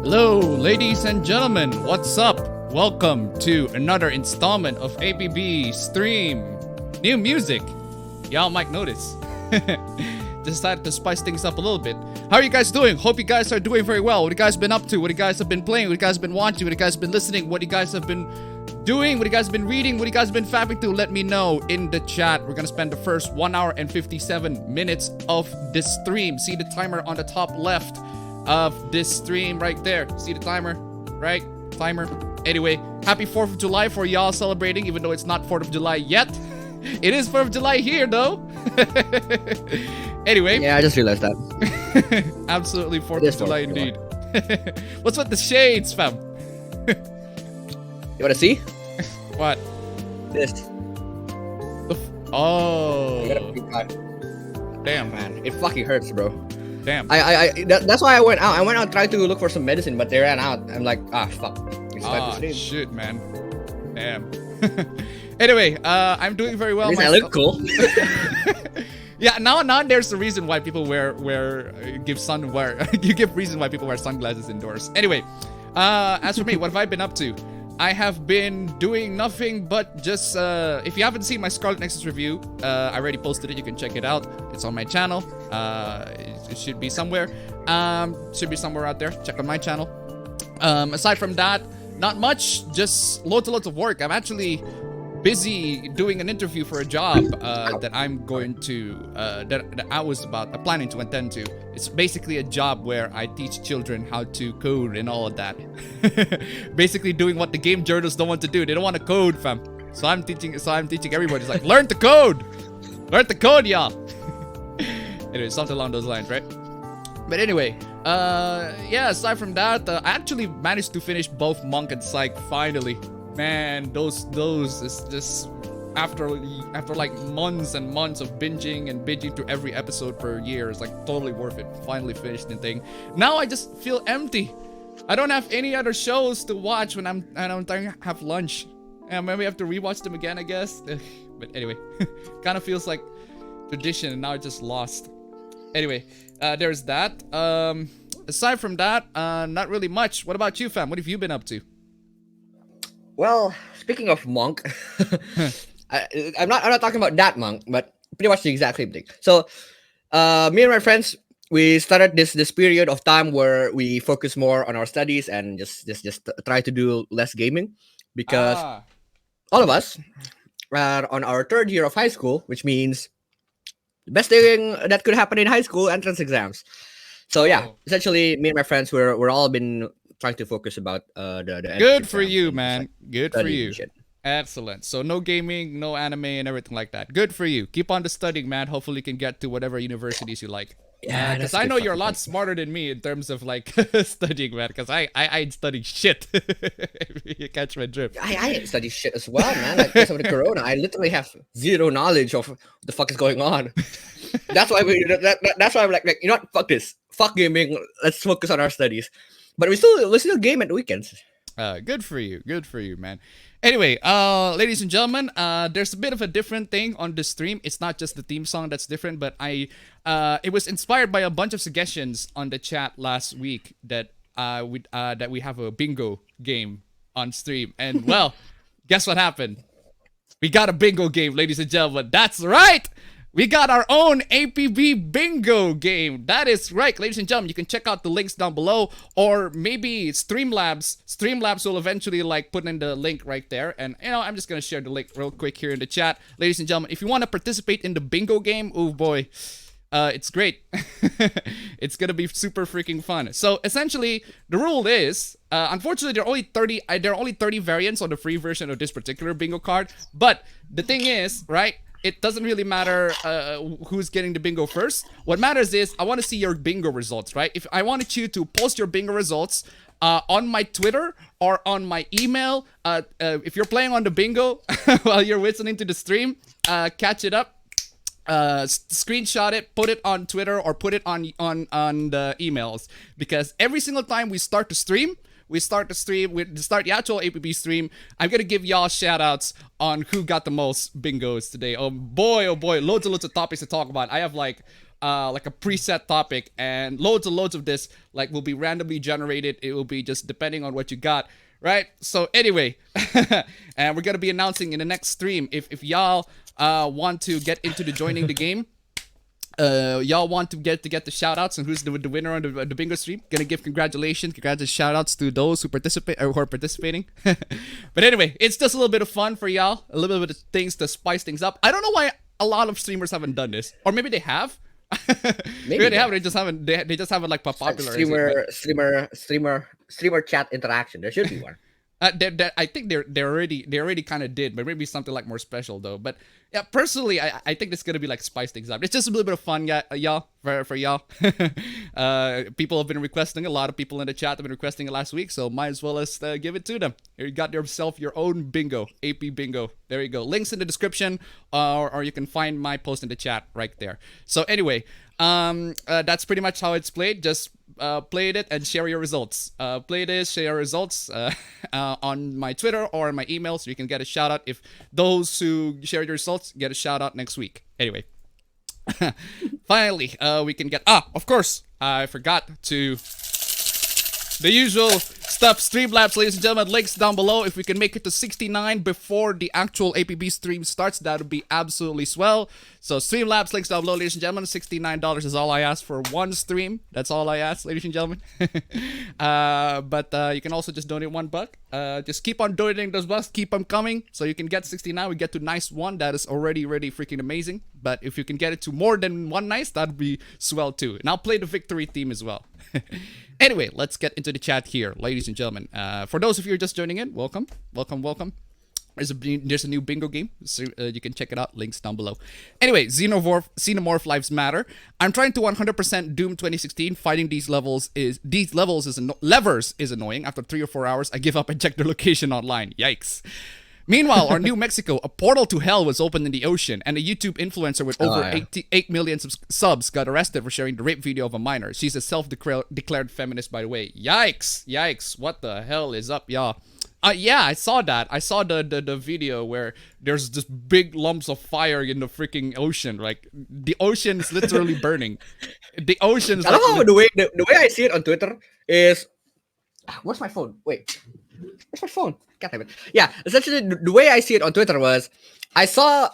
Hello, ladies and gentlemen, what's up? Welcome to another installment of APB Stream. New music. Y'all might notice. Decided to spice things up a little bit. How are you guys doing? Hope you guys are doing very well. What you guys been up to? What you guys have been playing? What you guys been watching? What you guys been listening? What you guys have been doing? What you guys been reading? What you guys been fapping to? Let me know in the chat. We're gonna spend the first 1 hour and 57 minutes of this stream. See the timer on the top left of this stream right there. See the timer, right? Timer. Anyway, happy 4th of July for y'all celebrating, even though it's not 4th of July yet. It is 4th of July here, though. Anyway. Yeah, I just realized that. Absolutely 4th of July indeed. What's with the shades, fam? You wanna see? What? This. Oh. Damn, Man, it fucking hurts, bro. Damn. That's why I went out. I went out trying to look for some medicine, but they ran out. I'm like, fuck. Shit, man. Damn. Anyway, I'm doing very well. I look cool. Yeah, now there's a reason why people you give reason why people wear sunglasses indoors. Anyway, as for me, what have I been up to? I have been doing nothing but just, if you haven't seen my Scarlet Nexus review, I already posted it. You can check it out. It's on my channel. It should be somewhere. Should be somewhere out there. Check on my channel. Aside from that, not much. Just loads and loads of work. I'm actually busy doing an interview for a job that I'm going to that I was planning to attend to. It's basically a job where I teach children how to code and all of that. Basically doing what the game journalists don't want to do. They don't want to code, fam. So I'm teaching everybody. It's like, learn to code. Learn to code, y'all. Anyway, something along those lines, right? But anyway, yeah, aside from that, I actually managed to finish both Monk and Psych finally. Man, those is just after like months and months of binging through every episode per year. It's like totally worth it. Finally finished the thing. Now I just feel empty. I don't have any other shows to watch when I'm trying to have lunch. And maybe I have to rewatch them again, I guess. But anyway, kind of feels like tradition, and now it's just lost. Anyway, there's that. Aside from that, not really much. What about you, fam? What have you been up to? Well, speaking of Monk, I'm not talking about that Monk, but pretty much the exact same thing. So, me and my friends, we started this period of time where we focus more on our studies and just try to do less gaming, because all of us are on our 3rd year of high school, which means the best thing that could happen in high school, entrance exams. So yeah, essentially, me and my friends we're all been trying to focus about the good for you, man. Good for you. Excellent. So no gaming, no anime, and everything like that. Good for you. Keep on the studying, man. Hopefully you can get to whatever universities you like. Yeah, because I know you're a lot smarter than me in terms of like studying, man. Because I ain't studying shit. You catch my drift. I ain't studying shit as well, man. Like, because of the corona, I literally have zero knowledge of what the fuck is going on. That's why that's why I'm like, you know what? Fuck this. Fuck gaming. Let's focus on our studies. But we still game at the weekends. Good for you. Good for you, man. Anyway, ladies and gentlemen, there's a bit of a different thing on the stream. It's not just the theme song that's different, but it was inspired by a bunch of suggestions on the chat last week that we have a bingo game on stream. And well, guess what happened? We got a bingo game, ladies and gentlemen. That's right. We got our own APB bingo game. That is right, ladies and gentlemen. You can check out the links down below, or maybe Streamlabs. Streamlabs will eventually like put in the link right there. And I'm just gonna share the link real quick here in the chat, ladies and gentlemen. If you want to participate in the bingo game, oh boy, it's great. It's gonna be super freaking fun. So essentially, the rule is, unfortunately, there are only 30 variants on the free version of this particular bingo card. But the thing is, right? It doesn't really matter who's getting the bingo first. What matters is I want to see your bingo results, right? If I wanted you to post your bingo results on my Twitter or on my email, if you're playing on the bingo while you're listening to the stream, catch it up, screenshot it, put it on Twitter or put it on the emails, because every single time we start the stream, we start the actual APB stream, I'm gonna give y'all shout outs on who got the most bingos today. Oh boy, loads and loads of topics to talk about. I have like like a preset topic, and loads and loads of this like will be randomly generated. It will be just depending on what you got, right? So anyway, and we're gonna be announcing in the next stream if y'all want to get into the joining the game. Y'all want to get the shout outs and who's the winner on the bingo stream. Gonna give congratulations shout outs to those who participate or who are participating. But anyway, it's just a little bit of fun for y'all, a little bit of things to spice things up. I don't know why a lot of streamers haven't done this, or maybe they have. Maybe they haven't. They just haven't like popular. Streamer chat interaction. There should be one. I think they already kind of did, but maybe something like more special though. But yeah, personally, I think it's gonna be like spice things up. It's just a little bit of fun, y'all, for y'all. People have been requesting. A lot of people in the chat have been requesting it last week, so might as well let's give it to them. You got yourself your own bingo, AP bingo. There you go. Links in the description, or you can find my post in the chat right there. So anyway, that's pretty much how it's played. Just play it and share your results. Play this, share your results on my Twitter or on my email, so you can get a shout out. If those who share your results get a shout out next week. Anyway, finally, we can get. Of course, I forgot to. The usual stuff, Streamlabs, ladies and gentlemen, links down below. If we can make it to 69 before the actual APB stream starts, that would be absolutely swell. So Streamlabs, links down below, ladies and gentlemen. $69 is all I ask for one stream. That's all I ask, ladies and gentlemen. But you can also just donate $1. Just keep on donating those bucks, keep them coming, so you can get 69. We get to nice one. That is already freaking amazing. But if you can get it to more than one nice, that'd be swell too. And I'll play the victory theme as well. Anyway, let's get into the chat here, ladies and gentlemen. For those of you who are just joining in, welcome. There's a new bingo game, so you can check it out. Links down below. Anyway, Xenomorph Lives Matter. I'm trying to 100% Doom 2016. Fighting these levels is annoying. After 3 or 4 hours, I give up and check their location online. Yikes. Meanwhile, our New Mexico, a portal to hell was opened in the ocean, and a YouTube influencer with over 8 million subs got arrested for sharing the rape video of a minor. She's a self-declared feminist, by the way. Yikes. What the hell is up, y'all? Yeah, I saw that. I saw the video where there's just big lumps of fire in the freaking ocean. Like, the ocean is literally burning. The ocean's I love how the way I see it on Twitter is... Where's my phone? Wait. Where's my phone? God damn it. Yeah, essentially the way I see it on Twitter was I saw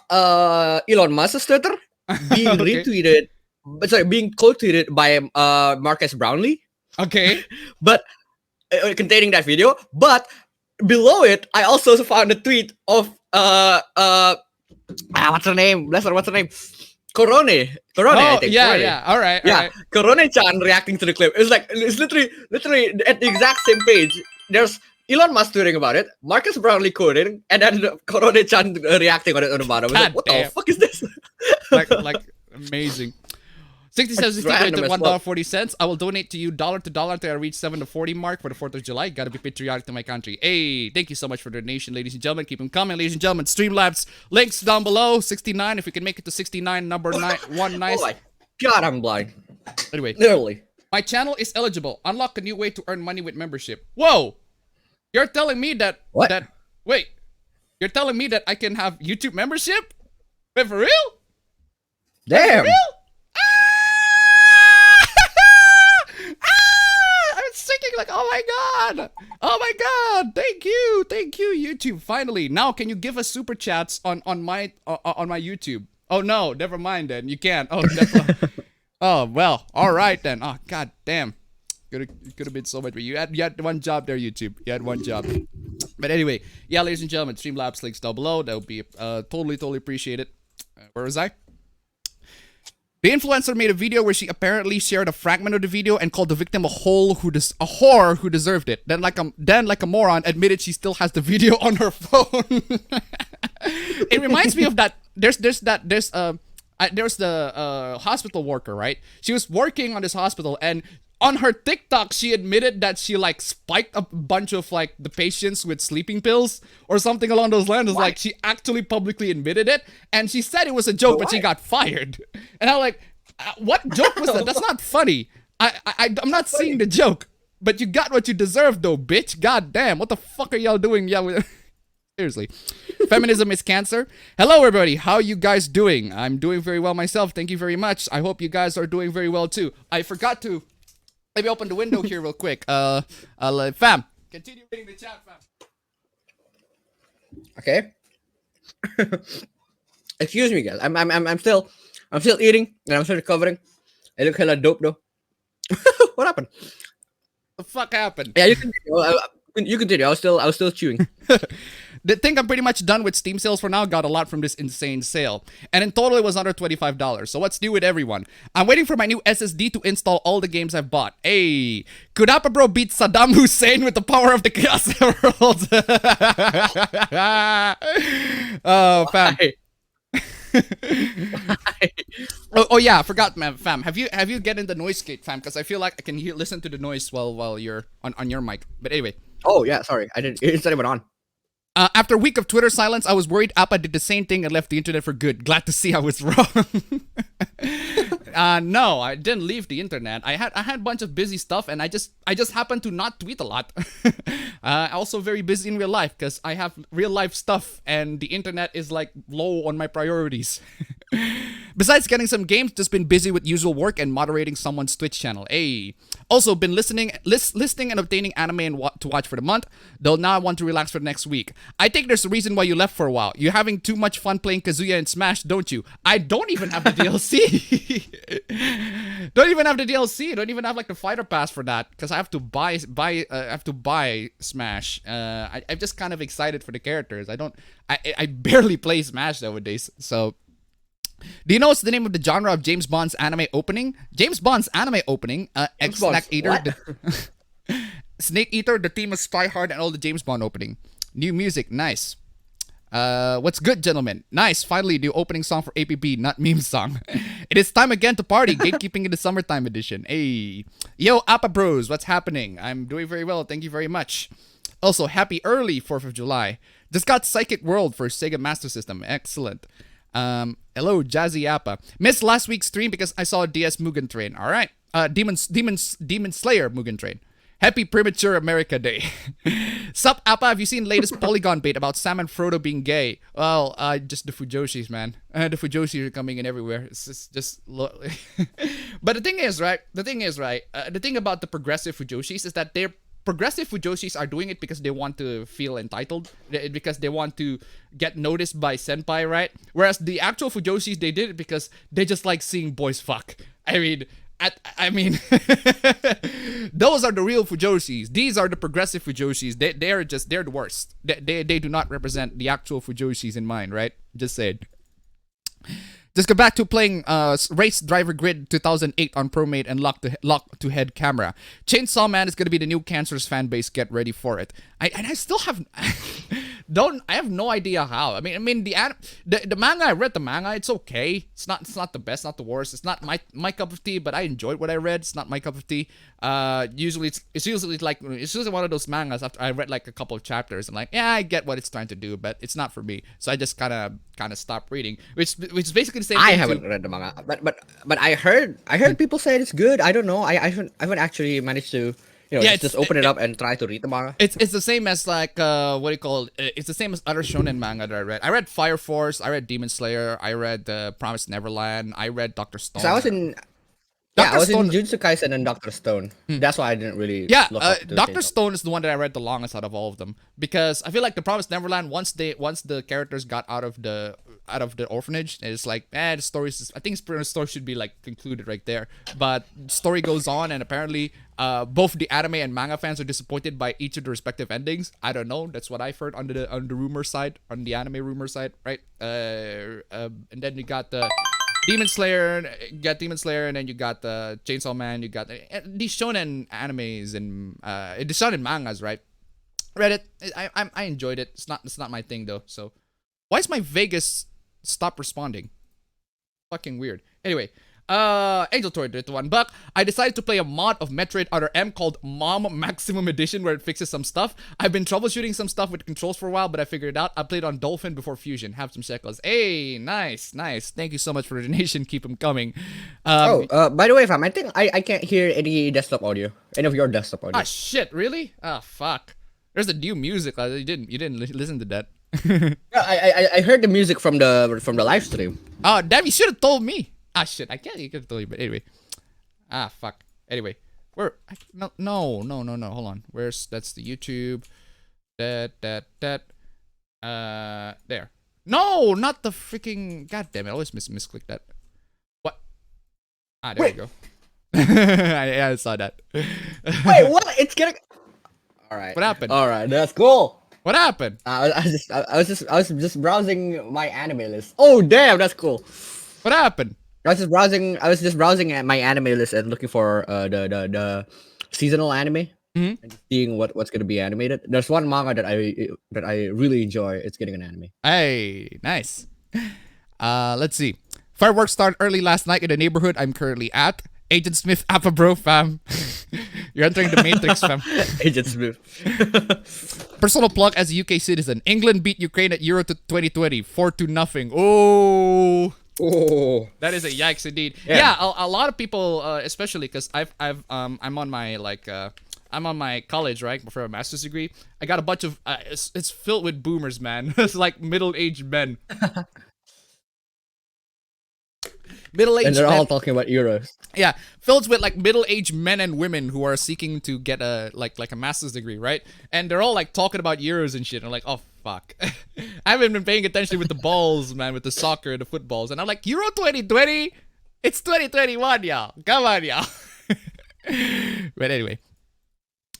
Elon Musk's Twitter being retweeted, being quote-tweeted by Marcus Brownlee. Okay. But containing that video. But below it, I also found a tweet of what's her name? Bless her, what's her name? Corone, I think. Yeah. All right. Corone-chan reacting to the clip. It's literally at the exact same page. There's Elon Musk tweeting about it, Marcus Brownlee quoting, and then Corone-chan reacting on it on the bottom. Like, what the fuck is this? like amazing. 67 donated $1.40. I will donate to you dollar to dollar until I reach 7 to 40 mark for the 4th of July. Gotta be patriotic to my country. Hey, thank you so much for the donation, ladies and gentlemen. Keep them coming, ladies and gentlemen. Streamlabs links down below. 69. If we can make it to 69, number 9, one nice. Oh my god, I'm blind. Anyway, literally, my channel is eligible. Unlock a new way to earn money with membership. Whoa, you're telling me that wait, you're telling me that I can have YouTube membership? Wait, for real? Damn. For real? Like, oh my god, thank you YouTube. Finally, now can you give us super chats on my YouTube? Oh no, never mind then, you can't. Oh, never. Oh well, all right then. Oh god damn, could have been so much. You had one job there, YouTube. You had one job. But anyway, yeah, ladies and gentlemen, Streamlabs links down below. That would be totally appreciated. Where was I? The influencer made a video where she apparently shared a fragment of the video and called the victim a whore who deserved it. Then, like a moron, admitted she still has the video on her phone. It reminds me of that. There's the hospital worker, right? She was working on this hospital, and on her TikTok, she admitted that she like spiked a bunch of like the patients with sleeping pills or something along those lines. It's like she actually publicly admitted it, and she said it was a joke, but she got fired. And I'm like, what joke was that? That's not funny. I'm not seeing the joke, but you got what you deserve, though, bitch. God damn, what the fuck are y'all doing? Yeah. Seriously. Feminism is cancer. Hello, everybody. How you guys doing? I'm doing very well myself. Thank you very much. I hope you guys are doing very well too. I forgot to maybe open the window here real quick. Fam, continue reading the chat, fam. Okay. Excuse me, guys. I'm still eating and I'm still recovering. I look hella dope though. What happened? The fuck happened? Yeah, you continue. You continue. I was still chewing. The thing I'm pretty much done with Steam sales for now. Got a lot from this insane sale. And in total, it was under $25. So what's new with everyone? I'm waiting for my new SSD to install all the games I've bought. Hey, could Appa Bro beat Saddam Hussein with the power of the Chaos Emerald? Oh, fam. Oh yeah, I forgot, man, fam. Have you get in the noise gate, fam? Because I feel like I can listen to the noise while you're on your mic. But anyway. Oh yeah, sorry, I didn't. It said it went on. After a week of Twitter silence, I was worried Appa did the same thing and left the internet for good. Glad to see I was wrong. No, I didn't leave the internet. I had a bunch of busy stuff, and I just happened to not tweet a lot. Also very busy in real life because I have real life stuff, and the internet is like low on my priorities. Besides getting some games, just been busy with usual work and moderating someone's Twitch channel. Hey, also been listing and obtaining anime and to watch for the month. Though now I want to relax for the next week. I think there's a reason why you left for a while. You're having too much fun playing Kazuya and Smash, don't you? I don't even have the DLC. Don't even have the DLC. Don't even have like the fighter pass for that because I have to buy Smash. I'm just kind of excited for the characters. I barely play Smash nowadays, so. Do you know what's the name of the genre of James Bond's anime opening? James Bond's anime opening, Snake Eater, Snake Eater, the theme of Spy Hard, and all the James Bond opening. New music, nice. What's good, gentlemen? Nice, finally, new opening song for APB, not meme song. It is time again to party, gatekeeping in the summertime edition. Hey, yo, Appa Bros, what's happening? I'm doing very well, thank you very much. Also, happy early 4th of July. Just got Psychic World for Sega Master System, excellent. Hello, Jazzy Appa. Missed last week's stream because I saw DS Mugen Train. All right. Demon Slayer Mugen Train. Happy Premature America Day. Sup, Appa? Have you seen latest Polygon bait about Sam and Frodo being gay? Well, just the Fujoshis, man. The Fujoshis are coming in everywhere. It's just but the thing is, right? The thing about the progressive Fujoshis is that they're progressive Fujoshis are doing it because they want to feel entitled, because they want to get noticed by senpai, right? Whereas the actual Fujoshis, they did it because they just like seeing boys fuck. I mean, those are the real Fujoshis. These are the progressive Fujoshis. They're the worst. They do not represent the actual Fujoshis in mind, right? Just saying. Just go back to playing Race Driver Grid 2008 on ProMate and lock to head camera. Chainsaw Man is gonna be the new Cancer's fan base. Get ready for it. I still have I have no idea how. I mean the manga. I read the manga. It's okay. It's not the best, not the worst. It's not my cup of tea, but I enjoyed what I read. It's not my cup of tea. Usually it's usually one of those mangas after I read like a couple of chapters and like, yeah, I get what it's trying to do, but it's not for me. So I just kind of stopped reading, which is basically the same thing. I haven't read the manga, but I heard people say it's good. I don't know. I haven't actually managed to just open it up and try to read the manga. It's the same as like what do you call it? It's the same as other shonen manga that I read. I read Fire Force. I read Demon Slayer. I read Promised Neverland. I read Dr. Stone. So I was in. I was in Jujutsu Kaisen and Dr. Stone. That's why I didn't really. Look up to Dr. Stone is the one that I read the longest out of all of them because I feel like the Promised Neverland once the characters got out of the orphanage, it's like the story. I think the story should be like concluded right there. But story goes on, and apparently both the anime and manga fans are disappointed by each of the respective endings. I don't know. That's what I've heard on the rumor side, on the anime rumor side, right? And then you got the Demon Slayer, and then you got the Chainsaw Man. You got these shonen animes and the shonen mangas, right? Read it. I enjoyed it. It's not my thing though. So why is my Vegas stop responding? Fucking weird. Anyway, Angel Toy did $1. I decided to play a mod of Metroid Other M called Mom Maximum Edition where it fixes some stuff. I've been troubleshooting some stuff with controls for a while, but I figured it out. I played on Dolphin before Fusion. Have some shekels. Hey, nice. Thank you so much for the donation. Keep them coming. By the way, fam, I think I can't hear any desktop audio. Any of your desktop audio. Ah, shit, really? Ah, fuck. There's the new music. You didn't listen to that. Yeah, I heard the music from the live stream. Oh, damn, you should have told me. Ah, shit. I can't. You could have told me, but anyway. Ah, fuck. Anyway. No. Hold on. That's the YouTube. That. There. No, not the freaking. God damn it. I always misclick that. What? Ah, there Wait. we go. I saw that. Wait, what? It's getting. All right. What happened? All right, that's cool. What happened? I was just browsing my anime list. Oh damn, that's cool. What happened? I was just browsing at my anime list and looking for the seasonal anime Mhm. and seeing what's gonna be animated. There's one manga that I really enjoy. It's getting an anime. Hey, nice. Let's see. Fireworks started early last night in the neighborhood I'm currently at. Agent Smith, Appa bro, fam. You're entering the Matrix, fam. Agent Smith. Personal plug as a UK citizen. England beat Ukraine at Euro 2020, 4-0. Oh, Oh, that is a yikes indeed. Yeah. Yeah, a lot of people, especially because I'm on my I'm on my college, right, for a master's degree. I got a bunch of it's filled with boomers, man. It's like middle-aged men. Middle-aged and they're men. all talking about Euros. Yeah, filled with like middle-aged men and women who are seeking to get a like a master's degree, right? And they're all like talking about Euros and shit. And I'm like, oh fuck, I haven't been paying attention with the balls, man, with the soccer, the footballs. And I'm like, Euro 2020, it's 2021, y'all. Come on, y'all. But anyway,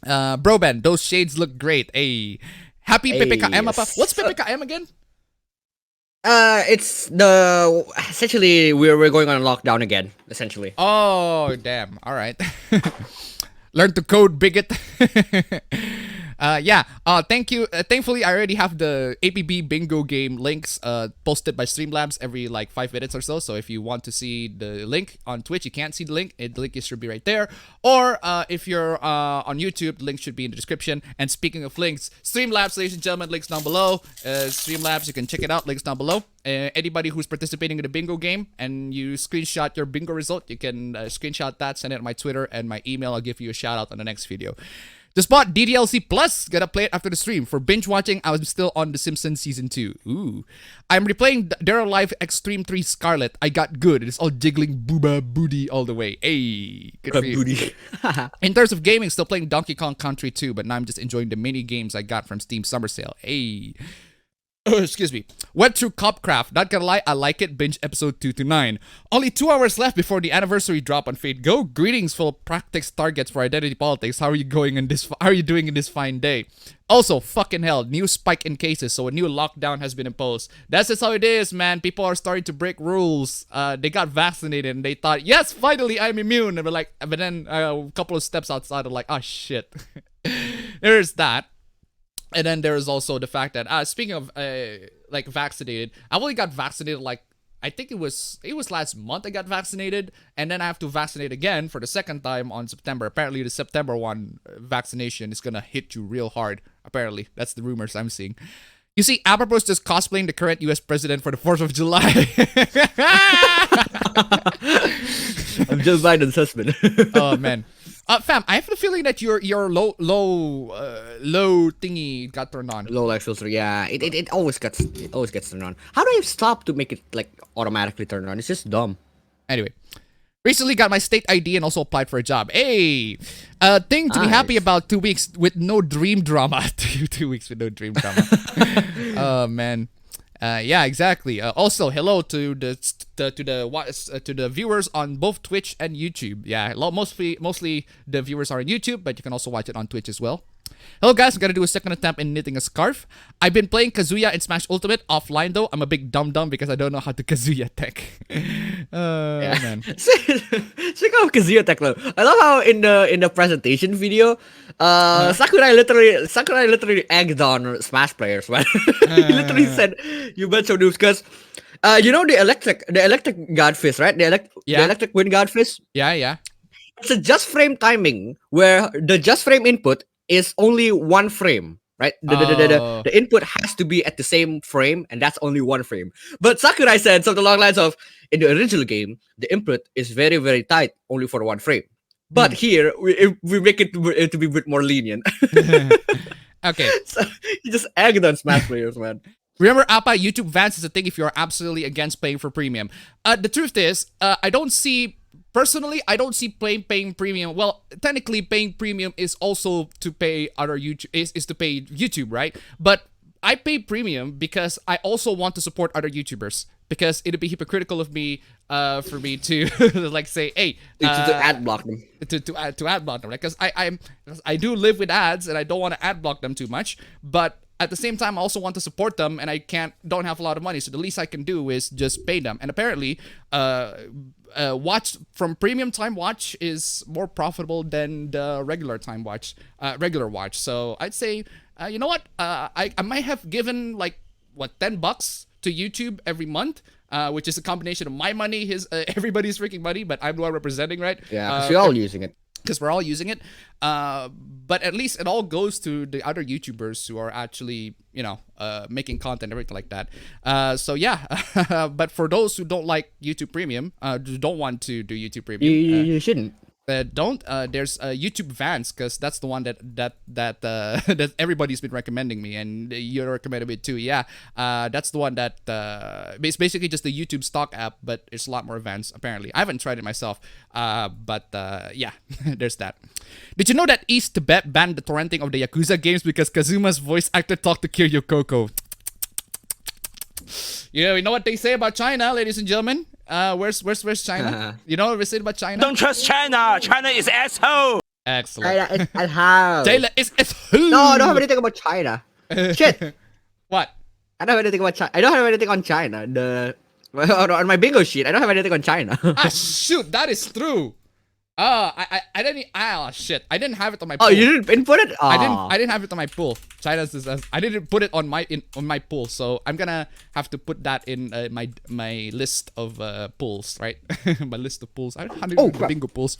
bro Ben, those shades look great. Hey, happy Hey, PPKM. yes. What's PPKM again? It's the essentially we're going on lockdown again. Essentially. Oh, damn. All right. Learn to code, bigot. Yeah. Thank you. Thankfully, I already have the APB bingo game links posted by Streamlabs every like 5 minutes or so. So if you want to see the link on Twitch, you can't see the link. The link should be right there. Or if you're on YouTube, the link should be in the description. And speaking of links, Streamlabs, ladies and gentlemen, links down below. Streamlabs, you can check it out. Links down below. Anybody who's participating in the bingo game and you screenshot your bingo result, you can screenshot that, send it to my Twitter and my email. I'll give you a shout out on the next video. Just bought DDLC Plus. Gonna play it after the stream. For binge watching, I was still on The Simpsons Season 2. Ooh. I'm replaying Dead or Alive Extreme 3 Scarlet. I got good. It is all jiggling booba booty all the way. Hey. Good for you. Booty. In terms of gaming, still playing Donkey Kong Country 2, but now I'm just enjoying the mini games I got from Steam Summer Sale. Hey. Excuse me. Went through Copcraft. Not gonna lie, I like it. Binge episode 2 to 9. Only 2 hours left before the anniversary drop on Fate Go. Greetings, full practice targets for identity politics. How are you going in this? How are you doing in this fine day? Also, fucking hell, new spike in cases, so a new lockdown has been imposed. That's just how it is, man. People are starting to break rules. They got vaccinated and they thought, yes, finally I'm immune. And we're like, but then a couple of steps outside, are like, oh shit. There's that. And then there is also the fact that speaking of like vaccinated, I only got vaccinated like I think it was last month I got vaccinated, and then I have to vaccinate again for the second time on September. Apparently the September one vaccination is gonna hit you real hard. Apparently that's the rumors I'm seeing. You see, Apropos just cosplaying the current U.S. president for the 4th of July. I'm Joe Biden's husband. Oh man. Fam, I have the feeling that your low thingy got turned on. Low light filter, yeah. It always gets turned on. How do I stop to make it like automatically turn on? It's just dumb. Anyway, recently got my state ID and also applied for a job. Hey, thing to be happy Nice. about. 2 weeks with no dream drama. 2 weeks with no dream drama. Oh man. Yeah, exactly. Also, hello to the viewers on both Twitch and YouTube. Yeah, mostly the viewers are on YouTube, but you can also watch it on Twitch as well. Hello guys, I'm gonna do a second attempt in knitting a scarf. I've been playing Kazuya in Smash Ultimate offline though. I'm a big dum because I don't know how to Kazuya tech. Man. Speaking of Kazuya Tech, though, I love how in the presentation video, Sakurai literally egged on Smash players, man. He literally said, "You bunch of noobs," because you know the electric godfist, right? The electric wind godfist. Yeah. It's a just frame timing where the just frame input is only one frame, right? The input has to be at the same frame, and that's only one frame. But Sakurai said something along the lines of, in the original game, the input is very, very tight, only for one frame. But here, we make it to be a bit more lenient. Okay. So he just egged on Smash players, man. Remember, Appa, YouTube Vans is a thing if you're absolutely against paying for premium. The truth is, I don't see paying premium. Well, technically, paying premium is also to pay other YouTube is to pay YouTube, right? But I pay premium because I also want to support other YouTubers. Because it'd be hypocritical of me, for me to like say, hey, to ad block them. To ad block them, right? Because I do live with ads and I don't want to ad block them too much, but at the same time I also want to support them and I don't have a lot of money, so the least I can do is just pay them. And apparently, watch from premium time watch is more profitable than the regular time watch, regular watch. So I'd say, you know what? I might have given like what $10 to YouTube every month, which is a combination of my money, everybody's freaking money, but I'm the one representing, right? Yeah, because we're all using it. Because we're all using it. But at least it all goes to the other YouTubers who are actually, making content, everything like that. So yeah, but for those who don't like YouTube Premium, don't want to do YouTube Premium, you shouldn't. There's YouTube Vans, because that's the one that that everybody's been recommending me, and you're recommending it too. Yeah, that's the one that it's basically just the YouTube stock app, but it's a lot more advanced. Apparently, I haven't tried it myself. But yeah, there's that. Did you know that East Tibet banned the torrenting of the Yakuza games because Kazuma's voice actor talked to Kiryu Koko? Yeah, you know what they say about China, ladies and gentlemen. Where's China? You know what we say about China? Don't trust China. China is asshole. Excellent. China is how? China is No, I don't have anything about China. Shit. What? I don't have anything about China. I don't have anything on China. On my bingo sheet, I don't have anything on China. Shoot, that is true. I didn't. Shit, I didn't have it on my pool. Oh, you didn't input it? I didn't have it on my pool. China's is, I didn't put it on my pool, so I'm gonna have to put that in my list of pools, right? My list of pools. I don't know the bingo pools.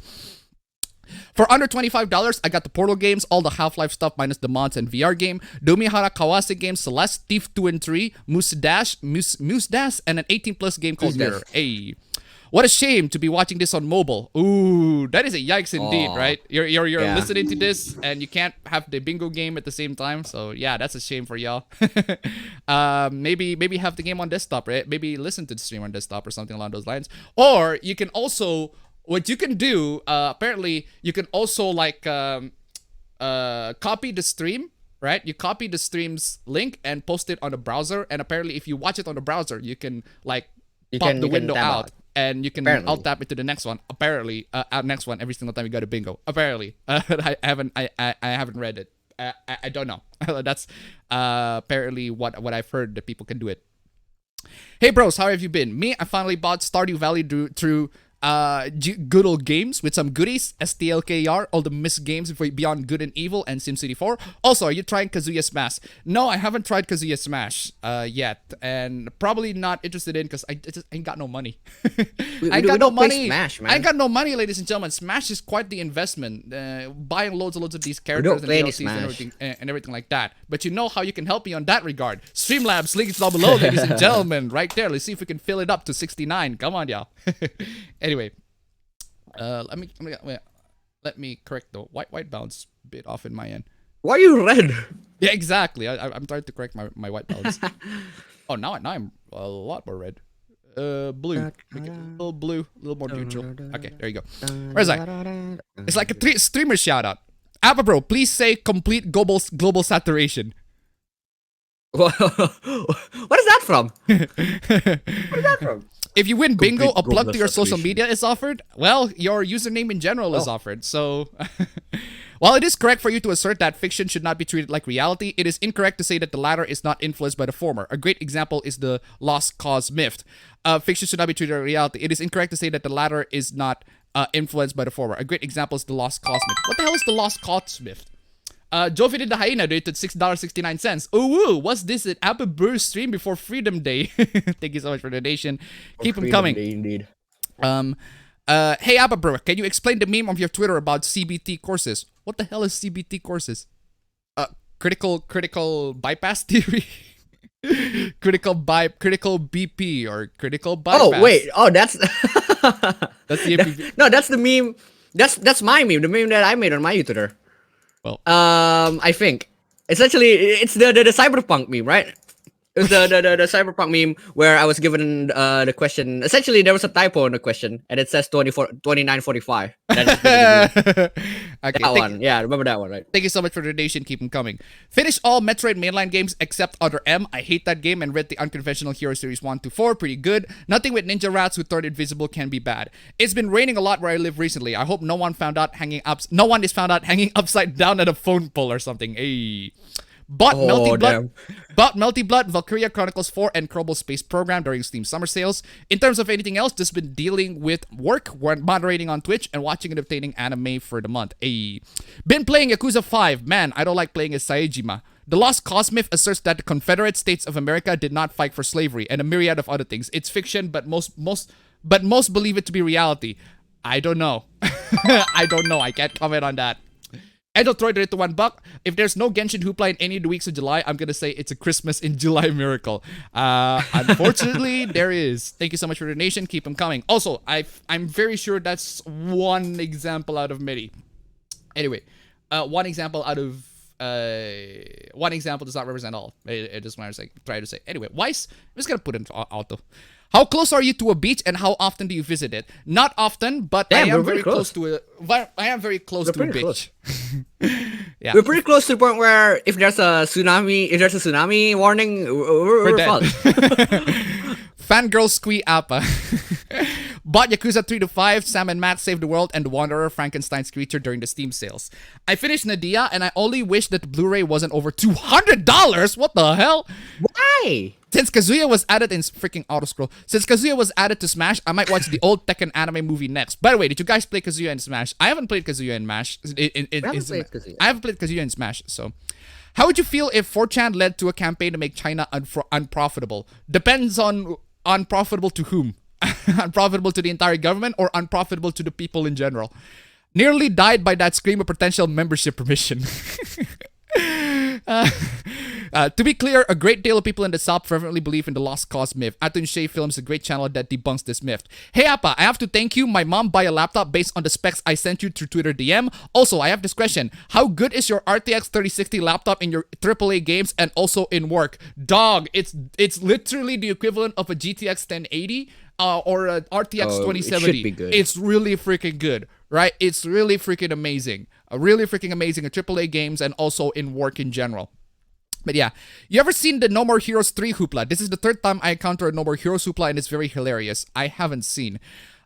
For under $25, I got the Portal games, all the Half-Life stuff minus the mods and VR game, Domihara Kawase games, Celeste, Thief 2 and 3, Moose Dash, and an 18+ game called Mirror. Hey. What a shame to be watching this on mobile. Ooh, that is a yikes indeed, right? You're listening to this and you can't have the bingo game at the same time. So yeah, that's a shame for y'all. Maybe have the game on desktop, right? Maybe listen to the stream on desktop or something along those lines. Or you can also, what you can do, apparently you can also like copy the stream, right? You copy the stream's link and post it on the browser. And apparently if you watch it on the browser, you can like pop the window out. And you can alt tap into the next one. Apparently, next one every single time you go to bingo. Apparently, I haven't read it. I don't know. That's apparently what I've heard that people can do it. Hey bros, how have you been? Me, I finally bought Stardew Valley through good old games with some goodies, STLKR, all the missed games Beyond Good and Evil, and SimCity 4. Also, are you trying Kazuya Smash? No, I haven't tried Kazuya Smash yet, and probably not interested in because I just ain't got no money. I ain't got no money. Smash, man. I ain't got no money, ladies and gentlemen. Smash is quite the investment. Buying loads and loads of these characters and DLCs and everything like that. But you know how you can help me on that regard. Streamlabs, link is down below, ladies and gentlemen. Right there. Let's see if we can fill it up to 69. Come on, y'all. Anyway, let me correct the white balance bit off in my end. Why are you red? Yeah, exactly. I'm trying to correct my white balance. Oh, now I'm a lot more red. Blue. Make it a little blue, a little more neutral. Okay, there you go. Where's that? It's like a streamer shout out. Appa bro, please say complete global saturation. What is that from? What is that from? If you win bingo, a plug to your social media is offered. Well, your username in general is offered. So, while it is correct for you to assert that fiction should not be treated like reality, it is incorrect to say that the latter is not influenced by the former. A great example is the lost cause myth. Fiction should not be treated like reality. It is incorrect to say that the latter is not influenced by the former. A great example is the lost cause myth. What the hell is the lost cause myth? Jovi did the Hyena donated $6.69. Oh, woo! What's this? An Apple Brew stream before Freedom Day. Thank you so much for the donation. Keep them coming. Day, indeed. Hey, Appa Brew, can you explain the meme of your Twitter about CBT courses? What the hell is CBT courses? Critical bypass theory? critical BP or critical bypass. Oh, wait. Oh, that's... That's the APB. No, that's the meme. That's my meme. The meme that I made on my Twitter. Well, I think it's actually the cyberpunk meme, right? It was the cyberpunk meme where I was given the question. Essentially, there was a typo in the question, and it says 2945. And I just Okay, that thank, one. Yeah, I remember that one, right? thank you so much for the donation. Keep them coming. Finish all Metroid mainline games except Other M. I hate that game and read the Unconventional Hero Series 1 to 4. Pretty good. Nothing with ninja rats who turn invisible can be bad. It's been raining a lot where I live recently. I hope no one is found out hanging upside down at a phone pole or something. Hey. Bought Melty Blood, Valkyria Chronicles 4, and Kerbal Space Program during Steam summer sales. In terms of anything else, just been dealing with work, moderating on Twitch, and watching and obtaining anime for the month. Ayy. Been playing Yakuza 5. Man, I don't like playing as Saejima. The Lost Cause myth asserts that the Confederate States of America did not fight for slavery, and a myriad of other things. It's fiction, but most believe it to be reality. I don't know. I don't know. I can't comment on that. Edo Troy to $1. If there's no Genshin Hoopla in any of the weeks of July, I'm gonna say it's a Christmas in July miracle. Unfortunately, there is. Thank you so much for the donation. Keep them coming. Also, I'm very sure that's one example out of many. Anyway, one example does not represent all. It is what I was trying to say. Anyway, Weiss, I'm just gonna put it in auto. How close are you to a beach, and how often do you visit it? Not often, but I am very close to a beach. Yeah. We're pretty close to the point where if there's a tsunami warning, we're dead. Fangirl Squee Appa. Bought Yakuza 3 to 5, Sam and Matt Save the World, and The Wanderer, Frankenstein's Creature during the Steam sales. I finished Nadia, and I only wish that the Blu-ray wasn't over $200. What the hell? Why? Since Kazuya was added in freaking auto-scroll. Since Kazuya was added to Smash, I might watch the old Tekken anime movie next. By the way, did you guys play Kazuya in Smash? I haven't played Kazuya in Smash. I haven't played Kazuya in Smash, so... How would you feel if 4chan led to a campaign to make China unprofitable? Depends on unprofitable to whom. Unprofitable to the entire government or unprofitable to the people in general. Nearly died by that scream of potential membership permission. To be clear, a great deal of people in the South fervently believe in the Lost Cause myth. Atun Shea Films is a great channel that debunks this myth. Hey Appa, I have to thank you. My mom buy a laptop based on the specs I sent you through Twitter DM. Also, I have this question. How good is your RTX 3060 laptop in your AAA games and also in work? Dog, it's literally the equivalent of a GTX 1080 or a RTX 2070. It should be good. It's really freaking good, right? It's really freaking amazing. Really freaking amazing in AAA games and also in work in general. But yeah, you ever seen the No More Heroes 3 hoopla? This is the third time I encounter a No More Heroes hoopla and it's very hilarious. I haven't seen.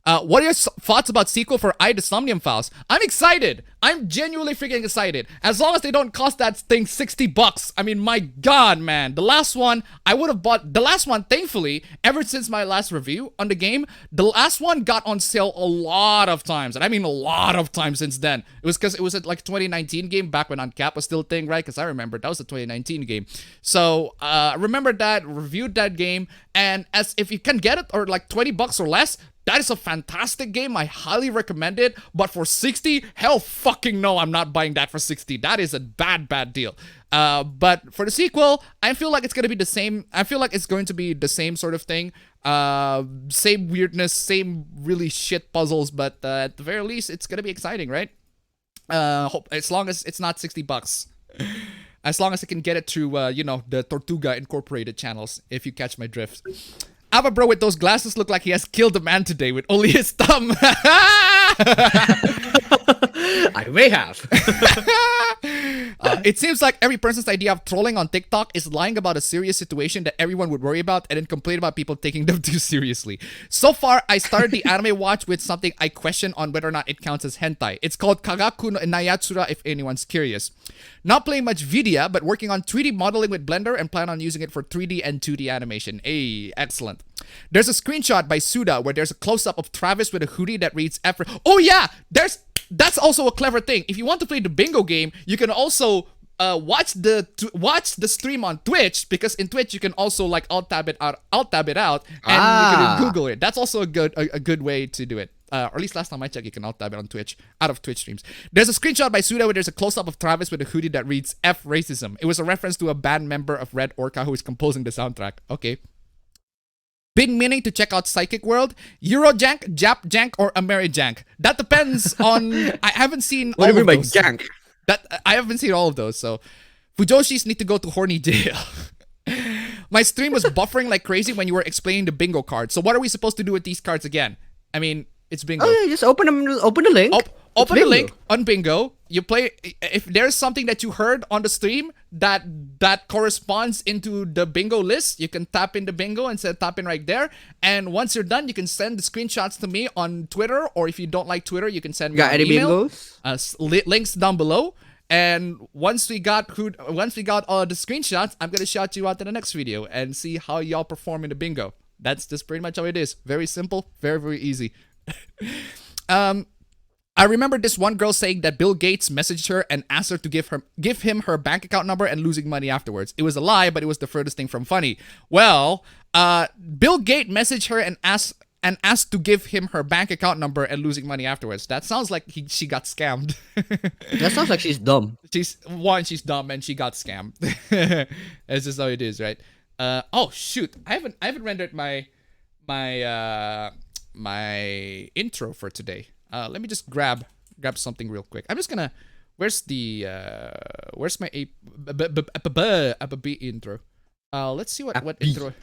What are your thoughts about sequel for I, the Somnium Files? I'm excited. I'm genuinely freaking excited. As long as they don't cost that thing $60. I mean, my God, man. The last one, I would have bought... The last one, thankfully, ever since my last review on the game, the last one got on sale a lot of times. And I mean a lot of times since then. It was because it was like 2019 game back when Uncap was still a thing, right? Because I remember that was a 2019 game. So, remember that, reviewed that game. And as if you can get it, or like $20 or less... That is a fantastic game. I highly recommend it. But for 60, hell fucking no, I'm not buying that for 60. That is a bad deal. But for the sequel, I feel like it's going to be the same. I feel like it's going to be the same sort of thing. Same weirdness, same really shit puzzles. But at the very least, it's going to be exciting, right? Hope, as long as it's not $60. As long as I can get it through, you know, the Tortuga Incorporated channels, if you catch my drift. Ava bro with those glasses look like he has killed a man today with only his thumb. I may have. It seems like every person's idea of trolling on TikTok is lying about a serious situation that everyone would worry about and then complain about people taking them too seriously. So far, I started the anime watch with something I question on whether or not it counts as hentai. It's called Kagaku no Nayatsura if anyone's curious. Not playing much Vidya, but working on 3D modeling with Blender and plan on using it for 3D and 2D animation. Hey, excellent. There's a screenshot by Suda where there's a close-up of Travis with a hoodie that reads F. Oh yeah, that's also a clever thing. If you want to play the bingo game, you can also watch the stream on Twitch, because in Twitch you can also like alt tab it out, and you can Google it. That's also a good way to do it. Or at least last time I checked, you can alt tab it on Twitch, out of Twitch streams. There's a screenshot by Suda where there's a close-up of Travis with a hoodie that reads F racism. It was a reference to a band member of Red Orca who is composing the soundtrack. Okay. Been meaning to check out Psychic World, Eurojank, Jap Jank, or Amerijank. That depends on... I haven't seen all of those. What do you mean by jank? I haven't seen all of those, so... Fujoshis need to go to horny jail. my stream was buffering like crazy when you were explaining the bingo card. So what are we supposed to do with these cards again? I mean, it's bingo. Oh, yeah, just open the link. Open the link on bingo. You play. If there's something that you heard on the stream that corresponds into the bingo list, you can tap in the bingo and tap in right there. And once you're done, you can send the screenshots to me on Twitter, or if you don't like Twitter, you can send me an email. Links down below. And once we got all the screenshots, I'm gonna shout you out in the next video and see how y'all perform in the bingo. That's just pretty much how it is. Very simple, very, very easy. I remember this one girl saying that Bill Gates messaged her and asked her to give him her bank account number and losing money afterwards. It was a lie, but it was the furthest thing from funny. Well, Bill Gates messaged her and asked to give him her bank account number and losing money afterwards. That sounds like she got scammed. That sounds like she's dumb. She's dumb and she got scammed. That's just how it is, right? Oh shoot! I haven't rendered my intro for today. Let me just grab something real quick. I'm just gonna. Where's my APB intro? Let's see what intro.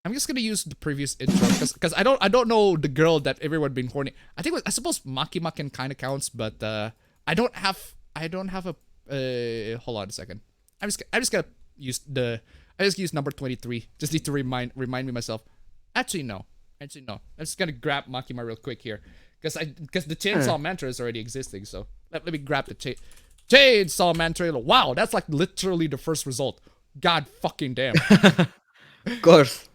I'm just gonna use the previous intro because I don't know the girl that everyone been horny. I suppose Makima can kind of counts, but I don't have a. Hold on a second. I'm just gonna use number 23. Just need to remind me myself. Actually no. I'm just gonna grab Makima real quick here. Because the chainsaw mantra is already existing, so let me grab the chainsaw mantra. Wow, that's like literally the first result. God fucking damn. Of course.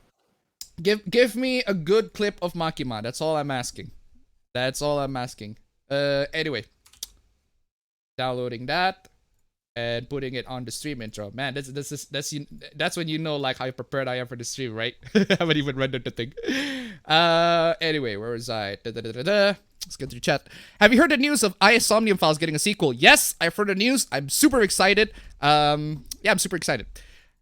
Give me a good clip of Makima. That's all I'm asking. Anyway, downloading that and putting it on the stream intro. Man, that's when you know like how prepared I am for the stream, right? I haven't even rendered the thing. Anyway, where was I? Let's get to the chat. Have you heard the news of Somnium Files getting a sequel? Yes, I've heard the news. I'm super excited. Yeah, I'm super excited.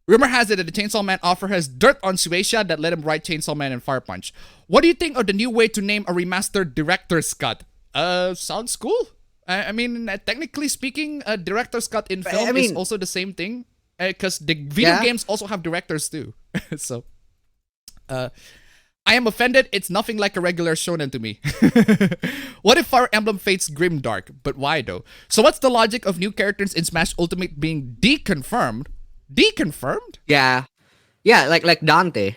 Rumor has it that the Chainsaw Man author has dirt on Shueisha that let him write Chainsaw Man and Fire Punch. What do you think of the new way to name a remastered director's cut? Sounds cool. I mean, technically speaking, a director's cut in film is also the same thing. Because the video games also have directors too. So, I am offended. It's nothing like a regular shonen to me. What if Fire Emblem Fates Grimdark? But why though? So what's the logic of new characters in Smash Ultimate being deconfirmed? Deconfirmed? Yeah, like Dante.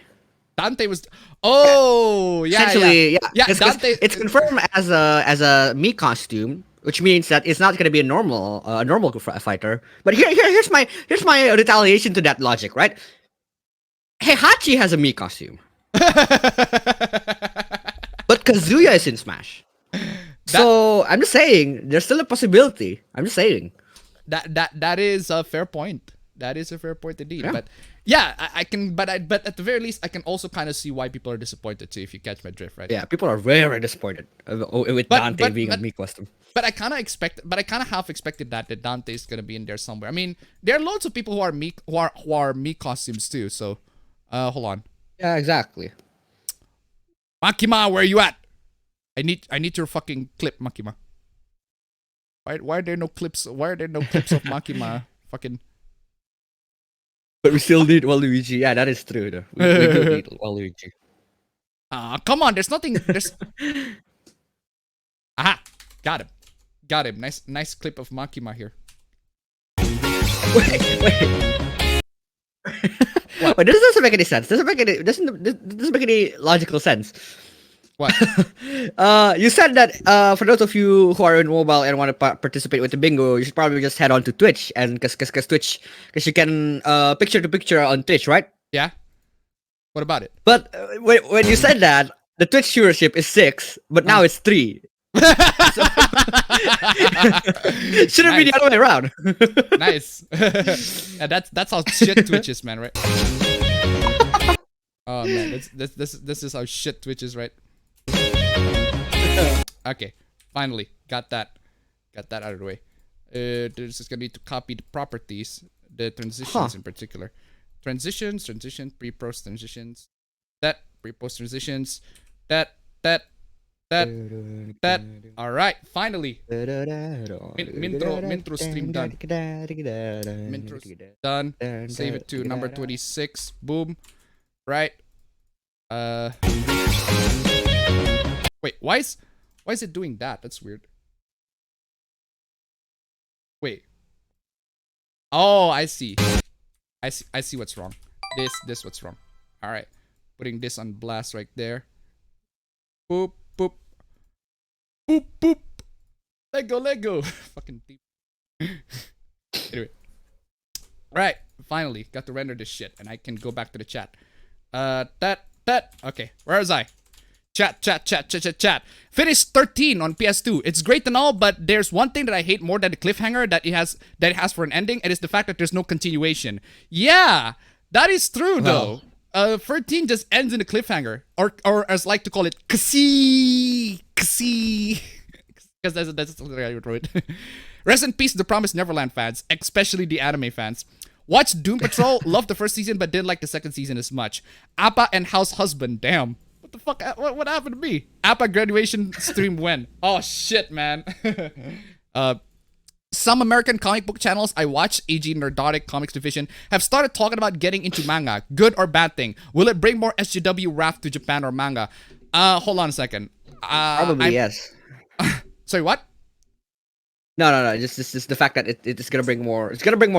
Dante was. Oh yeah. Essentially, yeah. Dante. It's confirmed as a Mii costume, which means that it's not going to be a normal fighter. But here's my retaliation to that logic, right? Heihachi has a Mii costume. But Kazuya is in Smash. So I'm just saying there's still a possibility. I'm just saying. That is a fair point. That is a fair point indeed. Yeah. But yeah, I can but at the very least I can also kind of see why people are disappointed too, if you catch my drift, right? Yeah, people are very disappointed with Dante being a Mii costume. But I kind of half expected that Dante is gonna be in there somewhere. I mean, there are loads of people who are Mii costumes too. So, hold on. Yeah, exactly. Makima, where are you at? I need your fucking clip, Makima. Why are there no clips? Why are there no clips of Makima? Fucking. But we still need Waluigi. Yeah, that is true though. We do need Waluigi. Come on. There's nothing. There's. Aha! Got him. Nice clip of Makima here. Wait. Wait, this doesn't make any sense. Doesn't make any logical sense. What? You said that for those of you who are in mobile and want to participate with the bingo, you should probably just head on to Twitch and because you can picture to picture on Twitch, right? Yeah. What about it? But when you said that, the Twitch viewership is 6, but now it's 3. So, shouldn't be the other way around. Nice. Yeah, that's how shit Twitch is, man, right? Oh man, this is how shit Twitch is, right? Okay, finally got that out of the way. There's just gonna need to copy the properties, the transitions in particular. Transitions, pre-post transitions, that pre-post transitions, that That. All right, finally. Mintro stream done. Mintro's done. Save it to number 26. Boom. Right. Wait, why is it doing that? That's weird. Wait. Oh, I see. I see what's wrong. This what's wrong. All right. Putting this on blast right there. Boop, boop. Boop, boop. Lego. Fucking deep. Anyway. Right. Finally, got to render this shit, and I can go back to the chat. That. Okay, where was I? Chat. Finished 13 on PS2. It's great and all, but there's one thing that I hate more than the cliffhanger that it has for an ending, and it's the fact that there's no continuation. Yeah, that is true though. 13 just ends in a cliffhanger, or as I like to call it, kasi, because that's the way I would write it. Rest in peace, The Promised Neverland fans, especially the anime fans. Watched Doom Patrol, loved the first season, but didn't like the second season as much. Appa and House Husband, damn. What the fuck? What happened to me? Appa graduation stream when? Oh shit, man. Some American comic book channels I watch, e.g. Nerdotic Comics Division, have started talking about getting into manga. Good or bad thing? Will it bring more SJW wrath to Japan or manga? Hold on a second. Probably yes. Sorry, what? No. Just the fact that it's gonna bring more. It's gonna bring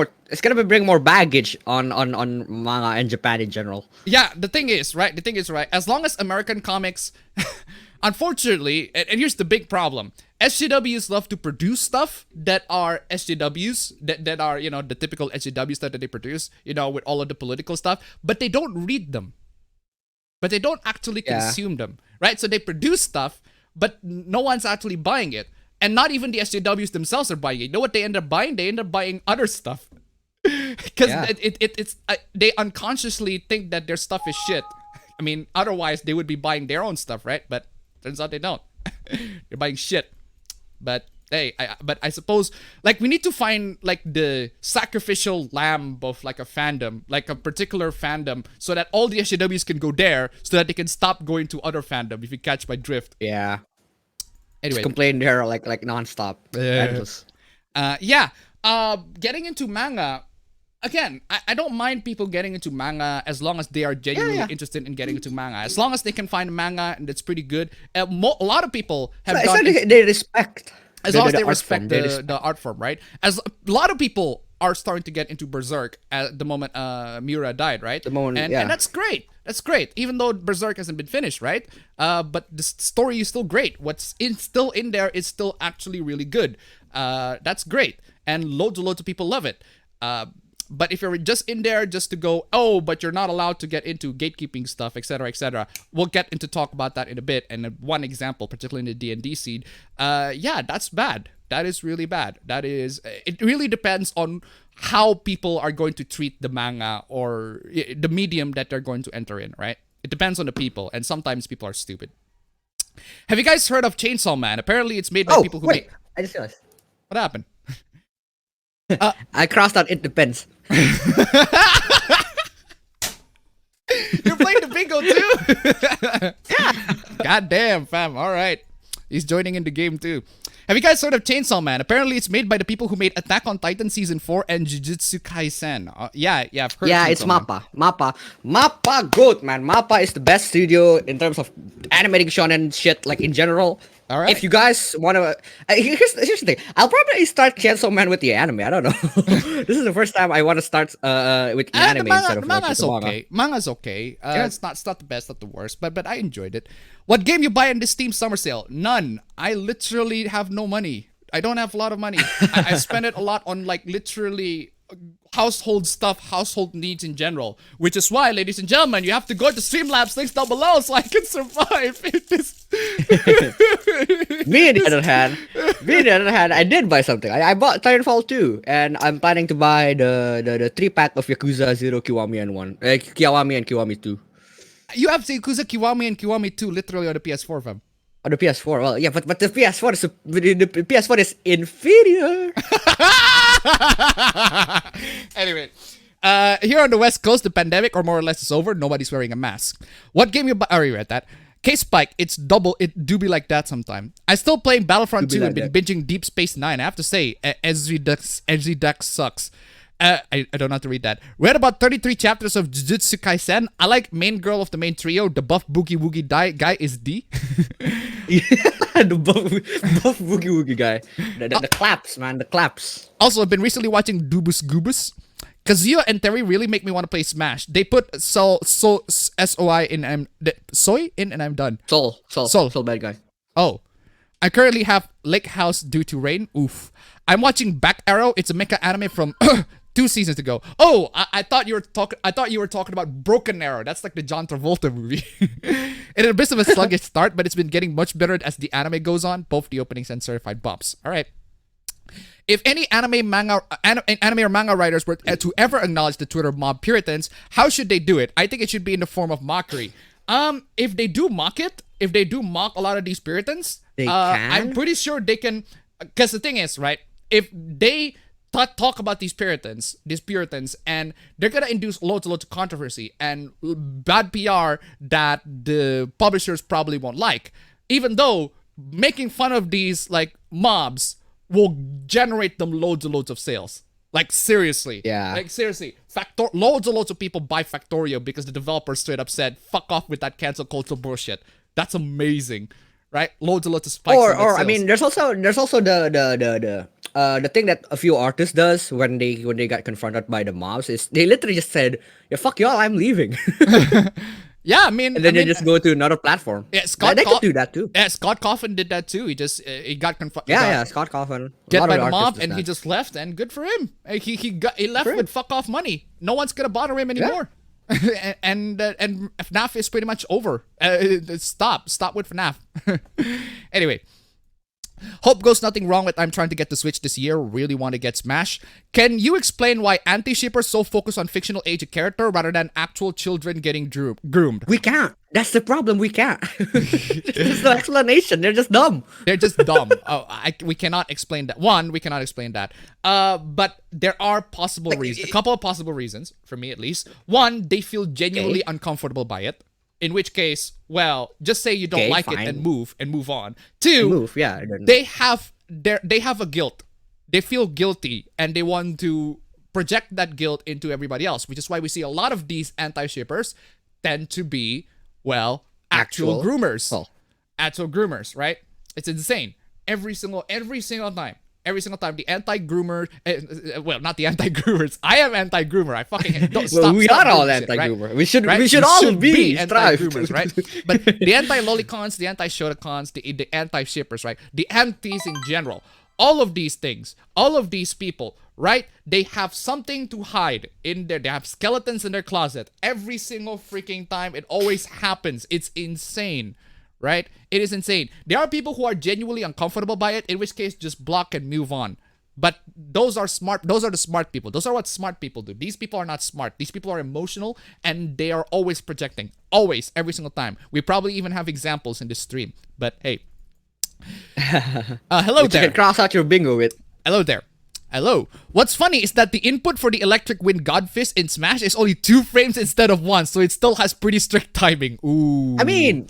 more baggage on manga and Japan in general. Yeah, the thing is, right? As long as American comics, unfortunately, and here's the big problem: SJWs love to produce stuff that are SJWs, that are the typical SJW stuff that they produce, with all of the political stuff, but they don't read them, but they don't actually consume them, right? So they produce stuff, but no one's actually buying it. And not even the SJWs themselves are buying it. You know what they end up buying? They end up buying other stuff. Because they unconsciously think that their stuff is shit. I mean, otherwise they would be buying their own stuff, right? But turns out they don't. They're buying shit. But hey, I suppose, like, we need to find, like, the sacrificial lamb of, like, a fandom, like a particular fandom, so that all the SJWs can go there, so that they can stop going to other fandom, if you catch my drift. Yeah. Anyway, just complain there like nonstop. Getting into manga, again, I don't mind people getting into manga as long as they are genuinely interested in getting into manga. As long as they can find a manga and it's pretty good. A lot of people have they respect. As long as they respect the art form, right? As a lot of people are starting to get into Berserk at the moment Miura died, right? And that's great. That's great. Even though Berserk hasn't been finished, right? But the story is still great. What's still in there is still actually really good. That's great. And loads of people love it. But if you're just in there just to go, oh, but you're not allowed to get into gatekeeping stuff, etc., we'll get into talk about that in a bit. And one example, particularly in the D&D scene, that's bad. That is really bad. It really depends on how people are going to treat the manga or the medium that they're going to enter in, right? It depends on the people, and sometimes people are stupid. Have you guys heard of Chainsaw Man? Apparently, it's made by people who I just realized. What happened? I crossed out "it depends." You're playing the bingo too? Yeah. God damn, fam. All right. He's joining in the game too. Have you guys heard of Chainsaw Man? Apparently, it's made by the people who made Attack on Titan Season 4 and Jujutsu Kaisen. I've heard Yeah, it's Mappa. Mappa good, man. Mappa is the best studio in terms of animating shonen shit, like, in general. All right. If you guys want to... here's the thing. I'll probably start Chainsaw Man with the anime. I don't know. This is the first time I want to start with the anime instead of manga's the okay. Manga's okay. It's not the best, not the worst, but I enjoyed it. What game you buy in this Steam summer sale? None. I literally have no money. I don't have a lot of money. I spend it a lot on, like, literally household stuff, household needs in general. Which is why, ladies and gentlemen, you have to go to Streamlabs, links down below, so I can survive in this. Me on the other hand, I did buy something. I bought Titanfall 2, and I'm planning to buy the 3-pack of Yakuza 0, Kiwami, and 1. Kiwami and Kiwami 2. You have Yakuza Kiwami and Kiwami 2 literally on the PS4, fam. On the PS4, well, yeah, but the PS4 is inferior. Anyway, here on the West Coast, the pandemic, or more or less, is over. Nobody's wearing a mask. What game you buy? I already read that. K-Spike, it's double. It do be like that sometime. I still playing Battlefront Do be 2 and like been binging Deep Space Nine. I have to say, SG Dex sucks. I don't have to read that. Read about 33 chapters of Jujutsu Kaisen. I like main girl of the main trio. The buff boogie woogie guy is D. The buff boogie woogie guy. The claps, man. The claps. Also, I've been recently watching Dubus Goobus. Kazuya and Terry really make me want to play Smash. They put SOI in soy in and I'm done. Soul bad guy. Oh. I currently have Lake House due to rain. Oof. I'm watching Back Arrow. It's a mecha anime from 2 seasons ago. Oh, I thought you were talking about Broken Arrow. That's like the John Travolta movie. It had a bit of a sluggish start, but it's been getting much better as the anime goes on. Both the openings and certified bumps. All right. If any anime or manga writers were to ever acknowledge the Twitter mob Puritans, how should they do it? I think it should be in the form of mockery. If they do mock it, if they do mock a lot of these Puritans, they can? I'm pretty sure they can. Because the thing is, right? If they talk about these Puritans, and they're gonna induce loads and loads of controversy and bad PR that the publishers probably won't like. Even though making fun of these like mobs will generate them loads and loads of sales. Like seriously. Yeah. Like seriously. Loads and loads of people buy Factorio because the developer straight up said, "Fuck off with that cancel culture bullshit." That's amazing. Right? Loads and loads of spikes. Or I mean, there's also the thing that a few artists does when they got confronted by the mobs is they literally just said, "Yeah, fuck y'all, I'm leaving." Yeah, I mean, and then they just go to another platform. Yeah, Scott they could do that too. Yeah, Scott Coffin did that too. He just he got confronted. Yeah, Scott Coffin. Get by the mob, and he just left, and good for him. He left with fuck off money. No one's gonna bother him anymore. Yeah. and FNAF is pretty much over. Stop with FNAF. Anyway. Hope goes nothing wrong with I'm trying to get the Switch this year. Really want to get Smash. Can you explain why anti-shippers so focus on fictional age character rather than actual children getting groomed? We can't. That's the problem. We can't. There's no explanation. They're just dumb. They're just dumb. We cannot explain that. We cannot explain that. But there are possible reasons. A couple of possible reasons, for me at least. One, they feel genuinely uncomfortable by it. In which case, well, just say you don't like it and move on. Two, they have a guilt. They feel guilty and they want to project that guilt into everybody else, which is why we see a lot of these anti-shippers tend to be, well, actual groomers. Oh. Actual groomers, right? It's insane. Every single time. Every single time, the anti-groomer, well, not the anti-groomers. I am anti-groomer. I fucking don't stop. We are all anti-groomer. Right? We should all be anti-groomers, right? But the anti-lolicons, the anti-shotacons, the anti-shippers, right? The antis in general, all of these things, all of these people, right? They have something to hide in there. They have skeletons in their closet. Every single freaking time, it always happens. It's insane. Right? It is insane. There are people who are genuinely uncomfortable by it, in which case just block and move on. But those are smart. Those are the smart people. Those are what smart people do. These people are not smart. These people are emotional and they are always projecting. Always, every single time. We probably even have examples in this stream. But hey. Hello there. You can cross out your bingo with. Hello there. Hello. What's funny is that the input for the Electric Wind Godfist in Smash is only 2 frames instead of 1, so it still has pretty strict timing. Ooh. I mean,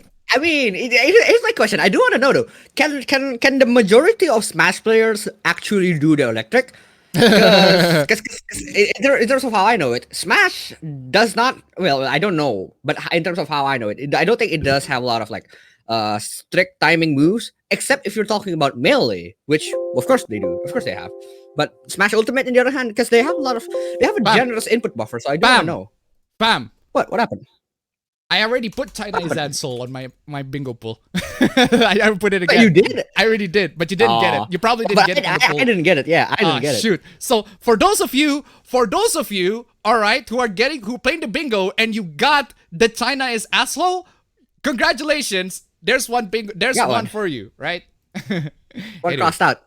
here's my question. I do want to know though. Can the majority of Smash players actually do the electric? Because in terms of how I know it, Smash does not. Well, I don't know, but in terms of how I know it, I don't think it does have a lot of like strict timing moves, except if you're talking about melee, which of course they do. Of course they have. But Smash Ultimate, on the other hand, because they have a generous input buffer, so I don't know. Bam. What happened? I already put China Zan Soul on my bingo pool. I put it again. You did? I already did, but you didn't get it. You probably didn't get it. I didn't get it. Yeah, I didn't get it. Shoot. So for those of you, all right, who playing the bingo and you got the China is asshole, congratulations. There's one bingo. There's one for you, right? One crossed out.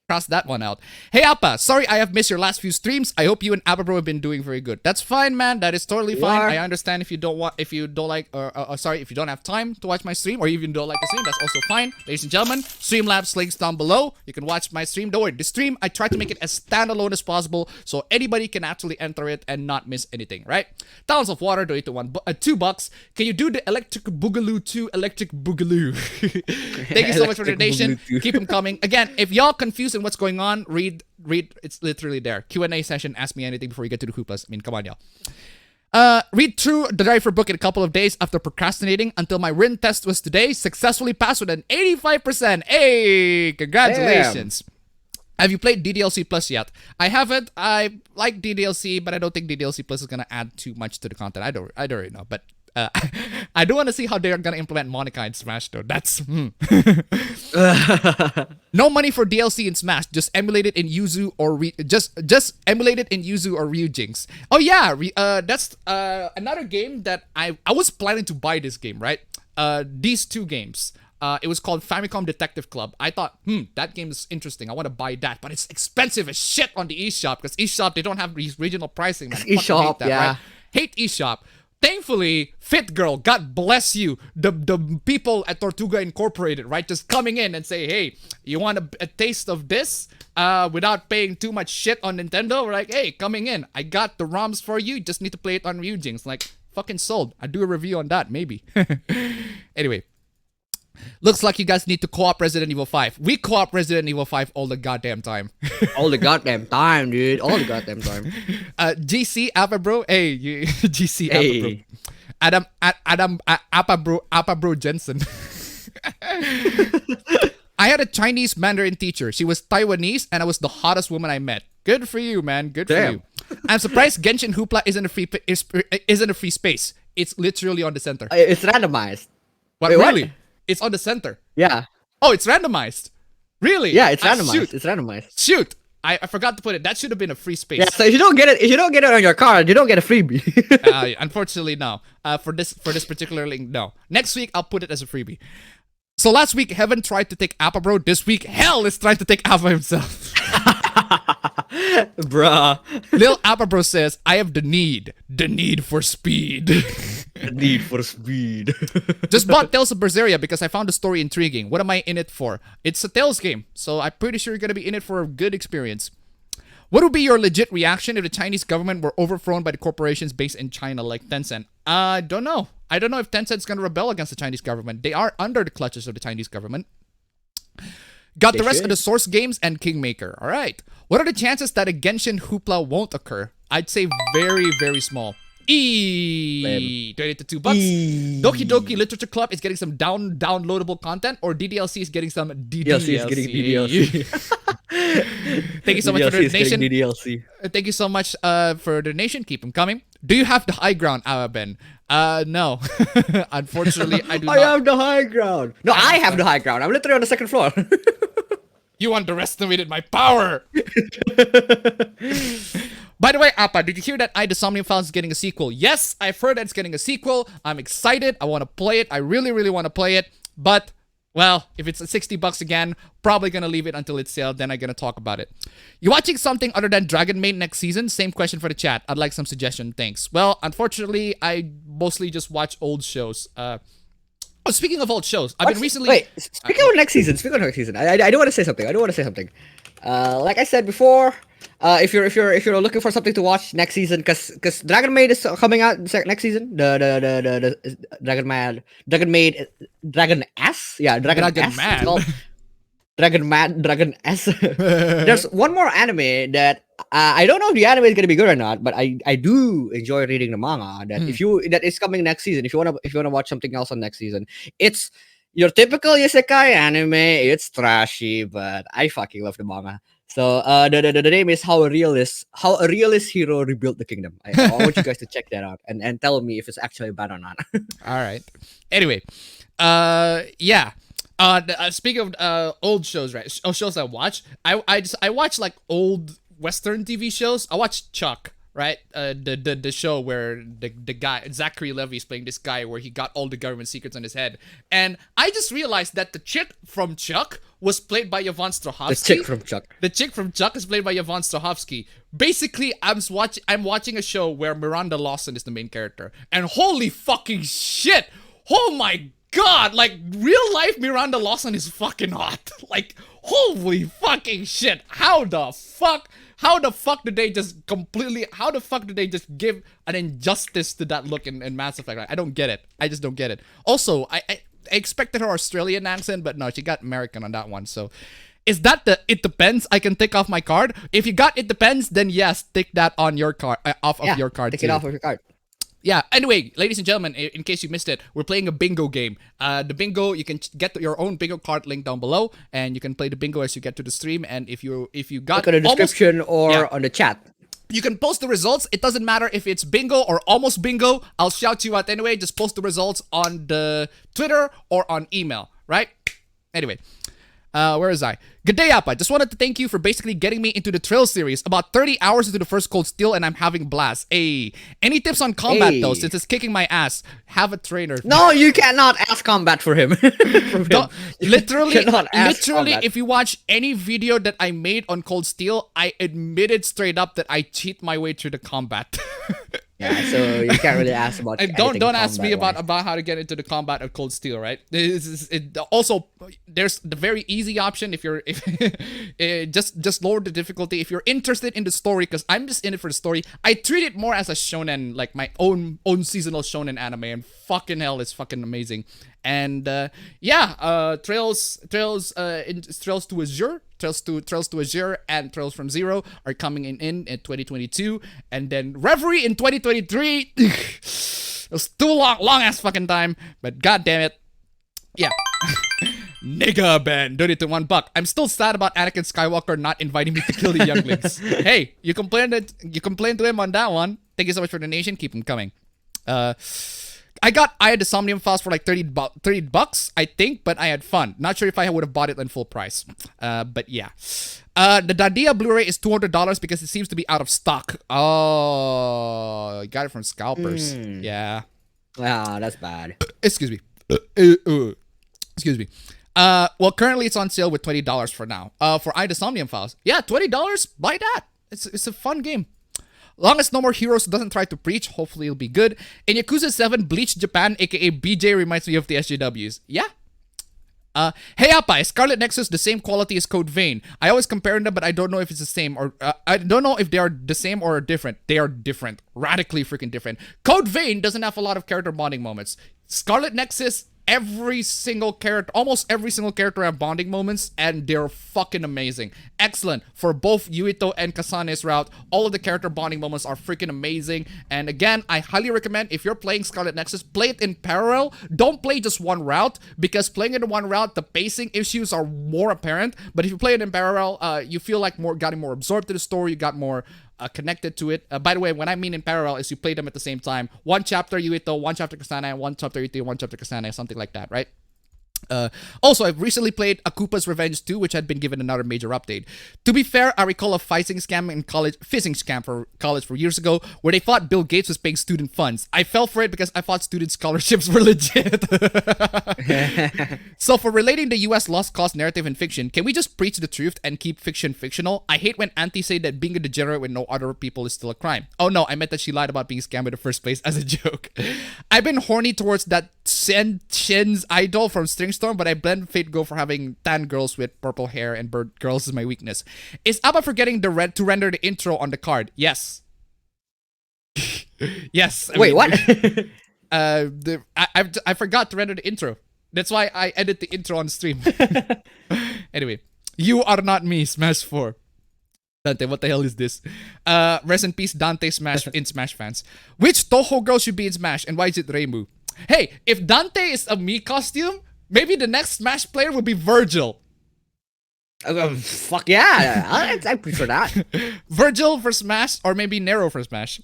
Cross that one out. Hey Appa, sorry I have missed your last few streams. I hope you and Appa Bro have been doing very good. That's fine, man. That is totally fine. I understand if you don't want, if you don't like, sorry, if you don't have time to watch my stream, or even don't like the stream, that's also fine. Ladies and gentlemen, Streamlabs links down below. You can watch my stream. Don't worry, the stream I try to make it as standalone as possible, so anybody can actually enter it and not miss anything, right? Towns of Water, donate to $2. Can you do the Electric Boogaloo 2 Electric Boogaloo? Thank you so much for the donation. Keep them coming. Again, if y'all confused what's going on, read, it's literally there. Q&A session, ask me anything before you get to the hooplas. I mean, come on, y'all. Read through the Driver book in a couple of days after procrastinating until my written test was today. Successfully passed with an 85%. Hey, congratulations. Damn. Have you played DDLC Plus yet? I haven't. I like DDLC, but I don't think DDLC Plus is gonna add too much to the content. I don't really know, but I do want to see how they're gonna implement Monica in Smash though. That's no money for DLC in Smash. Just emulate it in Yuzu or just emulate it in Yuzu or Ryujinx. Oh yeah, that's another game that I was planning to buy this game, right? These two games. It was called Famicom Detective Club. I thought, that game is interesting. I want to buy that, but it's expensive as shit on the eShop because eShop they don't have these regional pricing. Man. eShop, that, yeah. Right? Hate eShop. Thankfully, Fit Girl, God bless you, the people at Tortuga Incorporated, right, just coming in and say, hey, you want a taste of this without paying too much shit on Nintendo? We're like, hey, coming in, I got the ROMs for you, just need to play it on Ryujinx. Like, fucking sold. I'd do a review on that, maybe. Anyway. Looks like you guys need to co-op Resident Evil 5. We co-op Resident Evil 5 all the goddamn time. All the goddamn time, dude. All the goddamn time. GC Appa Bro. Hey, GC Appa Bro. Appa Bro Jensen. I had a Chinese Mandarin teacher. She was Taiwanese and I was the hottest woman I met. Good for you, man. Good for you. I'm surprised Genshin Hoopla isn't a free space. It's literally on the center. It's randomized. But wait, really? What? It's on the center. Yeah. Oh, it's randomized. Really? Yeah, it's randomized. Shoot. It's randomized. Shoot. I forgot to put it. That should have been a free space. Yeah, so if you don't get it on your card, you don't get a freebie. Unfortunately, no. For this particular link, no. Next week I'll put it as a freebie. So last week Heaven tried to take Appa Bro. This week Hell is trying to take Appa himself. Bruh. Lil Appa Bro says, I have the need for speed. The need for speed. Just bought Tales of Berseria because I found the story intriguing. What am I in it for? It's a Tales game, so I'm pretty sure you're gonna be in it for a good experience. What would be your legit reaction if the Chinese government were overthrown by the corporations based in China like Tencent? I don't know. I don't know if Tencent's gonna rebel against the Chinese government. They are under the clutches of the Chinese government. Got the rest of the Source games and Kingmaker. All right. What are the chances that a Genshin Hoopla won't occur? I'd say very, very small. Donate to $2. Doki Doki Literature Club is getting some downloadable content, or DDLC is getting some DDLC. is getting DDLC. Thank you so much for the donation. DDLC. Thank you so much for the donation. Keep them coming. Do you have the high ground, Ben? No. Unfortunately, I do not. I have the high ground. No, I have the high ground. I'm literally on the second floor. You underestimated my power. By the way, Appa, did you hear that The Somnium Files is getting a sequel? Yes, I've heard that it's getting a sequel. I'm excited. I want to play it. I really, really want to play it. But, well, if it's $60 again, probably going to leave it until it's sale. Then I'm going to talk about it. You watching something other than Dragon Maid next season? Same question for the chat. I'd like some suggestion. Thanks. Well, unfortunately, I mostly just watch old shows. Speaking of old shows, I've been recently... Wait, speaking of next season, I do want to say something. Like I said before... if you're looking for something to watch next season, because Dragon Maid is coming out next season, the Dragon S, yeah, Dragon S, Dragon S. There's one more anime that I don't know if the anime is gonna be good or not, but I do enjoy reading the manga. That is coming next season. If you wanna watch something else on next season, it's your typical isekai anime. It's trashy, but I fucking love the manga. So the name is How a Realist Hero Rebuilt the Kingdom. I want you guys to check that out and tell me if it's actually bad or not. All right. Anyway, yeah. Speaking of old shows, right? Shows I watch. I watch like old Western TV shows. I watch Chuck. right? The show where the guy Zachary Levi is playing this guy where he got all the government secrets on his head, and I just realized that the chick from Chuck was played by Yvonne Strahovski. The chick from Chuck. The chick from Chuck is played by Yvonne Strahovski. Basically, I'm watching a show where Miranda Lawson is the main character, and holy fucking shit! Oh my god! Like real life Miranda Lawson is fucking hot. Like holy fucking shit! How the fuck? How the fuck did they just give an injustice to that look in Mass Effect? I don't get it. I just don't get it. Also, I expected her Australian accent, but no, she got American on that one. So, is that the it depends? I can take off my card. If you got it depends, then yes, take that on your card off of your card. Take too. it off of your card. Yeah, anyway, ladies and gentlemen, in case you missed it, we're playing a bingo game. The bingo, you can get your own bingo card link down below, and you can play the bingo as you get to the stream. And if you got Look at the description or on the chat. you can post the results. It doesn't matter if it's bingo or almost bingo. I'll shout you out anyway. Just post the results on the Twitter or on email, right? Anyway. Where is I? Good day, Appa. Just wanted to thank you for basically getting me into the Trail series. About 30 hours into the first Cold Steel, and I'm having blast. Hey, any tips on combat though? Since it's kicking my ass, have a trainer. No, you cannot ask combat for him. Literally, combat. if you watch any video that I made on Cold Steel, I admitted straight up that I cheat my way through the combat. Yeah, so you can't really ask about. And don't ask me about how to get into the combat of Cold Steel, right? Also, there's the very easy option if you're just lower the difficulty if you're interested in the story, because I'm just in it for the story. I treat it more as a shonen, like my own seasonal shonen anime, and fucking hell, it's fucking amazing. And Trails to Azure. Trails to Azure and Trails from Zero are coming in 2022, and then Reverie in 2023. It was too long ass fucking time, but god damn it, yeah. Nigga Ben, donate to $1. I'm still sad about Anakin Skywalker not inviting me to kill the younglings. Hey, you complained to him on that one. Thank you so much for the donation. Keep them coming. I got Eye of the Somnium Files for like $30, I think, but I had fun. Not sure if I would have bought it in full price. But yeah. The Dadia Blu-ray is $200 because it seems to be out of stock. Oh, you got it from scalpers. Yeah. Wow, that's bad. Excuse me. Excuse me. Well, currently it's on sale with $20 for now. For Eye of the Somnium Files. Yeah, $20. Buy that. It's a fun game. Long as No More Heroes doesn't try to preach, hopefully it'll be good. In Yakuza 7, Bleach Japan, aka BJ, reminds me of the SJWs. Yeah? Hey Appa, is Scarlet Nexus the same quality as Code Vein? I always compare them, but I don't know if it's the same or I don't know if they are the same or different. They are different. Radically freaking different. Code Vein doesn't have a lot of character bonding moments. Scarlet Nexus, almost every single character have bonding moments, and they're fucking amazing. Excellent. For both Yuito and Kasane's route, all of the character bonding moments are freaking amazing. And again, I highly recommend, if you're playing Scarlet Nexus, play it in parallel. Don't play just one route, because playing it in one route, the pacing issues are more apparent. But if you play it in parallel, you feel like getting more absorbed to the story, you got more connected to it. By the way, when I mean in parallel is you play them at the same time. One chapter Yuito, one chapter Kasane, one chapter Yuito, one chapter Kasane, something like that, right? Also, I've recently played Akupa's Revenge 2, which had been given another major update. To be fair, I recall a phishing scam for college for years ago, where they thought Bill Gates was paying student funds. I fell for it because I thought student scholarships were legit. So for relating the US lost cause narrative in fiction, can we just preach the truth and keep fiction fictional? I hate when aunties say that being a degenerate with no other people is still a crime. Oh no, I meant that she lied about being scammed in the first place as a joke. I've been horny towards that Shen's idol from String Storm, but I blend Fate Go for having tan girls with purple hair, and bird girls is my weakness. Is Abba forgetting to render the intro on the card? Yes. Yes. Wait, what? I forgot to render the intro. That's why I edit the intro on stream. Anyway, you are not me, Smash 4. Dante, what the hell is this? Rest in peace, Dante Smash in Smash fans. Which Toho girl should be in Smash, and why is it Reimu? Hey, if Dante is a me costume, maybe the next Smash player would be Virgil. Fuck yeah, I prefer that. Virgil for Smash, or maybe Nero for Smash.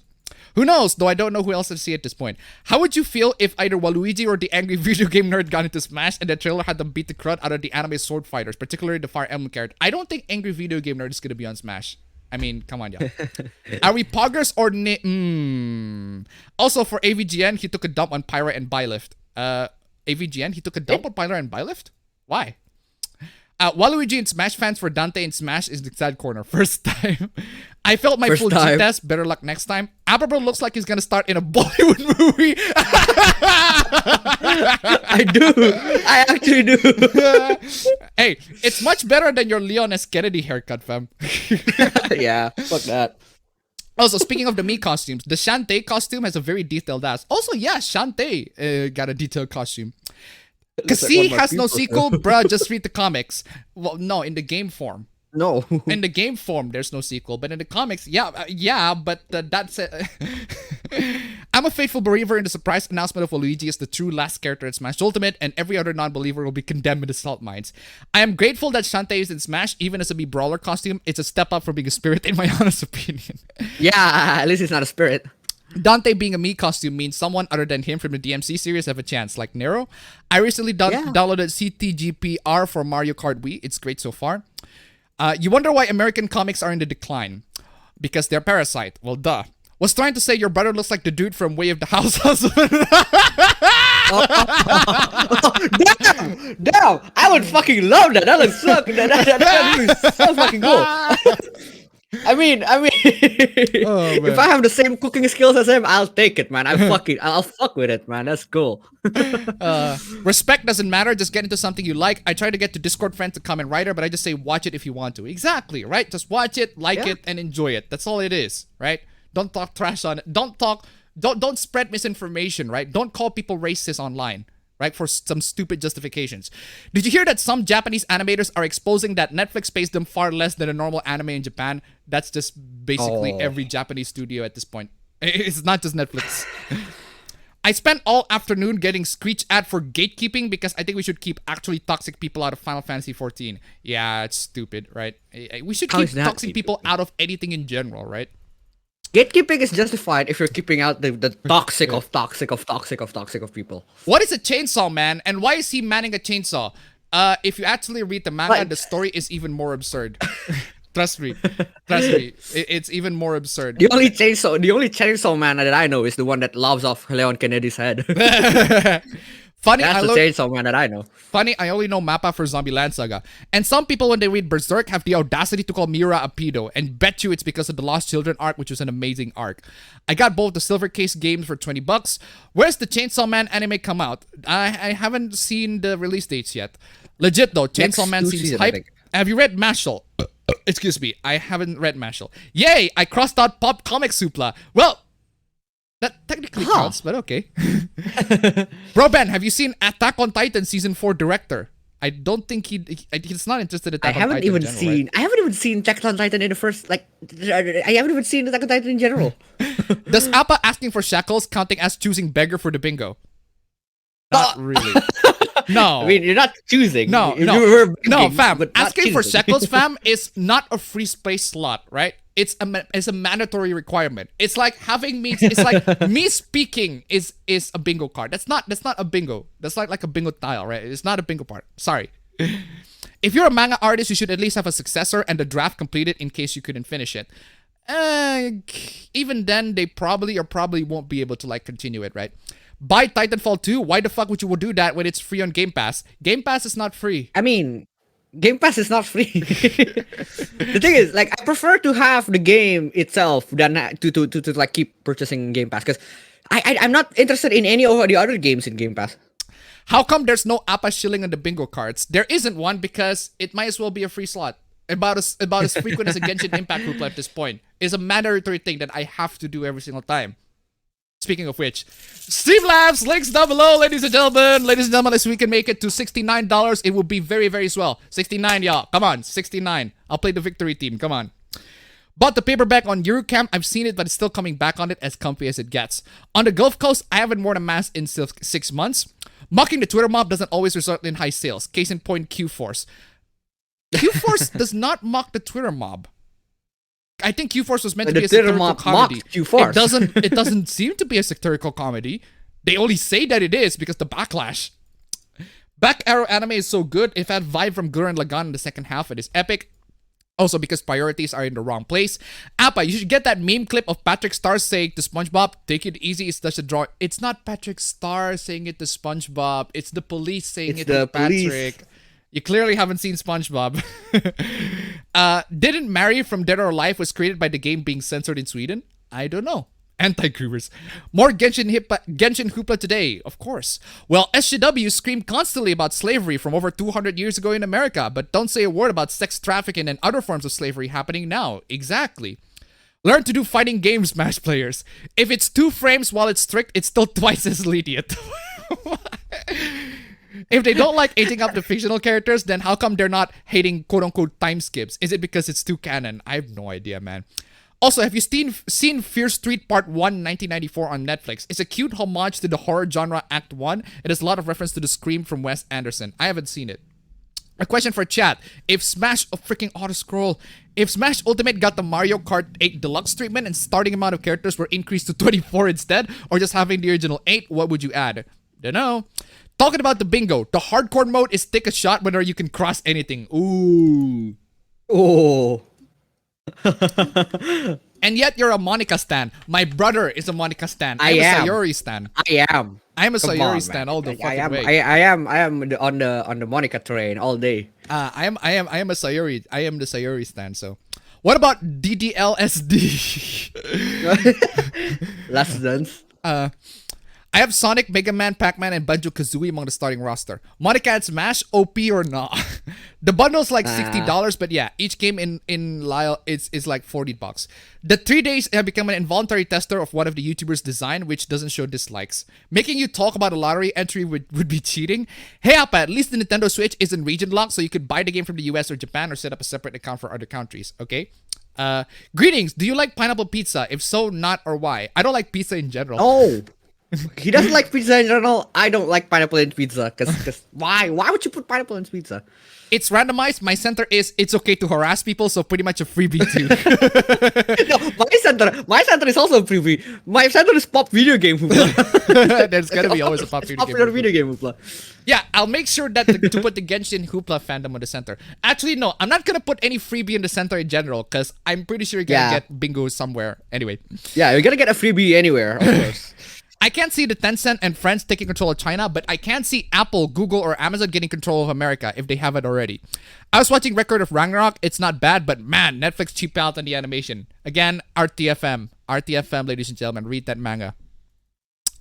Who knows, though I don't know who else to see at this point. How would you feel if either Waluigi or the angry video game nerd got into Smash and the trailer had them beat the crud out of the anime sword fighters, particularly the Fire Emblem character? I don't think angry video game nerd is going to be on Smash. I mean, come on, y'all. Are we poggers or Also, for AVGN, he took a dump on Pyra and Bylift. AVGN, he took a dump on Pyra and Bylift? Why? Waluigi and Smash fans for Dante and Smash is the sad corner. First time. I felt my full G test. Better luck next time. APB looks like he's gonna start in a Bollywood movie. I do. I actually do. Hey, it's much better than your Leon S. Kennedy haircut, fam. Yeah, fuck that. Also, speaking of the Mii costumes, the Shantae costume has a very detailed ass. Also, yeah, Shantae got a detailed costume. Kasi like has no sequel, bruh, just read the comics. Well, no, in the game form. No. In the game form, there's no sequel. But in the comics, but that's it. I'm a faithful believer in the surprise announcement of Waluigi as the true last character in Smash Ultimate, and every other non-believer will be condemned in the salt mines. I am grateful that Shantae is in Smash, even as a Mii Brawler costume. It's a step up from being a spirit, in my honest opinion. Yeah, at least it's not a spirit. Dante being a Mii costume means someone other than him from the DMC series have a chance, like Nero. I recently downloaded CTGPR for Mario Kart Wii. It's great so far. You wonder why American comics are in the decline. Because they're Parasite. Well, duh. Was trying to say your brother looks like the dude from Way of the House Husband. Damn! I would fucking love that. That looks so good. That looks so fucking cool. I mean, if I have the same cooking skills as him, I'll take it, man. I'll fuck with it, man. That's cool. Respect doesn't matter. Just get into something you like. I try to get to Discord friends to comment writer, but I just say watch it if you want to. Exactly, right? Just watch it, like it, and enjoy it. That's all it is, right? Don't talk trash on it. Don't spread misinformation, right? Don't call people racist online, right? For some stupid justifications. Did you hear that some Japanese animators are exposing that Netflix pays them far less than a normal anime in Japan? That's just basically every Japanese studio at this point. It's not just Netflix. I spent all afternoon getting screech ad for gatekeeping because I think we should keep actually toxic people out of Final Fantasy 14. Yeah, it's stupid, right? We should keep toxic people out of anything in general, right? Gatekeeping is justified if you're keeping out the toxic of people. What is a chainsaw man, and why is he manning a chainsaw? If you actually read the manga, the story is even more absurd. Trust me. It's even more absurd. The only chainsaw man that I know is the one that lops off Leon Kennedy's head. Funny, that's the chainsaw man that I know. Funny, I only know Mappa for Zombieland Saga. And some people, when they read Berserk, have the audacity to call Miura a pedo, and bet you it's because of the Lost Children arc, which was an amazing arc. I got both the Silver Case games for $20. Where's the Chainsaw Man anime come out? I haven't seen the release dates yet. Legit though, Chainsaw Man seems hype. Have you read Mashal? Excuse me, I haven't read Mashal. Yay, I crossed out Pop Comic Supla. Well, that technically counts, but okay. Bro Ben, have you seen Attack on Titan Season 4 director? I don't think he's not interested in Attack on Titan. I haven't even seen Attack on Titan in the first, I haven't even seen Attack on Titan in general. Does Appa asking for shackles counting as choosing beggar for the bingo? Not really. No. I mean, you're not choosing. No, fam. Asking for shekels, fam, is not a free space slot, right? It's a mandatory requirement. It's like having me. It's like me speaking is a bingo card. That's not a bingo. That's like a bingo tile, right? It's not a bingo part. Sorry. If you're a manga artist, you should at least have a successor and the draft completed in case you couldn't finish it. Even then, they probably won't be able to continue it, right? Buy Titanfall 2? Why the fuck would you do that when it's free on Game Pass? Game Pass is not free. I mean, Game Pass is not free. The thing is, I prefer to have the game itself than to keep purchasing Game Pass, because I'm not interested in any of the other games in Game Pass. How come there's no Appa shilling on the bingo cards? There isn't one because it might as well be a free slot. About as frequent as a Genshin Impact group at this point. It's a mandatory thing that I have to do every single time. Speaking of which, Steve Labs, links down below, ladies and gentlemen. Ladies and gentlemen, if we can make it to $69, it will be very, very swell. 69, y'all. Come on, 69. I'll play the victory team. Come on. Bought the paperback on Eurocamp. I've seen it, but it's still coming back on it, as comfy as it gets. On the Gulf Coast, I haven't worn a mask in 6 months. Mocking the Twitter mob doesn't always result in high sales. Case in point, Q-Force. Q-Force does not mock the Twitter mob. I think Q-Force was meant to be a satirical comedy. It doesn't seem to be a satirical comedy. They only say that it is because the backlash. Back Arrow anime is so good. If I had vibe from Gurren Lagann in the second half, it is epic. Also, because priorities are in the wrong place. Appa, you should get that meme clip of Patrick Star saying to SpongeBob, "Take it easy, it's just a draw." It's not Patrick Star saying it to SpongeBob. It's the police saying it to Patrick. You clearly haven't seen SpongeBob. Didn't Marry from Dead or Alive was created by the game being censored in Sweden? I don't know. Anti-groovers. More Genshin Hoopla today, of course. Well, SJW scream constantly about slavery from over 200 years ago in America, but don't say a word about sex trafficking and other forms of slavery happening now. Exactly. Learn to do fighting games, Smash players. If it's 2 frames while it's strict, it's still twice as lenient. If they don't like eating up the fictional characters, then how come they're not hating quote-unquote time skips? Is it because it's too canon? I have no idea, man. Also, have you seen Fear Street Part 1 1994 on Netflix? It's a cute homage to the horror genre Act 1. It has a lot of reference to the Scream from Wes Anderson. I haven't seen it. A question for chat. If Smash Ultimate got the Mario Kart 8 Deluxe treatment and starting amount of characters were increased to 24 instead, or just having the original 8, what would you add? Dunno. Talking about the bingo, the hardcore mode is take a shot whether you can cross anything. Ooh. Oh. And yet you're a Monica stan. My brother is a Monica stan. I'm a Sayori stan. I am. I'm a Sayori stan all the fucking way. I am on the Monica train all day. I am a Sayori. I am the Sayori stan. So, what about DDLSD? Last dance. I have Sonic, Mega Man, Pac-Man, and Banjo-Kazooie among the starting roster. Monica at Smash, OP or not? The bundle's like $60, but yeah, each game in Lyle is like $40. The 3 days have become an involuntary tester of one of the YouTubers' design, which doesn't show dislikes. Making you talk about a lottery entry would be cheating. Hey, Appa, at least the Nintendo Switch isn't region locked, so you could buy the game from the US or Japan or set up a separate account for other countries, okay? Greetings, do you like pineapple pizza? If so, not or why? I don't like pizza in general. Oh. He doesn't like pizza in general. I don't like pineapple in pizza. Cause why? Why would you put pineapple in pizza? It's randomized. My center is it's okay to harass people, so pretty much a freebie too. No, my center is also a freebie. My center is pop video game hoopla. There's gotta be always a pop video game hoopla. Yeah, I'll make sure that to put the Genshin Hoopla fandom on the center. Actually, no, I'm not gonna put any freebie in the center in general, because I'm pretty sure you're gonna get bingo somewhere. Anyway. Yeah, you're gonna get a freebie anywhere, of course. I can't see the Tencent and friends taking control of China, but I can see Apple, Google, or Amazon getting control of America if they haven't already. I was watching Record of Ragnarok. It's not bad, but man, Netflix cheaped out on the animation. Again, RTFM. RTFM, ladies and gentlemen. Read that manga.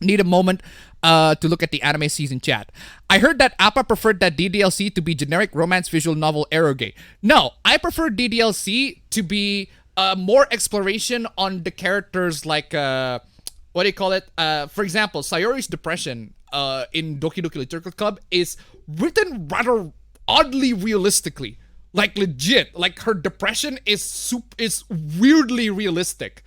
Need a moment to look at the anime season chat. I heard that Appa preferred that DDLC to be generic romance visual novel eroge. No, I prefer DDLC to be more exploration on the characters like... what do you call it? For example, Sayori's depression in Doki Doki Literature Club is written rather oddly realistically. Like legit. Like her depression is weirdly realistic.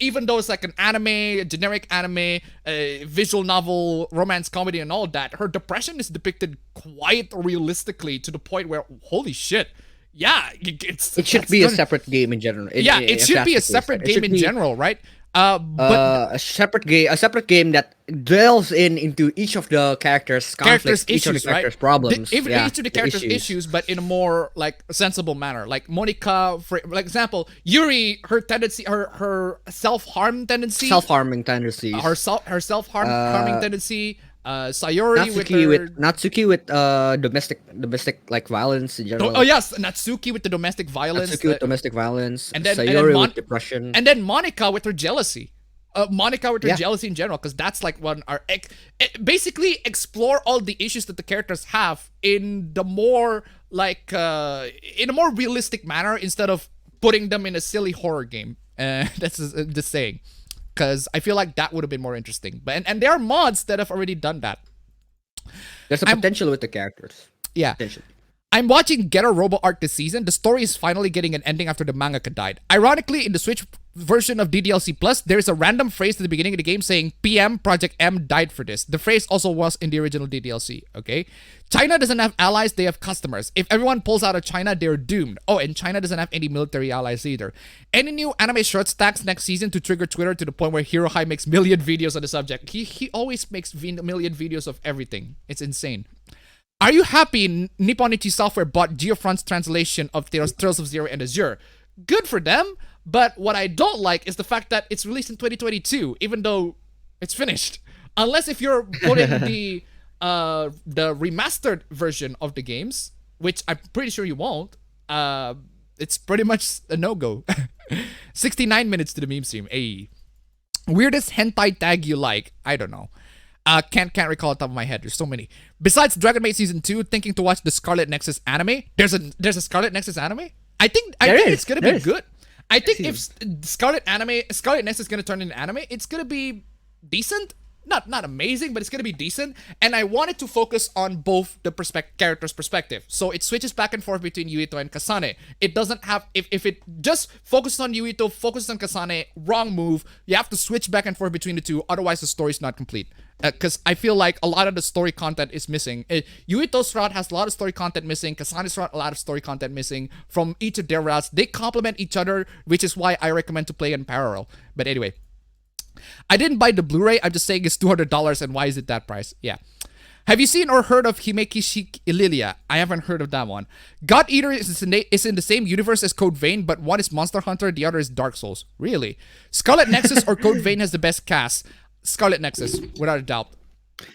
Even though it's like an anime, a generic anime, visual novel, romance comedy and all that, her depression is depicted quite realistically to the point where, holy shit. Yeah, it should be a separate game in general. It should be a separate game in general, right? But a separate game that delves into each of the characters' conflicts, each of the characters' problems. Each of the characters' issues, but in a more like sensible manner. Like Monica, for example, Yuri, her tendency, her self-harming tendency, harming tendency. Sayori Natsuki with domestic like violence in general. Oh yes, Natsuki with the domestic violence. And then Sayori with depression. And then Monica with her jealousy. Jealousy in general, because that's like one basically explore all the issues that the characters have in the more like in a more realistic manner instead of putting them in a silly horror game. That's the saying. Because I feel like that would have been more interesting. And there are mods that have already done that. There's a potential with the characters. Yeah. Potentially. I'm watching Getter Robo Arc this season. The story is finally getting an ending after the mangaka died. Ironically, in the Switch version of DDLC Plus, there is a random phrase at the beginning of the game saying PM Project M died for this. The phrase also was in the original DDLC, okay? China doesn't have allies, they have customers. If everyone pulls out of China, they're doomed. Oh, and China doesn't have any military allies either. Any new anime short stacks next season to trigger Twitter to the point where Hirohai makes million videos on the subject. He always makes million videos of everything. It's insane. Are you happy Nippon Ichi Software bought Geofront's translation of Trails of Zero and Azure? Good for them, but what I don't like is the fact that it's released in 2022, even though it's finished. Unless if you're putting the remastered version of the games, which I'm pretty sure you won't, it's pretty much a no-go. 69 minutes to the meme stream. Ayy. Weirdest hentai tag you like? I don't know. Can't recall off the top of my head. There's so many. Besides Dragon Maid Season 2, thinking to watch the Scarlet Nexus anime. There's a Scarlet Nexus anime? I think it's gonna be good. I think if Scarlet Nexus is gonna turn into anime, it's gonna be decent. Not amazing, but it's gonna be decent. And I wanted to focus on both the character's perspective. So it switches back and forth between Yuito and Kasane. It doesn't have if it just focuses on Yuito, focuses on Kasane, wrong move. You have to switch back and forth between the two, otherwise the story's not complete. Because I feel like a lot of the story content is missing. Yuito's route has a lot of story content missing. Kasane's route a lot of story content missing from each of their routes. They complement each other, which is why I recommend to play in parallel. But anyway, I didn't buy the Blu-ray. I'm just saying it's $200, and why is it that price? Yeah. Have you seen or heard of Himeki Shik Ililia? I haven't heard of that one. God Eater is in the same universe as Code Vein, but one is Monster Hunter, the other is Dark Souls. Really? Scarlet Nexus or Code Vein has the best cast? Scarlet Nexus, without a doubt.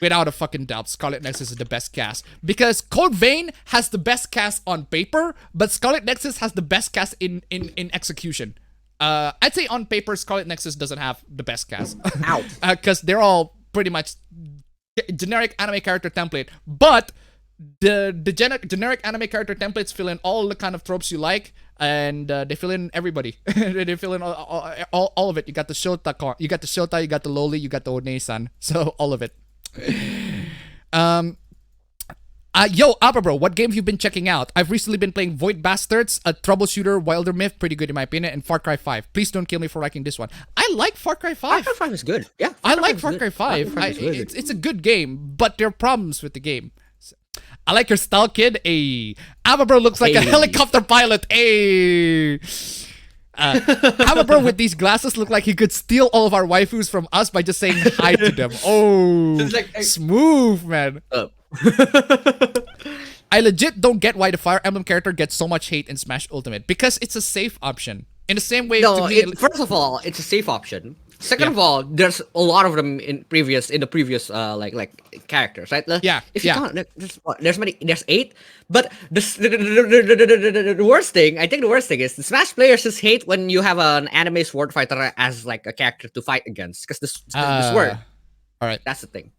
Without a fucking doubt, Scarlet Nexus is the best cast. Because Code Vein has the best cast on paper, but Scarlet Nexus has the best cast in execution. I'd say on paper, Scarlet Nexus doesn't have the best cast. Ow. Because they're all pretty much generic anime character template. But the generic anime character templates fill in all the kind of tropes you like, and they fill in everybody. They fill in all of it. You got the Shota, you got the Loli, you got the Onei-san. So all of it. Yo, Abba bro, what game have you been checking out? I've recently been playing Void Bastards, a troubleshooter, Wilder Myth, pretty good in my opinion, and Far Cry 5. Please don't kill me for liking this one. I like Far Cry 5. Far Cry 5 is good. Yeah, I like Far Cry 5. It's a good game, but there are problems with the game. I like your style, kid. Ayy. Abba bro looks like a helicopter pilot. Ayy. Abba bro with these glasses look like he could steal all of our waifus from us by just saying hi to them. Oh, smooth, man. I legit don't get why the Fire Emblem character gets so much hate in Smash Ultimate, because it's a safe option. In the same way, no, to me, first of all, it's a safe option. Second of all, there's a lot of them in the previous like characters, right? If you count, there's 8. But the worst thing, I think the worst thing is the Smash players just hate when you have an anime sword fighter as like a character to fight against, because the sword. All right, that's the thing.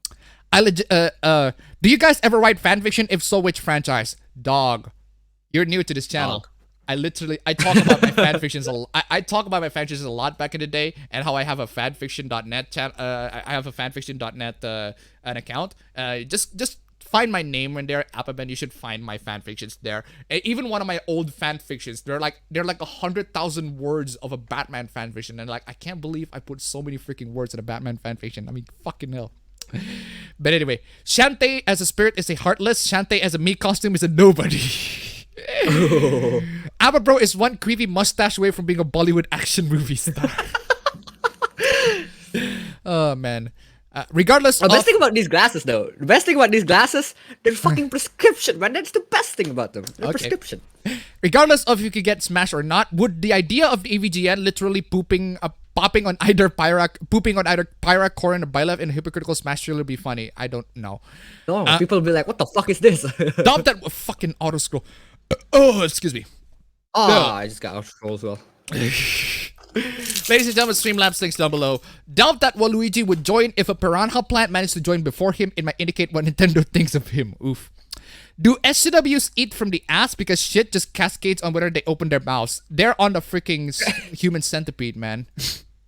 Do you guys ever write fanfiction? If so, which franchise? Dog, you're new to this channel. Dog. I talk about my fanfictions I talk about my fanfictions a lot back in the day, and how I have a fanfiction.net channel. I have a fanfiction.net an account. Just find my name in there, APB, you should find my fanfictions there. Even one of my old fanfictions, they're like 100,000 words of a Batman fanfiction, and like I can't believe I put so many freaking words in a Batman fanfiction. I mean, fucking hell. But anyway, Shantae as a spirit is a heartless. Shantae as a me costume is a nobody. Abba bro is one creepy mustache away from being a Bollywood action movie star. Oh man. Regardless the best thing about these glasses though, they're fucking prescription, man. That's the best thing about them. They're prescription. Regardless of if you could get Smash or not, would the idea of the AVGN literally pooping on either Pyrak, Korin, or Byleth in a hypocritical Smash trailer be funny? I don't know. No, people will be like, what the fuck is this? Stop that fucking auto scroll. Oh, excuse me. I just got auto scroll as well. Ladies and gentlemen, Streamlabs links down below. Doubt that Waluigi would join. If a piranha plant managed to join before him, it might indicate what Nintendo thinks of him. Oof. Do SCWs eat from the ass because shit just cascades on whether they open their mouths? They're on the freaking human centipede, man.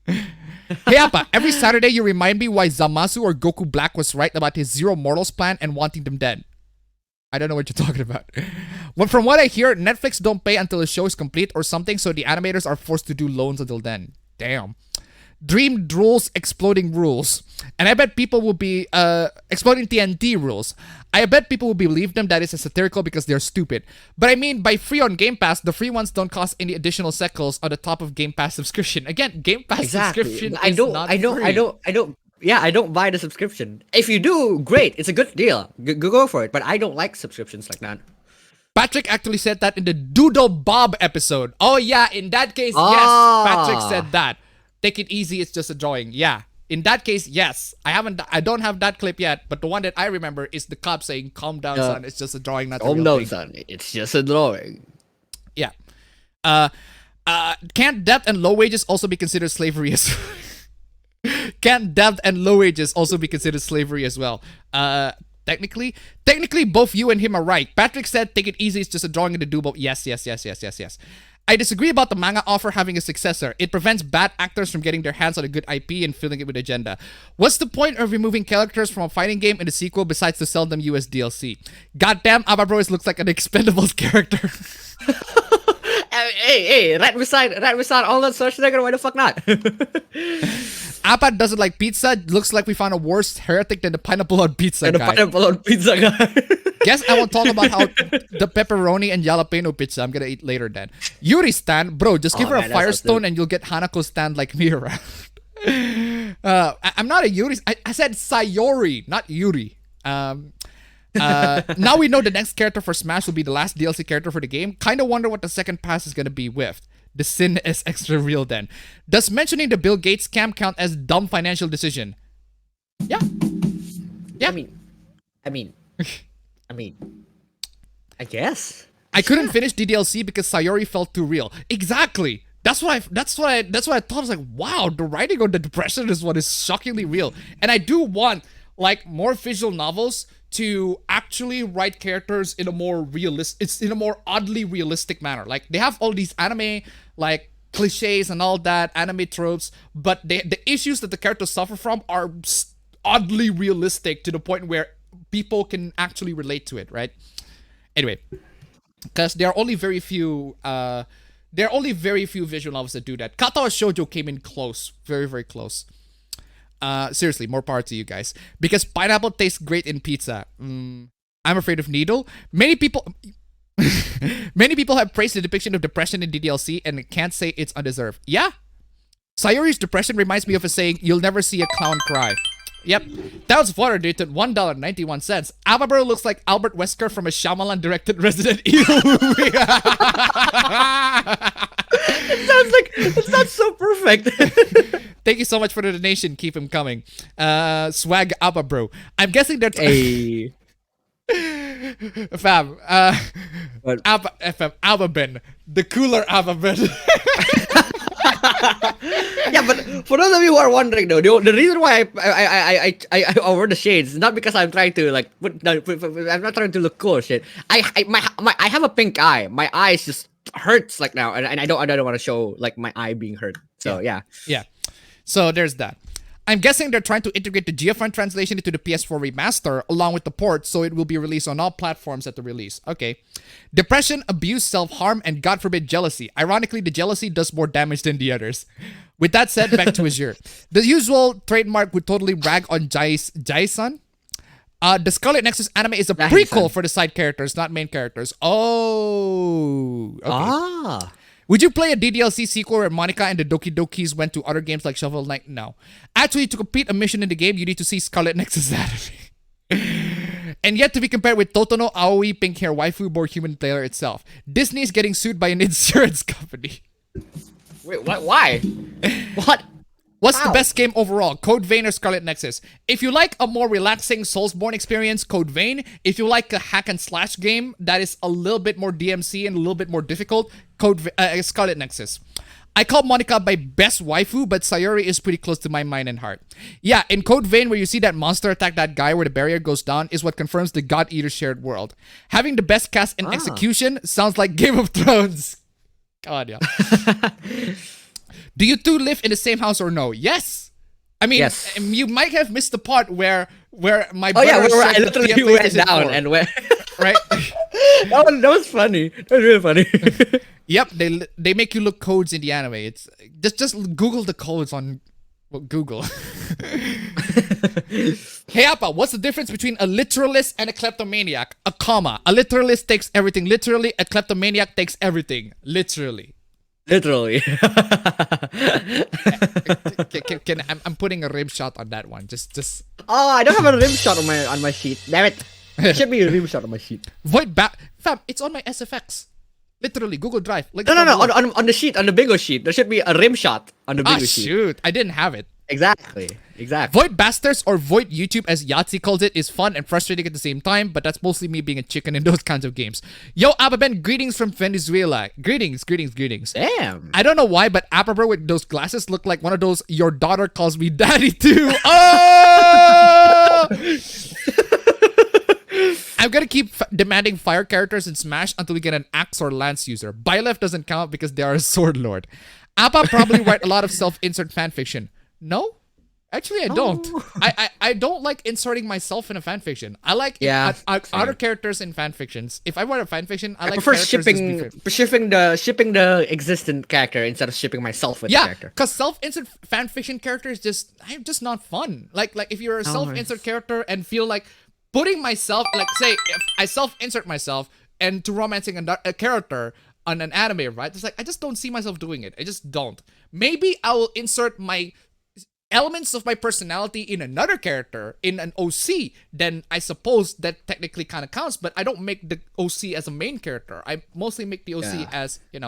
Hey Appa, every Saturday you remind me why Zamasu or Goku Black was right about his Zero Mortals plan and wanting them dead. I don't know what you're talking about. Well, from what I hear, Netflix don't pay until the show is complete or something, so the animators are forced to do loans until then. Damn. Dream rules, exploding rules. And I bet people will be exploding TNT rules. I bet people will believe them that it's satirical because they're stupid. But I mean, by free on Game Pass, the free ones don't cost any additional shekels on the top of Game Pass subscription. Again, Game Pass subscription is not free. I don't buy the subscription. If you do, great. It's a good deal. Go for it. But I don't like subscriptions like that. Patrick actually said that in the Doodle Bob episode. Oh yeah, in that case, yes. Patrick said that. Take it easy, it's just a drawing. Yeah. In that case, yes. I don't have that clip yet, but the one that I remember is the cop saying, "Calm down, son. It's just a drawing, not a real down, thing." son. It's just a drawing. Yeah. Can't debt and low wages also be considered slavery as Can't debt and low wages also be considered slavery as well? Technically, both you and him are right. Patrick said, "Take it easy, it's just a drawing in the Dubo." Yes. I disagree about the manga offer having a successor. It prevents bad actors from getting their hands on a good IP and filling it with agenda. What's the point of removing characters from a fighting game in the sequel besides to sell them you as DLC? Goddamn, Abba Bros looks like an Expendables character. Hey, right beside all that Schwarzenegger, why the fuck not? Appa doesn't like pizza. Looks like we found a worse heretic than the pineapple on pizza guy. Pineapple on pizza guy. Guess I won't talk about how the pepperoni and jalapeno pizza I'm gonna eat later then. Yuri stand, bro, just give her a Firestone and you'll get Hanako stand like me around. I'm not a Yuri. I said Sayori, not Yuri. Now we know the next character for Smash will be the last DLC character for the game. Kinda wonder what the second pass is gonna be with. The sin is extra real then. Does mentioning the Bill Gates scam count as dumb financial decision? Yeah. I mean, I guess. I couldn't finish the DLC because Sayori felt too real. Exactly. That's what I thought. I was like, wow, the writing on the depression is what is shockingly real. And I do want like more visual novels to actually write characters in a more oddly realistic manner. Like they have all these anime like cliches and all that, anime tropes, but the issues that the characters suffer from are oddly realistic to the point where people can actually relate to it, right? Anyway, because there are only very few visual novels that do that. Katawa Shoujo came in close, very, very close. Seriously, more power to you guys. Because pineapple tastes great in pizza. I'm afraid of Needle. Many people have praised the depiction of depression in DDLC and can't say it's undeserved. Yeah. Sayori's depression reminds me of a saying, "You'll never see a clown cry." Yep. That was water dated $1.91. Ababro looks like Albert Wesker from a Shyamalan directed Resident Evil movie. It sounds so perfect. Thank you so much for the donation. Keep him coming. Swag Ababro. I'm guessing they're fam. Ababen. The cooler Ababen. Yeah, but for those of you who are wondering though, the reason why I over the shades is not because I'm trying to like I'm not trying to look cool or shit. I have a pink eye. My eyes just hurts like now, and I don't want to show like my eye being hurt. So yeah. So there's that. I'm guessing they're trying to integrate the GFN translation into the PS4 remaster along with the port, so it will be released on all platforms at the release. Okay. Depression, abuse, self-harm, and God forbid jealousy. Ironically, the jealousy does more damage than the others. With that said, back to Azure. The usual trademark would totally rag on Jai-san. The Scarlet Nexus anime is a prequel for the side characters, not main characters. Oh. Okay. Would you play a DDLC sequel where Monica and the Doki Dokis went to other games like Shovel Knight? No. Actually, to complete a mission in the game, you need to see Scarlet Nexus anime. And yet to be compared with Totono, Aoi, Pink Hair Waifu, More Human Taylor itself. Disney is getting sued by an insurance company. Wait, what? Why? What? What's the best game overall? Code Vein or Scarlet Nexus? If you like a more relaxing Soulsborne experience, Code Vein. If you like a hack and slash game that is a little bit more DMC and a little bit more difficult, Scarlet Nexus. I call Monica my best waifu, but Sayori is pretty close to my mind and heart. Yeah, in Code Vein, where you see that monster attack that guy where the barrier goes down, is what confirms the God Eater shared world. Having the best cast and execution sounds like Game of Thrones. God, yeah. Do you two live in the same house or no? Yes. I mean, yes. You might have missed the part where my brother I literally went down and went right. that was funny. That was really funny. Yep, they make you look codes in the anime. It's just Google the codes on Google. Hey Appa, what's the difference between a literalist and a kleptomaniac? A comma. A literalist takes everything literally. A kleptomaniac takes everything literally. Literally. I'm putting a rim shot on that one. Just Oh, I don't have a rim shot on my sheet. Damn it. There should be a rim shot on my sheet. fam. It's on my SFX. Literally, Google Drive. Like No. On the sheet, on the bingo sheet, there should be a rim shot on the bingo sheet. Shoot, I didn't have it. Exactly. Void Bastards, or Void YouTube as Yahtzee calls it, is fun and frustrating at the same time, but that's mostly me being a chicken in those kinds of games. Yo, Ababen, greetings from Venezuela. Greetings. Damn. I don't know why, but Apabro with those glasses look like one of those your daughter calls me daddy too. Oh! I'm gonna keep demanding fire characters in Smash until we get an axe or lance user. Byleth doesn't count because they are a sword lord. Appa probably write a lot of self-insert fanfiction. No? Actually, I don't. I don't like inserting myself in a fanfiction. I like other characters in fanfictions. If I write a fanfiction, I like prefer shipping shipping the existent character instead of shipping myself with the character. Because self-insert fanfiction characters I'm just not fun. Like if you're a self-insert character and feel like putting myself, like say if I self-insert myself and to romancing a character on an anime, right? It's like I just don't see myself doing it. I just don't. Maybe I will insert my elements of my personality in another character in an OC, then I suppose that technically kind of counts, but I don't make the OC as a main character. I mostly make the OC as, make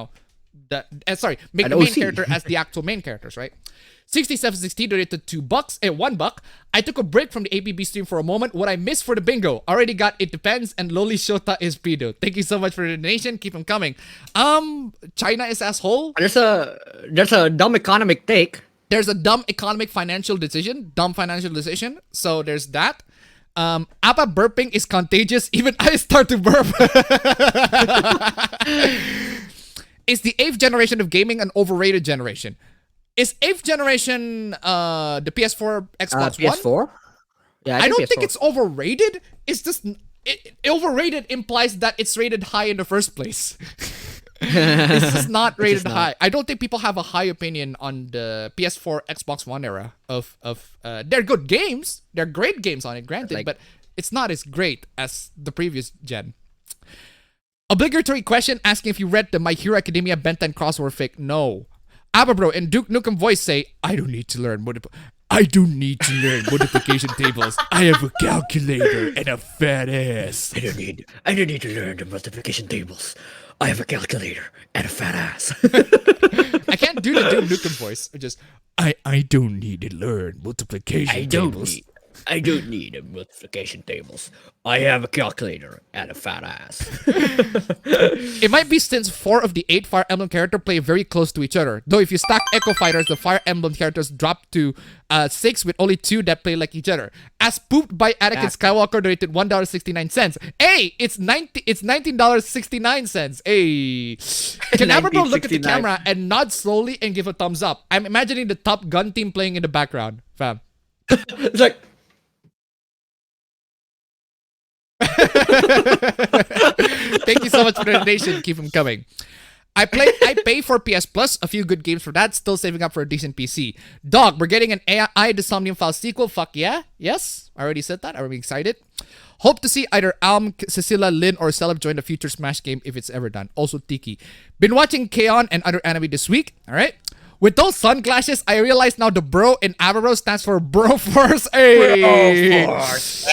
the main character as the actual main characters, right? 6760 donated $2, $1. I took a break from the APB stream for a moment. What I missed for the bingo, already got It Depends, and Loli Shota is pedo. Thank you so much for the donation. Keep them coming. China is asshole. There's a dumb economic take. There's a dumb economic financial decision. So there's that. Appa burping is contagious. Even I start to burp. Is the 8th generation of gaming an overrated generation? Is 8th generation the PS4, Xbox One? PS4? Yeah, I don't PS4. think it's overrated. It's just overrated implies that it's rated high in the first place. It's just not rated high. I don't think people have a high opinion on the PS4, Xbox One era of they're good games. They're great games on it, granted, but it's not as great as the previous gen. Obligatory question asking if you read the My Hero Academia Ben 10 crossover fic. No. Ababro and Duke Nukem voice say, I don't need to learn multiplication tables. I have a calculator and a fat ass. I don't need to learn the multiplication tables. I have a calculator and a fat ass. I can't do the Duke Nukem voice. I don't need to learn multiplication tables. I don't need multiplication tables. I have a calculator and a fat ass. It might be since 4 of the 8 Fire Emblem characters play very close to each other. Though if you stack Echo Fighters, the Fire Emblem characters drop to 6 with only 2 that play like each other. As pooped by Anakin Skywalker donated $1.69. Hey, it's $19.69. Hey. Can Aberdeen look at the camera and nod slowly and give a thumbs up? I'm imagining the Top Gun team playing in the background, fam. It's like... Thank you so much for the donation. Keep them coming. I pay for PS Plus, a few good games for that, still saving up for a decent PC. Dog, we're getting an AI The Somnium File sequel. Fuck yeah. Yes, I already said that. I'm excited. Hope to see either Alm, Cecilia, Lin, or Celeb join the future Smash game if it's ever done. Also, Tiki. Been watching K-On! And other anime this week. Alright. With those sunglasses, I realize now the bro in Avro stands for Bro Force. Hey! Bro Force.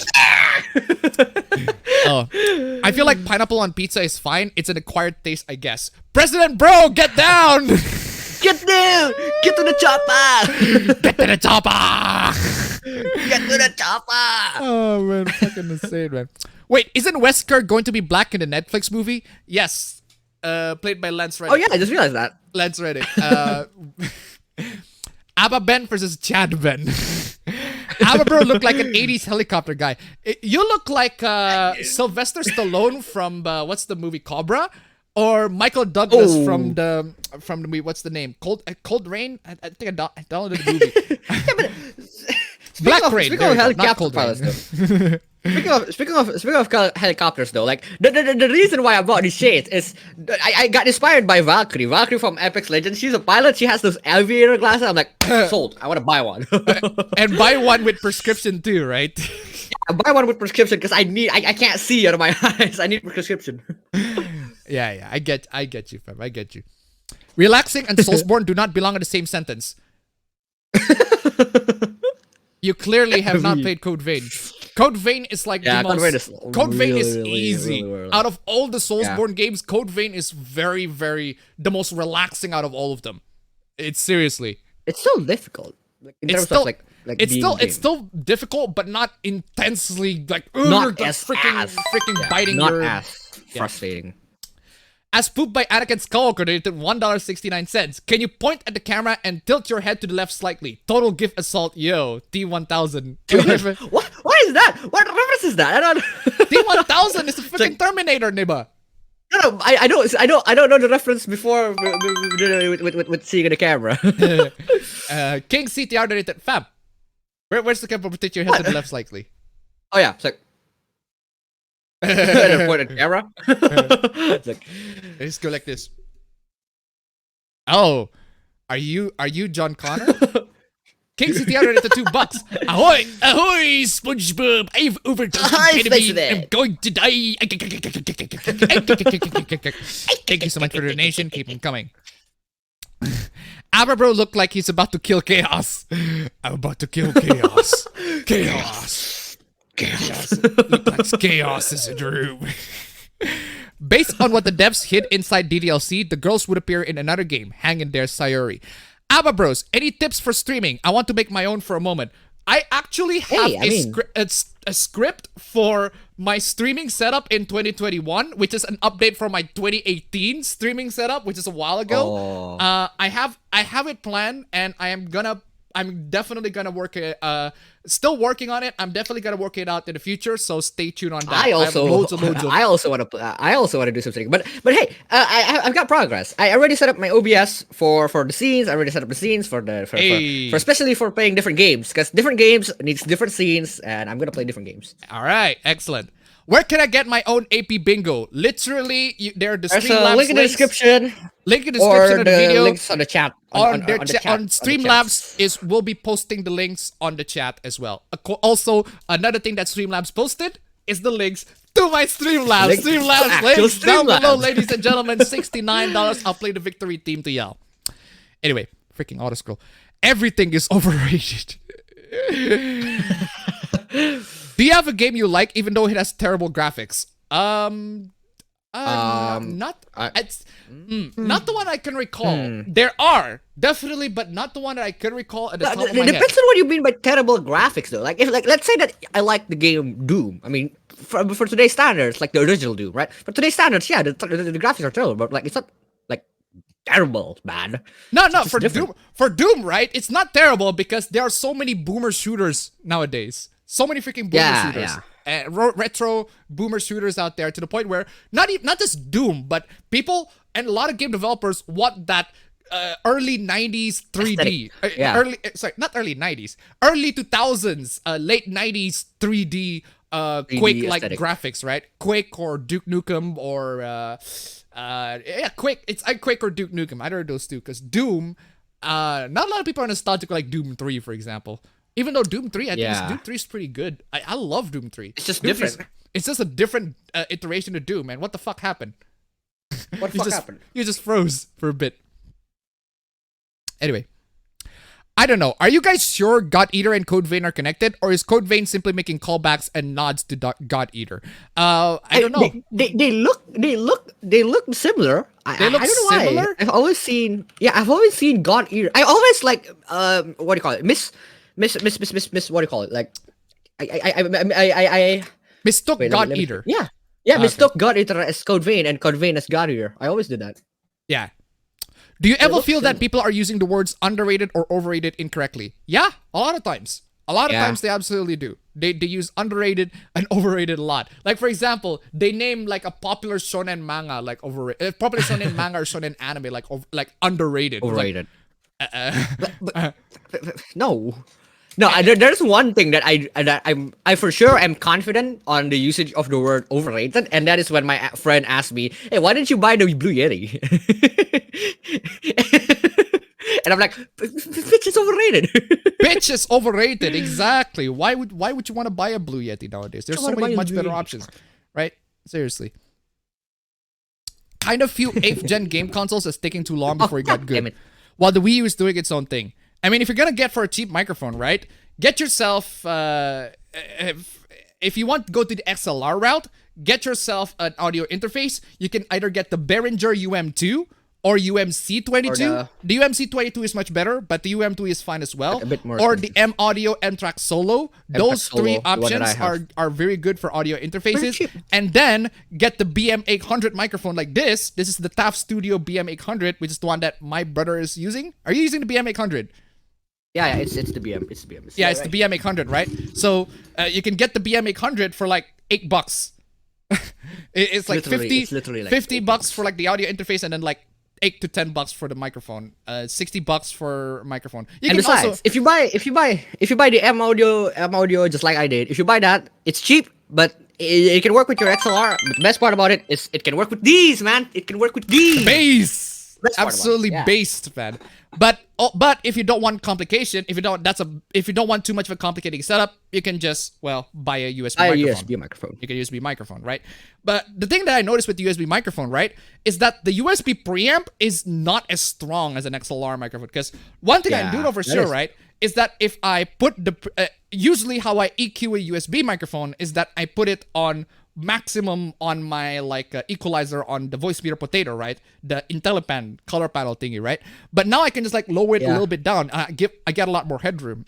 Oh, I feel like pineapple on pizza is fine. It's an acquired taste, I guess. President Bro, get down! Get down! Get to the chopper! Get to the chopper! Get to the chopper! Oh man, fucking insane, man. Wait, isn't Wesker going to be black in the Netflix movie? Yes. Played by Lance Reddick. Oh yeah, I just realized that. Lance Reddick. Abba Ben versus Chad Ben. Abba Bro looked like an 80s helicopter guy. You look like Sylvester Stallone from what's the movie Cobra, or Michael Douglas from the movie. What's the name? Cold Rain. I think I downloaded the movie. Yeah, but Black Rain. Speaking of helicopter pilots, though. Speaking of helicopters, though, like the reason why I bought these shades is I got inspired by Valkyrie. Valkyrie from Apex Legends. She's a pilot. She has those aviator glasses. I'm like, sold. I want to buy one. And buy one with prescription too, right? Yeah, buy one with prescription because I can't see out of my eyes. I need prescription. Yeah, I get you, fam. I get you. Relaxing and Soulsborne do not belong in the same sentence. You clearly have not played Code Vein. Code Vein is like the most... Code Vein is easy. Really. Out of all the Soulsborne games, Code Vein is very, very... the most relaxing out of all of them. It's seriously... It's still difficult. Like, in terms of it's still difficult, but not intensely like not as freaking biting not your... as frustrating. As pooped by Anakin Skull donated $1.69. Can you point at the camera and tilt your head to the left slightly? Total gift assault, yo. T1000. What is that? What reference is that? I don't. T1000 is a freaking Terminator, Niba. No, I don't know the reference before with seeing the camera. King CTR donated fam. Where's the camera? Tilt your head to the left slightly. Oh yeah, it's like. Point at camera. It's like, just go like this. Oh, are you John Connor? King CTR donated $2. Ahoy, ahoy, SpongeBob! I've overdosed ketamine. I'm going to die. Thank you so much for the donation. Keep them coming. Abra Bro looked like he's about to kill chaos. I'm about to kill chaos. Chaos. Chaos. Look like chaos is in the room. Based on what the devs hid inside DDLC, the girls would appear in another game. Hang in there, Sayori. Abba Bros, any tips for streaming? I want to make my own for a moment. I actually have a script for my streaming setup in 2021, which is an update from my 2018 streaming setup, which is a while ago. Oh. I have it planned, and I'm definitely gonna work it. Still working on it. I'm definitely gonna work it out in the future. So stay tuned on that. I also want to do something. But hey, I've got progress. I already set up my OBS for the scenes. I already set up the scenes for especially for playing different games, because different games needs different scenes, and I'm gonna play different games. All right, excellent. Where can I get my own AP bingo? Literally, there are the There's Streamlabs a link in the description. Link in the description of the video. Links on the chat. On Streamlabs we'll be posting the links on the chat as well. Also, another thing that Streamlabs posted is the links to my Streamlabs. Streamlabs links down below, ladies and gentlemen. $69. I'll play the victory team to y'all. Anyway, freaking autoscroll. Everything is overrated. Do you have a game you like, even though it has terrible graphics? Not the one I can recall. There are definitely, but not the one that I can recall at the top of my head. It depends on what you mean by terrible graphics, though. Like, let's say that I like the game Doom. I mean, for today's standards, like the original Doom, right? For today's standards, yeah, the graphics are terrible, but like it's not like terrible, bad. No, for Doom, right? It's not terrible because there are so many boomer shooters nowadays. So many freaking boomer shooters. Yeah. Retro boomer shooters out there, to the point where not just Doom, but people and a lot of game developers want that early 90s 3D. Not early 90s. Early 2000s, late 90s 3D Quake-like graphics, right? Quake or Duke Nukem or Quake. It's Quake or Duke Nukem. Either of those two, because Doom, not a lot of people are nostalgic like Doom 3, for example. Even though Doom 3, I think Doom 3 is pretty good. I love Doom 3. It's just Doom different. It's just a different iteration of Doom, man. What the fuck happened? What the fuck happened? You just froze for a bit. Anyway. I don't know. Are you guys sure God Eater and Code Vein are connected? Or is Code Vein simply making callbacks and nods to God Eater? I don't know. They look similar. I don't know similar? Why. I've always seen God Eater. I always like what do you call it? Miss what do you call it? Like I mistook God Eater. Yeah. Mistook God Eater as Code Vein and Code Vein as God Eater. I always did that. Yeah. Do you ever feel that people are using the words underrated or overrated incorrectly? Yeah, a lot of times. A lot of times they absolutely do. They use underrated and overrated a lot. Like, for example, they name like a popular shonen manga like overrated. Popular shonen manga or shonen anime like underrated. Overrated. Like, No, there's one thing that I for sure am confident on the usage of the word overrated, and that is when my friend asked me, "Hey, why didn't you buy the Blue Yeti?" And I'm like, "Bitch is overrated." Bitch is overrated. Exactly. Why would you want to buy a Blue Yeti nowadays? There's so many much better options, right? Seriously. kind of few 8th gen game consoles that's taking too long before it got damn good. it. While the Wii U is doing its own thing. I mean, if you're gonna get for a cheap microphone, right? Get yourself if you want to go to the XLR route, get yourself an audio interface. You can either get the Behringer UM2 or UMC22. The UMC22 is much better, but the UM2 is fine as well. A bit more or the expensive. M Audio M-Track Solo. Those Solo, three the one that options I have. are very good for audio interfaces. cheap. And then get the BM800 microphone like this. This is the TAF Studio BM800, which is the one that my brother is using. Are you using the BM800? Yeah, it's the BM. It's the BM. Yeah, it's the BM800, right? So you can get the BM800 for like $8. It's like It's literally like $50 for like the audio interface, and then like $8 to $10 for the microphone. $60 for microphone. You And can besides, also if you buy the M audio just like I did, if you buy that, it's cheap, but it can work with your XLR. But the best part about it is it can work with these, man. It can work with these. bass. Best part about it, Absolutely yeah. based, man. But if you don't want complication, if you don't want too much of a complicated setup, you can just buy a USB Buy a microphone. USB microphone. You can USB microphone, right? But the thing that I noticed with the USB microphone, right, is that the USB preamp is not as strong as an XLR microphone. Because one thing I do know for that sure, is- right, is that if I put usually how I EQ a USB microphone is that I put it on maximum on my equalizer on the voice meter potato, right? The IntelliPan color panel thingy, right? But now I can just lower it a little bit down. I get a lot more headroom.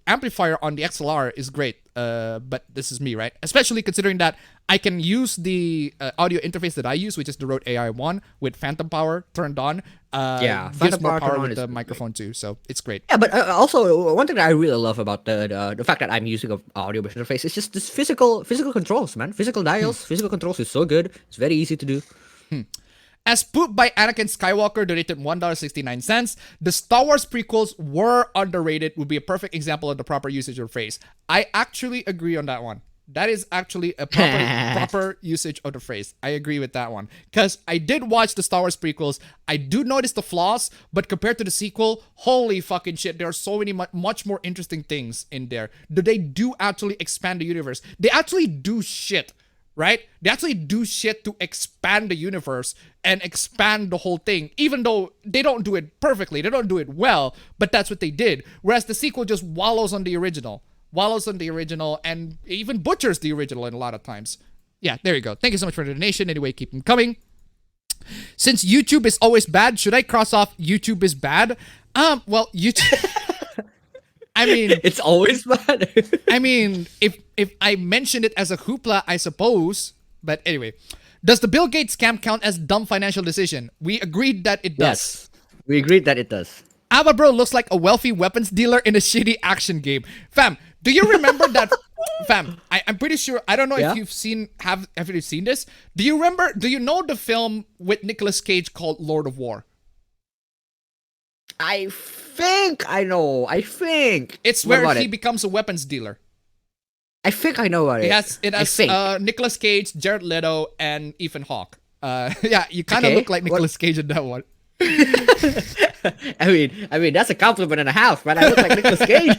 Amplifier on the XLR is great, but this is me, right? Especially considering that I can use the audio interface that I use, which is the Rode AI1 with phantom power turned on. Gives phantom more power power turned on with is the great. microphone too, so it's great. Yeah, but also one thing that I really love about the fact that I'm using an audio interface is just this physical controls, man. Physical dials, physical controls is so good. It's very easy to do. As Poop by Anakin Skywalker donated $1.69, the Star Wars prequels were underrated would be a perfect example of the proper usage of the phrase. I actually agree on that one. That is actually a proper usage of the phrase. I agree with that one. Because I did watch the Star Wars prequels. I do notice the flaws, but compared to the sequel, holy fucking shit, there are so many much more interesting things in there. They do actually expand the universe. They actually do shit. Right? They actually do shit to expand the universe and expand the whole thing, even though they don't do it perfectly, they don't do it well, but that's what they did. Whereas the sequel just wallows on the original, and even butchers the original in a lot of times. Yeah, there you go. Thank you so much for the donation. Anyway, keep them coming. Since YouTube is always bad, should I cross off YouTube is bad? Well, YouTube... I mean, It's always bad. I mean, if I mentioned it as a hoopla, I suppose. But anyway, does the Bill Gates scam count as dumb financial decision? We agreed that it does. Yes, we agreed that it does. Abba Bro looks like a wealthy weapons dealer in a shitty action game. Fam, do you remember that? Fam, I'm pretty sure. I don't know Yeah? if you've seen have you seen this? Do you remember? Do you know the film with Nicolas Cage called Lord of War? I think I know. It's What where about he it? becomes a weapons dealer. I think I know about it. It I has think. Nicolas Cage, Jared Leto, and Ethan Hawke. Yeah, you kind of Okay, look like Nicolas Cage in that one. I mean that's a compliment and a half, man. I look like Nicolas Cage.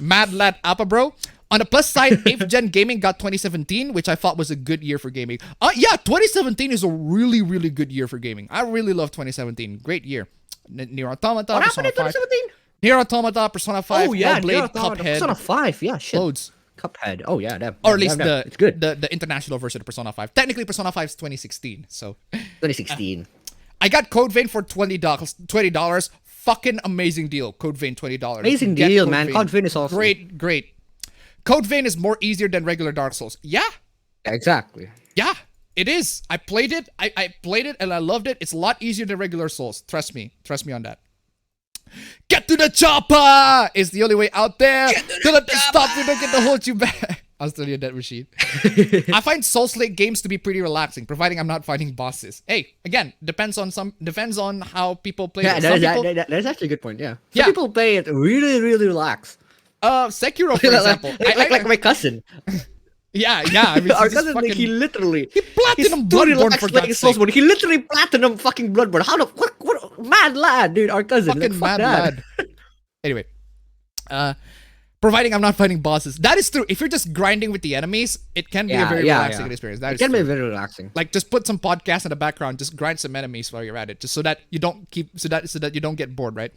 Mad Lad Appa Bro. On the plus side, 8th Gen Gaming got 2017, which I thought was a good year for gaming. Yeah, 2017 is a really, really good year for gaming. I really love 2017. Great year. Nier Automata, What happened Persona in 5. 2017? Nier Automata, Persona 5, Oh yeah, Hellblade, Cuphead, Persona 5. Yeah, shit. loads. Cuphead. Oh yeah, that. Or at least it's good. the international version of Persona 5. Technically, Persona 5 is 2016, so... 2016. I got Code Vein for $20. Fucking amazing deal. Code Vein, $20. Amazing Get deal, man. Code Vein is awesome. Great. Code Vein is more easier than regular Dark Souls. Yeah, Exactly. yeah, it is. I played it. I played it and I loved it. It's a lot easier than regular Souls. Trust me on that. Get to the chopper is the only way out there. Don't let them stop you. Don't get to hold you back. I'll still your dead machine. I find Souls-like games to be pretty relaxing, providing I'm not fighting bosses. Hey, again, depends on how people play. Yeah, it. that is actually a good point. Yeah. Some Yeah. people play it really, really relax. Sekiro, for example. like my cousin. Yeah. I mean, Our he's just cousin, fucking- he literally platinum he's too Bloodborne, relaxed for playing God's Souls sake. mode. He literally platinum fucking Bloodborne. How the what mad lad, dude? Our cousin, fucking fuck mad that. lad. Anyway, Providing I'm not fighting bosses. That is true. If you're just grinding with the enemies, it can be a very relaxing experience. That it is can true. be very relaxing. Like just put some podcast in the background, just grind some enemies while you're at it, just so that you don't you don't get bored, right?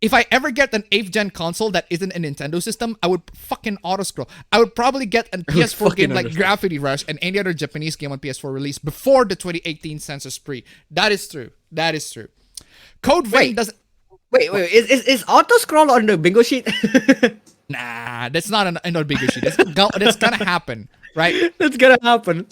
If I ever get an 8th gen console that isn't a Nintendo system, I would fucking auto scroll. I would probably get a PS4 game like Gravity Rush and any other Japanese game on PS4 release before the 2018 censor spree. That is true. That is true. Code Vein doesn't. Wait. Is auto scroll on the bingo sheet? Nah, that's not an big issue. That's gonna happen, right? That's gonna happen.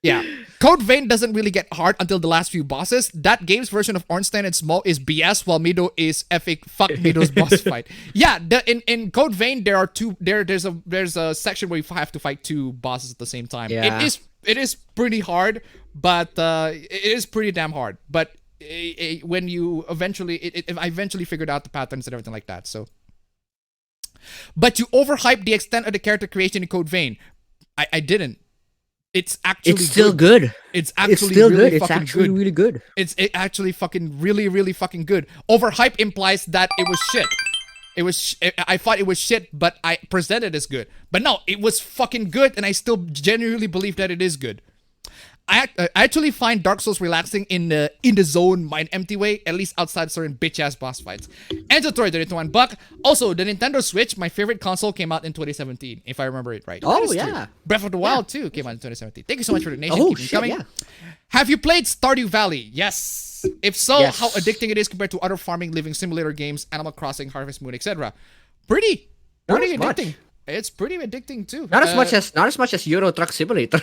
Yeah. Code Vein doesn't really get hard until the last few bosses. That game's version of Ornstein and Small is BS, while Mido is epic. Fuck Mido's boss fight. Yeah, in Code Vein there are there's a section where you have to fight 2 bosses at the same time. Yeah. It is pretty hard, but it is pretty damn hard. But when you eventually, I eventually figured out the patterns and everything like that. So. But you overhype the extent of the character creation in Code Vein. I didn't. It's still good. It's actually still really good. fucking It's actually good. really good. It's actually fucking really fucking good. Overhype implies that it was shit. I thought it was shit, but I presented as good. But no, it was fucking good, and I still genuinely believe that it is good. I actually find Dark Souls relaxing in the zone, mind empty way, at least outside certain bitch ass boss fights. Enjoy donate to $1. Also, the Nintendo Switch, my favorite console, came out in 2017, if I remember it right. Oh yeah, Breath of the Wild 2 came out in 2017. Thank you so much for the donation. Oh Keep them shit, coming. yeah. Have you played Stardew Valley? Yes. If so, Yes. how addicting it is compared to other farming, living simulator games, Animal Crossing, Harvest Moon, etc. Pretty Not as addicting. much. It's pretty addicting too. Not as much as Euro Truck Simulator.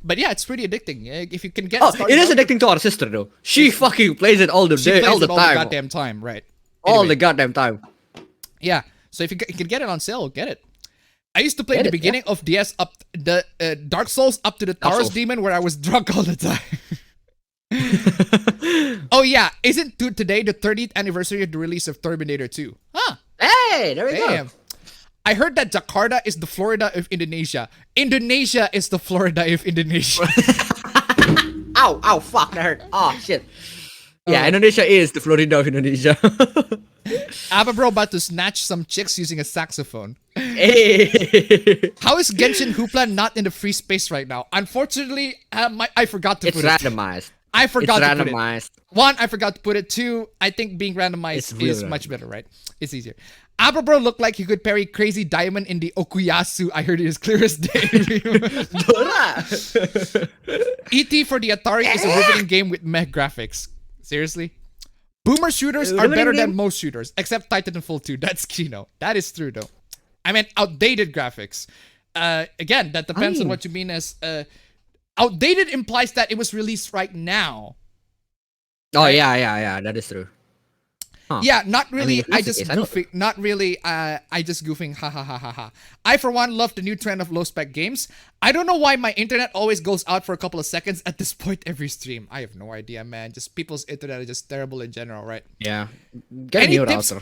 But yeah, it's pretty addicting. If you can get It is addicting to our sister though. She fucking plays it all the she day, plays all the it time, goddamn time, right? all Anyway, the goddamn time. yeah. So if you can get it on sale, get it. I used to play Get the it, beginning of DS up the Dark Souls up to the Dark Taurus Souls. Demon where I was drunk all the time. Oh yeah, isn't today the 30th anniversary of the release of Terminator 2? Huh? Hey, there we Damn. go. I heard that Jakarta is the Florida of Indonesia. Indonesia is the Florida of Indonesia. Ow, fuck, that hurt. Oh shit. Yeah, Indonesia is the Florida of Indonesia. Abba bro about to snatch some chicks using a saxophone. Hey. How is Genshin Hoopla not in the free space right now? Unfortunately, I forgot to It's put it. randomized. I forgot It's to put it. randomized. 1, I forgot to put it. 2, I think being randomized It's really is much better, right? It's easier. Abba bro looked like he could parry Crazy Diamond in the Okuyasu. I heard it as clear as day. E.T. for the Atari is a riveting game with meh graphics. Seriously? Boomer shooters are better than most shooters, except Titanfall 2. That's Kino. That is true, though. I meant outdated graphics. Again, that depends on what you mean as... outdated implies that it was released right now. Oh yeah, that is true. Huh. Yeah, not really. if that's I the just case, I don't- goofing. Not really. I just goofing. Ha ha ha ha ha. I for one love the new trend of low spec games. I don't know why my internet always goes out for a couple of seconds at this point every stream. I have no idea, man. Just people's internet is just terrible in general, right? Yeah. Get a new router.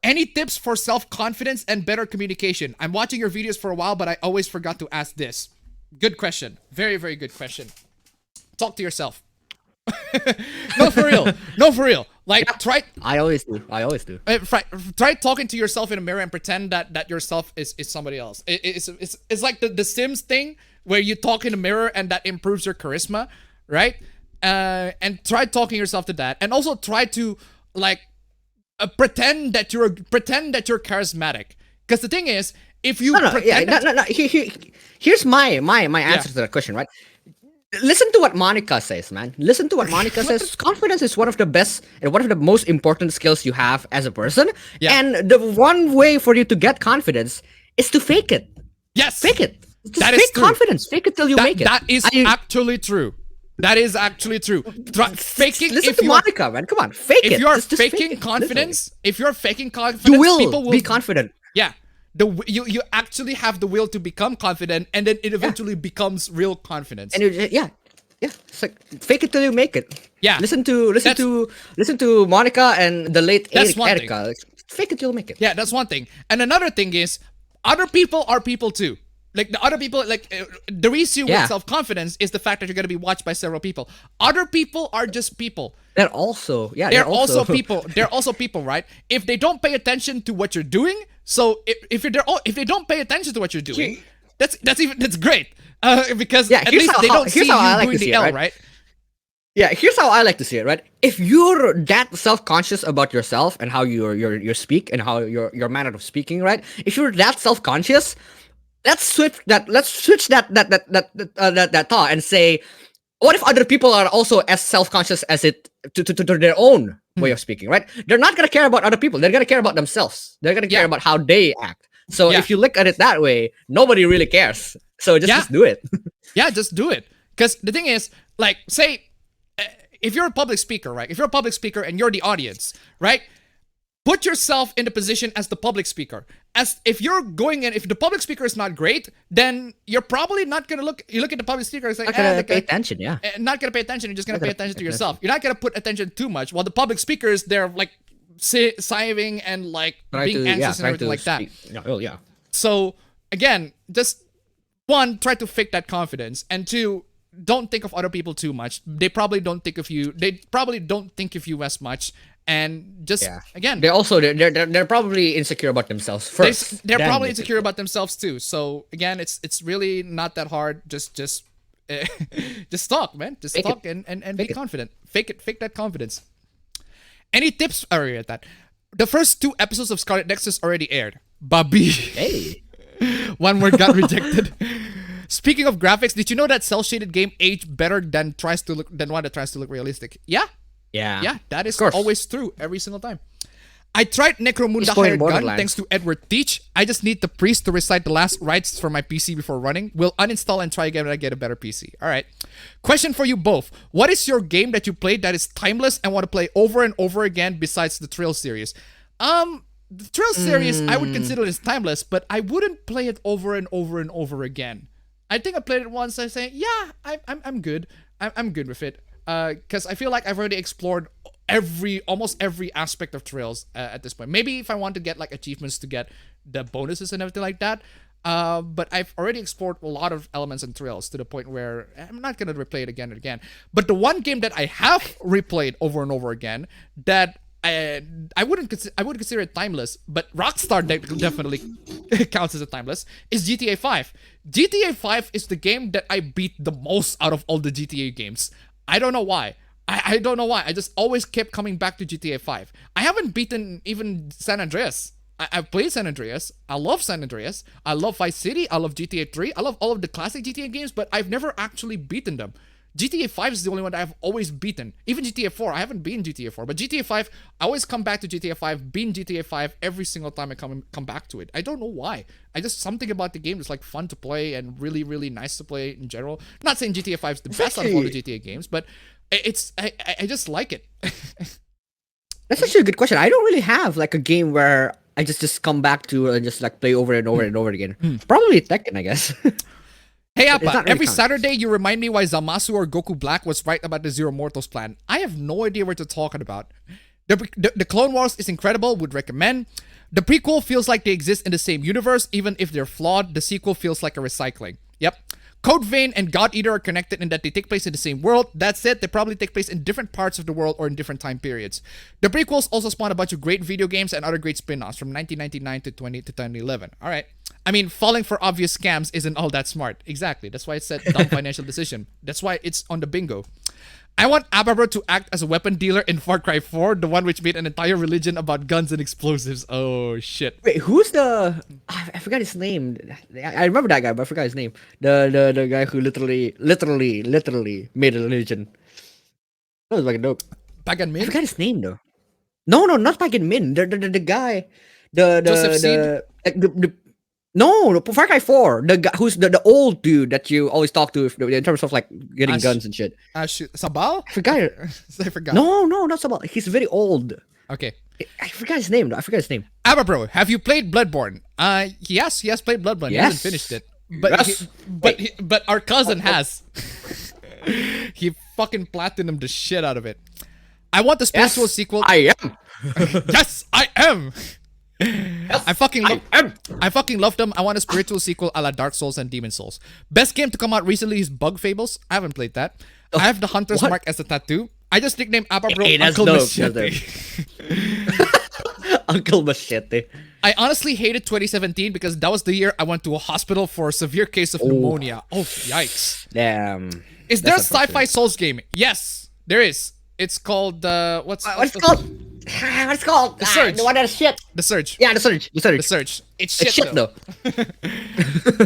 Any tips for self-confidence and better communication? I'm watching your videos for a while, but I always forgot to ask this. Good question. Very, very good question. Talk to yourself. No, for real. No, for real. Like, try... I always do. Try talking to yourself in a mirror and pretend that yourself is somebody else. It's like the Sims thing where you talk in a mirror and that improves your charisma, right? And try talking yourself to that, and also try to like pretend that you're charismatic. Because the thing is, if you Here's my answer to that question, right? Listen to what Monica says, man. Listen to what Monica says. Confidence is one of the best and one of the most important skills you have as a person. Yeah. And the one way for you to get confidence is to fake it. Yes, Fake it. Just That is fake true. confidence. Fake it till you make it. That is actually true. That is actually true. Faking. Listen if to you are- Monica, man. Come on, fake it. If you're Just fake faking it. confidence, Literally. You will people will be confident. Yeah. You actually have the will to become confident, and then it eventually becomes real confidence. And yeah. It's like fake it till you make it. Yeah. Listen to Monica and the late That's one thing. Erica. Fake it till you make it. Yeah, that's one thing. And another thing is, other people are people too. Like the other people, like the issue with self-confidence is the fact that you're gonna be watched by several people. Other people are just people. They're also they're also people. They're also people, right? If they don't pay attention to what you're doing, so if they don't pay attention to what you're doing, that's great. Because at least they don't see you doing the L, right? Yeah, here's how I like to see it, right? If you're that self-conscious about yourself and how you speak and how your manner of speaking, right? If you're that self-conscious, let's switch that thought and say, what if other people are also as self-conscious as it to their own way of speaking, right? They're not gonna care about other people. They're gonna care about themselves. They're gonna care about how they act. So if you look at it that way, nobody really cares. So just do it. Yeah, just do it. Because the thing is, like, say, if you're a public speaker, right? If you're a public speaker and you're the audience, right? Put yourself in the position as the public speaker. As if you're going in, if the public speaker is not great, then you're probably not gonna look. You look at the public speaker, it's like not gonna pay attention. Yeah, not gonna pay attention. You're just gonna pay attention to yourself. You're not gonna put attention too much. While the public speakers, they're like sighing and like being anxious and everything like that. Yeah. So again, just one, try to fake that confidence, and two, don't think of other people too much. They probably don't think of you. They probably don't think of you as much. And just again, they're probably insecure about themselves first. They're probably insecure about themselves too. So again, it's really not that hard. Just just talk, man. Just talk and be confident. Fake that confidence. Any tips? Already at that. The first 2 episodes of Scarlet Nexus already aired. Babi. Hey. One word got rejected. Speaking of graphics, did you know that cel-shaded game aged better than one that tries to look realistic? Yeah, that is always true every single time. I tried Necromunda Hired Gun thanks to Edward Teach. I just need the priest to recite the last rites for my PC before running. Will uninstall and try again when I get a better PC. All right. Question for you both. What is your game that you played that is timeless and want to play over and over again besides the Trail series? The Trail series, I would consider it as timeless, but I wouldn't play it over and over and over again. I think I played it once. I say, yeah, I'm good. I'm good with it. Because I feel like I've already explored almost every aspect of Trails at this point. Maybe if I want to get like achievements to get the bonuses and everything like that. But I've already explored a lot of elements in Trails to the point where I'm not gonna replay it again and again. But the one game that I have replayed over and over again that I would consider it timeless, but Rockstar definitely counts as a timeless, is GTA 5. GTA 5 is the game that I beat the most out of all the GTA games. I don't know why. I don't know why. I just always kept coming back to GTA 5. I haven't beaten even San Andreas. I've played San Andreas. I love San Andreas. I love Vice City. I love GTA 3. I love all of the classic GTA games, but I've never actually beaten them. GTA 5 is the only one that I've always beaten. Even GTA 4, I haven't beaten GTA 4, but GTA 5, I always come back to GTA 5, beat GTA 5 every single time I come back to it. I don't know why. Something about the game is like fun to play and really, really nice to play in general. Not saying GTA 5 is the best out of all the GTA games, but I just like it. That's actually a good question. I don't really have like a game where I just come back to and just like play over and over and over again. Probably Tekken, I guess. Hey Appa, really every Saturday you remind me why Zamasu or Goku Black was right about the Zero Mortals plan. I have no idea what you're talking about. The Clone Wars is incredible, would recommend. The prequel feels like they exist in the same universe, even if they're flawed. The sequel feels like a recycling. Yep. Code Vein and God Eater are connected in that they take place in the same world. That said, they probably take place in different parts of the world or in different time periods. The prequels also spawn a bunch of great video games and other great spin-offs from 1999 to 2011. All right. I mean, falling for obvious scams isn't all that smart. Exactly. That's why it said dumb financial decision. That's why it's on the bingo. I want APB to act as a weapon dealer in Far Cry 4, the one which made an entire religion about guns and explosives. Oh, shit. Wait, who's the... I forgot his name. I remember that guy, but I forgot his name. The guy who literally made a religion. That was like a dope. Pagan Min? I forgot his name, though. No, not Pagan Min. The guy... Joseph Seed? No, Far Cry 4. The guy who's the old dude that you always talk to in terms of like getting guns and shit. Sabal? I forgot. I forgot. No, not Sabal. He's very old. Okay. I forgot his name. ABBA, have you played Bloodborne? Yes, he has played Bloodborne. He hasn't finished it. But our cousin has. He fucking platinumed the shit out of it. I want the spiritual sequel. I am. Yes, I am. I fucking love them. I want a spiritual sequel a la Dark Souls and Demon Souls. Best game to come out recently is Bug Fables. I haven't played that. I have the Hunter's what? Mark as a tattoo. I just nicknamed Appa Bro Hey, that's Uncle dope. Machete. Uncle Machete. I honestly hated 2017 because that was the year I went to a hospital for a severe case of pneumonia. Oh, yikes. Damn. Is there a That's sci-fi Souls game? Yes, there is. It's called, what's it called? What's it called? The Surge. The one that's shit. The Surge. Yeah, the Surge. The Surge. It's shit, It's shit though.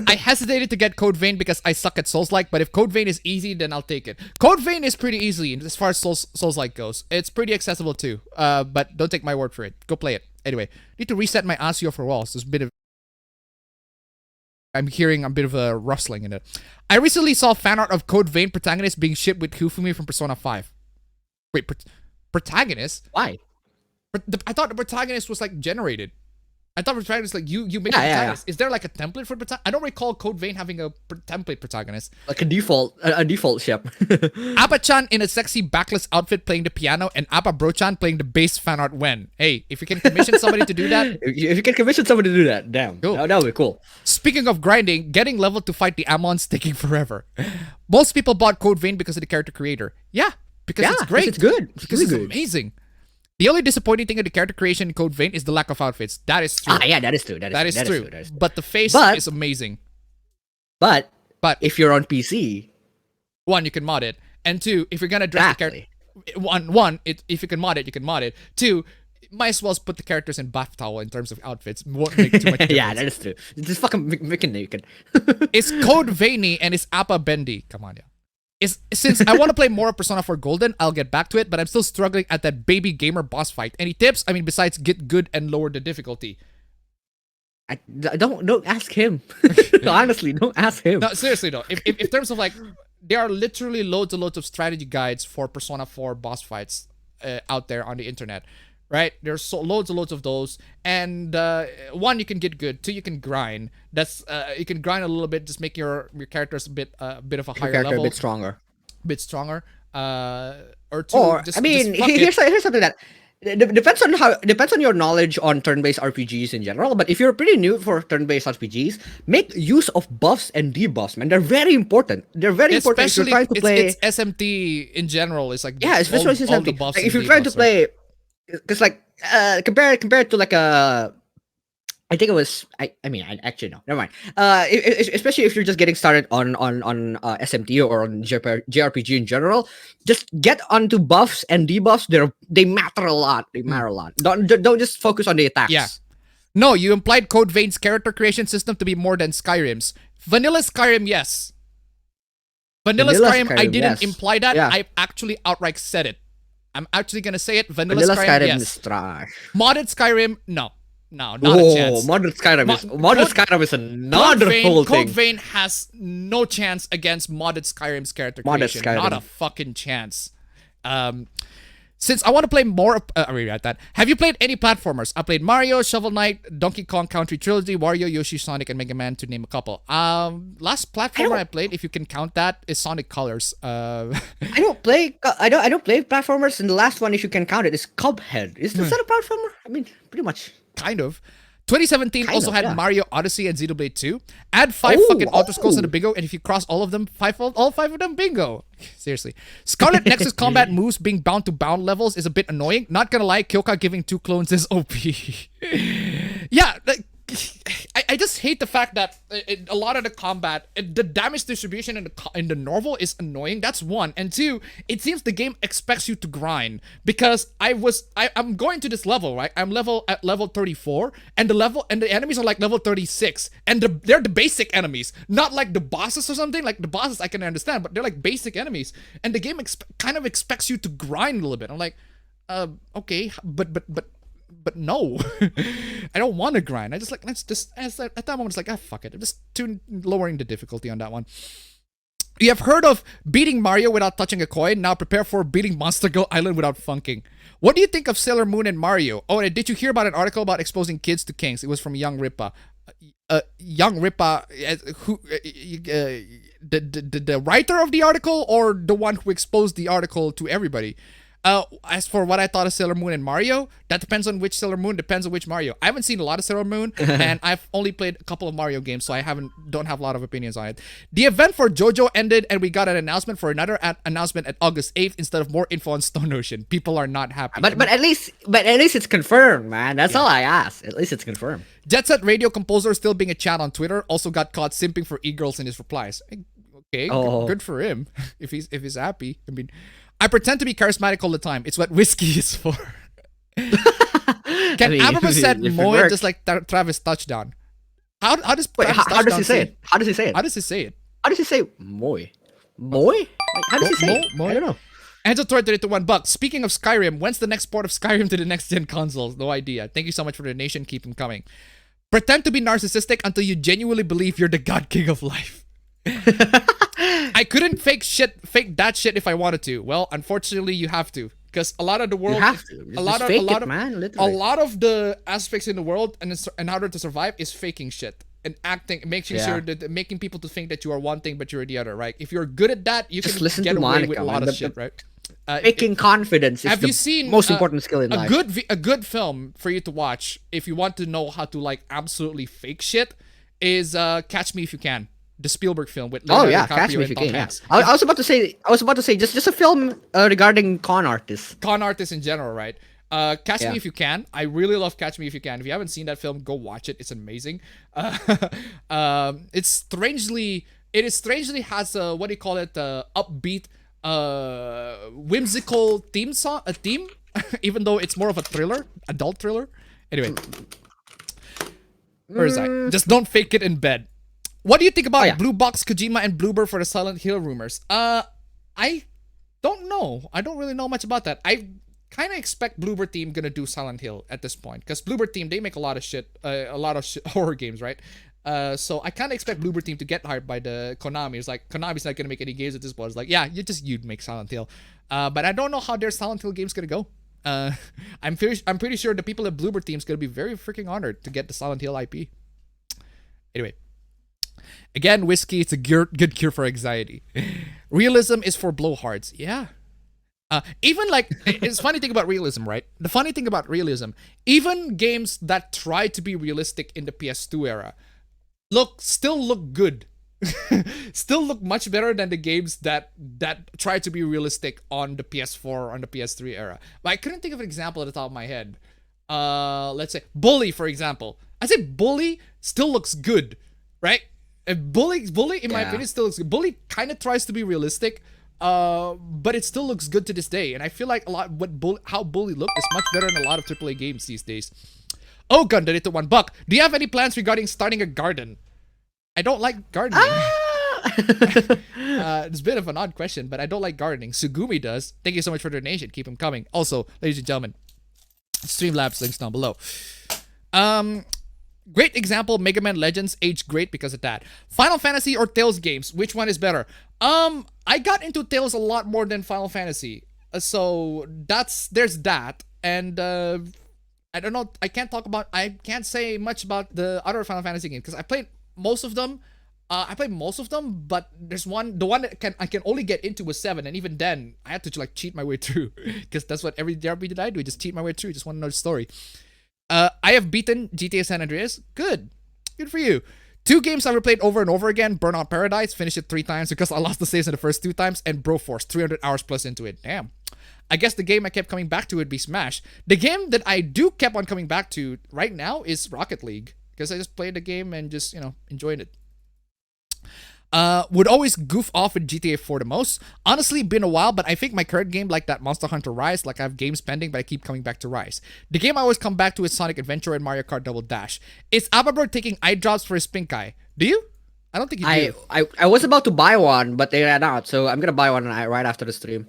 I hesitated to get Code Vein because I suck at Souls-like, but if Code Vein is easy, then I'll take it. Code Vein is pretty easy as far as Souls-like goes. It's pretty accessible too, but don't take my word for it. Go play it. Anyway, need to reset my ASIO for walls. There's a bit of... I'm hearing a bit of a rustling in it. I recently saw fan art of Code Vein protagonist being shipped with Hifumi from Persona 5. Wait, protagonist? Why? But I thought the protagonist was like generated. I thought the protagonist like you make Yeah, a yeah, protagonist. Is there like a template for protagonist? I don't recall Code Vein having a template protagonist. Like a default ship. Appa-chan in a sexy backless outfit playing the piano and Appa Bro-chan playing the bass fan art when. Hey, if you can commission somebody to do that. If you can commission somebody to do that, damn. Cool. That would be cool. Speaking of grinding, getting leveled to fight the Amon's taking forever. Most people bought Code Vein because of the character creator. Yeah, because it's great. It's good. Because it's amazing. The only disappointing thing in the character creation in Code Vein is the lack of outfits. That is true. Yeah, that is true. That is true. But the face is amazing. But But if you're on PC, one, you can mod it, and two, if you're gonna dress the character, if you can mod it, you can mod it. Two, might as well put the characters in bath towel in terms of outfits. Won't make too much difference. yeah, that is true. Just fucking making naked. It's Code Veiny and it's appabendyt. Come on, yeah. Since I want to play more of Persona 4 Golden, I'll get back to it, but I'm still struggling at that baby gamer boss fight. Any tips? I mean, besides get good and lower the difficulty. Don't ask him. Honestly, don't ask him. No, seriously though. If in terms of like, there are literally loads and loads of strategy guides for Persona 4 boss fights out there on the internet, right? There's loads and loads of those, and one, you can get good. Two, you can grind. That's you can grind a little bit, just make your characters a bit of a higher level, a bit stronger, or two. Or just, I mean, just here's something that depends on your knowledge on turn-based RPGs in general. But if you're pretty new for turn-based RPGs, make use of buffs and debuffs, man. They're very important. They're very important if you're trying to play. It's SMT in general. It's like especially SMT. Like, if you're trying to play, because like compared to like a. I think it was. I mean, actually no. Never mind. Especially if you're just getting started on SMT or on JRPG in general, just get onto buffs and debuffs. They matter a lot. They matter a lot. Don't just focus on the attacks. Yeah. No, you implied Code Vein's character creation system to be more than Skyrim's. Vanilla Skyrim, yes. Vanilla Skyrim, I didn't imply that. Yeah. I actually outright said it. I'm actually gonna say it. Vanilla Skyrim, yes. Is trash. Modded Skyrim, no. No, not a chance. Modded Skyrim is another whole thing. Code Vein has no chance against modded Skyrim's character creation. Not a fucking chance. Since I want to play more, I read that. Have you played any platformers? I played Mario, Shovel Knight, Donkey Kong Country Trilogy, Wario, Yoshi, Sonic, and Mega Man, to name a couple. Last platformer I played, if you can count that, is Sonic Colors. I don't play platformers, and the last one, if you can count it, is Cuphead. Is that a platformer? I mean, pretty much. Kind of. 2017 also had Mario Odyssey and Xenoblade 2. Add 5 fucking auto scrolls in the bingo, and if you cross all of them, all 5 of them, bingo. Seriously. Scarlet Nexus combat moves being bound to bound levels is a bit annoying. Not gonna lie, Kyoka giving 2 clones is OP. Yeah, like, I just hate the fact that a lot of the combat, the damage distribution in the novel is annoying. That's one. And two, it seems the game expects you to grind, because I'm going to this level, right? I'm at level 34, and the enemies are like level 36, and they're the basic enemies, not like the bosses or something. Like the bosses I can understand, but they're like basic enemies, and the game kind of expects you to grind a little bit. I'm like, okay, but no, I don't want to grind. I just like, let's just, at that moment, it's like, fuck it. I'm just lowering the difficulty on that one. You have heard of beating Mario without touching a coin. Now prepare for beating Monster Girl Island without funking. What do you think of Sailor Moon and Mario? Oh, and did you hear about an article about exposing kids to kings? It was from Young Rippa. Young Rippa, who, the writer of the article, or the one who exposed the article to everybody? As for what I thought of Sailor Moon and Mario, that depends on which Sailor Moon, depends on which Mario. I haven't seen a lot of Sailor Moon, and I've only played a couple of Mario games, so I don't have a lot of opinions on it. The event for JoJo ended, and we got an announcement for another announcement at August 8th instead of more info on Stone Ocean. People are not happy. But at least it's confirmed, man. That's all I ask. At least it's confirmed. Jet Set Radio Composer still being a chat on Twitter also got caught simping for e-girls in his replies. Okay, good for him if he's happy. I mean, I pretend to be charismatic all the time. It's what whiskey is for. Can APB said Moe just like Travis touchdown? How does Travis how does he say it? How does he say it? How does he say it? How does he say Moe? Moe? Like, how does he say it? Moe? I don't know. Angel Toy to $1. Speaking of Skyrim, when's the next port of Skyrim to the next gen consoles? No idea. Thank you so much for the donation. Keep them coming. Pretend to be narcissistic until you genuinely believe you're the god king of life. I couldn't fake that shit if I wanted to. Well, unfortunately, you have to, because a lot of the world, you have to. A lot of the aspects in the world and how to survive is faking shit and acting, making sure that making people to think that you are one thing but you're the other. Right? If you're good at that, you can get away with a lot of shit. Right? Making confidence. Have you seen most important skill in life? A good film for you to watch if you want to know how to like absolutely fake shit is Catch Me If You Can. The Spielberg film with Leonardo DiCaprio Catch Me If You Can. Yeah. I was about to say just a film regarding con artists. Con artists in general, right? Catch Me If You Can. I really love Catch Me If You Can. If you haven't seen that film, go watch it. It's amazing. It strangely has a what do you call it? Upbeat, whimsical theme, even though it's more of a thriller, adult thriller. Anyway, where is that? Just don't fake it in bed. What do you think about Blue Box, Kojima, and Bloober for the Silent Hill rumors? I don't know. I don't really know much about that. I kind of expect Bloober team gonna do Silent Hill at this point, because Bloober team, they make a lot of horror games, right? So I kind of expect Bloober team to get hired by the Konami. It's like Konami's not gonna make any games at this point. It's like, yeah, you'd make Silent Hill, but I don't know how their Silent Hill game's gonna go. I'm pretty sure the people at Bloober team's gonna be very freaking honored to get the Silent Hill IP. Anyway. Again, whiskey, it's a good cure for anxiety. Realism is for blowhards. Yeah. Even like, it's funny thing about realism, right? The funny thing about realism, even games that try to be realistic in the PS2 era still look good. Still look much better than the games that try to be realistic on the PS4 or on the PS3 era. But I couldn't think of an example at the top of my head. Let's say Bully, for example. I'd say Bully still looks good, right? Bully, in my opinion, still looks good. Bully kind of tries to be realistic, but it still looks good to this day. And I feel like how Bully looked is much better than a lot of AAA games these days. Oh, Gun did it to $1. Do you have any plans regarding starting a garden? I don't like gardening. It's a bit of an odd question, but I don't like gardening. Sugumi does. Thank you so much for the donation. Keep them coming. Also, ladies and gentlemen, Streamlabs links down below. Great example, Mega Man Legends aged great because of that. Final Fantasy or Tales games, which one is better? I got into Tales a lot more than Final Fantasy, so there's that. And I don't know, I can't say much about the other Final Fantasy games because I played most of them. But there's the one that I can only get into was 7, and even then I had to like cheat my way through because that's what every JRPG that I do, just cheat my way through. Just want to know the story. I have beaten GTA San Andreas. Good for you. 2 games I've replayed over and over again. Burnout Paradise, finished it 3 times because I lost the saves in the first 2 times, and Broforce, 300 hours plus into it. Damn. I guess the game I kept coming back to would be Smash. The game that I do kept on coming back to right now is Rocket League, because I just played the game and just, enjoyed it. Would always goof off with GTA 4 the most. Honestly, been a while, but I think my current game, like that Monster Hunter Rise, like I have games pending, but I keep coming back to Rise. The game I always come back to is Sonic Adventure and Mario Kart Double Dash. Is Ababerg taking eye drops for his pink eye? Do you? I don't think you do. I was about to buy one, but they ran out, so I'm gonna buy one right after the stream.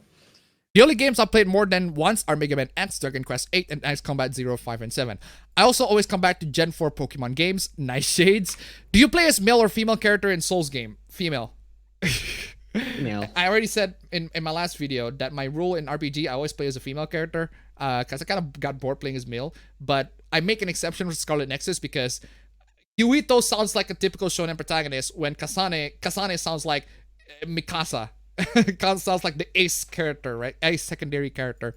The only games I've played more than once are Mega Man X, Dragon Quest 8, and X Combat 0, 5, and 7. I also always come back to Gen 4 Pokemon games. Nice shades. Do you play as male or female character in Souls game? Female. Female. I already said in my last video that my rule in RPG, I always play as a female character because I kind of got bored playing as male. But I make an exception for Scarlet Nexus because Yuito sounds like a typical shonen protagonist when Kasane sounds like Mikasa. Khan sounds like the ace character, right? Ace secondary character.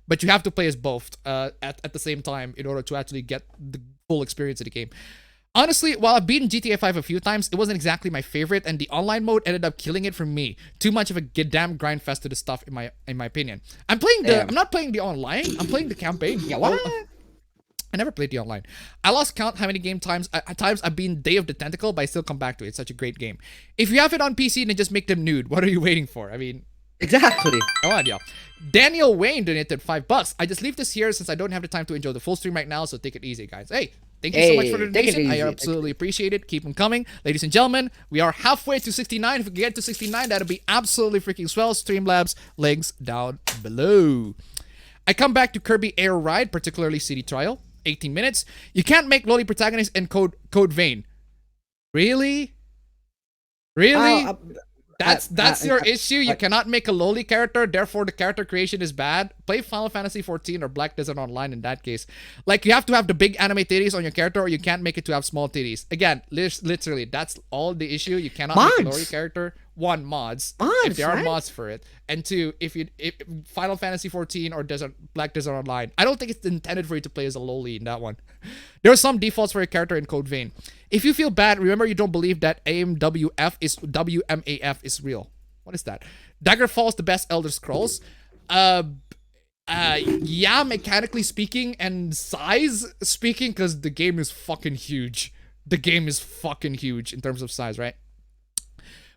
But you have to play as both at the same time in order to actually get the full experience of the game. Honestly, while I've beaten GTA 5 a few times, it wasn't exactly my favorite, and the online mode ended up killing it for me. Too much of a damn grind fest to the stuff, in my opinion. I'm not playing the online. I'm playing the campaign. Yeah, what? I never played the online. I lost count how many times I've been Day of the Tentacle, but I still come back to it. It's such a great game. If you have it on PC, then just make them nude. What are you waiting for? I mean, Exactly. come on, y'all. Daniel Wayne donated $5. I just leave this here since I don't have the time to enjoy the full stream right now, so take it easy, guys. Hey, thank you so much for the take it donation. I easy. absolutely appreciate it. Keep them coming. Ladies and gentlemen, we are halfway to 69. If we get to 69, that'll be absolutely freaking swell. Streamlabs, links down below. I come back to Kirby Air Ride, particularly City Trial. 18 minutes. You can't make loli protagonist in Code Vein. Really? Really? That's your issue. You cannot make a loli character, therefore the character creation is bad. Play Final Fantasy 14 or Black Desert Online in that case. Like, you have to have the big anime titties on your character, or you can't make it to have small titties. Again, literally, that's all the issue. You cannot make a loli character. One, mods, if there are mods for it, and two, if Final Fantasy 14 or Black Desert Online, I don't think it's intended for you to play as a loli in that one. There are some defaults for a character in Code Vein. If you feel bad, remember you don't believe that WMAF is real. What is that? Daggerfall is the best Elder Scrolls. Yeah, mechanically speaking and size speaking, because the game is fucking huge. The game is fucking huge in terms of size, right?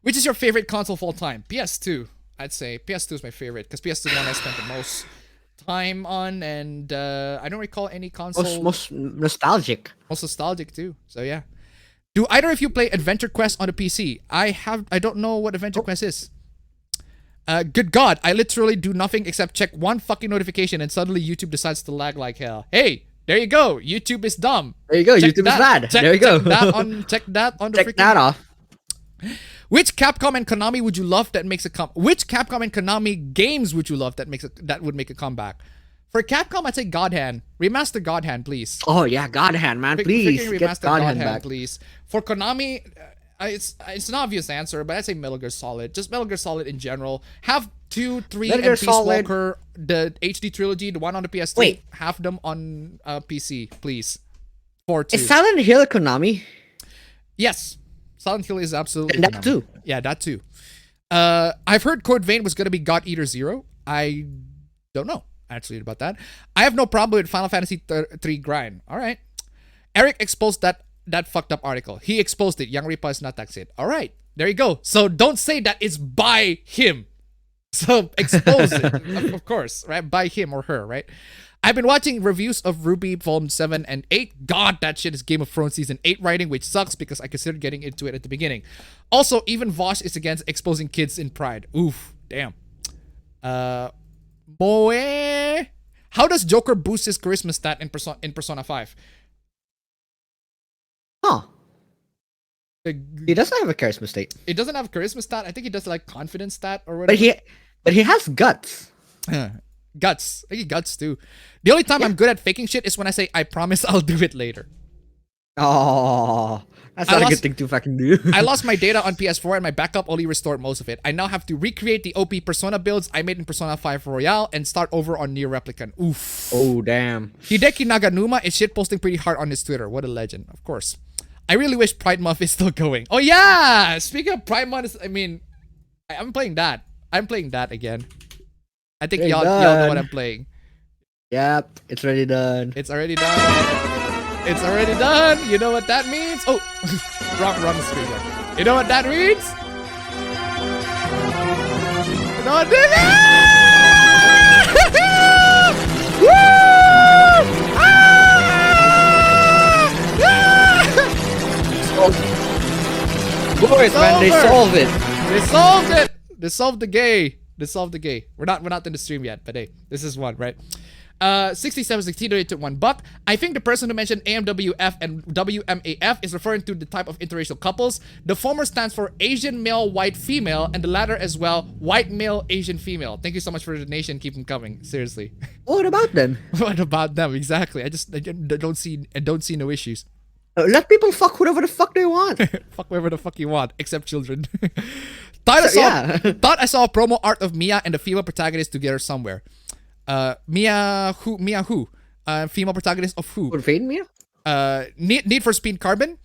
Which is your favorite console of all time? PS2, I'd say. PS2 is my favorite, because PS2 is the one I spent the most time on, and I don't recall any console. Most nostalgic. Most nostalgic too. So yeah. Do either of you play Adventure Quest on the PC? I don't know what Adventure Quest is. Good God, I literally do nothing except check one fucking notification, and suddenly YouTube decides to lag like hell. Hey, there you go. YouTube is dumb. There you go. YouTube is bad. There you go. Check that on the Check that off. Which Capcom and Konami would you love that makes a Which Capcom and Konami games would you love that would make a comeback? For Capcom, I'd say God Hand. Remaster God Hand, please. Oh yeah, God Hand, man. Please freaking get remaster God Hand back. please. For Konami, it's an obvious answer, but I'd say Metal Gear Solid. Just Metal Gear Solid in general. Have 2, 3, and Peace Walker, the HD trilogy, the one on the PS3. Wait. Have them on PC, please. 4, 2. Is Silent Hill Konami? Yes. Silent Hill is absolutely And that Konami. too. Yeah, that too. I've heard Code Vein was going to be God Eater 0. I don't know, actually, about that. I have no problem with Final Fantasy 3 grind. All right. Eric exposed that fucked up article. He exposed it. Young Ripa is not that's it. All right. There you go. So don't say that it's by him. So expose it, of course, right? By him or her, right? I've been watching reviews of Ruby Volume 7 and 8. God, that shit is Game of Thrones Season 8 writing, which sucks because I considered getting into it at the beginning. Also, even Vosh is against exposing kids in Pride. Oof, damn. Moe. How does Joker boost his charisma stat in Persona 5? Huh. He doesn't have a charisma state. It doesn't have a charisma stat. I think he does like confidence stat or whatever. But he has guts. Guts. I think guts too. The only time I'm good at faking shit is when I say I promise I'll do it later. Oh, that's not a good thing to fucking do. I lost my data on PS4 and my backup only restored most of it. I now have to recreate the OP Persona builds I made in Persona 5 Royale and start over on Nier Replicant. Oof. Oh, damn. Hideki Naganuma is shitposting pretty hard on his Twitter. What a legend. Of course. I really wish Pride Month is still going. Oh yeah! Speaking of Pride Month, I'm playing that. I'm playing that again. I think y'all know what I'm playing. Yep, it's already done. It's already done. It's already done. You know what that means? Oh, wrong screen. You know what that means? You know what that means? Woo! Boys, man, they solved it. They solved it. They solved the gay. They solved the gay. We're not in the stream yet, but hey, this is one, right? 6760 donated $1. I think the person who mentioned AMWF and WMAF is referring to the type of interracial couples. The former stands for Asian male, white female, and the latter as well, white male, Asian female. Thank you so much for the donation. Keep them coming. Seriously. What about them? What about them? Exactly. I don't see no issues. Let people fuck whatever the fuck they want. Fuck whatever the fuck you want, except children. Thought I saw a promo art of Mia and the female protagonist together somewhere. Mia who? Female protagonist of who? Code Vein, Mia? Need for Speed Carbon.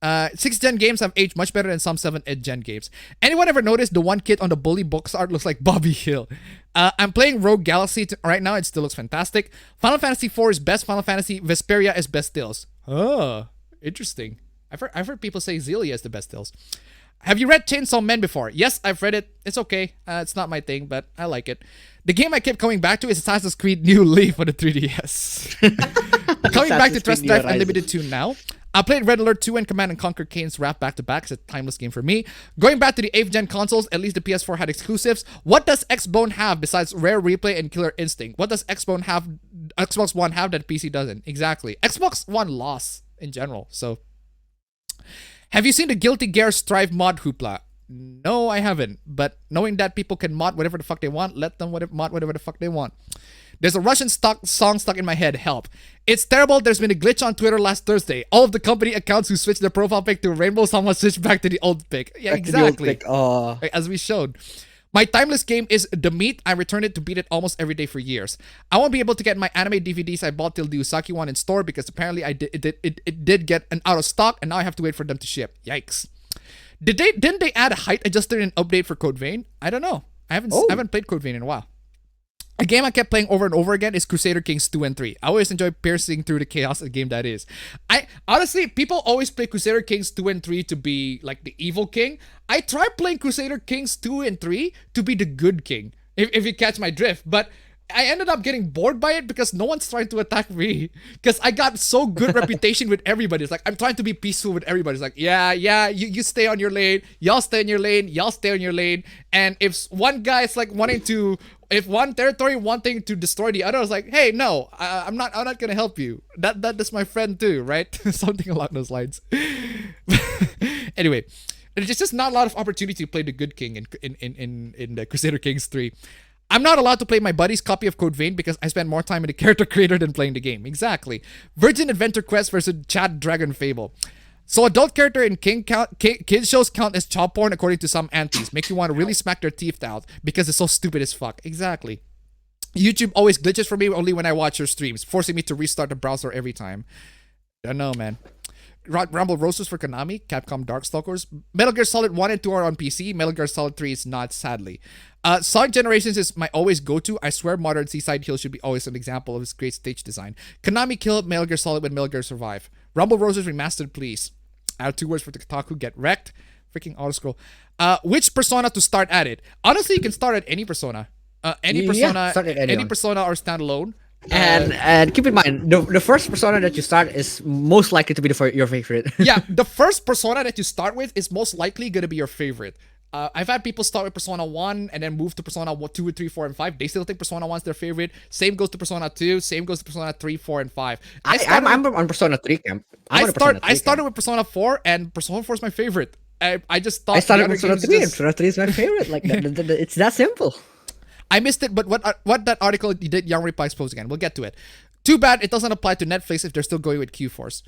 6th gen games have aged much better than some 7th gen games. Anyone ever noticed the one kid on the bully box art looks like Bobby Hill? I'm playing Rogue Galaxy right now. It still looks fantastic. Final Fantasy IV is best. Final Fantasy Vesperia is best stills. Oh, interesting. I've heard people say Xillia is the best stills. Have you read Chainsaw Man before? Yes, I've read it. It's okay. It's not my thing, but I like it. The game I kept coming back to is Assassin's Creed New Leaf for the 3DS. Coming back to Trust Drive Unlimited 2 now. I played Red Alert 2 and Command & Conquer Kane's Wrath back-to-back. It's a timeless game for me. Going back to the 8th gen consoles, at least the PS4 had exclusives. What does Xbone have besides Rare Replay and Killer Instinct? What does Xbox One have that PC doesn't? Exactly. Xbox One lost in general, so... Have you seen the Guilty Gear Strive mod hoopla? No, I haven't. But knowing that people can mod whatever the fuck they want, let them mod whatever the fuck they want. There's a Russian song stuck in my head. Help. It's terrible. There's been a glitch on Twitter last Thursday. All of the company accounts who switched their profile pic to Rainbow someone switched back to the old pic. Yeah, exactly. As we showed. My timeless game is The Meat. I returned it to beat it almost every day for years. I won't be able to get my anime DVDs I bought till the Usaki one in store because apparently it did get an out of stock and now I have to wait for them to ship. Yikes. Didn't they add a height adjuster in an update for Code Vein? I don't know. I haven't played Code Vein in a while. A game I kept playing over and over again is Crusader Kings 2 and 3. I always enjoy piercing through the chaos of the game that is. Honestly, people always play Crusader Kings 2 and 3 to be like the evil king. I tried playing Crusader Kings 2 and 3 to be the good king, if you catch my drift. But I ended up getting bored by it because no one's trying to attack me. Because I got so good reputation with everybody. It's like, I'm trying to be peaceful with everybody. It's like, yeah, you stay on your lane. Y'all stay on your lane. Y'all stay on your lane. And if one guy is like if one territory wanting to destroy the other, I was like, hey, no, I'm not gonna help you. That's my friend too, right? Something along those lines. Anyway, there's just not a lot of opportunity to play the good king in the Crusader Kings 3. I'm not allowed to play my buddy's copy of Code Vein because I spend more time in the character creator than playing the game. Exactly. Virgin Adventure Quest versus Chad Dragon Fable. So adult character in kids shows count as child porn according to some aunties. Make you want to really smack their teeth out because it's so stupid as fuck. Exactly. YouTube always glitches for me only when I watch your streams, forcing me to restart the browser every time. I know, man. Rumble Roses for Konami, Capcom Darkstalkers. Metal Gear Solid 1 and 2 are on PC. Metal Gear Solid 3 is not, sadly. Sonic Generations is my always go-to. I swear Modern Seaside Hill should be always an example of its great stage design. Konami killed Metal Gear Solid when Metal Gear Survive. Rumble Roses remastered, please. I have 2 words for the Kotaku, get wrecked. Freaking auto-scroll. Which persona to start at it? Honestly, you can start at any persona. Any persona or standalone. And keep in mind, the first persona that you start is most likely to be your favorite. Yeah, the first persona that you start with is most likely going to be your favorite. I've had people start with Persona 1 and then move to Persona 2, 3, 4, and 5. They still think Persona 1 is their favorite. Same goes to Persona 2. Same goes to Persona 3, 4, and 5. I'm on Persona 3 camp. I started with Persona 4 and Persona 4 is my favorite. I just thought I started with Persona 3 and Persona 3 is my favorite. Like it's that simple. I missed it, but what that article you did, Young Replies post again. We'll get to it. Too bad it doesn't apply to Netflix if they're still going with Q-Force.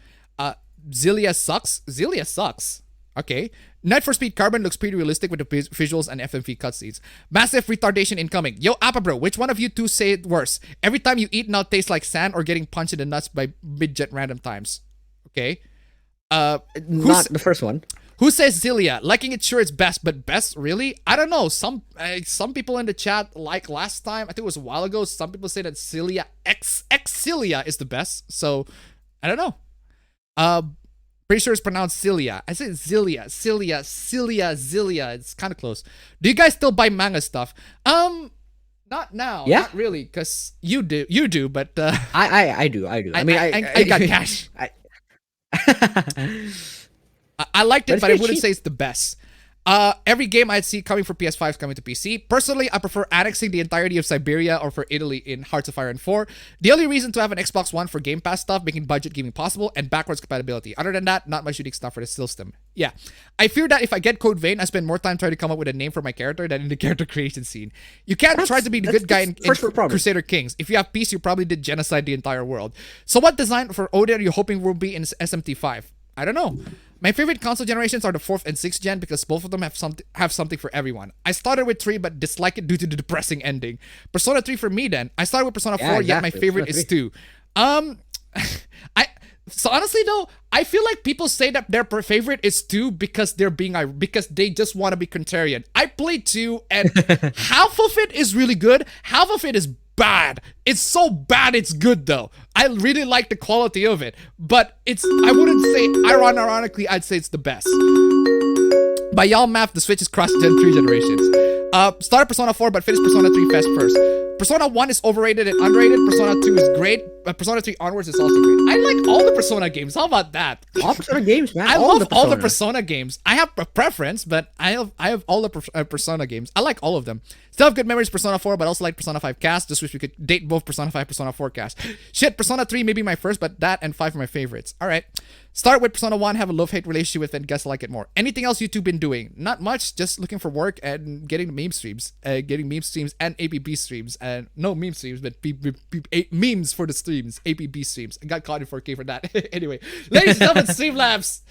Xillia sucks. Xillia sucks. Okay. Need for Speed Carbon looks pretty realistic with the visuals and FMV cutscenes. Massive retardation incoming. Yo, Appa bro, which one of you two say it worse? Every time you eat now tastes like sand or getting punched in the nuts by midget random times. Okay. Not the first one. Who says Xillia? Liking it, sure it's best, but best really? I don't know. Some people in the chat, like last time, I think it was a while ago, some people say that Xillia Xillia is the best. So I don't know. Pretty sure it's pronounced Cilia. I said Xillia. It's kind of close. Do you guys still buy manga stuff? Not now. Yeah. Not really, because you do, but I do. I mean, I got cash. I liked it, but I wouldn't say it's the best. Every game I'd see coming for PS5 is coming to PC. Personally, I prefer annexing the entirety of Siberia or for Italy in Hearts of Iron 4. The only reason to have an Xbox One for Game Pass stuff, making budget gaming possible, and backwards compatibility. Other than that, not much unique stuff for the system. Yeah. I fear that if I get Code Vein, I spend more time trying to come up with a name for my character than in the character creation scene. You can't try to be the good guy in Crusader Kings. If you have peace, you probably did genocide the entire world. So what design for Odin are you hoping will be in SMT5? I don't know. My favorite console generations are the 4th and 6th gen because both of them have something for everyone. I started with 3 but dislike it due to the depressing ending. Persona 3 for me then. I started with Persona 4, yet my favorite is 2. So honestly though, I feel like people say that their favorite is 2 because because they just want to be contrarian. I played 2 and half of it is really good, half of it is bad. It's so bad it's good though. I really like the quality of it, but I wouldn't say, ironically, I'd say it's the best. By y'all math, the Switch is cross Gen 3 generations. Started Persona 4 but finished Persona 3 fast first. Persona 1 is overrated and underrated. Persona 2 is great. Persona 3 onwards is also great. I like all the Persona games. How about that? All Persona games, man. I love all the Persona games. I have a preference, but I have all the Persona games. I like all of them. Still have good memories of Persona 4, but also like Persona 5 cast. Just wish we could date both Persona 5 Persona 4 cast. Shit, Persona 3 may be my first, but that and 5 are my favorites. Alright. Start with Persona 1, have a love-hate relationship with it, and guess I like it more. Anything else you two been doing? Not much, just looking for work and getting meme streams. Getting meme streams and APB streams. And no meme streams, but memes for the streams. APB streams. I got caught in 4K for that. Anyway, ladies and gentlemen, Streamlabs.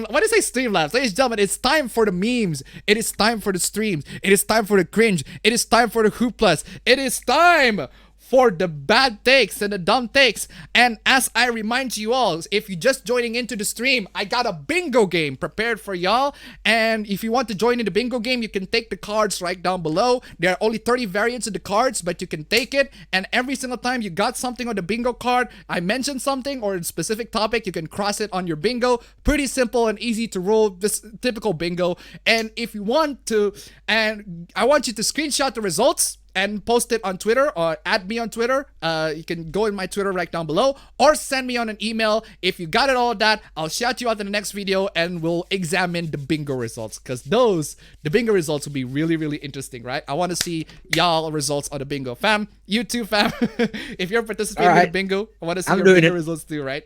Why did I say Streamlabs? Ladies and gentlemen, it's time for the memes. It is time for the streams. It is time for the cringe. It is time for the hooplas. It is time for the bad takes and the dumb takes. And as I remind you all, if you're just joining into the stream, I got a bingo game prepared for y'all. And if you want to join in the bingo game, you can take the cards right down below. There are only 30 variants of the cards, but you can take it. And every single time you got something on the bingo card, I mentioned something or a specific topic, you can cross it on your bingo. Pretty simple and easy to roll, this typical bingo. And if you want to, and I want you to screenshot the results and post it on Twitter or add me on Twitter. You can go in my Twitter right down below or send me on an email. If you got it all that, I'll shout you out in the next video and we'll examine the bingo results because the bingo results will be really, really interesting, right? I want to see y'all results on the bingo. Fam, you too, fam. If you're participating in the bingo, I want to see your bingo results too, right?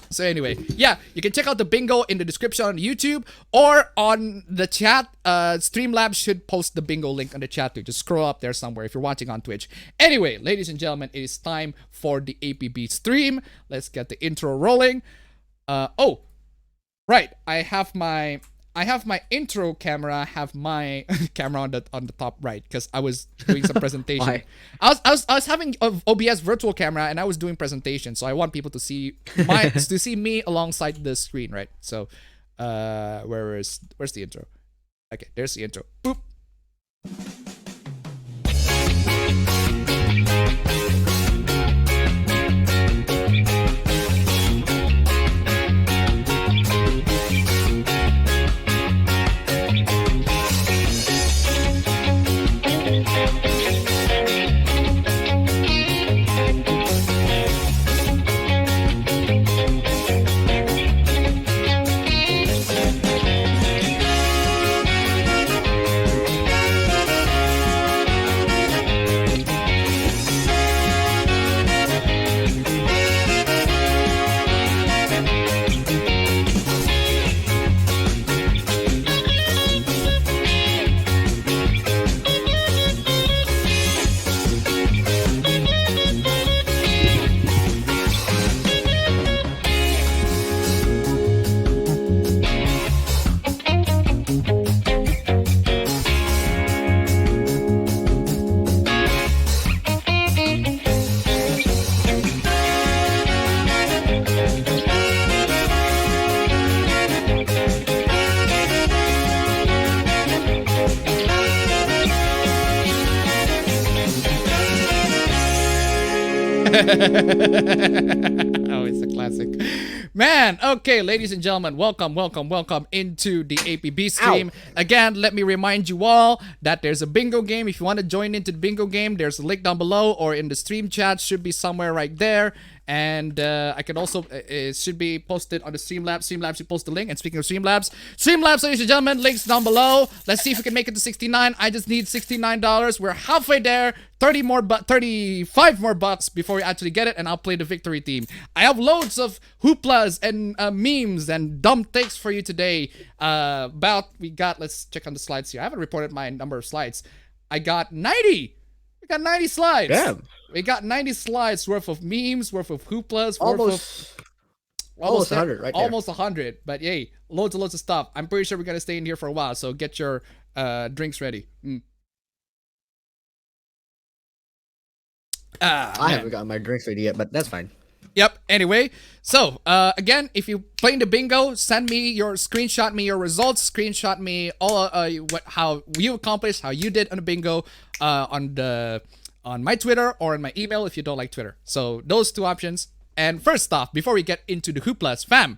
So anyway, yeah, you can check out the bingo in the description on YouTube or on the chat. Streamlabs should post the bingo link on the chat too. Just scroll up there somewhere if you're watching on Twitch. Anyway, ladies and gentlemen, it is time for the APB stream. Let's get the intro rolling. Oh, right. I have my intro camera, have my camera on the top right because I was doing some presentation. Why? I was having an OBS virtual camera and I was doing presentation, so I want people to see me alongside the screen, right? So, where's the intro? Okay, there's the intro. Boop. Oh, it's a classic. Man, okay, ladies and gentlemen, welcome into the APB stream. Ow. Again, let me remind you all that there's a bingo game. If you want to join into the bingo game, there's a link down below or in the stream chat, should be somewhere right there. And I can also, it should be posted on the Streamlabs. Streamlabs should post the link. And speaking of Streamlabs, ladies and gentlemen, links down below. Let's see if we can make it to 69. I just need $69. We're halfway there. 35 more bucks before we actually get it, and I'll play the victory team. I have loads of hooplas and memes and dumb takes for you today. Let's check on the slides here. I haven't reported my number of slides. I got 90. We got 90 slides. Damn. We got 90 slides worth of memes, worth of hooplas, Almost 100 right there. Almost 100. But yay, loads and loads of stuff. I'm pretty sure we're gonna stay in here for a while, so get your drinks ready. I haven't got my drinks ready yet, but that's fine. Yep. Anyway, so again, if you playing the bingo, screenshot me your results, screenshot me all how you accomplished, how you did on the bingo, on my Twitter or on my email if you don't like Twitter. So those two options. And first off, before we get into the hooplas, fam,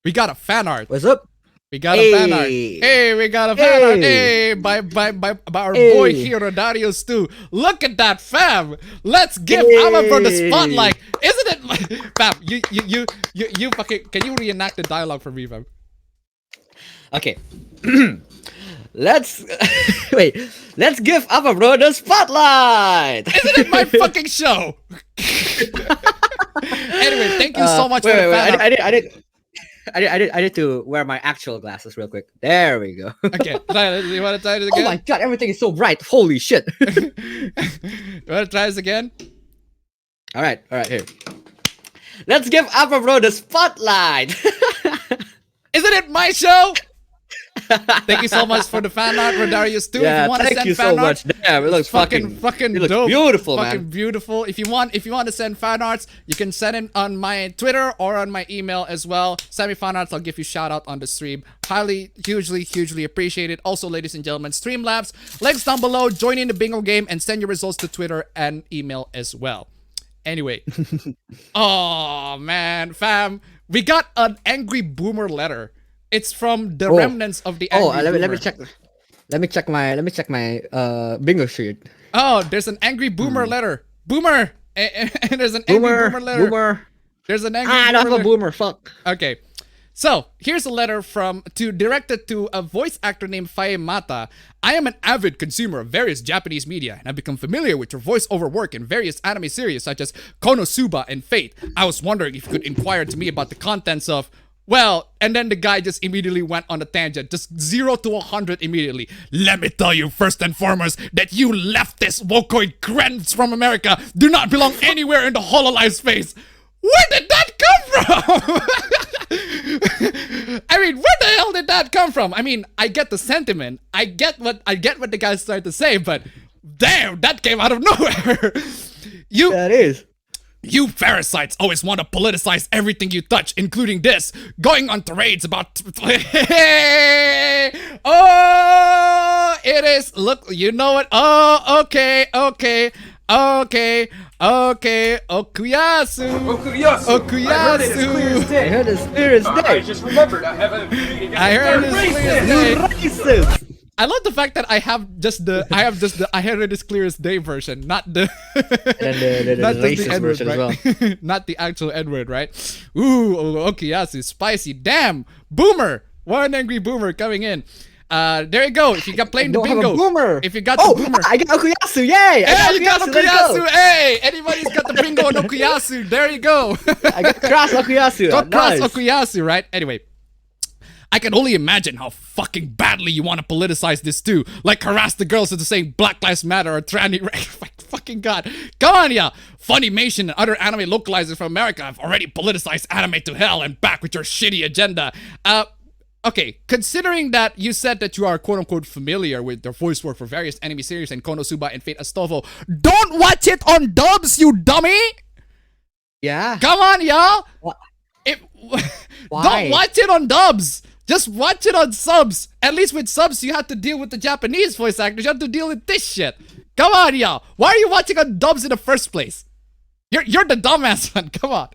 we got a fan art. What's up? We got a fan art. Hey, we got a fan art. Hey, by our boy here, Darius too. Look at that, fam. Let's give Amber the spotlight. Isn't it, fam? You fucking. Can you reenact the dialogue for me, fam? Okay. Let's wait. Let's give Amber the spotlight. Isn't it my fucking show? Anyway, thank you so much for the fan art. I need to wear my actual glasses real quick. There we go. Okay, you want to try this again? Oh my god, everything is so bright. Holy shit. You want to try this again? All right, here. Let's give Appa the spotlight. Isn't it my show? Thank you so much for the fan art, Rodarius too. Yeah, if you want to thank send you fan so art, much. Damn, it looks fucking it looks dope. Beautiful, fucking man. beautiful. If you want to send fan arts, you can send it on my Twitter or on my email as well. Send me fan arts, I'll give you shout out on the stream. Highly, hugely appreciated. Also, ladies and gentlemen, Streamlabs, links down below. Join in the bingo game and send your results to Twitter and email as well. Anyway, oh man, fam, we got an angry boomer letter. It's from the remnants of the angry boomer. let me check my bingo sheet. Oh, there's an angry boomer letter. Boomer! And there's an angry boomer letter. Boomer. There's an angry I boomer don't have a boomer, fuck. Okay. So, here's a letter directed to a voice actor named Faye Mata. I am an avid consumer of various Japanese media, and I've become familiar with your voiceover work in various anime series such as Konosuba and Fate. I was wondering if you could inquire to me about the contents of... Well, and then the guy just immediately went on a tangent, just 0 to 100 immediately. Let me tell you first and foremost that you leftist wokoid grants from America do not belong anywhere in the HoloLive space. Where did that come from? I mean, where the hell did that come from? I mean, I get the sentiment. I get what the guy's trying to say, but damn, that came out of nowhere. That is. You parasites always want to politicize everything you touch, including this. Going on tirades about... Oh, it is... Look, you know what? Oh, okay. Okuyasu. I heard it's clear as day. I just remembered I have a meeting. I heard it's clear as day. Racist. I love the fact that I heard it as clear as day version, not the not the racist N-word, version right? as well. Not the actual N-word, right? Ooh, Okuyasu, spicy. Damn, boomer. One angry boomer coming in. There you go. If you got playing the bingo, have a boomer. If you got the boomer, I got Okuyasu. Yay! hey, you got Okuyasu. Let's go. Okuyasu. Hey, anybody's got the bingo on Okuyasu. There you go. I got cross Okuyasu. Got cross Nice. Okuyasu, right? Anyway. I can only imagine how fucking badly you want to politicize this too. Like harass the girls into saying Black Lives Matter or tranny... Fucking god. Come on, yeah. Funimation and other anime localizers from America have already politicized anime to hell and back with your shitty agenda. Okay, considering that you said that you are quote-unquote familiar with their voice work for various anime series and Konosuba and Fate Astolfo, don't watch it on dubs, you dummy! Yeah. Come on, y'all! Why? Don't watch it on dubs! Just watch it on subs. At least with subs, you have to deal with the Japanese voice actors. You have to deal with this shit. Come on, y'all. Why are you watching on dubs in the first place? You're the dumbass one. Come on.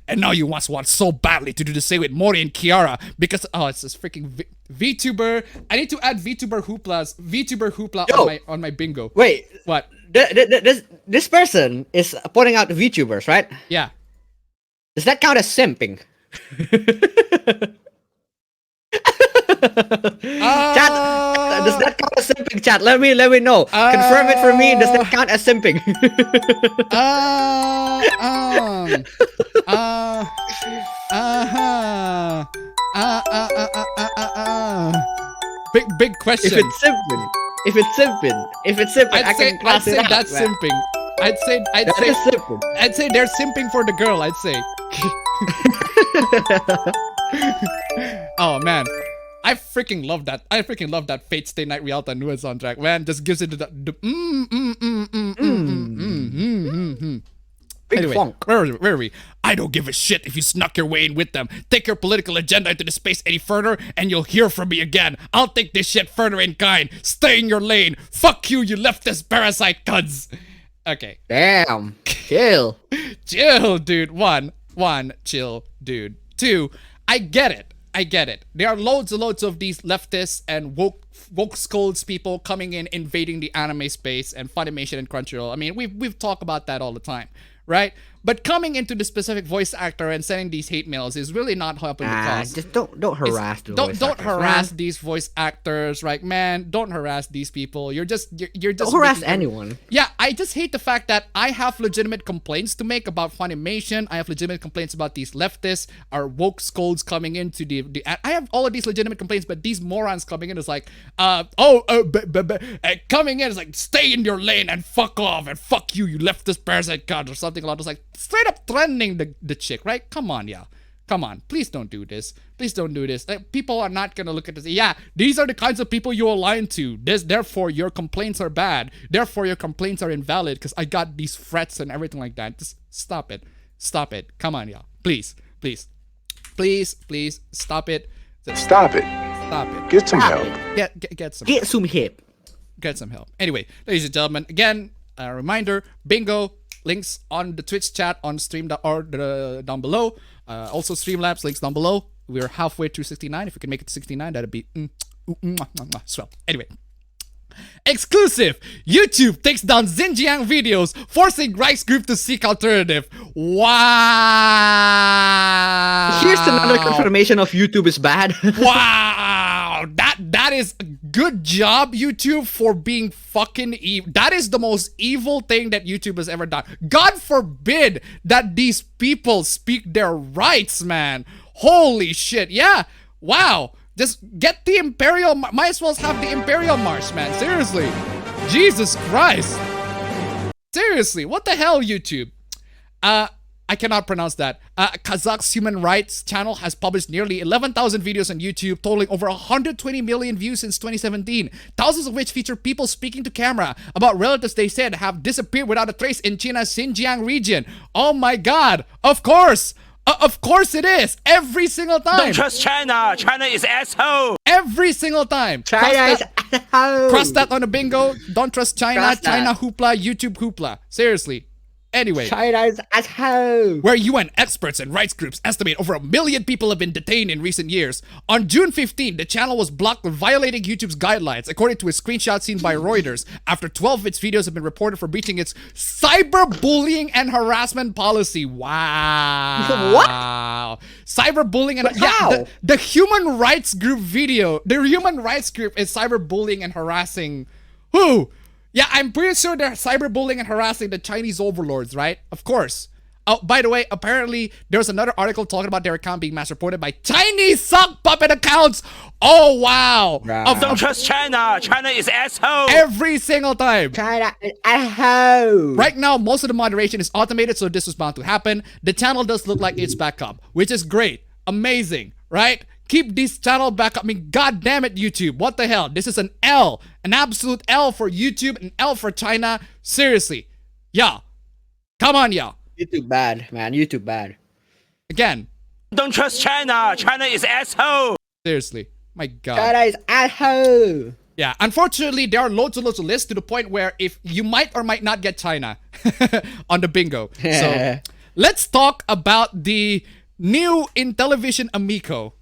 And now you want so badly to do the same with Mori and Kiara because it's this freaking VTuber. I need to add VTuber hoopla on my bingo. Wait. What? This person is pointing out VTubers, right? Yeah. Does that count as simping? Chat, does that count as simping? Chat, let me know. Confirm it for me. Does that count as simping? Big question. If it's simping, I'd say that's simping. I'd say simping. I'd say they're simping for the girl. I'd say. Oh man, I freaking love that. I freaking love that Fate Stay Night Rialta Nua soundtrack. Man, just gives it the Big Anyway, funk. where are we? I don't give a shit if you snuck your way in with them. Take your political agenda into the space any further, and you'll hear from me again. I'll take this shit further in kind. Stay in your lane. Fuck you, you leftist parasite cuds. Okay. Damn. Chill. Chill, dude. One, chill, dude. Two, I get it. There are loads and loads of these leftists and woke scolds people coming in, invading the anime space and Funimation and Crunchyroll. I mean, we've talked about that all the time, right? But coming into the specific voice actor and sending these hate mails is really not helping the cause. Just don't harass the voice Don't actors, harass man. these voice actors, right, man? Don't harass these people. You're just Don't harass anyone. Yeah, I just hate the fact that I have legitimate complaints to make about Funimation. I have legitimate complaints about these leftists, our woke scolds coming into the I have all of these legitimate complaints, but these morons coming in is like, coming in is like, stay in your lane and fuck off and fuck you, you leftist parasite god or something along those like straight up threatening the chick, right? Come on, yeah. Come on, please don't do this. Please don't do this. People are not gonna look at this. Yeah, these are the kinds of people you align to. Therefore, your complaints are bad. Therefore, your complaints are invalid because I got these threats and everything like that. Just stop it. Stop it. Come on, yeah. Please, please, please, please, stop it. Just Stop it. stop it. Get some Stop help. it. Get some. Get some hip. Get some help. Anyway, ladies and gentlemen, again, a reminder, bingo, links on the Twitch chat on stream down below. Also Streamlabs, links down below. We're halfway through 69. If we can make it to 69, that'd be swell. Anyway. Exclusive! YouTube takes down Xinjiang videos, forcing Rice Group to seek alternative. Wow! Here's another confirmation of YouTube is bad. Wow! That is a good job, YouTube, for being fucking evil. That is the most evil thing that YouTube has ever done. God forbid that these people speak their rights, man. Holy shit. Yeah. Wow. Just get the Imperial... Might as well have the Imperial March, man. Seriously. Jesus Christ. Seriously. What the hell, YouTube? I cannot pronounce that. Kazakh's human rights channel has published nearly 11,000 videos on YouTube, totaling over 120 million views since 2017. Thousands of which feature people speaking to camera about relatives they said have disappeared without a trace in China's Xinjiang region. Oh my god. Of course. Of course it is. Every single time. Don't trust China. China is asshole. Every single time. China is asshole. Cross that on a bingo. Don't trust China. Cross that. China hoopla. YouTube hoopla. Seriously. Anyway. China is asshole. Where UN experts and rights groups estimate over 1 million people have been detained in recent years. On June 15, the channel was blocked for violating YouTube's guidelines, according to a screenshot seen by Reuters, after 12 of its videos have been reported for breaching its cyberbullying and harassment policy. Wow. What? Cyberbullying and... But how? The human rights group video, the human rights group is cyberbullying and harassing... Who? Yeah, I'm pretty sure they're cyberbullying and harassing the Chinese overlords, right? Of course. Oh, by the way, apparently there's another article talking about their account being mass reported by Chinese sock puppet accounts. Oh, wow. Right. Don't trust China. China is asshole. Every single time. China is asshole. Right now, most of the moderation is automated, so this was bound to happen. The channel does look like it's back up, which is great. Amazing, right? Keep this channel back up. I mean, god damn it, YouTube. What the hell? This is an L. An absolute L for YouTube, an L for China. Seriously. Yeah. Come on, yeah. YouTube bad, man. YouTube bad. Again. Don't trust China. China is asshole. Seriously. My god. China is asshole. Yeah, unfortunately, there are loads and loads of lists to the point where if you might or might not get China on the bingo. So, let's talk about the new Intellivision Amico.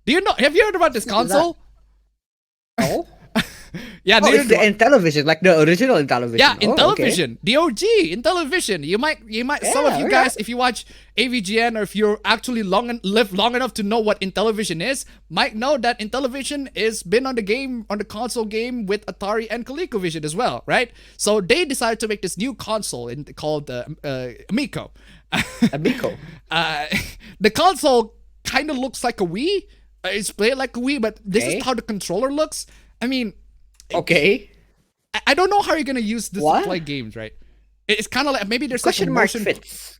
Do you know? Have you heard about this console? Oh? Yeah, Oh, neither it's do I. in television, like the original in television. Yeah, in Oh, television, the OG in television. You might. Some of Yeah, you yeah. guys, if you watch AVGN or if you're actually live long enough to know what Intellivision is, might know that Intellivision is been on the console game with Atari and ColecoVision as well, right? So they decided to make this new console called Amico. Okay. Amico. The console kind of looks like a Wii. It's played like a Wii, but this Okay. is how the controller looks. I mean, Okay. I don't know how you're gonna use this What? to play games, right? It's kind of like maybe there's Question like a mark motion. fits.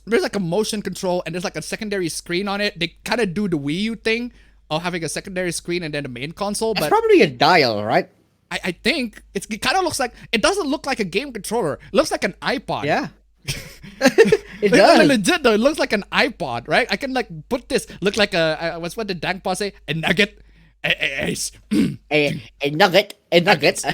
there's like a motion control and there's like a secondary screen on it. They kind of do the Wii U thing of having a secondary screen and then the main console. It's But probably a dial, right? I think it kind of looks like, it doesn't look like a game controller. It looks like an iPod. Yeah. It does. Legit though, it looks like an iPod, right? I can like put this, look like what did Dank Pa say? A nugget. A nugget. A nugget.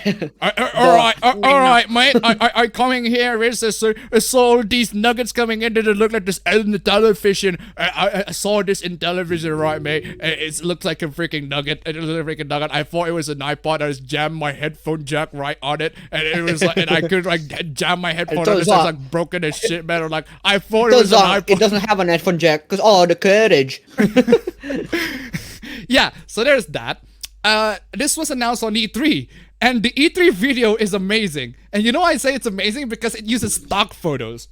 All right, mate. I coming here. Is this? I saw these nuggets coming in. Did it look like this in the television? I saw this in television, right, mate? It looks like a freaking nugget. It was a freaking nugget. I thought it was an iPod. I just jammed my headphone jack right on it, and it was like, and I could like jam my headphone on it. So I was like broken as shit, man. I'm like, I thought it was an iPod. It doesn't have an headphone jack because the carriage. Yeah, so there's that. This was announced on E3, and the E3 video is amazing. And you know why I say it's amazing? Because it uses stock photos.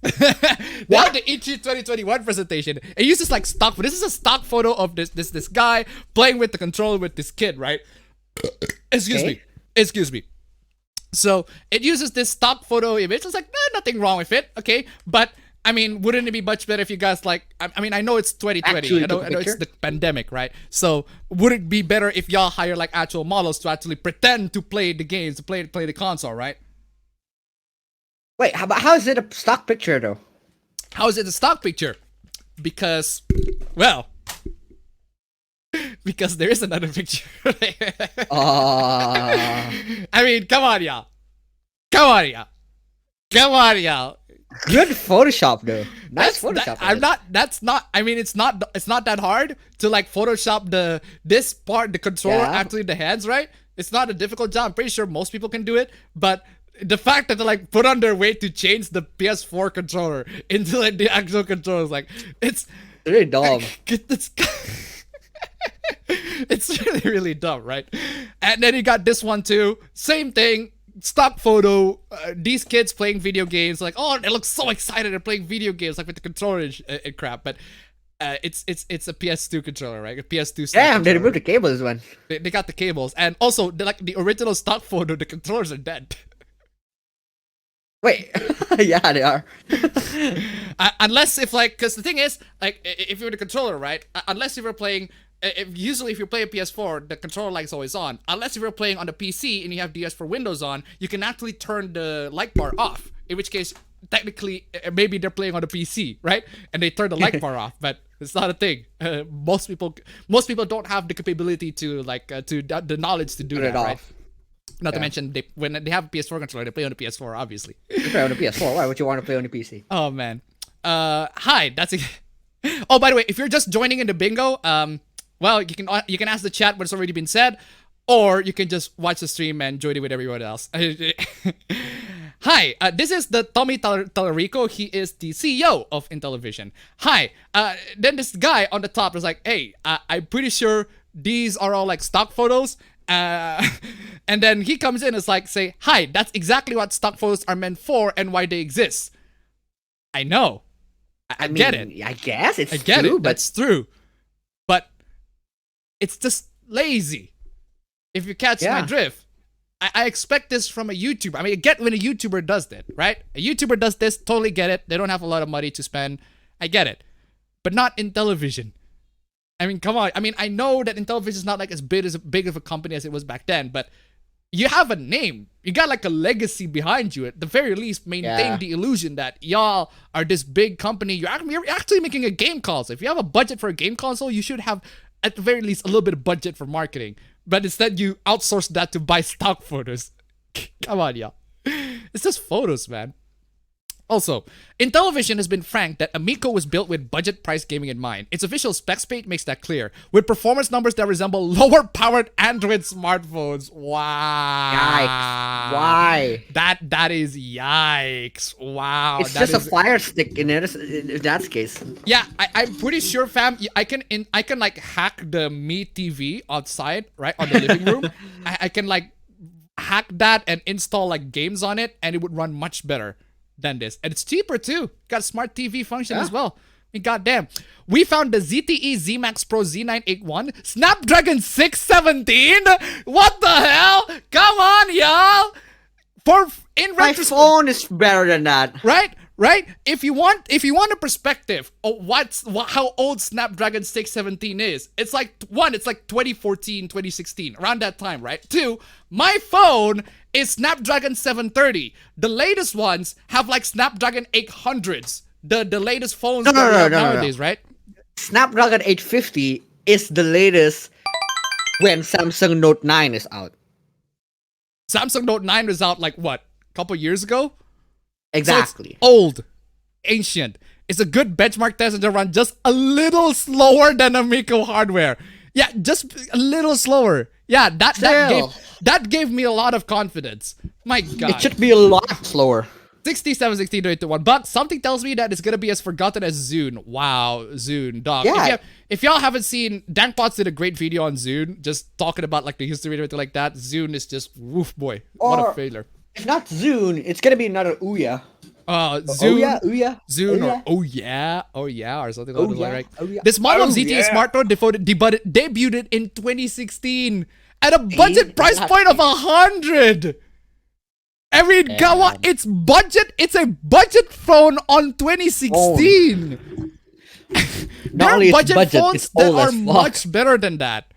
Not the E3 2021 presentation. It uses like stock. This is a stock photo of this guy playing with the controller with this kid, right? Excuse me. So it uses this stock photo image. It's like nothing wrong with it, okay? But I mean, wouldn't it be much better if you guys like? I mean, I know it's 2020. Actually I know it's the pandemic, right? So would it be better if y'all hire like actual models to actually pretend to play the games, to play the console, right? Wait, how is it a stock picture though? How is it a stock picture? Because, well, because there is another picture. I mean, come on, y'all. Good Photoshop though. Nice Photoshop. I mean, it's not that hard to like Photoshop this part, the controller, actually the hands, right? It's not a difficult job. I'm pretty sure most people can do it, but the fact that they like put on their weight to change the PS4 controller into like the actual controller is like, it's really dumb. It's really dumb, right? And then you got this one too. Same thing. Stock photo, these kids playing video games, like, oh, they look so excited they're playing video games, like with the controller and crap. But it's a PS2 controller, right? A PS2. Damn, they removed the cables, man. They got the cables, and also like the original stock photo, the controllers are dead. Wait, yeah, they are. Unless if like, because the thing is, like, if you're the controller, right? Unless if you're playing. Usually if you play a PS4, the controller light is always on. Unless if you're playing on the PC and you have DS for Windows on, you can actually turn the light bar off. In which case, technically, maybe they're playing on the PC, right? And they turn the light bar off, but it's not a thing. Most people don't have the capability to like the knowledge to do that, right? Not to mention when they have a PS4 controller, they play on the PS4, obviously. You play on the PS4. Why would you want to play on the PC? Oh man. Hi. That's. Oh, by the way, if you're just joining in the bingo, well, you can ask the chat what's already been said, or you can just watch the stream and join it with everyone else. Hi, this is the Tommy Tallarico. He is the CEO of Intellivision. Hi, then this guy on the top is like, hey, I'm pretty sure these are all like stock photos. And then he comes in and is like, say, hi, that's exactly what stock photos are meant for and why they exist. I know. I mean, get it. I guess it's true. But that's true. But it's just lazy. If you catch my drift. I expect this from a YouTuber. I mean, I get when a YouTuber does that, right? A YouTuber does this, totally get it. They don't have a lot of money to spend. I get it. But not in television. I mean, come on. I mean, I know that Intellivision is not like as big of a company as it was back then, but you have a name. You got like a legacy behind you. At the very least, maintain the illusion that y'all are this big company. You're actually making a game console. If you have a budget for a game console, you should have at the very least a little bit of budget for marketing. But instead, you outsource that to buy stock photos. Come on, y'all. It's just photos, man. Also, Intellivision has been frank that Amico was built with budget-priced gaming in mind. Its official specs page makes that clear, with performance numbers that resemble lower-powered Android smartphones. Wow. Yikes. Why? That is yikes. Wow. It's just a Fire Stick in that case. Yeah, I'm pretty sure, fam. I can like hack the Me TV outside, right, on the living room. I can like hack that and install like games on it, and it would run much better than this. And it's cheaper too. Got a smart TV function as well. I mean, goddamn. We found the ZTE ZMAX Pro Z981 Snapdragon 617. What the hell? Come on, y'all. My phone is better than that. Right? right? If you want a perspective of how old Snapdragon 617 is, it's like 2014, 2016, around that time, right? 2, my phone is Snapdragon 730. The latest ones have like Snapdragon 800s. The latest phones that we have nowadays, right? Snapdragon 850 is the latest when Samsung Note 9 is out. Samsung Note 9 was out like what? A couple years ago? Exactly. So it's old, ancient. It's a good benchmark test to run just a little slower than Amico hardware. Yeah, just a little slower. Yeah, that gave me a lot of confidence. My God. It should be a lot slower. 67, 16, 821. But something tells me that it's gonna be as forgotten as Zune. Wow, Zune, dog. Yeah. If y'all haven't seen, Dan Potts did a great video on Zune, just talking about like the history and everything like that. Zune is just woof boy. What a failure. If not Zune, it's gonna be another Ouya. Zune, Ouya. Zune, or oh yeah, or something like that, right? This model of ZTE smartphone debuted in 2016 at a budget price point of 100. I mean, come on, it's a budget phone on 2016. There are budget phones that are much better than that.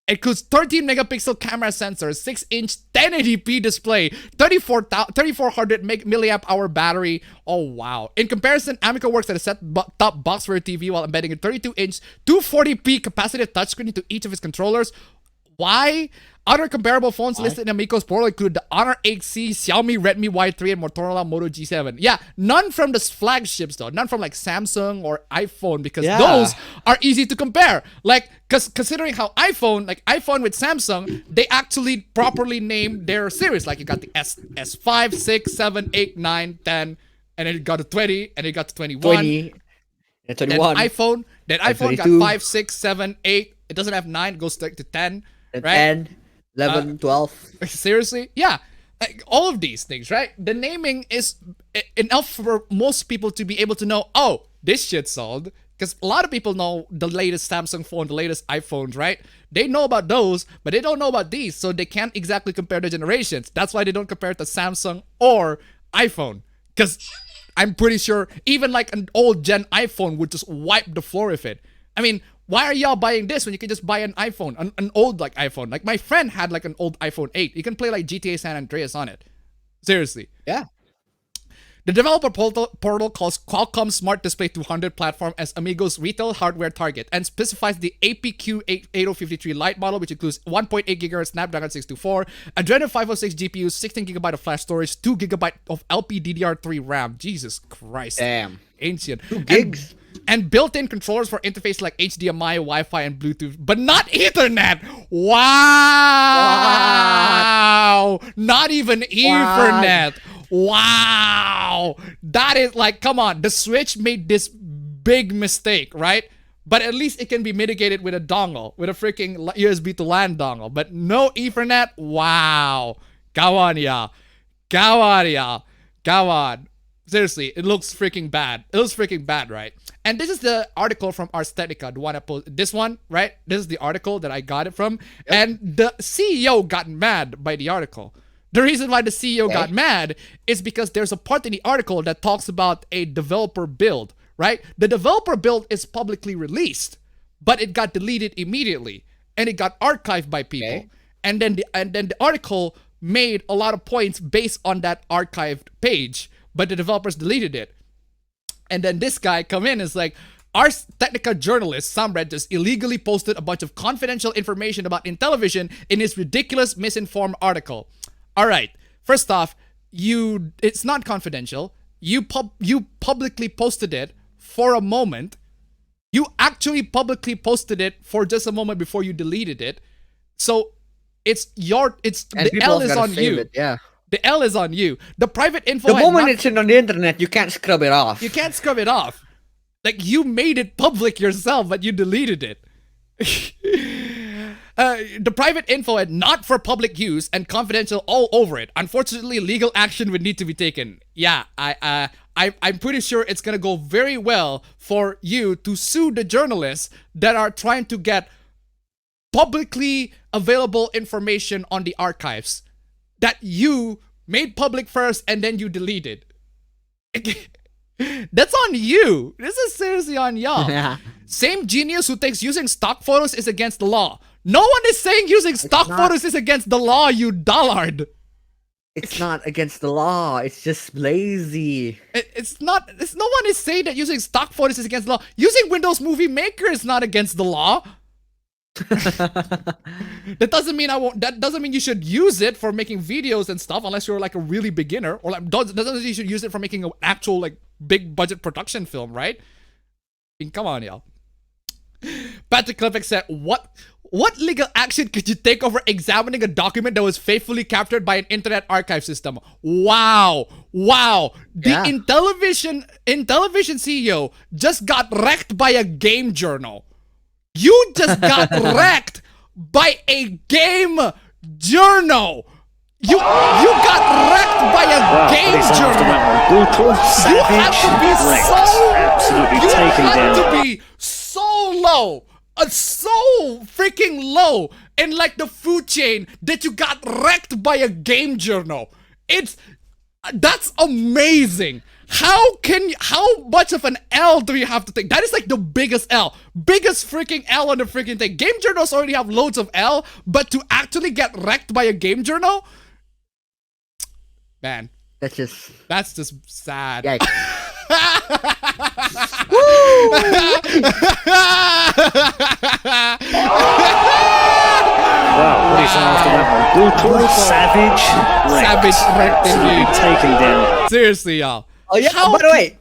It includes 13 megapixel camera sensor, 6-inch 1080p display, 3400 milliamp hour battery. Oh wow. In comparison, Amico works at a set-top box for a TV while embedding a 32-inch 240p capacitive touchscreen into each of its controllers. Why? Other comparable phones listed in Amico's portal include the Honor 8C, Xiaomi Redmi Y3, and Motorola Moto G7. Yeah, none from the flagships though. None from like Samsung or iPhone, because those are easy to compare. Like, considering how iPhone with Samsung, they actually properly named their series. Like you got the S5, 6, 7, 8, 9, 10, and then you got to 20, and you got to 21. 20, and 21. Then iPhone got 5, 6, 7, 8. It doesn't have 9, it goes to 10. And right? 10, 11, 12. Seriously? Yeah. Like, all of these things, right? The naming is enough for most people to be able to know, oh, this shit sold. Because a lot of people know the latest Samsung phone, the latest iPhones, right? They know about those, but they don't know about these. So they can't exactly compare the generations. That's why they don't compare it to Samsung or iPhone. Because I'm pretty sure even like an old gen iPhone would just wipe the floor with it. I mean, why are y'all buying this when you can just buy an iPhone, an old like iPhone? Like my friend had like an old iPhone 8. You can play like GTA San Andreas on it. Seriously. Yeah. The developer portal calls Qualcomm Smart Display 200 platform as Amigo's retail hardware target and specifies the APQ 8053 Lite model, which includes 1.8 GHz Snapdragon 624, Adreno 506 GPU, 16 GB of flash storage, 2 GB of LPDDR3 RAM. Jesus Christ. Damn. Ancient. 2 gigs. And built-in controllers for interface like HDMI, Wi-Fi, and Bluetooth, but not Ethernet. Wow! Not even Ethernet. Wow! That is like, come on. The Switch made this big mistake, right? But at least it can be mitigated with a dongle, with a freaking USB to LAN dongle. But no Ethernet. Wow! Go on, y'all. Go on, y'all. Go on. Seriously, it looks freaking bad. It looks freaking bad, right? And this is the article from Ars Technica, the one I posted. This one, right? This is the article that I got it from. Yep. And the CEO got mad by the article. The reason why the CEO got mad is because there's a part in the article that talks about a developer build, right? The developer build is publicly released, but it got deleted immediately. And it got archived by people. Okay. And then the article made a lot of points based on that archived page, but the developers deleted it. And then this guy come in and is like, Ars Technica journalist Samred just illegally posted a bunch of confidential information about Intellivision in his ridiculous misinformed article. All right, first off, it's not confidential. You publicly posted it for a moment. You actually publicly posted it for just a moment before you deleted it. So the L is on you. Yeah. The L is on you. The private info. The moment it's on the internet, you can't scrub it off. You can't scrub it off. Like, you made it public yourself, but you deleted it. The private info had not for public use and confidential all over it. Unfortunately, legal action would need to be taken. Yeah, I'm pretty sure it's gonna go very well for you to sue the journalists that are trying to get publicly available information on the archives that you made public first and then you deleted. That's on you. This is seriously on y'all. Yeah. Same genius who thinks using stock photos is against the law. No one is saying using stock photos is against the law, you dullard. It's not against the law. It's just lazy. It's not. No one is saying that using stock photos is against the law. Using Windows Movie Maker is not against the law. That doesn't mean I won't. That doesn't mean you should use it for making videos and stuff, unless you're like a really beginner, or like doesn't mean you should use it for making an actual like big budget production film, right? I mean, come on, y'all. Patrick Klipic said, What legal action could you take over examining a document that was faithfully captured by an internet archive system? Wow. The Yeah. Intellivision CEO just got wrecked by a game journal. You just got wrecked by a game journal. You got wrecked by a game journal. Brutal, You have to be savage, so wrecked. Absolutely you taken have down. to be so low, so freaking low in like the food chain that you got wrecked by a game journal. That's amazing. How much of an L do you have to take? That is like the biggest freaking L on the freaking thing. Game journals already have loads of L, but to actually get wrecked by a game journal, man, That's just sad. yikes. Wow, what is after that one? Brutal, savage, wrecked. Savage wrecked Absolutely indeed. taken down. Seriously, y'all. Oh yeah. How By the way,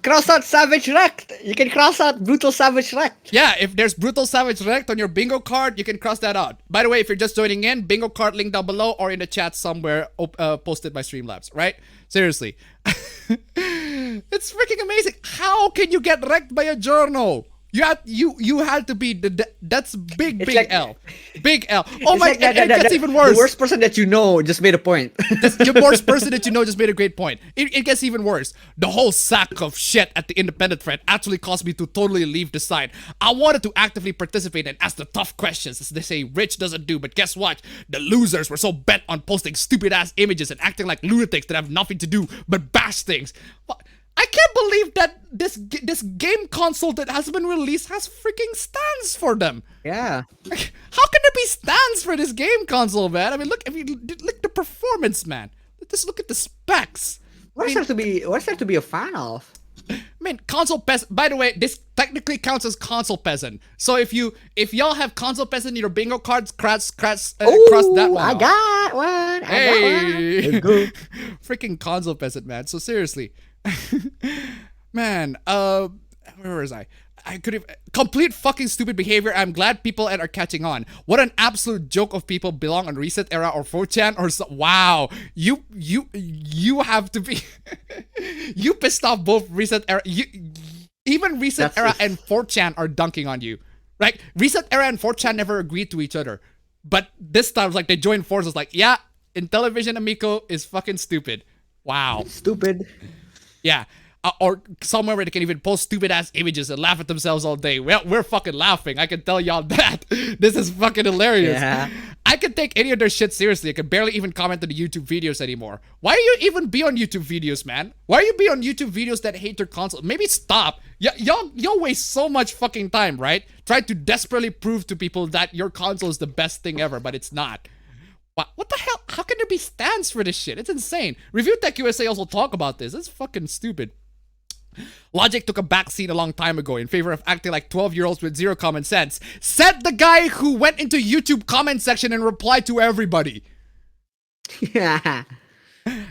cross out savage wrecked. You can cross out brutal savage wrecked. Yeah, if there's brutal savage wrecked on your bingo card, you can cross that out. By the way, if you're just joining in, bingo card link down below or in the chat somewhere posted by Streamlabs, right? Seriously. It's freaking amazing. How can you get wrecked by a journal? You had to be that's big like- L. Big L. Oh It's my like god, it gets even worse. The worst person that you know just made a point. The worst person that you know just made a great point. It gets even worse. The whole sack of shit at the independent thread actually caused me to totally leave the site. I wanted to actively participate and ask the tough questions, as they say Rich doesn't do, but guess what? The losers were so bent on posting stupid ass images and acting like lunatics that have nothing to do but bash things. I can't believe that this game console that has been released has freaking stands for them. Yeah. How can there be stands for this game console, man? I mean, look the performance, man. Just look at the specs. What's there to be a fan of? I mean, console peasant. By the way, this technically counts as console peasant. So if y'all have console peasant in your bingo cards, cross that one. I off. got one. Hey, Let's go. freaking console peasant, man. So seriously, man. Where was I? I could have complete fucking stupid behavior. I'm glad people are catching on. What an absolute joke of people belong on Reset Era or 4chan or so. Wow, you have to be. You pissed off both Reset Era. Even Reset That's Era just- and 4chan are dunking on you. Right? Reset Era and 4chan never agreed to each other, but this time, like they joined forces. Like, yeah, Intellivision Amico is fucking stupid. Wow. Stupid. Yeah. Or somewhere where they can even post stupid ass images and laugh at themselves all day. Well, we're fucking laughing. I can tell y'all that. This is fucking hilarious. Yeah. I can take any of their shit seriously. I can barely even comment on the YouTube videos anymore. Why do you even be on YouTube videos, man? Why are you be on YouTube videos that hate your console? Maybe stop. Y'all waste so much fucking time, right? Try to desperately prove to people that your console is the best thing ever, but it's not. What the hell? How can there be stands for this shit? It's insane. Review Tech USA also talk about this. It's fucking stupid. Logic took a backseat a long time ago in favor of acting like 12-year-olds with zero common sense. Said the guy who went into YouTube comment section and replied to everybody. Yeah.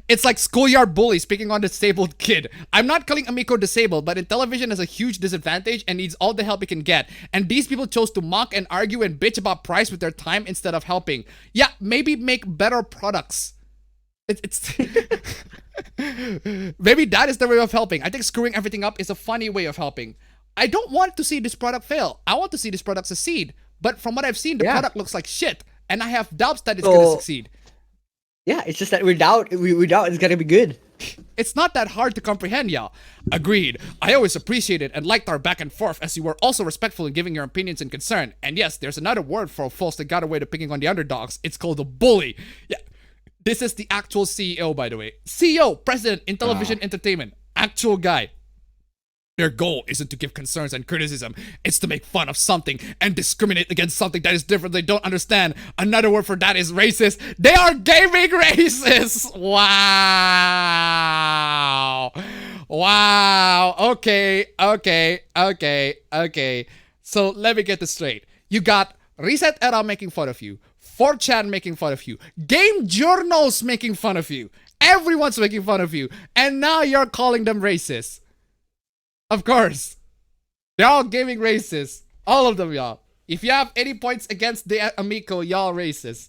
It's like schoolyard bully speaking on disabled kid. I'm not calling Amico disabled, but Intellivision has a huge disadvantage and needs all the help it can get. And these people chose to mock and argue and bitch about price with their time instead of helping. Yeah, maybe make better products. It's maybe that is the way of helping. I think screwing everything up is a funny way of helping. I don't want to see this product fail. I want to see this product succeed. But from what I've seen, the product looks like shit. And I have doubts that it's going to succeed. Yeah, it's just that we doubt it's gonna be good. It's not that hard to comprehend, y'all. Agreed. I always appreciated and liked our back and forth as you were also respectful in giving your opinions and concern. And yes, there's another word for folks that got away to picking on the underdogs. It's called a bully. Yeah. This is the actual CEO, by the way. CEO, President, Intellivision Entertainment. Actual guy. Their goal isn't to give concerns and criticism. It's to make fun of something and discriminate against something that is different they don't understand. Another word for that is racist. They are gaming racist. Wow. Wow. Okay. So let me get this straight. You got Reset Era making fun of you. 4chan making fun of you. Game journals making fun of you. Everyone's making fun of you. And now you're calling them racist. Of course. They're all gaming racist. All of them, y'all. If you have any points against the Amico, y'all racist.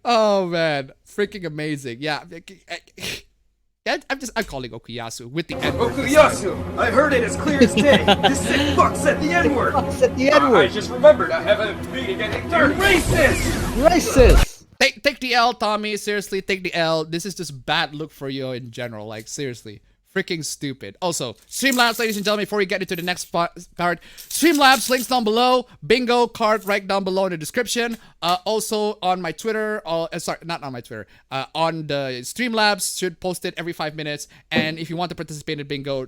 Oh, man. Freaking amazing. Yeah. I'm calling Okuyasu with the N-word. Okuyasu! I heard it as clear as day! This sick fuck said the N-word! I just remembered I have a meeting at 8:30! Racist! Take the L, Tommy. Seriously, take the L. This is just bad look for you in general. Like, seriously. Freaking stupid. Also, Streamlabs, ladies and gentlemen, before we get into the next part, Streamlabs, links down below. Bingo card right down below in the description. Also on my Twitter, sorry, not on my Twitter. On the Streamlabs, should post it every 5 minutes. And if you want to participate in bingo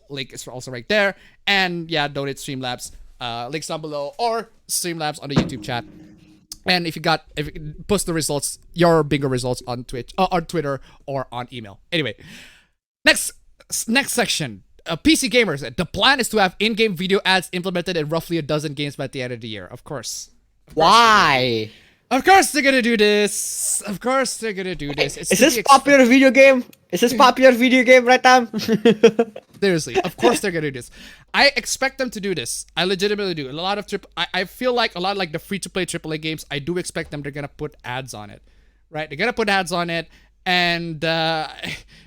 link is also right there. And yeah, donate Streamlabs. Links down below, or Streamlabs on the YouTube chat. And if you post the results, your bingo results on on Twitter, or on email. Anyway. Next section. PC gamers. The plan is to have in-game video ads implemented in roughly a dozen games by the end of the year. Of course. Why? Of course they're gonna do this. Of course they're gonna do this. Is this popular video game? Is this popular video game right now? Seriously, of course they're gonna do this. I expect them to do this. I legitimately do. A lot of I feel like a lot like the free-to-play AAA games. I do expect them. They're gonna put ads on it, right? They're gonna put ads on it. And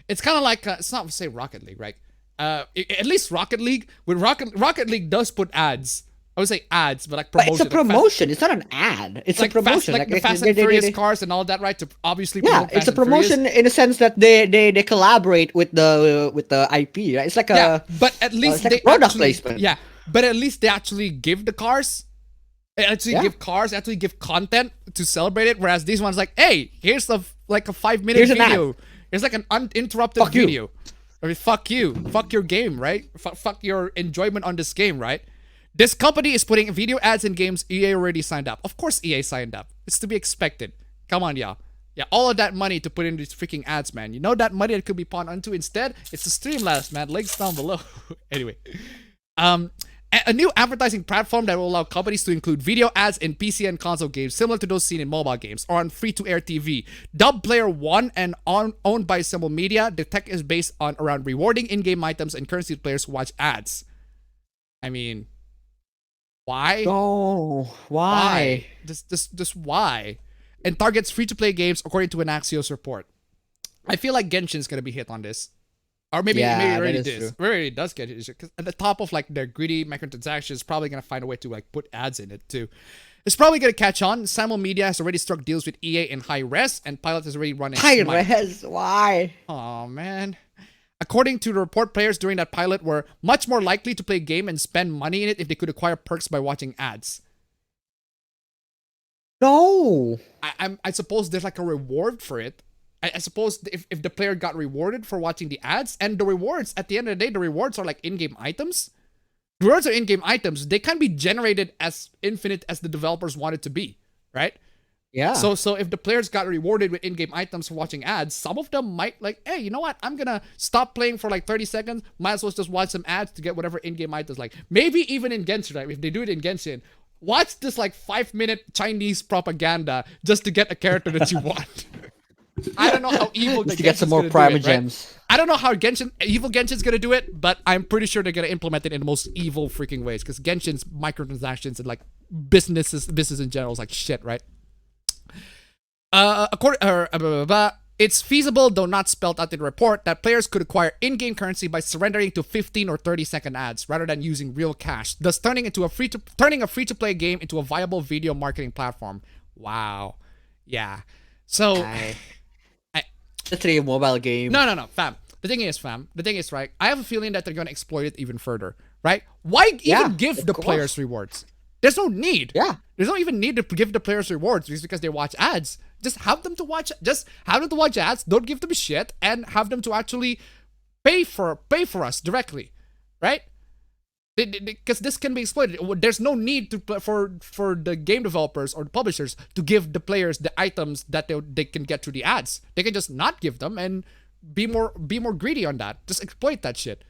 it's kind of like it's not to say Rocket League, right? At least Rocket League. With Rocket League does put ads. I would say ads, but like promotion. But it's a promotion. It's not an ad. It's like a promotion. Like the Fast and Furious cars and all that, right? To obviously promote it's a promotion in a sense that they collaborate with the IP, right? It's like but at least they like product placement. Yeah, but at least they actually give the cars. They actually give cars. They actually give content to celebrate it. Whereas these ones, like, hey, here's like a 5-minute video. Here's like an uninterrupted video. I mean, fuck you. Fuck your game, right? Fuck your enjoyment on this game, right? This company is putting video ads in games EA already signed up. Of course EA signed up. It's to be expected. Come on, y'all. Yeah, all of that money to put in these freaking ads, man. You know that money that could be pawned onto instead? It's the Streamlabs, man. Links down below. Anyway. A new advertising platform that will allow companies to include video ads in PC and console games similar to those seen in mobile games or on free-to-air TV. Dubbed Player One and owned by Symbol Media, the tech is based on around rewarding in-game items and currency to players who watch ads. I mean, why? Oh, why? Just why? And targets free-to-play games according to an Axios report. I feel like Genshin's gonna be hit on this. Or maybe it already does. Already does get it. Because at the top of like their greedy microtransactions, probably gonna find a way to like put ads in it too. It's probably gonna catch on. Symbol Media has already struck deals with EA in high res, and Pilot is already running. High res? Why? Oh man. According to the report, players during that pilot were much more likely to play a game and spend money in it if they could acquire perks by watching ads. No. I suppose there's like a reward for it. I suppose if the player got rewarded for watching the ads, and the rewards, at the end of the day, the rewards are like in-game items. The rewards are in-game items. They can be generated as infinite as the developers want it to be, right? Yeah. So if the players got rewarded with in-game items for watching ads, some of them might like, hey, you know what? I'm gonna stop playing for like 30 seconds. Might as well just watch some ads to get whatever in-game items like. Maybe even in Genshin, right? If they do it in Genshin, watch this like 5-minute Chinese propaganda just to get a character that you want. I don't know how evil to get some more prima gems. Right? I don't know how evil Genshin's gonna do it, but I'm pretty sure they're gonna implement it in the most evil freaking ways. Because Genshin's microtransactions and like business in general is like shit, right? It's feasible, though not spelled out in the report, that players could acquire in-game currency by surrendering to 15 or 30-second ads rather than using real cash, thus turning a free-to-play game into a viable video marketing platform. Wow. Yeah. So. It's a mobile game. No, fam. The thing is, right? I have a feeling that they're going to exploit it even further, right? Why even give the players rewards? There's no need. Yeah. There's no even need to give the players rewards just because they watch ads. Just have them to watch ads, don't give them shit, and have them to actually pay for us directly. Right? Because this can be exploited. There's no need for the game developers or the publishers to give the players the items that they can get through the ads. They can just not give them and be more greedy on that. Just exploit that shit.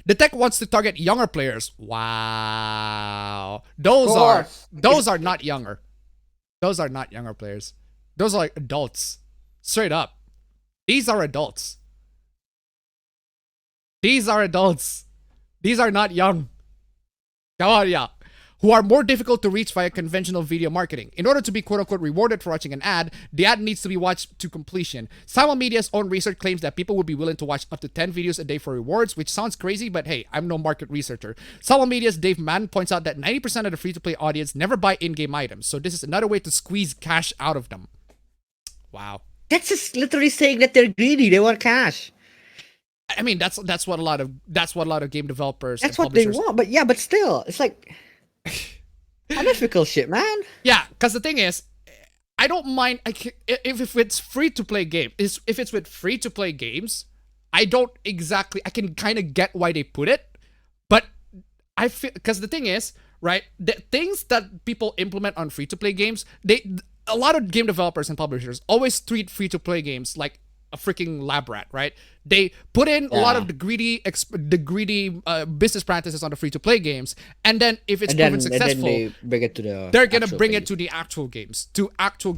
The tech wants to target younger players. Wow. Those are not younger. Those are not younger players. Those are like adults. Straight up. These are adults. These are adults. These are not young. Come on, yeah. Who are more difficult to reach via conventional video marketing. In order to be quote-unquote rewarded for watching an ad, the ad needs to be watched to completion. Simul Media's own research claims that people would be willing to watch up to 10 videos a day for rewards, which sounds crazy, but hey, I'm no market researcher. Simul Media's Dave Madden points out that 90% of the free-to-play audience never buy in-game items, so this is another way to squeeze cash out of them. Wow. That's just literally saying that they're greedy. They want cash. I mean, that's what a lot of game developers. That's and what they publishers want. But yeah, but still, it's like unethical shit, man. Yeah, because the thing is, I don't mind if it's free to play game. If it's with free to play games, I can kind of get why they put it, but I feel because the thing is, right, the things that people implement on free to play games, a lot of game developers and publishers always treat free to play games like a freaking lab rat, right? They put in a lot of the greedy business practices on the free-to-play games, and then if it's proven successful, they bring it to they're gonna bring it to the actual games, actual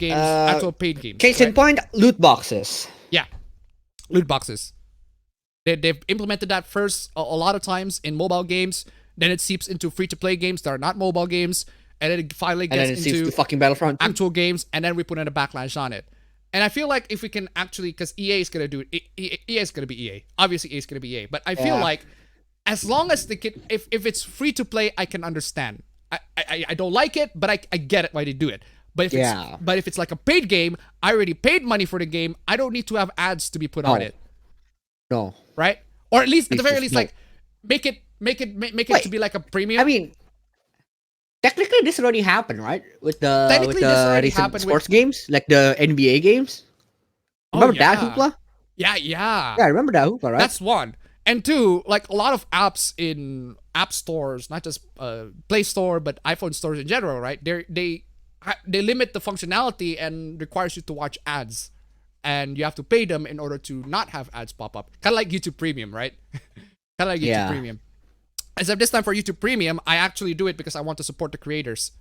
paid games. Case in point, loot boxes. Yeah, loot boxes. They've implemented that first a lot of times in mobile games. Then it seeps into free-to-play games that are not mobile games, and then it finally gets into fucking Battlefront actual games, and then we put in a backlash on it. And I feel like if we can actually, because EA is going to do it, EA is going to be EA. Obviously, EA is going to be EA. But I feel like as long as if it's free to play, I can understand. I don't like it, but I get it why they do it. But if it's like a paid game, I already paid money for the game. I don't need to have ads to be put on it. No. Right? Or at least, at the very least, like, make it to be like a premium. I mean, technically, this already happened, right? With the recent sports games, like the NBA games. Remember that hoopla? Yeah. Yeah, I remember that hoopla, right? That's one. And two, like a lot of apps in app stores, not just Play Store, but iPhone stores in general, right? They limit the functionality and requires you to watch ads, and you have to pay them in order to not have ads pop up. Kind of like YouTube Premium, right? Kind of like YouTube Premium. Except this time for YouTube Premium, I actually do it because I want to support the creators.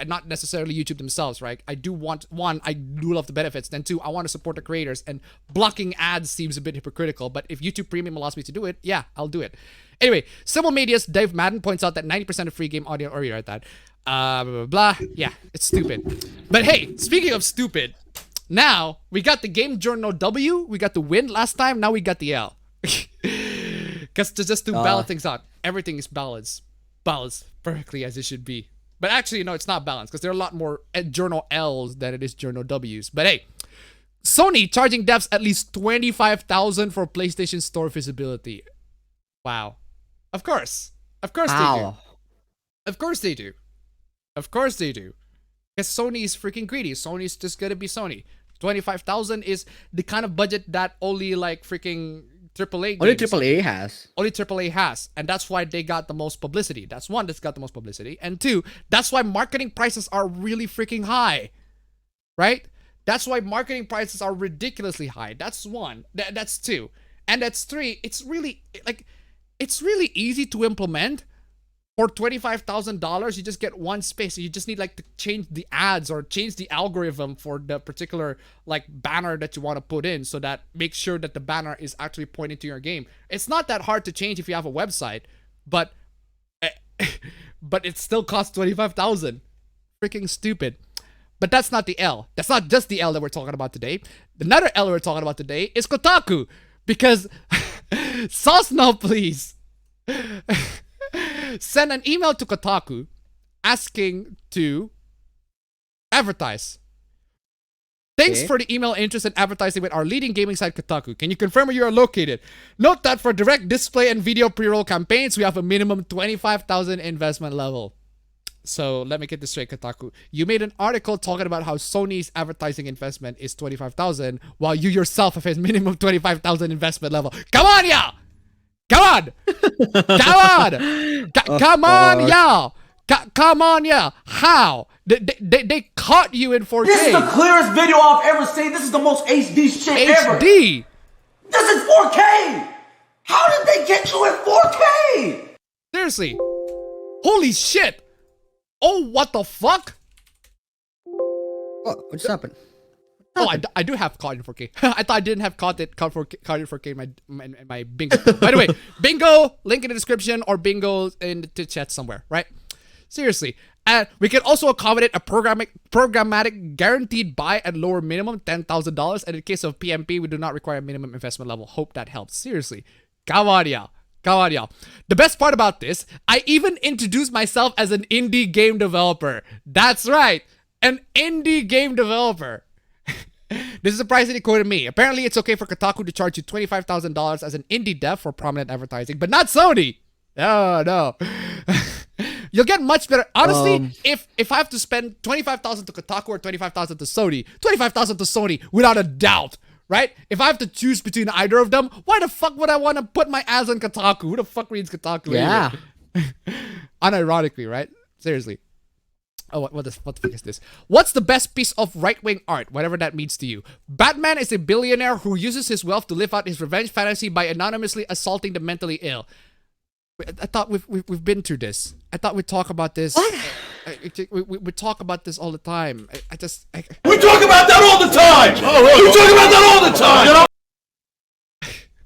Not necessarily YouTube themselves, right? I do want, one, I do love the benefits. Then two, I want to support the creators. And blocking ads seems a bit hypocritical. But if YouTube Premium allows me to do it, yeah, I'll do it. Anyway, Simul Media's Dave Madden points out that 90% of free game audio, or you read that. Blah, blah, blah. Yeah, it's stupid. But hey, speaking of stupid, now we got the Game Journal W. We got the win last time. Now we got the L. Because just to balance things out, everything is balanced perfectly as it should be. But actually, no, it's not balanced because there are a lot more Journal L's than it is Journal W's. But hey, Sony charging devs at least $25,000 for PlayStation Store visibility. Wow. Of course they do. Of course they do. Because Sony is freaking greedy. Sony's just gonna be Sony. $25,000 is the kind of budget that only like freaking AAA games. Only AAA has. And that's why they got the most publicity. That's one that's got the most publicity. And two, that's why marketing prices are really freaking high. Right? That's why marketing prices are ridiculously high. That's one. That's two. And that's three. It's really easy to implement. For $25,000, you just get one space. You just need like to change the ads or change the algorithm for the particular like banner that you want to put in, so that makes sure that the banner is actually pointing to your game. It's not that hard to change if you have a website, but it still costs $25,000. Freaking stupid. But that's not the L. That's not just the L that we're talking about today. Another L we're talking about today is Kotaku, because sauce now, please. Send an email to Kotaku asking to advertise. Thanks for the email interest in advertising with our leading gaming site Kotaku. Can you confirm where you are located? Note that for direct display and video pre-roll campaigns, we have a minimum $25,000 investment level. So let me get this straight, Kotaku. You made an article talking about how Sony's advertising investment is 25,000, while you yourself have a minimum 25,000 investment level. Come on, y'all! Come on! Come on! Come on, y'all! Come on, y'all! How? They caught you in 4K. This is the clearest video I've ever seen. This is the most HD shit ever. HD. This is 4K. How did they get you in 4K? Seriously. Holy shit. Oh, what the fuck? What just happened? Oh, I do have COD in 4K. I thought I didn't have COD in 4K in my bingo. By the way, bingo, link in the description, or bingo in the chat somewhere, right? Seriously. And we can also accommodate a programmatic guaranteed buy at lower minimum, $10,000. And in case of PMP, we do not require a minimum investment level. Hope that helps. Seriously. Come on, y'all. Come on, y'all. The best part about this, I even introduced myself as an indie game developer. That's right. An indie game developer. This is a price that he quoted me. Apparently, it's okay for Kotaku to charge you $25,000 as an indie dev for prominent advertising, but not Sony. No. You'll get much better. Honestly, if I have to spend $25,000 to Kotaku or $25,000 to Sony, $25,000 to Sony without a doubt, right? If I have to choose between either of them, why the fuck would I want to put my ass on Kotaku? Who the fuck reads Kotaku? Yeah. Anyway? Unironically, right? Seriously. Oh, what the fuck is this? What's the best piece of right-wing art, whatever that means to you? Batman is a billionaire who uses his wealth to live out his revenge fantasy by anonymously assaulting the mentally ill. I thought we've been through this. I thought we'd talk about this. What? We talk about this all the time. We talk about that all the time. We talk about that all the time.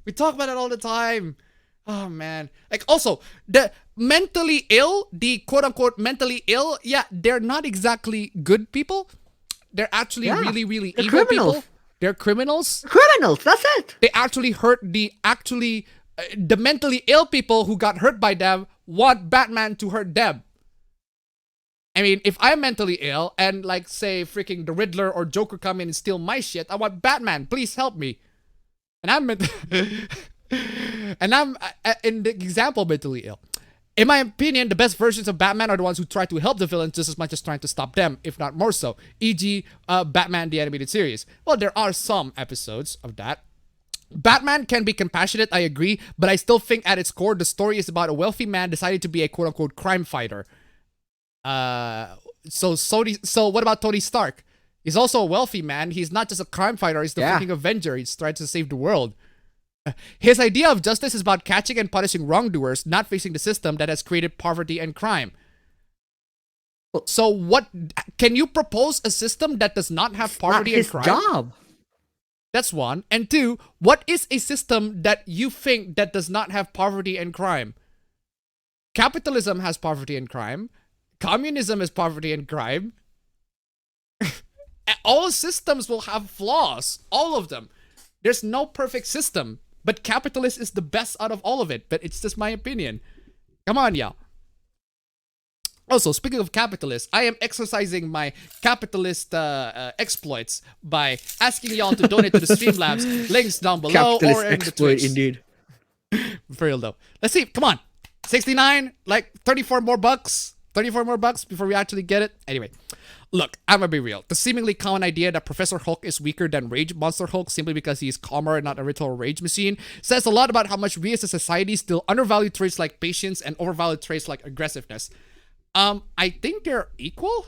We talk about it all the time. Oh man. Like also, the mentally ill, the quote-unquote mentally ill, yeah, they're not exactly good people. They're actually really they're evil criminals. people. They're criminals. Criminals, that's it. They actually hurt the mentally ill people who got hurt by them want Batman to hurt them. I mean, if I'm mentally ill and like say freaking the Riddler or Joker come in and steal my shit, I want Batman, please help me. And I'm in the example mentally ill. In my opinion, the best versions of Batman are the ones who try to help the villains just as much as trying to stop them, if not more so. E.g., Batman the Animated Series. Well, there are some episodes of that. Batman can be compassionate, I agree, but I still think at its core, the story is about a wealthy man deciding to be a quote-unquote crime fighter. So what about Tony Stark? He's also a wealthy man. He's not just a crime fighter. He's the freaking Avenger. He's trying to save the world. His idea of justice is about catching and punishing wrongdoers, not facing the system that has created poverty and crime. So what, can you propose a system that does not have poverty and crime? Not his job. That's one. And two, what is a system that you think that does not have poverty and crime? Capitalism has poverty and crime. Communism has poverty and crime. All systems will have flaws. All of them. There's no perfect system. But capitalist is the best out of all of it. But it's just my opinion. Come on, y'all. Also, speaking of capitalists, I am exercising my capitalist exploits by asking y'all to donate to the Streamlabs. Links down below Capitalist or in the exploit, Twitch. indeed. For real though. Let's see. Come on. 69, like 34 more bucks. 34 more bucks before we actually get it. Anyway, look, I'm gonna be real. The seemingly common idea that Professor Hulk is weaker than Rage Monster Hulk simply because he's calmer and not a literal rage machine says a lot about how much we as a society still undervalue traits like patience and overvalue traits like aggressiveness. I think they're equal.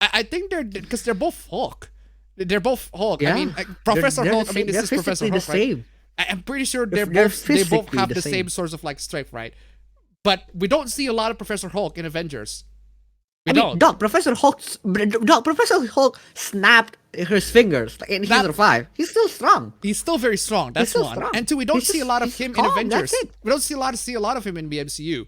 I think they're, because they're both Hulk. They're both Hulk. Yeah. I mean, Professor Hulk. I mean, this is Professor Hulk, right? I'm pretty sure they both have the same sorts of like strength, right? But we don't see a lot of Professor Hulk in Avengers. We don't. Dog, Professor Hulk snapped his fingers and he survived. He's still strong. He's still very strong. That's still one. strong. And two, we don't see a lot of him in Avengers. That's it. We don't see a lot of him in the MCU.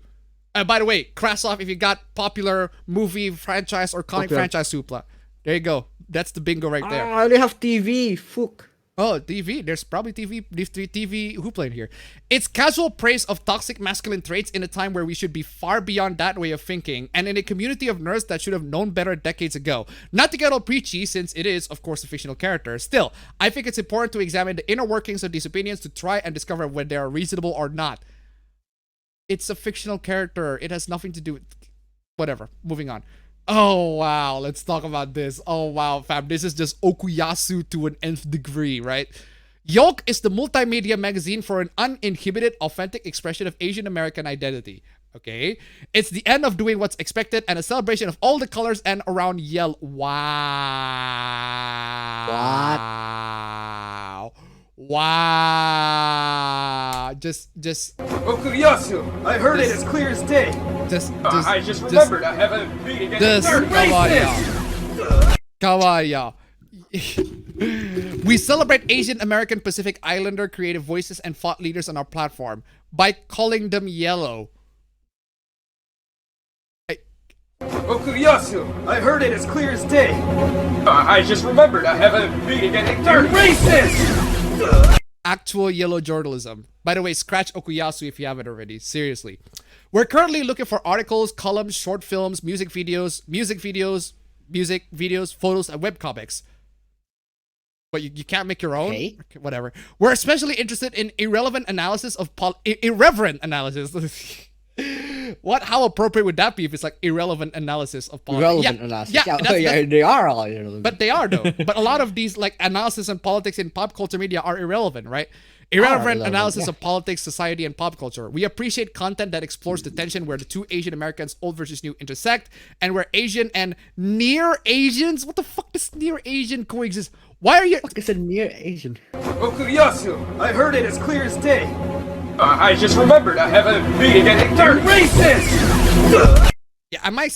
By the way, crass off if you got popular movie franchise or comic franchise supla. There you go. That's the bingo right there. I only have TV. Fuck. Oh, TV. There's probably TV hoopla in here. It's casual praise of toxic masculine traits in a time where we should be far beyond that way of thinking, and in a community of nerds that should have known better decades ago. Not to get all preachy, since it is, of course, a fictional character. Still, I think it's important to examine the inner workings of these opinions to try and discover whether they are reasonable or not. It's a fictional character. It has nothing to do with... Whatever. Moving on. Oh wow, let's talk about this. Oh wow, fam, this is just okuyasu to an nth degree, right? Yoke is the multimedia magazine for an uninhibited, authentic expression of Asian American identity. Okay, it's the end of doing what's expected and a celebration of all the colors and around yellow. Wow. Wow. Just Okuyasu! I heard it as clear as day. I just remembered I have a meeting at 8:30. Kawaya. We celebrate Asian American Pacific Islander creative voices and thought leaders on our platform by calling them yellow. Okuyasu! I heard it as clear as day. I just remembered I have a meeting at 8:30. Racist! Actual yellow journalism. By the way, scratch Okuyasu if you haven't already. Seriously. We're currently looking for articles, columns, short films, music videos, photos, and webcomics. But you can't make your own? Okay. Whatever. We're especially interested in irrelevant analysis of irreverent analysis. What? How appropriate would that be if it's like irrelevant analysis of politics? Relevant analysis. Yeah, They are all irrelevant. but they are though. But a lot of these like analysis and politics in pop culture media are irrelevant, right? Irreverent analysis of politics, society, and pop culture. We appreciate content that explores the tension where the two Asian Americans, old versus new, intersect, and where Asian and near Asians. What the fuck does near Asian coexist? Why are you? Fuck is a near Asian? Okuyasu! I heard it as clear as day. I just remembered I have a meeting at 8:30. Racist! Yeah, I might.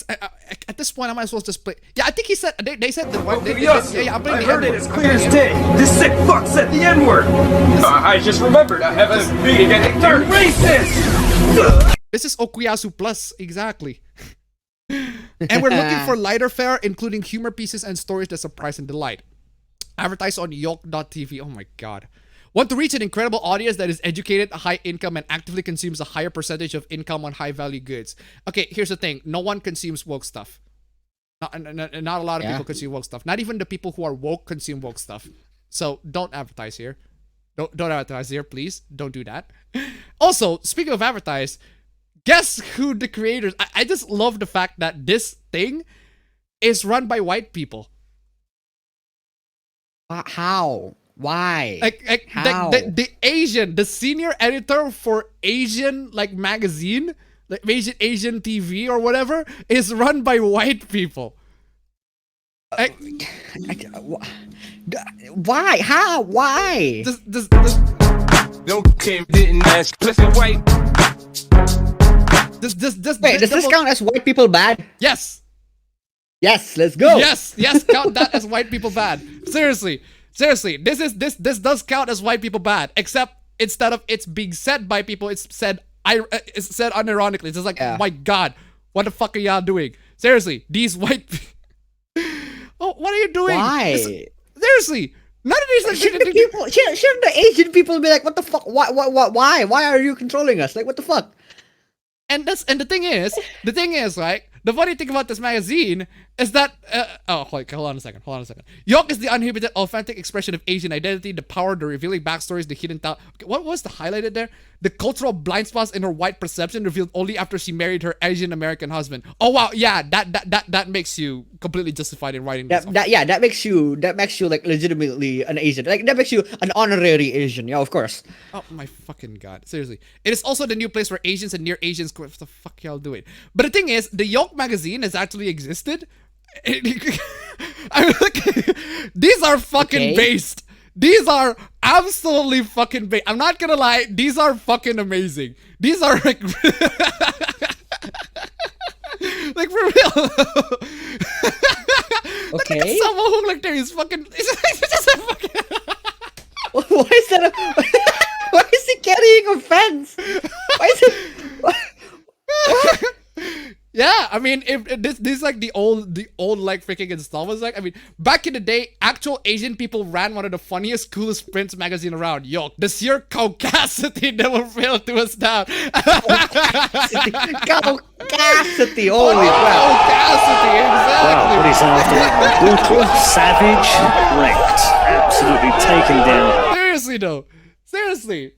At this point, I might as well just play. Yeah, I think he said. They said the one. Okuyasu! Yeah, I'm playing I the heard it N-word. as clear as day. This sick fuck said the N-word. I just remembered I have a meeting at 8:30. Racist! This is Okuyasu Plus, exactly. And we're looking for lighter fare, including humor pieces and stories that surprise and delight. Advertise on Yoke.tv. Oh my god. Want to reach an incredible audience that is educated, high income, and actively consumes a higher percentage of income on high value goods. Okay, here's the thing. No one consumes woke stuff. Not a lot of people consume woke stuff. Not even the people who are woke consume woke stuff. So don't advertise here. Don't advertise here, please. Don't do that. Also, speaking of advertise, guess who the creators... I just love the fact that this thing is run by white people. How? Why? Like How? the Asian, the senior editor for Asian like magazine, like Asian TV or whatever, is run by white people. Why? How? Why? This Didn't ask. Listen, wait. Wait, does this count as white people bad? Yes. Yes, let's go. Yes, count that as white people bad. Seriously, this does count as white people bad. Except instead of it's being said by people, it's said unironically. It's just like, oh my god, what the fuck are y'all doing? Seriously, these white. Oh, what are you doing? Why? Seriously, none of these. Shouldn't the Asian people be like, what the fuck? Why? Why are you controlling us? Like, what the fuck? And the thing is, right? The funny thing about this magazine is that hold on a second. Yoke is the uninhibited, authentic expression of Asian identity, the power, the revealing backstories, the hidden talent. Okay, what was the highlighted there? The cultural blind spots in her white perception revealed only after she married her Asian American husband. Oh wow, yeah, that makes you completely justified in writing this. That makes you like legitimately an Asian. Like that makes you an honorary Asian. Yeah, of course. Oh my fucking god. Seriously. It is also the new place where Asians and near Asians what the fuck y'all doing? But the thing is, the Yoke magazine has actually existed. I mean, like, these are fucking based. These are absolutely fucking based. I'm not gonna lie, these are fucking amazing. These are like like for real. Look at someone who like there is fucking it's just a fucking Why is that why is he carrying a fence? Why is it Yeah, I mean, if this is like the old like freaking installments. Like, I mean, back in the day, actual Asian people ran one of the funniest, coolest prints magazine around. Yo, the sheer caucasity never failed to us down. Caucasity, holy crap! Caucasity, exactly. Wow, what is after? Brutal, savage, wrecked, absolutely taken down. Seriously though, seriously,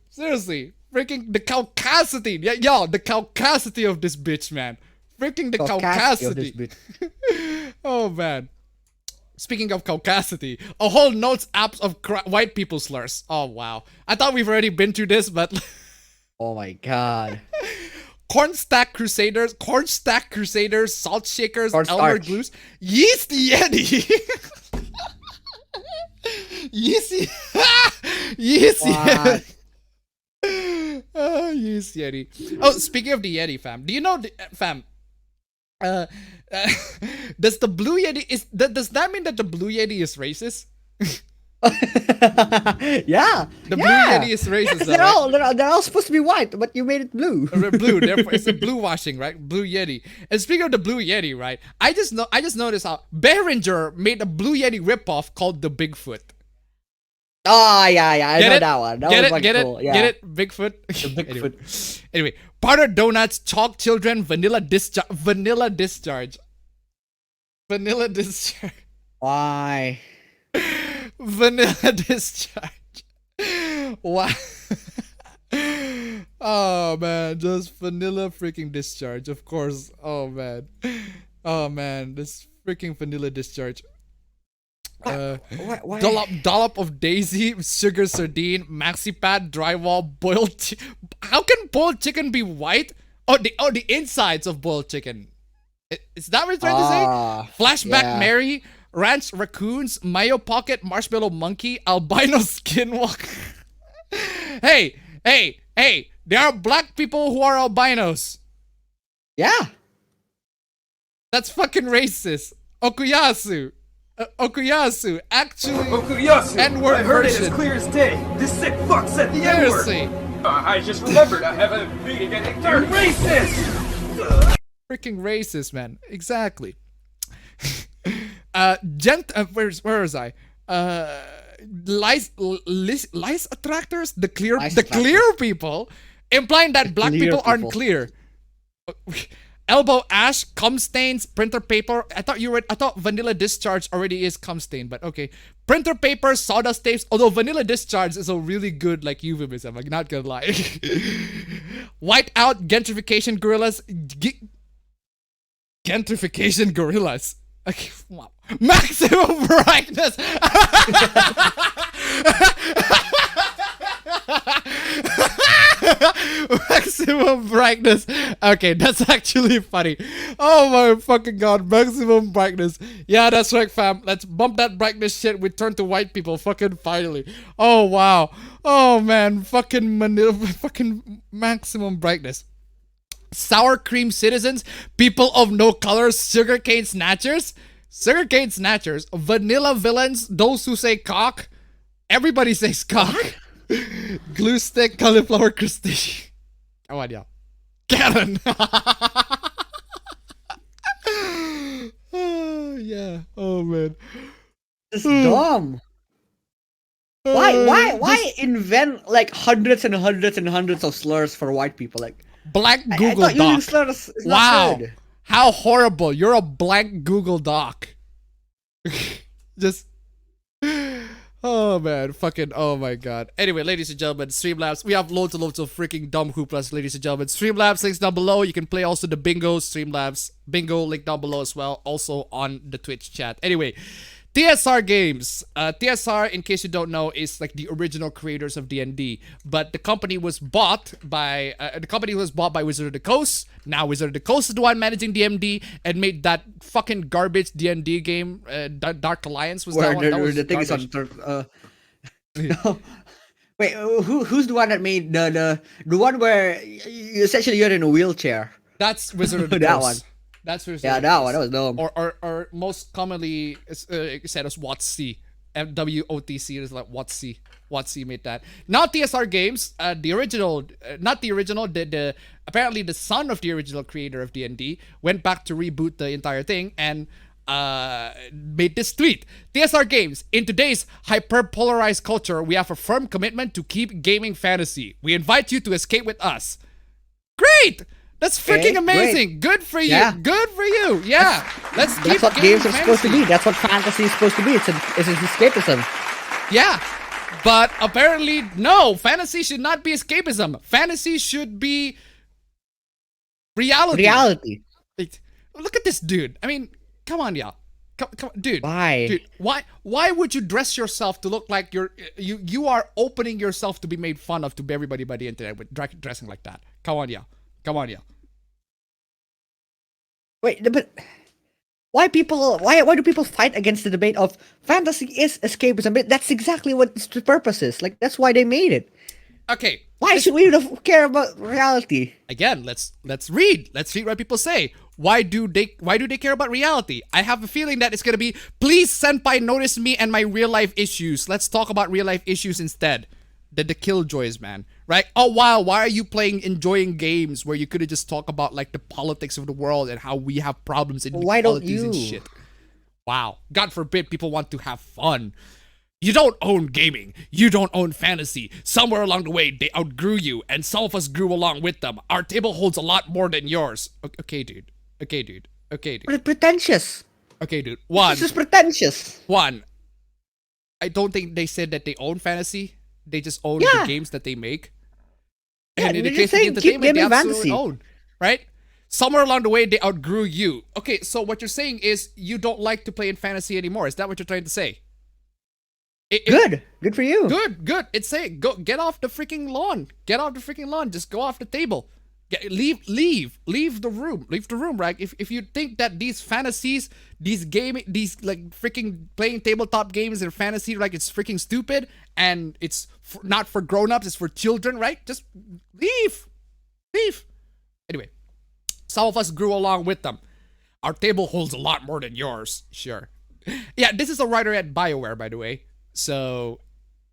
freaking the caucasity. Yeah, yo, the caucasity of this bitch, man. Freaking the Caucasity of this caucasity. bit. Oh man. Speaking of caucasity, a whole notes apps of white people slurs. Oh wow. I thought we've already been through this, but Oh my god. corn stack crusaders, salt shakers, Elmer Cornstarch. glues, yeast yeti. Yeast yeast What? yeti. Oh, yeast yeti. Oh, speaking of the yeti, fam. Do you know, fam? Uh, does the blue yeti does that mean that the blue yeti is racist? Yeah. The blue yeah. yeti is racist. Because Though, right? they're all supposed to be white, but you made it blue. Blue, therefore it's a blue washing, right? Blue Yeti. And speaking of the Blue Yeti, right? I just noticed how Behringer made a Blue Yeti ripoff called the Bigfoot. Oh yeah, I Get know it? that one. That Get was it? like Get cool. it? Yeah. Get it? Bigfoot. Bigfoot. Anyway, Powder Donuts, Chalk Children, Vanilla Discharge. Vanilla Discharge. Why? Vanilla Discharge. Wow. Oh man, just vanilla freaking discharge, of course. Oh man, this freaking vanilla discharge. Why? Dollop of daisy, sugar sardine, maxi pad, drywall, boiled. How can boiled chicken be white? Oh, the insides of boiled chicken. Is that what you're trying to say? Flashback yeah. Mary, ranch raccoons, mayo pocket, marshmallow monkey, albino skinwalker. Hey, there are black people who are albinos. Yeah. That's fucking racist. Okuyasu. Okuyasu. Actually, Okuyasu! N-word I heard it version. as clear as day. This sick fuck said the N-word! Seriously. I just remembered I have a meeting at 8:30. Racist! Freaking racist, man. Exactly. Where was I? Lice attractors, the clear people, implying that black clear people aren't people. clear. Elbow ash, cum stains, printer paper. I thought vanilla discharge already is cum stain, but okay. Printer paper, sawdust tapes. Although vanilla discharge is a really good like euphemism. I'm not gonna lie. White out gentrification gorillas. Gentrification gorillas. Okay, wow. Maximum brightness. Maximum brightness. Okay, that's actually funny. Oh my fucking god, maximum brightness. Yeah, that's right, fam. Let's bump that brightness shit. We turn to white people. Fucking finally. Oh wow. Oh man, fucking maximum brightness. Sour cream citizens, people of no color, sugarcane snatchers, vanilla villains, those who say cock. Everybody says cock. Glue stick, cauliflower crustacean. Come on, y'all. Karen. Yeah. Oh man. It's dumb. Why invent like hundreds and hundreds and hundreds of slurs for white people? Like Black I Google thought using Doc. slurs is Wow. not good. How horrible. You're a blank Google Doc. Just. Oh man, fucking, oh my god. Anyway, ladies and gentlemen, Streamlabs, we have loads and loads of freaking dumb hooplas, ladies and gentlemen. Streamlabs, links down below. You can play also the bingo, Streamlabs, bingo, link down below as well. Also on the Twitch chat. Anyway, TSR Games. TSR, in case you don't know, is like the original creators of D&D. But the company was bought by Wizard of the Coast. Now Wizard of the Coast is the one managing D&D and made that fucking garbage D&D game. Dark Alliance was that one. That was the thing garbage. is on. Wait, who's the one that made the one where essentially you're in a wheelchair? That's Wizard of the That Coast. one. That's Wizard Yeah, of the that Coast. one. That was dumb. Or most commonly said as WotC. WOTC is like WotC. WotC made that. Not TSR Games. The original, not the original. The apparently the son of the original creator of D&D went back to reboot the entire thing and made this tweet. TSR Games, in today's hyper-polarized culture, we have a firm commitment to keep gaming fantasy. We invite you to escape with us. Great! That's freaking Okay, amazing. Good for you. Yeah. Good for you. Yeah. Let's keep That's what gaming games are supposed to fantasy. be. That's what fantasy is supposed to be. It's an escapism. Yeah. But apparently, no. Fantasy should not be escapism. Fantasy should be reality. Reality. Like, look at this dude. I mean, come on, y'all. Come on, dude. Why? Dude, why would you dress yourself to look like you are opening yourself to be made fun of to everybody by the internet with dressing like that? Come on, y'all. Come on, y'all. Wait, but why do people fight against the debate of fantasy is escapism? But that's exactly what the purpose is. Like, that's why they made it. Okay. Why should we care about reality? Again, let's read. Let's read what people say. Why do they care about reality? I have a feeling that it's gonna be, please senpai notice me and my real life issues. Let's talk about real life issues instead. The killjoys, man. Right? Oh wow, why are you enjoying games where you could have just talk about like the politics of the world and how we have problems in Why don't politics and you? shit? Wow. God forbid people want to have fun. You don't own gaming. You don't own fantasy. Somewhere along the way, they outgrew you, and some of us grew along with them. Our table holds a lot more than yours. Okay, dude. Okay, dude. Okay, dude. Pretentious. Okay, dude. One. This is pretentious. One. I don't think they said that they own fantasy. They just own the games that they make. Yeah, And in the they're case just of the saying, keep entertainment, they gaming absolutely fantasy. own. Right? Somewhere along the way, they outgrew you. Okay, so what you're saying is you don't like to play in fantasy anymore. Is that what you're trying to say? Good for you. Good. It's saying get off the freaking lawn. Get off the freaking lawn. Just go off the table. Leave the room. Leave the room, right? If you think that these fantasies, these like freaking playing tabletop games and fantasy, like it's freaking stupid and it's not for grown-ups, it's for children, right? Just leave. Anyway, some of us grew along with them. Our table holds a lot more than yours. Sure. Yeah, this is a writer at BioWare, by the way. So,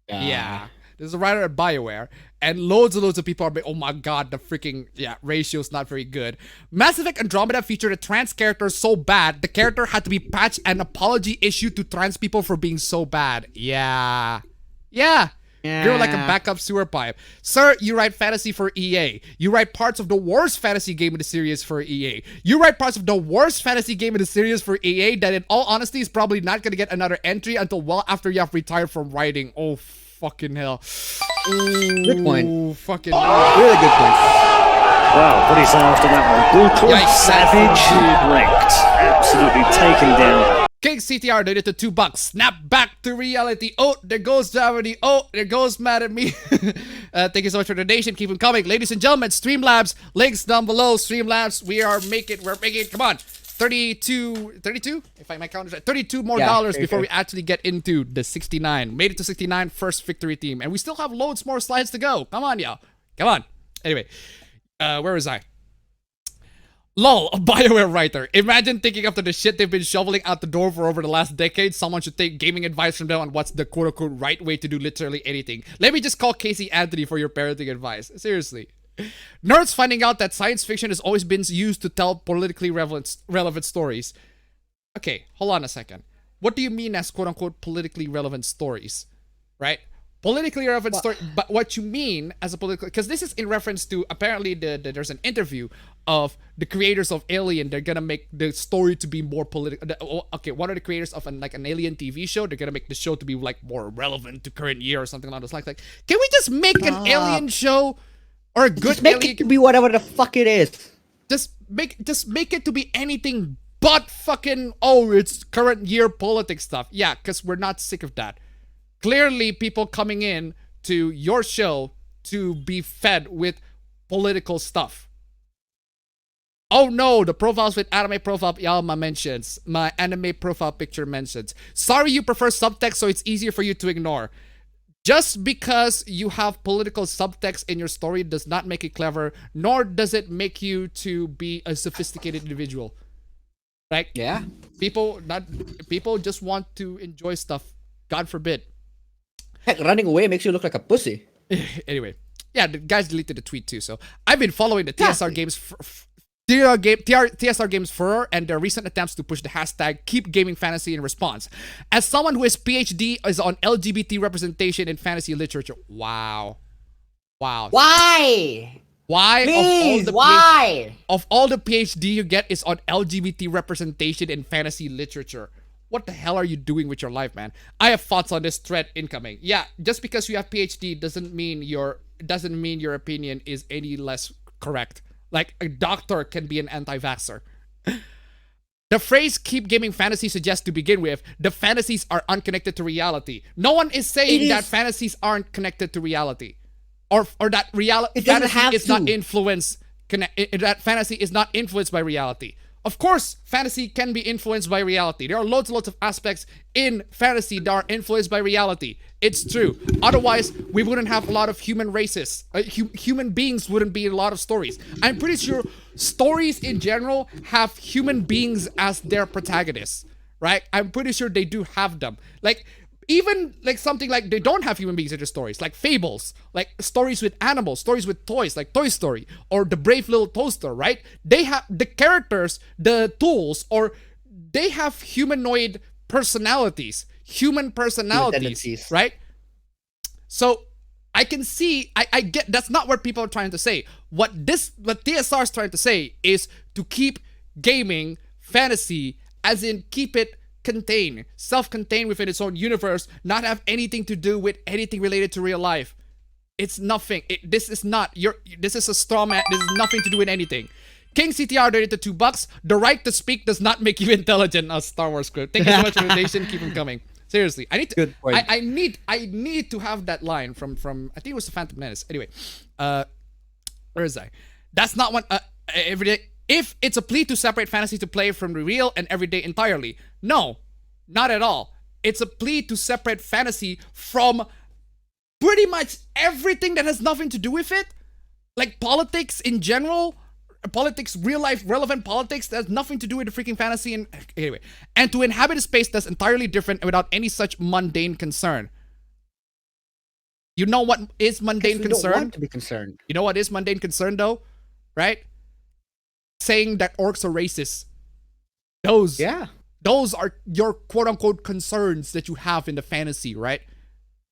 yeah. There's a writer at BioWare, and loads of people are, oh my god, the freaking, ratio's not very good. Mass Effect Andromeda featured a trans character so bad, the character had to be patched and apology issued to trans people for being so bad. Yeah. You're like a backup sewer pipe. Sir, you write fantasy for EA. You write parts of the worst fantasy game in the series for EA. You write parts of the worst fantasy game in the series for EA that in all honesty is probably not going to get another entry until well after you have retired from writing. Oh, fucking hell. Good point. Ooh, fucking Really good point. Wow, what do you say after that one? Brutal, Yikes. savage, wrecked. Absolutely taken down. King CTR donated $2. Snap back to reality. Oh, there goes Gravity. Oh, there goes Mad at Me. Thank you so much for the donation. Keep them coming. Ladies and gentlemen, Streamlabs. Links down below. Streamlabs. We're making, come on. 32, if my count is right. 32 more dollars before we actually get into the 69. Made it to 69, first victory team. And we still have loads more slides to go. Come on, y'all. Come on. Anyway, where was I? Lol, a BioWare writer. Imagine thinking after the shit they've been shoveling out the door for over the last decade, someone should take gaming advice from them on what's the quote-unquote right way to do literally anything. Let me just call Casey Anthony for your parenting advice. Seriously. Nerds finding out that science fiction has always been used to tell politically relevant stories. Okay, hold on a second. What do you mean as quote-unquote politically relevant stories? Right? Politically relevant story, but what you mean as a political, because this is in reference to apparently there's an interview of the creators of Alien. They're gonna make the story to be more political. Okay, what are the creators of an Alien TV show? They're gonna make the show to be like more relevant to current year or something along those lines. Like, can we just make an Alien show or a good Just make Alien? it to be whatever the fuck it is. Just make it to be anything but fucking it's current year politics stuff. Yeah, because we're not sick of that. Clearly, people coming in to your show to be fed with political stuff. Oh no, the profiles with anime profile Yalma mentions. My anime profile picture mentions. Sorry you prefer subtext so it's easier for you to ignore. Just because you have political subtext in your story does not make it clever, nor does it make you to be a sophisticated individual. Right? Yeah. People just want to enjoy stuff. God forbid. Heck, running away makes you look like a pussy. Anyway, yeah, the guys deleted the tweet too. So I've been following the TSR games, TSR games furor and their recent attempts to push the hashtag Keep Gaming Fantasy in response. As someone who is PhD is on LGBT representation in fantasy literature, wow. Why? Why? Please, why? Of all the PhD you get is on LGBT representation in fantasy literature. What the hell are you doing with your life, man? I have thoughts on this thread incoming. Yeah, just because you have PhD doesn't mean your opinion is any less correct. Like a doctor can be an anti-vaxxer. The phrase keep gaming fantasy suggests to begin with, the fantasies are unconnected to reality. No one is saying that fantasies aren't connected to reality. Or that fantasy is not that fantasy is not influenced by reality. Of course, fantasy can be influenced by reality. There are loads and loads of aspects in fantasy that are influenced by reality. It's true. Otherwise, we wouldn't have a lot of human races. Human beings wouldn't be in a lot of stories. I'm pretty sure stories in general have human beings as their protagonists, right? I'm pretty sure they do have them. Like, even like something like they don't have human beings in their stories, like fables, like stories with animals, stories with toys, like Toy Story or The Brave Little Toaster, right? They have the characters, the tools, or they have humanoid personalities, human personalities, right? So I can see, I get that's not what people are trying to say. What TSR is trying to say is to keep gaming fantasy, as in keep it contained, self-contained within its own universe, not have anything to do with anything related to real life. It's nothing. This is a straw man. This has nothing to do with anything. King CTR donated $2. The right to speak does not make you intelligent. A Star Wars script. Thank you so much for the donation. Keep them coming. Seriously, I need to. Good point. I need to have that line from I think it was the Phantom Menace. Anyway, where is I? That's not one. Everyday. If it's a plea to separate fantasy to play from the real and everyday entirely. No, not at all. It's a plea to separate fantasy from pretty much everything that has nothing to do with it. Like politics in general, politics, real life, relevant politics that has nothing to do with the freaking fantasy. And anyway, and to inhabit a space that's entirely different and without any such mundane concern. You know what is mundane concern? Don't want to be concerned. You know what is mundane concern though, right? Saying that orcs are racist. Those are your quote-unquote concerns that you have in the fantasy, right?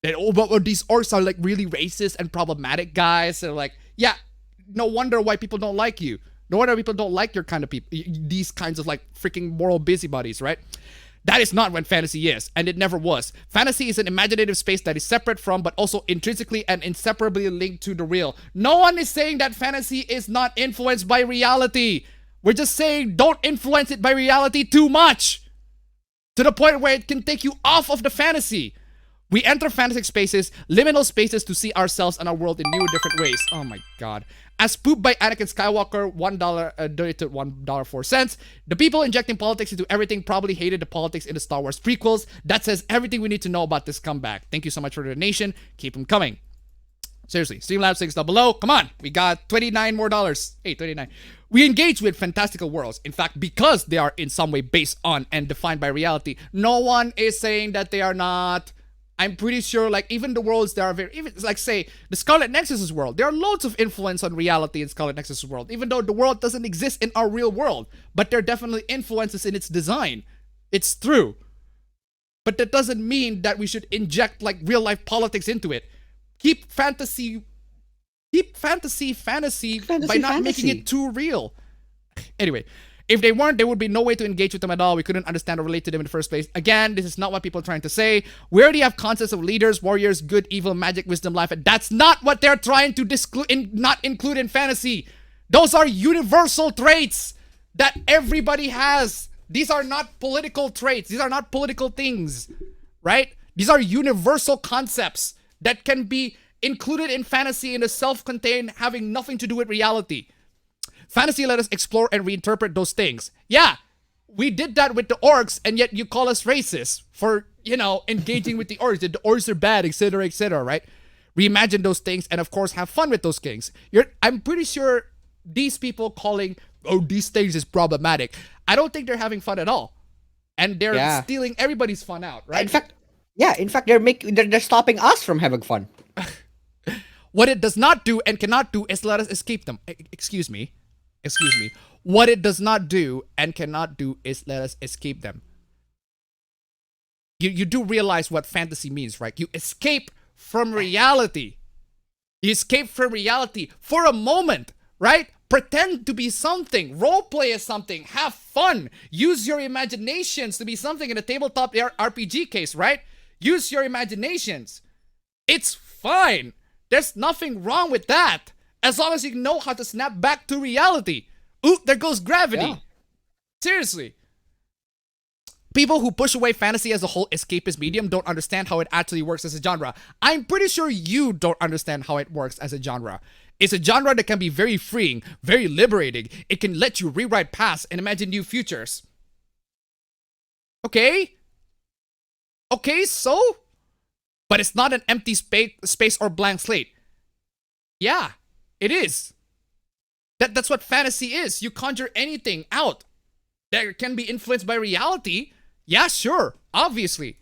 That, oh, but these orcs are like really racist and problematic guys. And like, yeah, no wonder why people don't like you. No wonder people don't like your kind of people. These kinds of like freaking moral busybodies, right? That is not what fantasy is, and it never was. Fantasy is an imaginative space that is separate from, but also intrinsically and inseparably linked to the real. No one is saying that fantasy is not influenced by reality. We're just saying don't influence it by reality too much, to the point where it can take you off of the fantasy. We enter fantasy spaces, liminal spaces, to see ourselves and our world in new, different ways. Oh my god. As pooped by Anakin Skywalker, $1 donated $1.04. The people injecting politics into everything probably hated the politics in the Star Wars prequels. That says everything we need to know about this comeback. Thank you so much for the donation. Keep them coming. Seriously, Streamlabs links down below. Come on, we got $29 more. Hey, 29. We engage with fantastical worlds. In fact, because they are in some way based on and defined by reality. No one is saying that they are not. I'm pretty sure, like, even the worlds that are very, even like, say, the Scarlet Nexus's world, there are loads of influence on reality in Scarlet Nexus's world, even though the world doesn't exist in our real world. But there are definitely influences in its design. It's true. But that doesn't mean that we should inject, like, real life politics into it. Keep fantasy by not making it too real. Anyway. If they weren't, there would be no way to engage with them at all. We couldn't understand or relate to them in the first place. Again, this is not what people are trying to say. We already have concepts of leaders, warriors, good, evil, magic, wisdom, life. And that's not what they're trying to not include in fantasy. Those are universal traits that everybody has. These are not political traits. These are not political things, right? These are universal concepts that can be included in fantasy in a self-contained, having nothing to do with reality. Fantasy let us explore and reinterpret those things. Yeah, we did that with the orcs, and yet you call us racist for, you know, engaging with the orcs. The orcs are bad, etc., right? Reimagine those things and, of course, have fun with those things. I'm pretty sure these people calling, oh, these things is problematic. I don't think they're having fun at all. And they're stealing everybody's fun out, right? In fact, they're stopping us from having fun. What it does not do and cannot do is let us escape them. Excuse me. What it does not do and cannot do is let us escape them. You do realize what fantasy means, right? You escape from reality. You escape from reality for a moment, right? Pretend to be something. Role play as something. Have fun. Use your imaginations to be something in a tabletop RPG case, right? Use your imaginations. It's fine. There's nothing wrong with that. As long as you know how to snap back to reality. Ooh, there goes gravity. Seriously. People who push away fantasy as a whole escapist medium don't understand how it actually works as a genre. I'm pretty sure you don't understand how it works as a genre. It's a genre that can be very freeing, very liberating. It can let you rewrite past and imagine new futures. Okay? Okay, so? But it's not an empty space or blank slate. Yeah, it is. That's what fantasy is. You conjure anything out that can be influenced by reality. Yeah, sure. Obviously.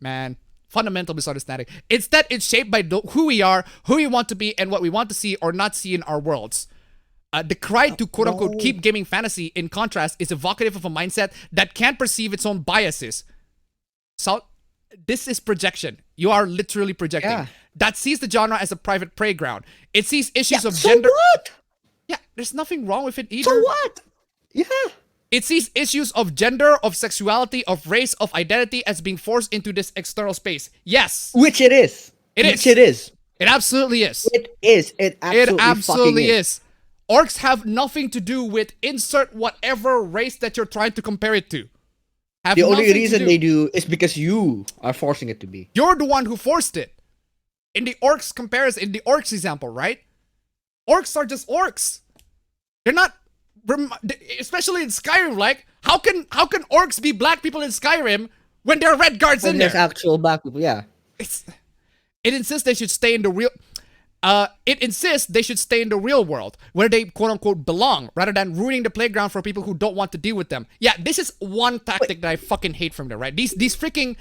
Man, fundamental misunderstanding. Instead, it's shaped by who we are, who we want to be, and what we want to see or not see in our worlds. The cry to quote-unquote keep gaming fantasy, in contrast, is evocative of a mindset that can't perceive its own biases. So, this is projection. You are literally projecting. Yeah. That sees the genre as a private playground. It sees issues of so gender. what? Yeah, there's nothing wrong with it either. So what? Yeah. It sees issues of gender, of sexuality, of race, of identity as being forced into this external space. Yes. Which it is. It is. Which it is. It absolutely is. It is. It absolutely, It absolutely fucking is. Orcs have nothing to do with insert whatever race that you're trying to compare it to. Have The only nothing to reason they do is because you are forcing it to be. You're the one who forced it. In the orcs comparison, in the orcs example, right? Orcs are just orcs. They're not, especially in Skyrim. Like, how can orcs be black people in Skyrim when there are red guards in There's there? actual black people. Yeah. It insists they should stay in the real. It insists they should stay in the real world where they quote unquote belong, rather than ruining the playground for people who don't want to deal with them. Yeah, this is one tactic that I fucking hate from them, right? These freaking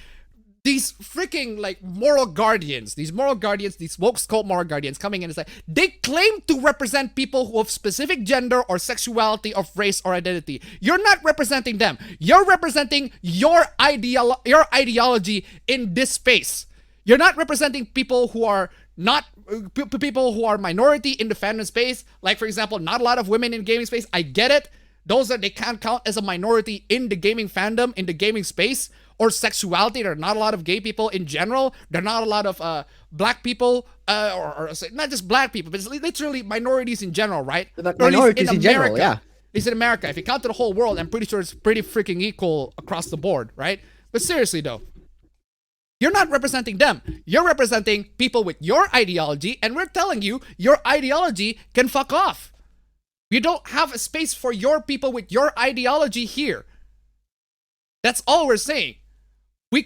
like moral guardians, these woke cult moral guardians coming in and say they claim to represent people who have specific gender or sexuality of race or identity. You're not representing them. You're representing your ideology in this space. You're not representing people who are not people who are minority in the fandom space. Like, for example, not a lot of women in gaming space. I get it. They can't count as a minority in the gaming fandom, in the gaming space. Or sexuality. There are not a lot of gay people in general. There are not a lot of black people, or not just black people, but it's literally minorities in general, right? Minorities in general, yeah. At least in America. If you count the whole world, I'm pretty sure it's pretty freaking equal across the board, right? But seriously though, you're not representing them. You're representing people with your ideology, and we're telling you your ideology can fuck off. You don't have a space for your people with your ideology here. That's all we're saying. We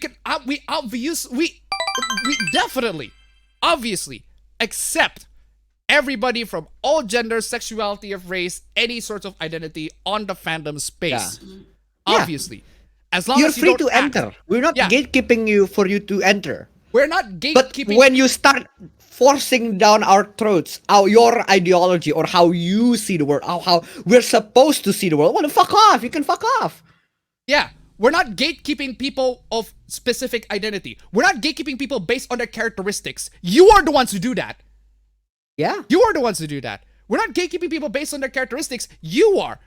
definitely, obviously accept everybody from all genders, sexuality of race, any sort of identity on the fandom space. Yeah. Obviously. As long You're as you free don't to act. enter. We're not gatekeeping you for you to enter. We're not gatekeeping. But when you start forcing down our throats your ideology or how you see the world, how we're supposed to see the world, well, fuck off. You can fuck off. Yeah. We're not gatekeeping people of specific identity. We're not gatekeeping people based on their characteristics. You are the ones who do that. Yeah. You are the ones who do that. We're not gatekeeping people based on their characteristics. You are.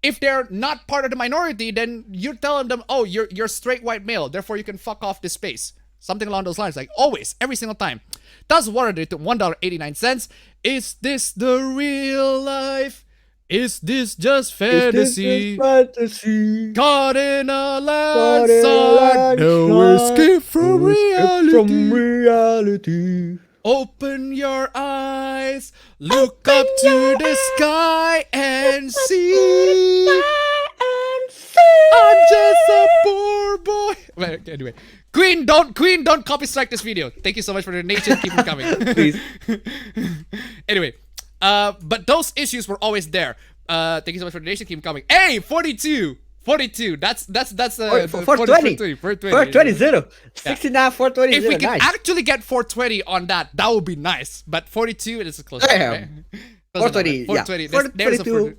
If they're not part of the minority, then you're telling them, oh, you're straight white male, therefore you can fuck off this space. Something along those lines. Like always, every single time. That's what I did to $1.89. Is this the real life? Is this just fantasy? Caught in a landslide, no escape from reality. Open your eyes, look up to the sky and see. I'm just a poor boy. Well, anyway, Queen, don't copy strike this video. Thank you so much for the donation. Keep them coming, please. Anyway. But those issues were always there. Thank you so much for the donation. Keep coming. Hey, 42. That's 420. 420. 69, 420. If we can nice. actually get 420 on that would be nice. But 42, it is close. Right? 420. 420. Yeah. There's a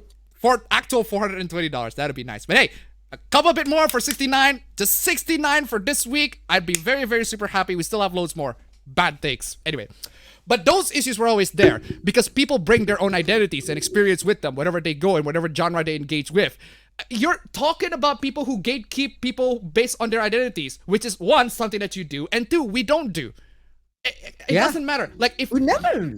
actual $420. That'd be nice. But hey, a couple bit more for 69. Just 69 for this week. I'd be very, very super happy. We still have loads more. Bad takes. Anyway. But those issues were always there because people bring their own identities and experience with them, wherever they go and whatever genre they engage with. You're talking about people who gatekeep people based on their identities, which is one, something that you do, and two, we don't do. It doesn't matter. Like if we never.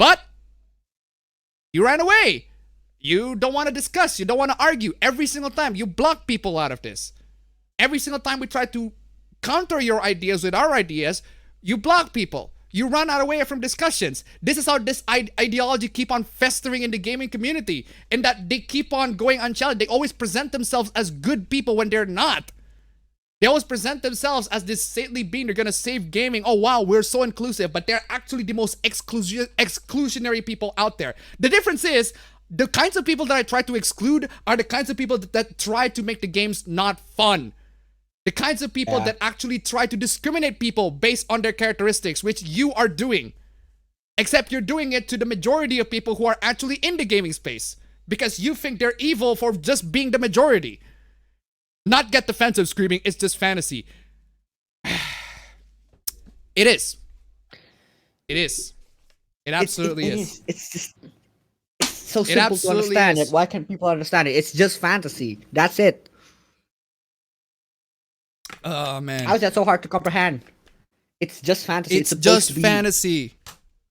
But you ran away. You don't want to discuss. You don't want to argue. Every single time you block people out of this. Every single time we try to counter your ideas with our ideas, you block people. You run out away from discussions. This is how this ideology keep on festering in the gaming community, in that they keep on going unchallenged. They always present themselves as good people when they're not. They always present themselves as this saintly being. They're gonna save gaming. Oh wow, we're so inclusive, but they're actually the most exclusionary people out there. The difference is, the kinds of people that I try to exclude are the kinds of people that try to make the games not fun. The kinds of people that actually try to discriminate people based on their characteristics, which you are doing. Except you're doing it to the majority of people who are actually in the gaming space, because you think they're evil for just being the majority. Not get defensive screaming, it's just fantasy. It is. It is. It absolutely is. It's just... It's so simple to understand it. Why can't people understand it? It's just fantasy. That's it. Oh, man. How is that so hard to comprehend? It's just fantasy. It's just fantasy.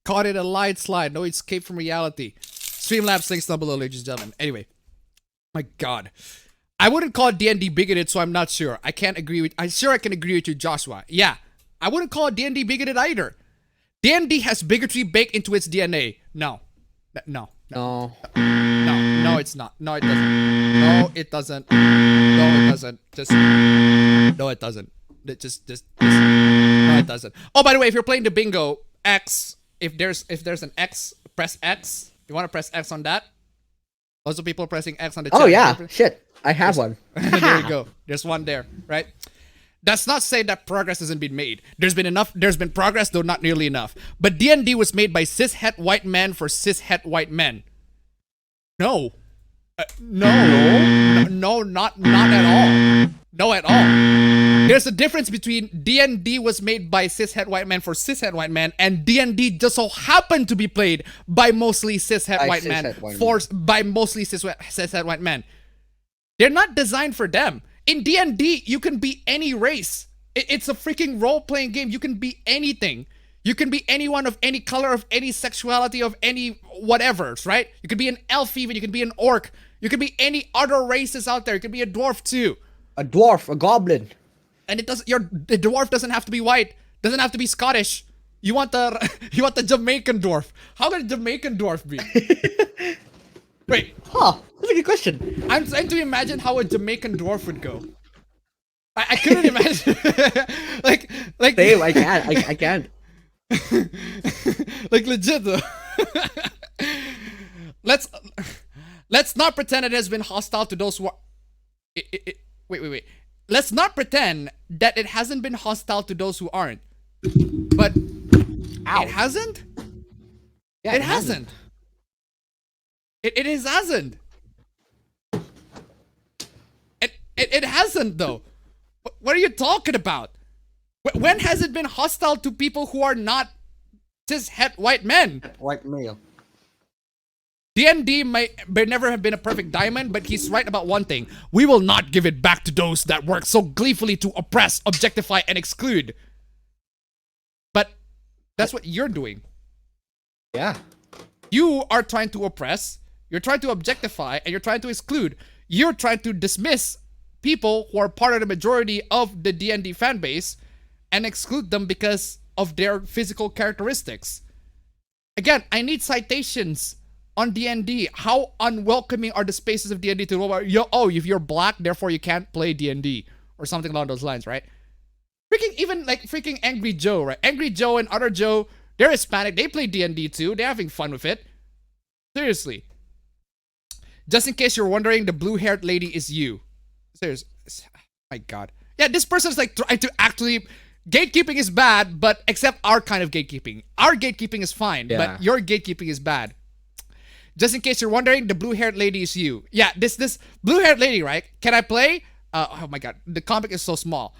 Caught it a light slide. No escape from reality. Streamlabs links down below, ladies and gentlemen. Anyway. My God. I wouldn't call D&D bigoted, so I'm not sure. I can't agree with... I'm sure I can agree with you, Joshua. Yeah. I wouldn't call D&D bigoted either. D&D has bigotry baked into its DNA. No. No. No. No, it's not. No, it doesn't. No, it doesn't. No, it doesn't. Just... No, it doesn't. Just... No, it doesn't. Oh, by the way, if you're playing the bingo, X, if there's an X, press X. You want to press X on that? Lots of people are pressing X on the chat. Oh, yeah. Shit. I have one. There you go. There's one there, right? That's not saying that progress hasn't been made. There's been progress, though not nearly enough. But D&D was made by cis-het white men for cis-het white men. No. No, not at all. No, at all. There's a difference between D&D was made by cis-het white men for cis-het white men, and D&D just so happened to be played by mostly cis-het white men by mostly cis-het white men. They're not designed for them. In D&D, you can be any race. It's a freaking role-playing game. You can be anything. You can be anyone of any color, of any sexuality, of any whatevers, right? You could be an elf even. You can be an orc. You can be any other races out there. You can be a dwarf too. A dwarf, a goblin. And the dwarf doesn't have to be white. Doesn't have to be Scottish. You want the Jamaican dwarf. How could a Jamaican dwarf be? Wait. Huh. That's a good question. I'm trying to imagine how a Jamaican dwarf would go. I couldn't imagine. like. Same. I can't. Like legit though. Let's not pretend it has been hostile to those who are. Wait. Let's not pretend that it hasn't been hostile to those who aren't. But it hasn't. Yeah, it hasn't. It hasn't. It hasn't though. What are you talking about? When has it been hostile to people who are not cis-het white men? White male. D&D may never have been a perfect diamond, but he's right about one thing. We will not give it back to those that work so gleefully to oppress, objectify, and exclude. But that's what you're doing. Yeah. You are trying to oppress, you're trying to objectify, and you're trying to exclude. You're trying to dismiss people who are part of the majority of the D&D fan base and exclude them because of their physical characteristics. Again, I need citations on D&D. How unwelcoming are the spaces of D&D to if you're black, therefore you can't play D&D or something along those lines, right? Freaking Angry Joe, right? Angry Joe and Other Joe, they're Hispanic. They play D&D too. They're having fun with it. Seriously. Just in case you're wondering, the blue-haired lady is you. Seriously. My God. Yeah, this person's like trying to actually... Gatekeeping is bad, but except our kind of gatekeeping. Our gatekeeping is fine, but your gatekeeping is bad. Just in case you're wondering, the blue-haired lady is you. Yeah, this blue-haired lady, right? Can I play? Oh my God, the comic is so small.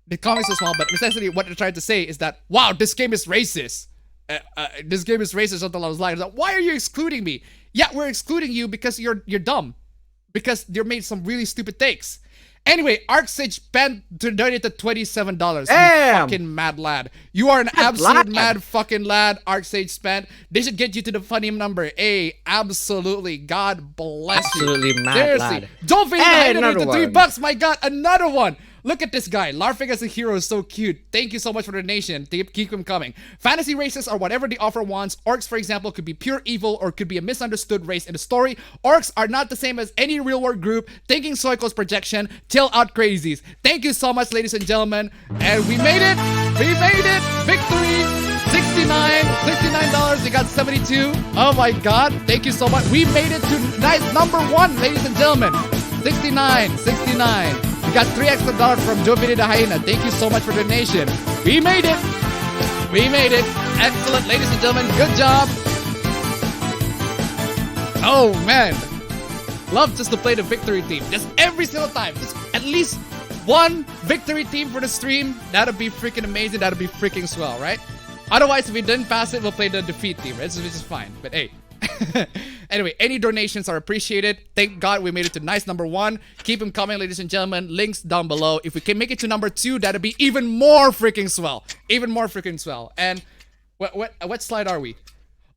The comic is so small, but essentially what they're trying to say is that, wow, this game is racist. This game is racist, something along those lines. Like, why are you excluding me? Yeah, we're excluding you because you're dumb. Because you made some really stupid takes. Anyway, ArcSage spent to donate to $27. Damn! You fucking mad lad. You are an absolute lad. mad fucking lad. ArcSage spent. They should get you to the funny number. Hey, absolutely. God bless Absolutely you. mad Seriously. lad. Don't forget Hey, to another $3. one. My God, another one. Look at this guy. Larfing as a hero is so cute. Thank you so much for the donation. Keep them coming. Fantasy races are whatever the offer wants. Orcs, for example, could be pure evil or could be a misunderstood race in the story. Orcs are not the same as any real world group. Thinking Soiko's projection. Chill out crazies. Thank you so much, ladies and gentlemen. And we made it. We made it. Victory. $69. We got 72. Oh my God. Thank you so much. We made it to nice number 1, ladies and gentlemen. 69. We got $3 extra from Joe Vinny the Hyena. Thank you so much for the donation. We made it. We made it. Excellent, ladies and gentlemen. Good job. Oh, man. Love just to play the victory team. Just every single time. Just at least one victory team for the stream. That'd be freaking amazing. That'd be freaking swell, right? Otherwise, if we didn't pass it, we'll play the defeat team, right? So which is fine. But hey. Anyway, any donations are appreciated. Thank God we made it to nice number 1. Keep them coming, ladies and gentlemen. Links down below. If we can make it to number 2, that'd be even more freaking swell. Even more freaking swell. And what slide are we?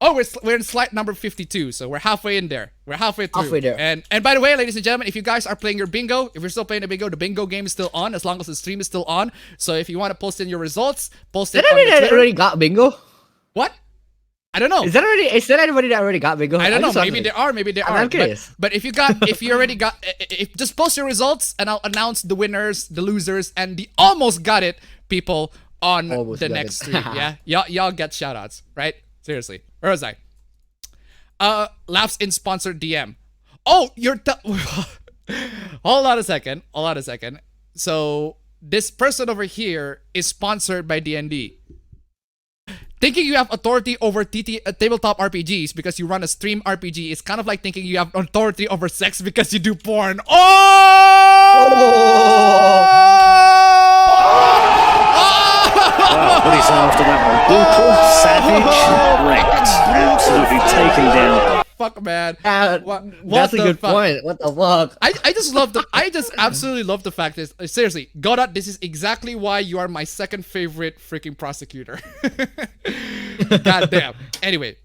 Oh, we're in slide number 52, so we're halfway in there. We're halfway through. Halfway there. And by the way, ladies and gentlemen, if you guys are playing your bingo, if you're still playing the bingo game is still on, as long as the stream is still on. So if you want to post in your results, post it Did on the anybody Twitter. already got bingo? What? I don't know. Is there anybody that already got bingo? I don't know. just Maybe wondering. there are. Maybe there I'm are. curious. But if you already got, just post your results and I'll announce the winners, the losers, and the almost got it people on Almost the got next it. stream. Yeah, y'all get shoutouts, right? Seriously. Where was I? Laughs in sponsored DM. Oh, you're hold on a second. So this person over here is sponsored by D&D. Thinking you have authority over tabletop RPGs because you run a stream RPG is kind of like thinking you have authority over sex because you do porn. Wow, what is after that one? Brutal, savage, wrecked. Absolutely taken down. Fuck, man. What That's a the good fuck? point. What the fuck? I just absolutely love the fact that seriously, Godot, this is exactly why you are my second favorite freaking prosecutor. God damn. Anyway,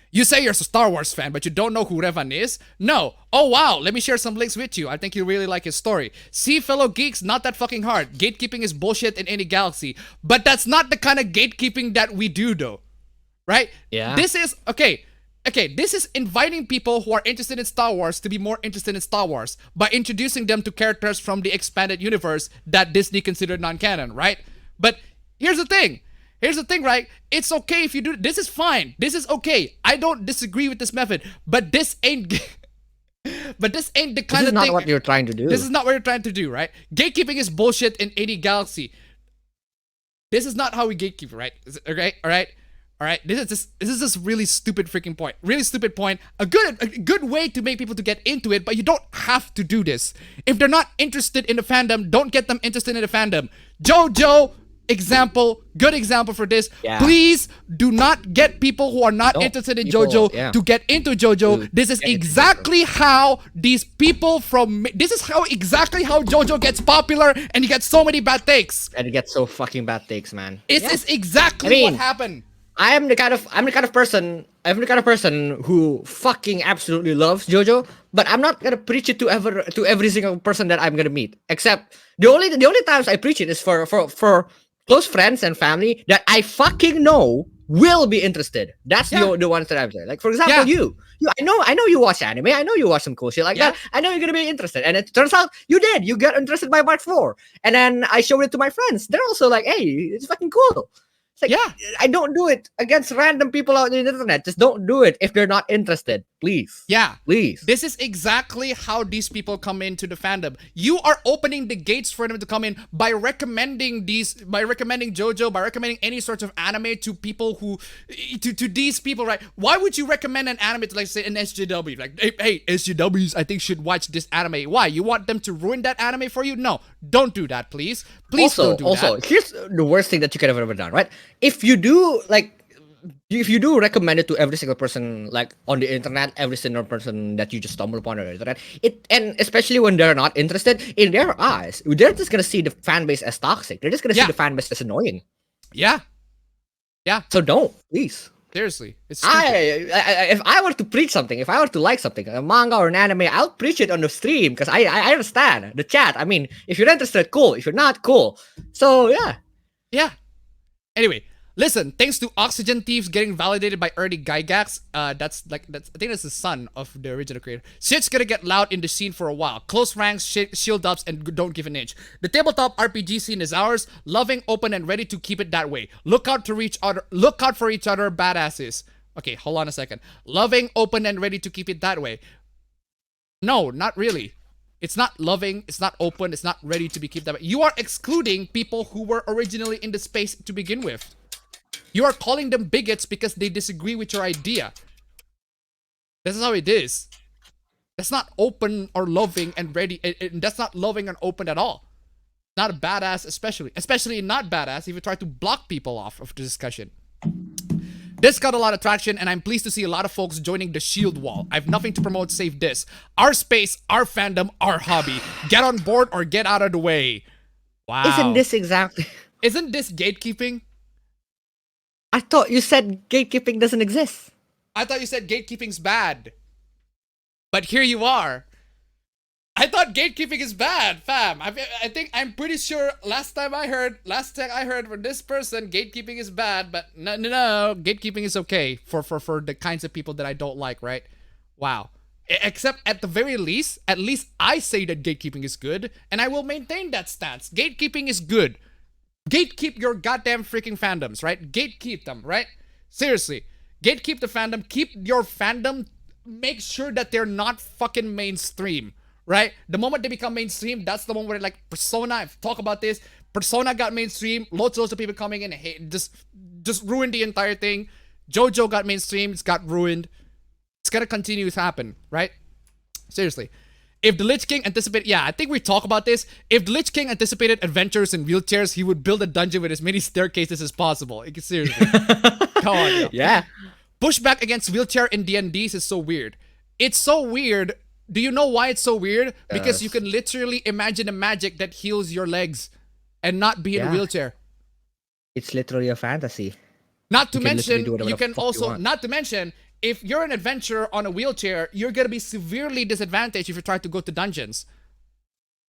you say you're a Star Wars fan, but you don't know who Revan is? No. Oh wow, let me share some links with you. I think you really like his story. See, fellow geeks, not that fucking hard. Gatekeeping is bullshit in any galaxy, but that's not the kind of gatekeeping that we do, though. Right? Yeah. This is okay, this is inviting people who are interested in Star Wars to be more interested in Star Wars by introducing them to characters from the expanded universe that Disney considered non-canon, right? But here's the thing, right? It's okay if you do this. Is fine. This is okay. I don't disagree with this method, but this ain't the kind This is of thing. not what you're trying to do. This is not what you're trying to do, right? Gatekeeping is bullshit in any galaxy. This is not how we gatekeep, right? Okay, all right. This is just really stupid freaking point. Really stupid point. A good way to make people to get into it, but you don't have to do this. If they're not interested in the fandom, don't get them interested in the fandom. JoJo, good example for this. Yeah. Please do not get people who are not interested in JoJo to get into JoJo. Dude, this is exactly how exactly how JoJo gets popular and you get so many bad takes. And it gets so fucking bad takes, man. It's exactly what happened. I'm the kind of person who fucking absolutely loves JoJo, but I'm not gonna preach it to every single person that I'm gonna meet. Except the only times I preach it is for close friends and family that I fucking know will be interested. That's the ones that I'm saying. Like for example, you. I know you watch anime. I know you watch some cool shit like that. I know you're gonna be interested. And it turns out you did. You got interested by Part 4. And then I showed it to my friends. They're also like, hey, it's fucking cool. It's like, I don't do it against random people out on the internet. Just don't do it if they're not interested. Please. Yeah. Please. This is exactly how these people come into the fandom. You are opening the gates for them to come in by recommending JoJo, by recommending any sorts of anime to people to these people, right? Why would you recommend an anime to, like, say, an SJW? Like, hey, SJWs, I think should watch this anime. Why? You want them to ruin that anime for you? No, don't do that, please. Please don't do that. Also, here's the worst thing that you could have ever done, right? If you do, like, if you do recommend it to every single person, like on the internet, every single person that you just stumble upon on the internet, and especially when they're not interested, in their eyes, they're just gonna see the fan base as toxic. They're just gonna see Yeah. the fan base as annoying. Yeah. So don't, please. Seriously. It's stupid. If I were to preach something, if I were to like something, a manga or an anime, I'll preach it on the stream because I understand the chat. I mean, if you're interested, cool. If you're not, cool. So yeah. Yeah. Anyway, listen, thanks to Oxygen Thieves getting validated by Ernie Gygax, I think that's the son of the original creator. Shit's gonna get loud in the scene for a while. Close ranks, shield ups, and don't give an inch. The tabletop RPG scene is ours, loving, open, and ready to keep it that way. Look out for each other, badasses. Okay, hold on a second. Loving, open, and ready to keep it that way. No, not really. It's not loving, it's not open, it's not ready to be kept that way. You are excluding people who were originally in the space to begin with. You are calling them bigots because they disagree with your idea. This is how it is. That's not open or loving and ready. That's not loving and open at all. Not a badass, especially not badass if you try to block people off of the discussion. This got a lot of traction, and I'm pleased to see a lot of folks joining the shield wall. I have nothing to promote save this. Our space, our fandom, our hobby. Get on board or get out of the way. Wow. Isn't this exactly? Isn't this gatekeeping? I thought you said gatekeeping doesn't exist. I thought you said gatekeeping's bad. But here you are. I thought gatekeeping is bad, fam. I'm pretty sure last time I heard from this person, gatekeeping is bad, but no, gatekeeping is okay for the kinds of people that I don't like, right? Wow. Except at the very least, at least I say that gatekeeping is good, and I will maintain that stance. Gatekeeping is good. Gatekeep your goddamn freaking fandoms, right? Gatekeep them, right? Seriously. Gatekeep the fandom. Keep your fandom. Make sure that they're not fucking mainstream. Right? The moment they become mainstream, that's the moment where like Persona, I've talked about this. Persona got mainstream, loads of people coming in and just ruined the entire thing. JoJo got mainstream, it's got ruined. It's gonna continue to happen, right? Seriously. If the Lich King anticipated, yeah, I think we talk about this. If the Lich King anticipated adventures in wheelchairs, he would build a dungeon with as many staircases as possible. Seriously. Come on, yo. Yeah. Pushback against wheelchair in D&Ds is so weird. It's so weird. Do you know why it's so weird? Because you can literally imagine a magic that heals your legs and not be in a wheelchair. It's literally a fantasy. Not to You can literally mention, do whatever you the can fuck you also, want. not to mention, if you're an adventurer on a wheelchair, you're going to be severely disadvantaged if you try to go to dungeons.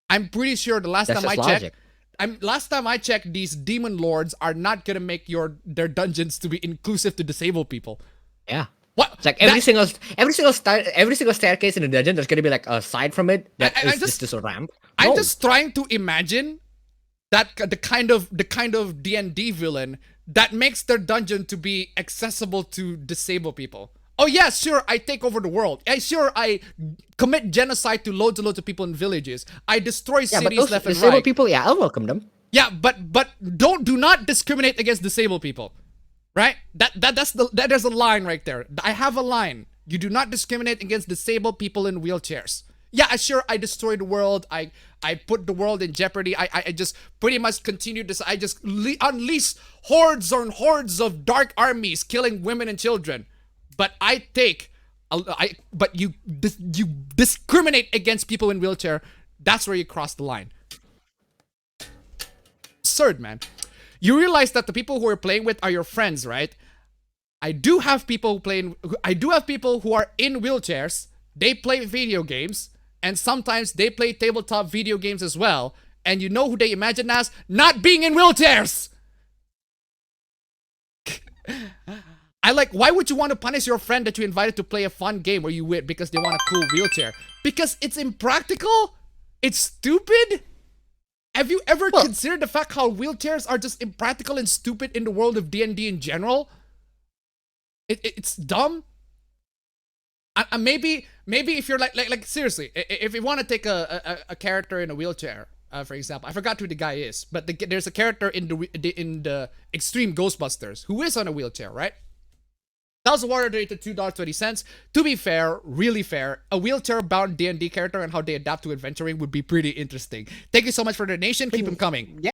I'm pretty sure the last That's time I just checked, logic. last time I checked, these demon lords are not going to make their dungeons to be inclusive to disabled people. Yeah. What? It's like every single staircase in the dungeon, there's gonna be like a side from it that is just a ramp. I'm No. just trying to imagine that the kind of D&D villain that makes their dungeon to be accessible to disabled people. Oh yeah, sure, I take over the world. I commit genocide to loads and loads of people in villages. I destroy Yeah, but cities those left and disabled right. people, yeah, I'll welcome them. Yeah, but do not discriminate against disabled people. Right? There's a line right there. I have a line. You do not discriminate against disabled people in wheelchairs. Yeah, sure, I destroy the world. I put the world in jeopardy. I just pretty much continue this. I just unleash hordes on hordes of dark armies killing women and children. But you discriminate against people in wheelchair. That's where you cross the line. Absurd, man. You realize that the people who are playing with are your friends, right? I do have people who are in wheelchairs. They play video games, and sometimes they play tabletop video games as well. And you know who they imagine as not being in wheelchairs. Why would you want to punish your friend that you invited to play a fun game where you win because they want a cool wheelchair? Because it's impractical? It's stupid? Have you ever considered the fact how wheelchairs are just impractical and stupid in the world of D&D in general? It's dumb. Maybe if you're like seriously, if you want to take a character in a wheelchair, for example, I forgot who the guy is, but there's a character in the Extreme Ghostbusters who is on a wheelchair, right? Thousand Water donated $2.20. To be fair, really fair, a wheelchair-bound D&D character and how they adapt to adventuring would be pretty interesting. Thank you so much for the donation. Keep them coming. Yeah.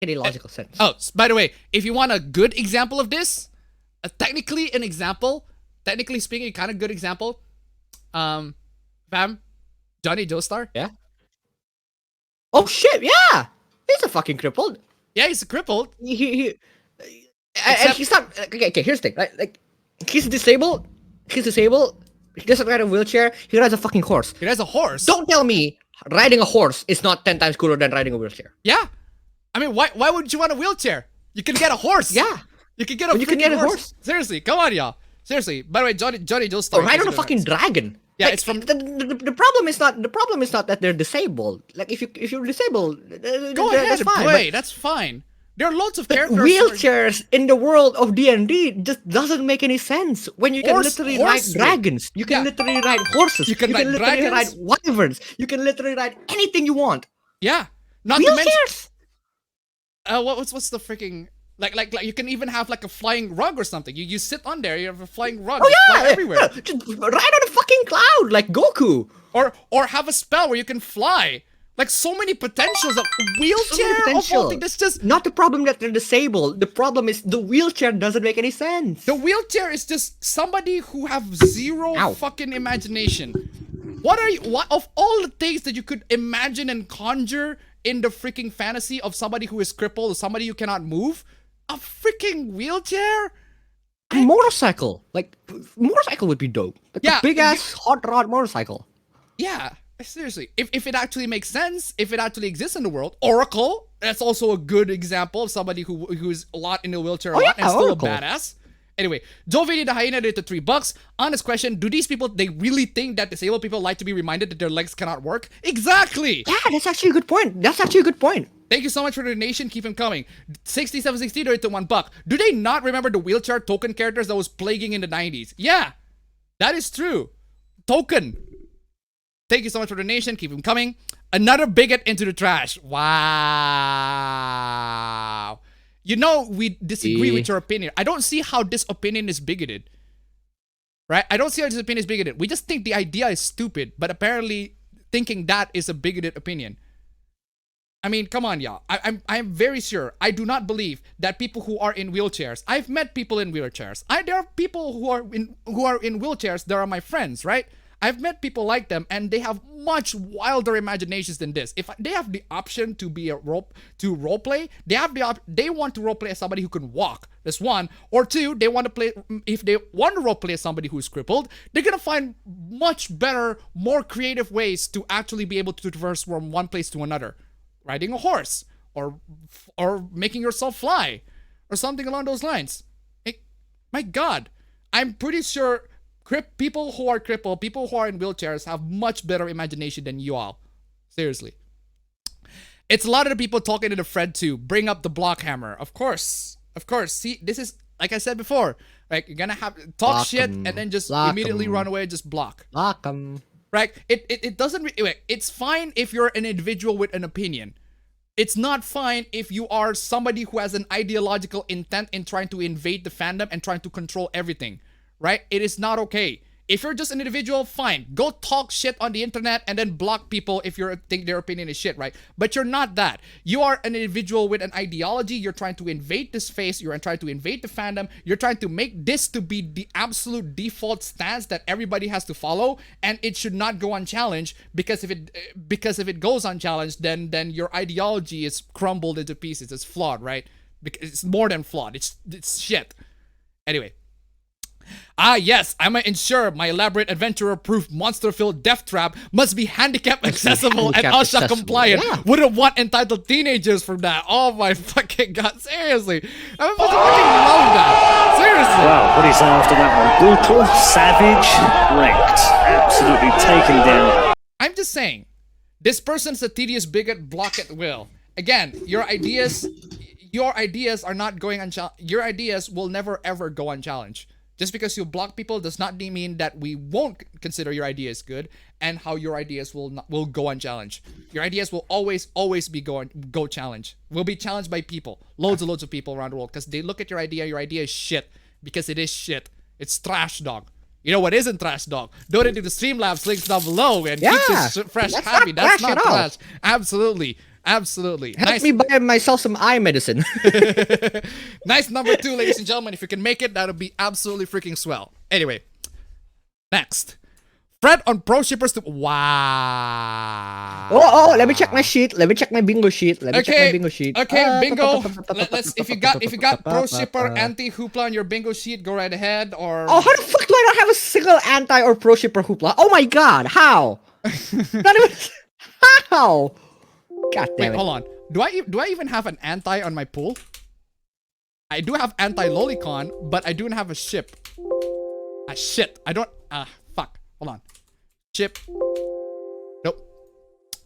Any logical sense. Oh, by the way, if you want a good example of this, technically speaking, kind of good example. Fam, Johnny Joestar. Yeah. Oh shit! Yeah, he's a fucking crippled. Yeah, he's crippled. And he's not. Okay. Here's the thing. Like, he's disabled. He doesn't ride a wheelchair. He rides a fucking horse. He rides a horse. Don't tell me riding a horse is not 10 times cooler than riding a wheelchair. Yeah, I mean, why would you want a wheelchair? You can get a horse. Yeah. You can get a. You can get a horse. Seriously, come on, y'all. Seriously. By the way, Johnny Joestar. Or ride on a fucking dragon. Yeah, Like, it's from. the problem is not that they're disabled. Like if you're disabled, Go ahead that's and fine. play. That's fine. There are lots of But characters. who are- wheelchairs in the world of D&D just doesn't make any sense when you can literally ride horse- dragons. You can Yeah. literally ride horses. You can ride literally ride dragons. wyverns. You can literally ride anything you want. Yeah. Not to mention. Wheelchairs. What's the freaking like you can even have like a flying rug or something. You sit on there. You have a flying rug. Oh you fly yeah, everywhere. just ride on a fucking cloud like Goku. Or have a spell where you can fly. Like so many potentials of wheelchair. So many Of all potential. things. That's just Not the problem that they're disabled. The problem is the wheelchair doesn't make any sense. the wheelchair is just somebody who have zero Ow. fucking imagination. What of all the things that you could imagine and conjure in the freaking fantasy of somebody who is crippled or somebody who cannot move? A freaking wheelchair? A motorcycle. Like motorcycle would be dope. Like Yeah, a big ass hot rod motorcycle. Yeah, seriously. If it actually makes sense, if it actually exists in the world, Oracle, that's also a good example of somebody who's a lot in a wheelchair a Oh, lot yeah, and still Oracle. a badass. Anyway, Jovini the Hyena did it to $3. Honest question, do these people, they really think that disabled people like to be reminded that their legs cannot work? Exactly! Yeah, that's actually a good point. Thank you so much for the donation. Keep them coming. 6760 donated to $1. Do they not remember the wheelchair token characters that was plaguing in the 90s? Yeah, that is true. Token. Thank you so much for the donation. Keep them coming. Another bigot into the trash. Wow. You know, we disagree with your opinion. I don't see how this opinion is bigoted. Right? I don't see how this opinion is bigoted. We just think the idea is stupid, but apparently thinking that is a bigoted opinion. I mean, come on, y'all. I'm very sure. I do not believe that people who are in wheelchairs. I've met people in wheelchairs. There are people who are in wheelchairs. They are my friends, right? I've met people like them, and they have much wilder imaginations than this. If they have the option to be a role play, they want to role play as somebody who can walk. That's one. Or two, they want to play. If they want to role play as somebody who's crippled, they're gonna find much better, more creative ways to actually be able to traverse from one place to another. Riding a horse, or making yourself fly, or something along those lines. My God, I'm pretty sure people who are crippled, people who are in wheelchairs have much better imagination than you all. Seriously. It's a lot of the people talking to the Fred too. Bring up the block hammer. Of course. See, this is, like I said before, like you're gonna have talk Block shit 'em. and then just Block immediately 'em. run away and just block. Lock 'em. Right? It doesn't wait, it's fine if you're an individual with an opinion. It's not fine if you are somebody who has an ideological intent in trying to invade the fandom and trying to control everything. Right? It is not okay. If you're just an individual, fine. Go talk shit on the internet and then block people if you think their opinion is shit, right? But you're not that. You are an individual with an ideology. You're trying to invade this space. You're trying to invade the fandom. You're trying to make this to be the absolute default stance that everybody has to follow, and it should not go unchallenged, because if it goes unchallenged, then your ideology is crumbled into pieces. It's flawed, right? Because it's more than flawed. It's shit. Anyway. Yes, I might ensure my elaborate adventurer-proof monster-filled death trap must be handicap accessible and handicap OSHA accessible, compliant. yeah. Wouldn't want entitled teenagers from that. Oh my fucking God, seriously. I'm supposed to fucking love that. Seriously. Well, what do you say after that one? Brutal, savage, wrecked. Absolutely taken down. I'm just saying, this person's a tedious bigot, block at will. Again, your ideas are not going unchallenged. Your ideas will never ever go unchallenged. Just because you block people does not mean that we won't consider your ideas good, and how your ideas will go unchallenged. Your ideas will always be go challenged. Will be challenged by people, loads of people around the world, because they look at your idea is shit, because it is shit. It's trash, dog. You know what isn't trash, dog? Donate to the Streamlabs links down below and keep this fresh, that's happy. not That's trash not at all. trash. Absolutely. Absolutely. Help me buy myself some eye medicine. Nice number 2, ladies and gentlemen. If you can make it, that'll be absolutely freaking swell. Anyway, next. Fred on pro shippers to wow. Oh, let me check my sheet. Let me check my bingo sheet. Let me check my bingo sheet. Okay, bingo. Let's if you got pro shipper anti hoopla on your bingo sheet, go right ahead. Or how the fuck do I not have a single anti or pro shipper hoopla? Oh my god, how? Not even how? God damn it. Hold on. Do I even have an anti on my pool? I do have anti lolicon, but I don't have a ship. Shit. I don't fuck. Hold on. Ship. Nope.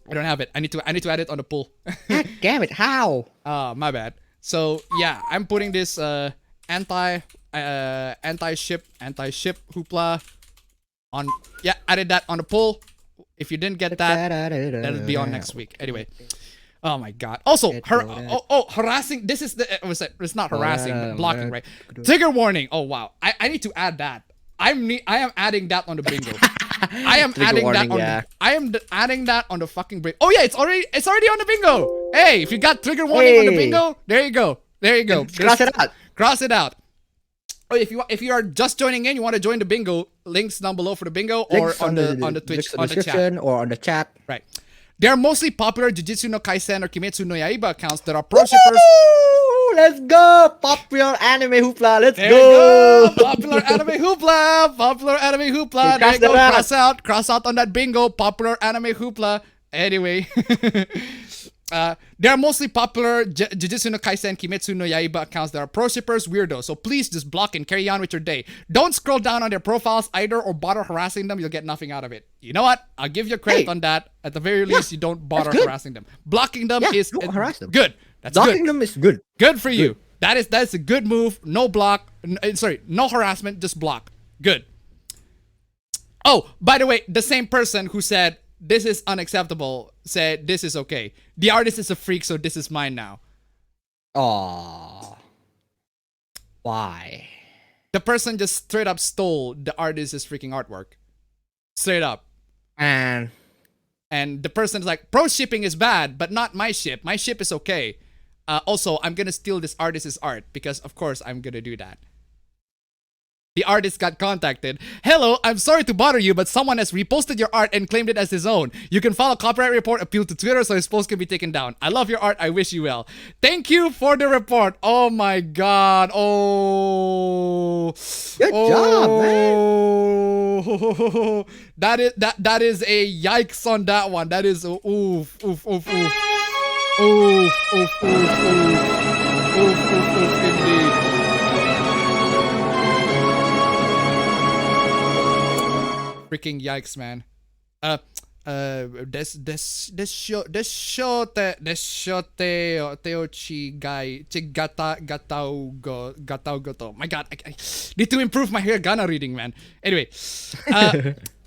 I don't have it. I need to add it on the pool. God damn it, how? My bad. So yeah, I'm putting this anti ship hoopla on. Yeah, added that on the poll. If you didn't get that, that'll be on next week. Anyway. Oh my god. Also, harassing. This is it's not harassing, but blocking, right? Trigger warning. Oh wow. I need to add that. I am adding that on the bingo. I am adding warning, that on I am adding that on the fucking bingo. Oh yeah, it's already on the bingo. Hey, if you got trigger warning on the bingo, there you go. Cross it out. Cross it out. Oh, if you are just joining in, you want to join the bingo, links down below for the bingo, Links or on the Twitch on the chat. Or on the chat. Right. They are mostly popular Jujutsu no Kaisen or Kimetsu no Yaiba accounts that are pro shippers. Let's go! Popular anime hoopla. Let's There go! you go. Popular anime hoopla. Popular anime hoopla. There you go. Cross out on that bingo. Popular anime hoopla. Anyway. They are mostly popular Jujutsu no Kaisen, Kimetsu no Yaiba accounts that are pro shippers weirdos. So please just block and carry on with your day. Don't scroll down on their profiles either or bother harassing them. You'll get nothing out of it. You know what? I'll give you credit on that. At the very least, you don't bother harassing them. Blocking them is don't harass them. Good. That's Blocking good. them is good. Good for you. That is a good move. No block. No harassment. Just block. Good. Oh, by the way, the same person who said this is unacceptable said this is okay. The artist is a freak, so this is mine now. Aww. Why? The person just straight up stole the artist's freaking artwork. Straight up. And the person's like, pro shipping is bad, but not my ship. My ship is okay. Also, I'm gonna steal this artist's art because, of course, I'm gonna do that. The artist got contacted. Hello, I'm sorry to bother you, but someone has reposted your art and claimed it as his own. You can file a copyright report, appeal to Twitter, so his post can be taken down. I love your art. I wish you well. Thank you for the report. Oh my god. Oh. Good job, man. That is a yikes on that one. That is oof, oof, oof, oof. Oof, oof, oof, oof. Oof, oof, oof, indeed. Freaking yikes, man. My god, I need to improve my hiragana reading, man. Anyway,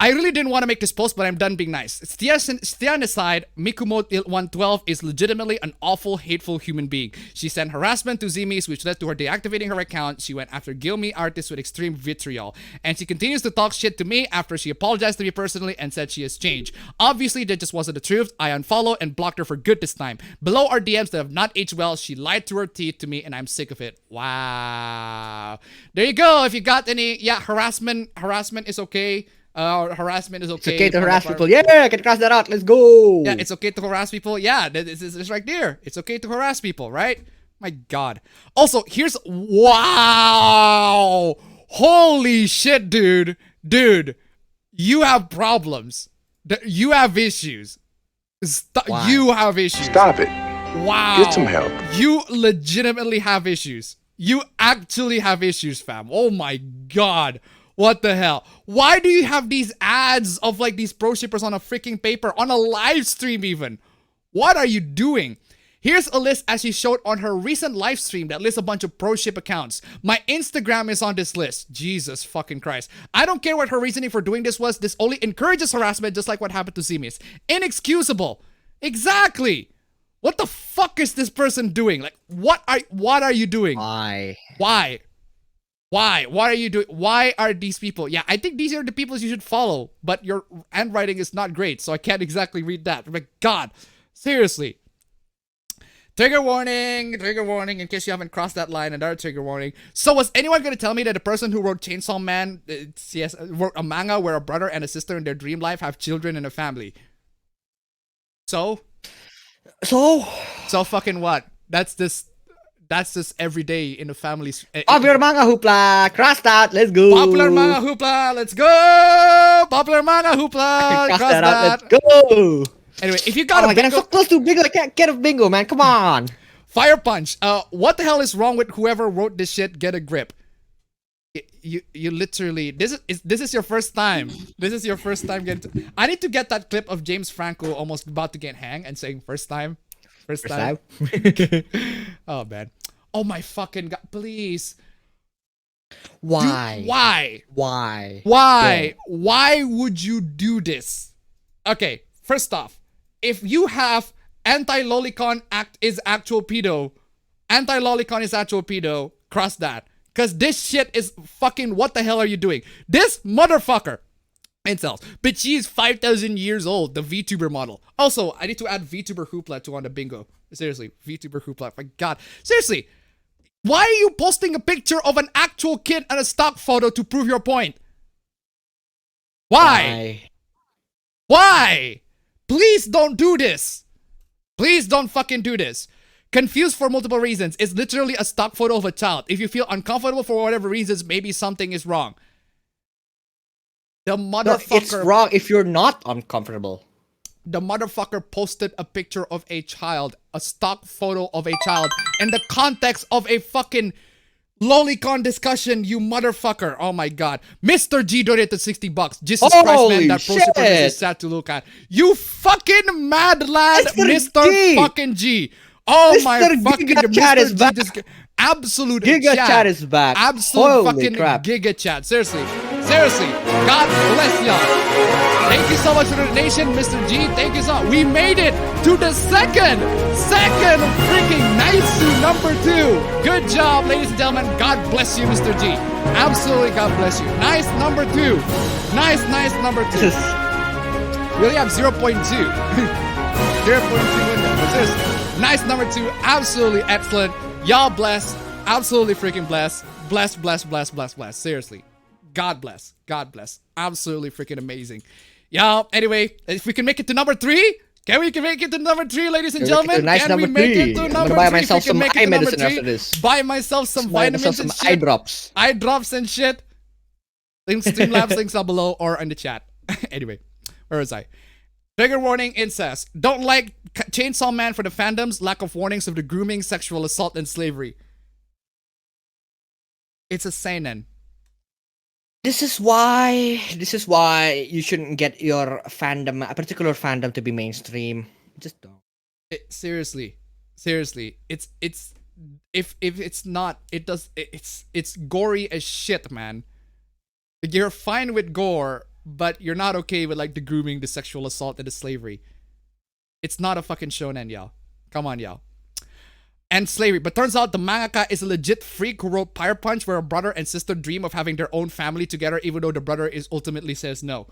I really didn't want to make this post, but I'm done being nice. Stian aside, Mikumo112 is legitimately an awful, hateful human being. She sent harassment to Zimis, which led to her deactivating her account. She went after Gilme artists with extreme vitriol. And she continues to talk shit to me after she apologized to me personally and said she has changed. Obviously, that just wasn't the truth. I unfollowed and blocked her for good this time. Below are DMs that have not aged well. She lied to her teeth to me, and I'm sick of it. Wow. There you go. If you got any, harassment is okay. Harassment is okay. It's okay to harass people. Yeah, I can cross that out. Let's go. Yeah, it's okay to harass people. Yeah, it's right there. It's okay to harass people, right? My god. Also, here's wow. Holy shit, dude. Dude, you have problems. You have issues. Why? You have issues. Stop it. Wow. Get some help. You legitimately have issues. You actually have issues, fam. Oh my god. What the hell? Why do you have these ads of like these pro shippers on a freaking paper, on a live stream even? What are you doing? Here's a list as she showed on her recent live stream that lists a bunch of pro ship accounts. My Instagram is on this list. Jesus fucking Christ. I don't care what her reasoning for doing this was. This only encourages harassment, just like what happened to Zimis. Inexcusable. Exactly. What the fuck is this person doing? Like, what are you doing? Why? Why? What are you doing? Why are these people? Yeah, I think these are the people you should follow, but your handwriting is not great, so I can't exactly read that. My God, seriously. Trigger warning, in case you haven't crossed that line, another trigger warning. So was anyone going to tell me that the person who wrote Chainsaw Man wrote a manga where a brother and a sister in their dream life have children and a family? So fucking what? That's just every day in the family's... Popular manga hoopla, cross that, let's go. Popular manga hoopla, let's go! Popular manga hoopla, cross that. Let's go. Anyway, if you got Oh a my god, I'm bingo... so close to bingo, I can't get a bingo, man, come on. Fire punch. What the hell is wrong with whoever wrote this shit? Get a grip. You literally... This is your first time. This is your first time getting... I need to get that clip of James Franco almost about to get hanged and saying first time. First time. Oh, man. Oh, my fucking god. Please. Why? Dude, why? Why? Why? Why would you do this? Okay, first off, if you have anti-lolicon act is actual pedo, cross that. Because this shit is fucking... What the hell are you doing? This motherfucker... Incels. But she is 5,000 years old, the VTuber model. Also, I need to add VTuber Hoopla to on the bingo. Seriously, VTuber Hoopla. My god. Seriously. Why are you posting a picture of an actual kid and a stock photo to prove your point? Why? Please don't do this. Please don't fucking do this. Confused for multiple reasons. It's literally a stock photo of a child. If you feel uncomfortable for whatever reasons, maybe something is wrong. The motherfucker... No, it's wrong if you're not uncomfortable. The motherfucker posted a picture of a child, a stock photo of a child, in the context of a fucking lolicon discussion, you motherfucker. Oh my god. Mr. G donated $60. Jesus Christ, man, that pro super is sad to look at. You fucking mad lad, Mr. fucking G. Oh Mr. my fucking Giga Chat is back. Absolute Giga Chat is back. Absolute Holy fucking crap. Giga Chat. Seriously. God bless y'all. Thank you so much for the donation, Mr. G. Thank you so much. We made it to the second freaking Naisu number 2. Good job, ladies and gentlemen. God bless you, Mr. G. Absolutely, God bless you. Nice number 2. Nice number 2. We only have 0.2. 0.2 window. But seriously, nice number 2. Absolutely excellent. Y'all blessed. Absolutely freaking blessed. Blessed. Seriously. God bless. Absolutely freaking amazing. Y'all, anyway, if we can make it to number 3, can we make it to number 3, ladies and gentlemen? Nice can we number make 3. it to number 3? I'm gonna buy myself some eye medicine after this. Buy myself some vitamins and shit. Eye drops. Eye drops and shit. Streamlabs links down below or in the chat. Anyway, where was I? Trigger warning, incest. Don't like Chainsaw Man for the fandoms. Lack of warnings of the grooming, sexual assault, and slavery. It's a seinen. This is why you shouldn't get your fandom, a particular fandom, to be mainstream. Just don't. Seriously, it's if it's not, it's gory as shit, man. You're fine with gore, but you're not okay with like the grooming, the sexual assault, and the slavery. It's not a fucking shonen, y'all. Come on, y'all. And slavery. But turns out the mangaka is a legit freak who wrote Fire Punch, where a brother and sister dream of having their own family together, even though the brother is ultimately says no.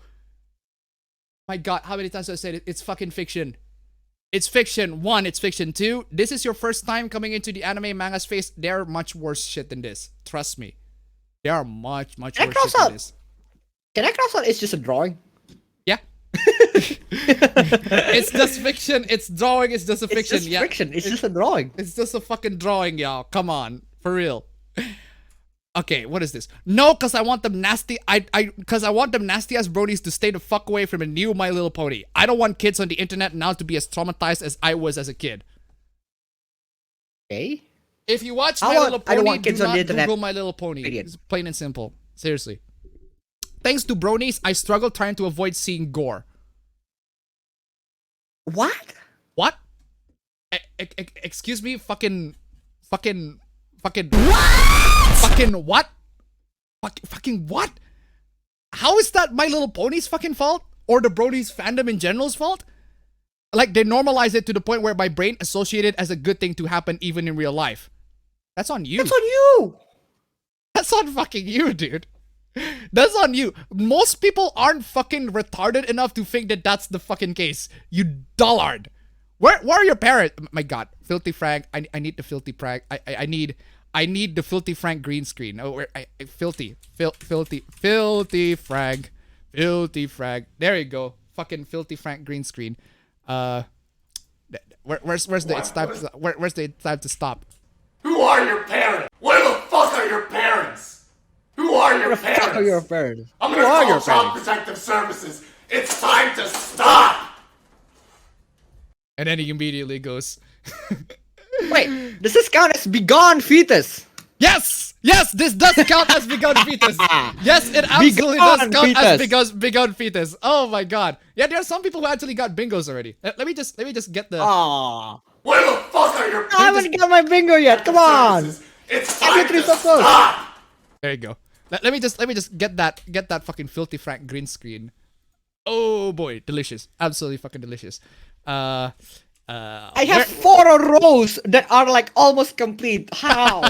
My god, how many times have I said it? It's fucking fiction. It's fiction. 1, it's fiction. 2, this is your first time coming into the anime manga space. They're much worse shit than this. Trust me. They are much worse shit than this. Can I cross out? It's just a drawing. Yeah. It's just fiction. It's drawing. It's just a fiction. It's just fiction. It's just a drawing. It's just a fucking drawing, y'all. Come on, for real. Okay, what is this? No, cause I want them nasty. Cause I want them nasty ass bronies to stay the fuck away from a new My Little Pony. I don't want kids on the internet now to be as traumatized as I was as a kid. Okay. If you watch My Little Pony, I don't want kids do on the not internet. Google My Little Pony. Idiot. It's plain and simple. Seriously. Thanks to bronies, I struggle trying to avoid seeing gore. What? What? Excuse me, fucking what? Fucking what? Fucking what? How is that My Little Pony's fucking fault? Or the bronies fandom in general's fault? Like, they normalize it to the point where my brain associated as a good thing to happen even in real life. That's on you. That's on you. That's on fucking you, dude. That's on you. Most people aren't fucking retarded enough to think that that's the fucking case. You dullard. Where are your parents? My god. Filthy Frank. I need the Filthy Frank. I need the Filthy Frank green screen. Oh, where filthy Frank. Filthy Frank. There you go. Fucking Filthy Frank green screen. Where's the it's time to, where's the time to stop? Who are your parents? Where the fuck are your parents? Who are your parents? Fuck are your parents? I'm Who gonna are call your Child parents? Protective Services. It's time to stop! And then he immediately goes, Wait, does this count as begone fetus? yes, this does count as begun fetus. Yes, it absolutely does Begun count as fetus. begun fetus. Oh my god. Yeah, there are some people who actually got bingos already. Let me just get the. Aww. Where the fuck are your I haven't got my bingo yet. Come on. services? It's I time get to three so close. stop! There you go. Let me just get that fucking Filthy Frank green screen. Oh boy, delicious. Absolutely fucking delicious. I have 4 rows that are like almost complete. How?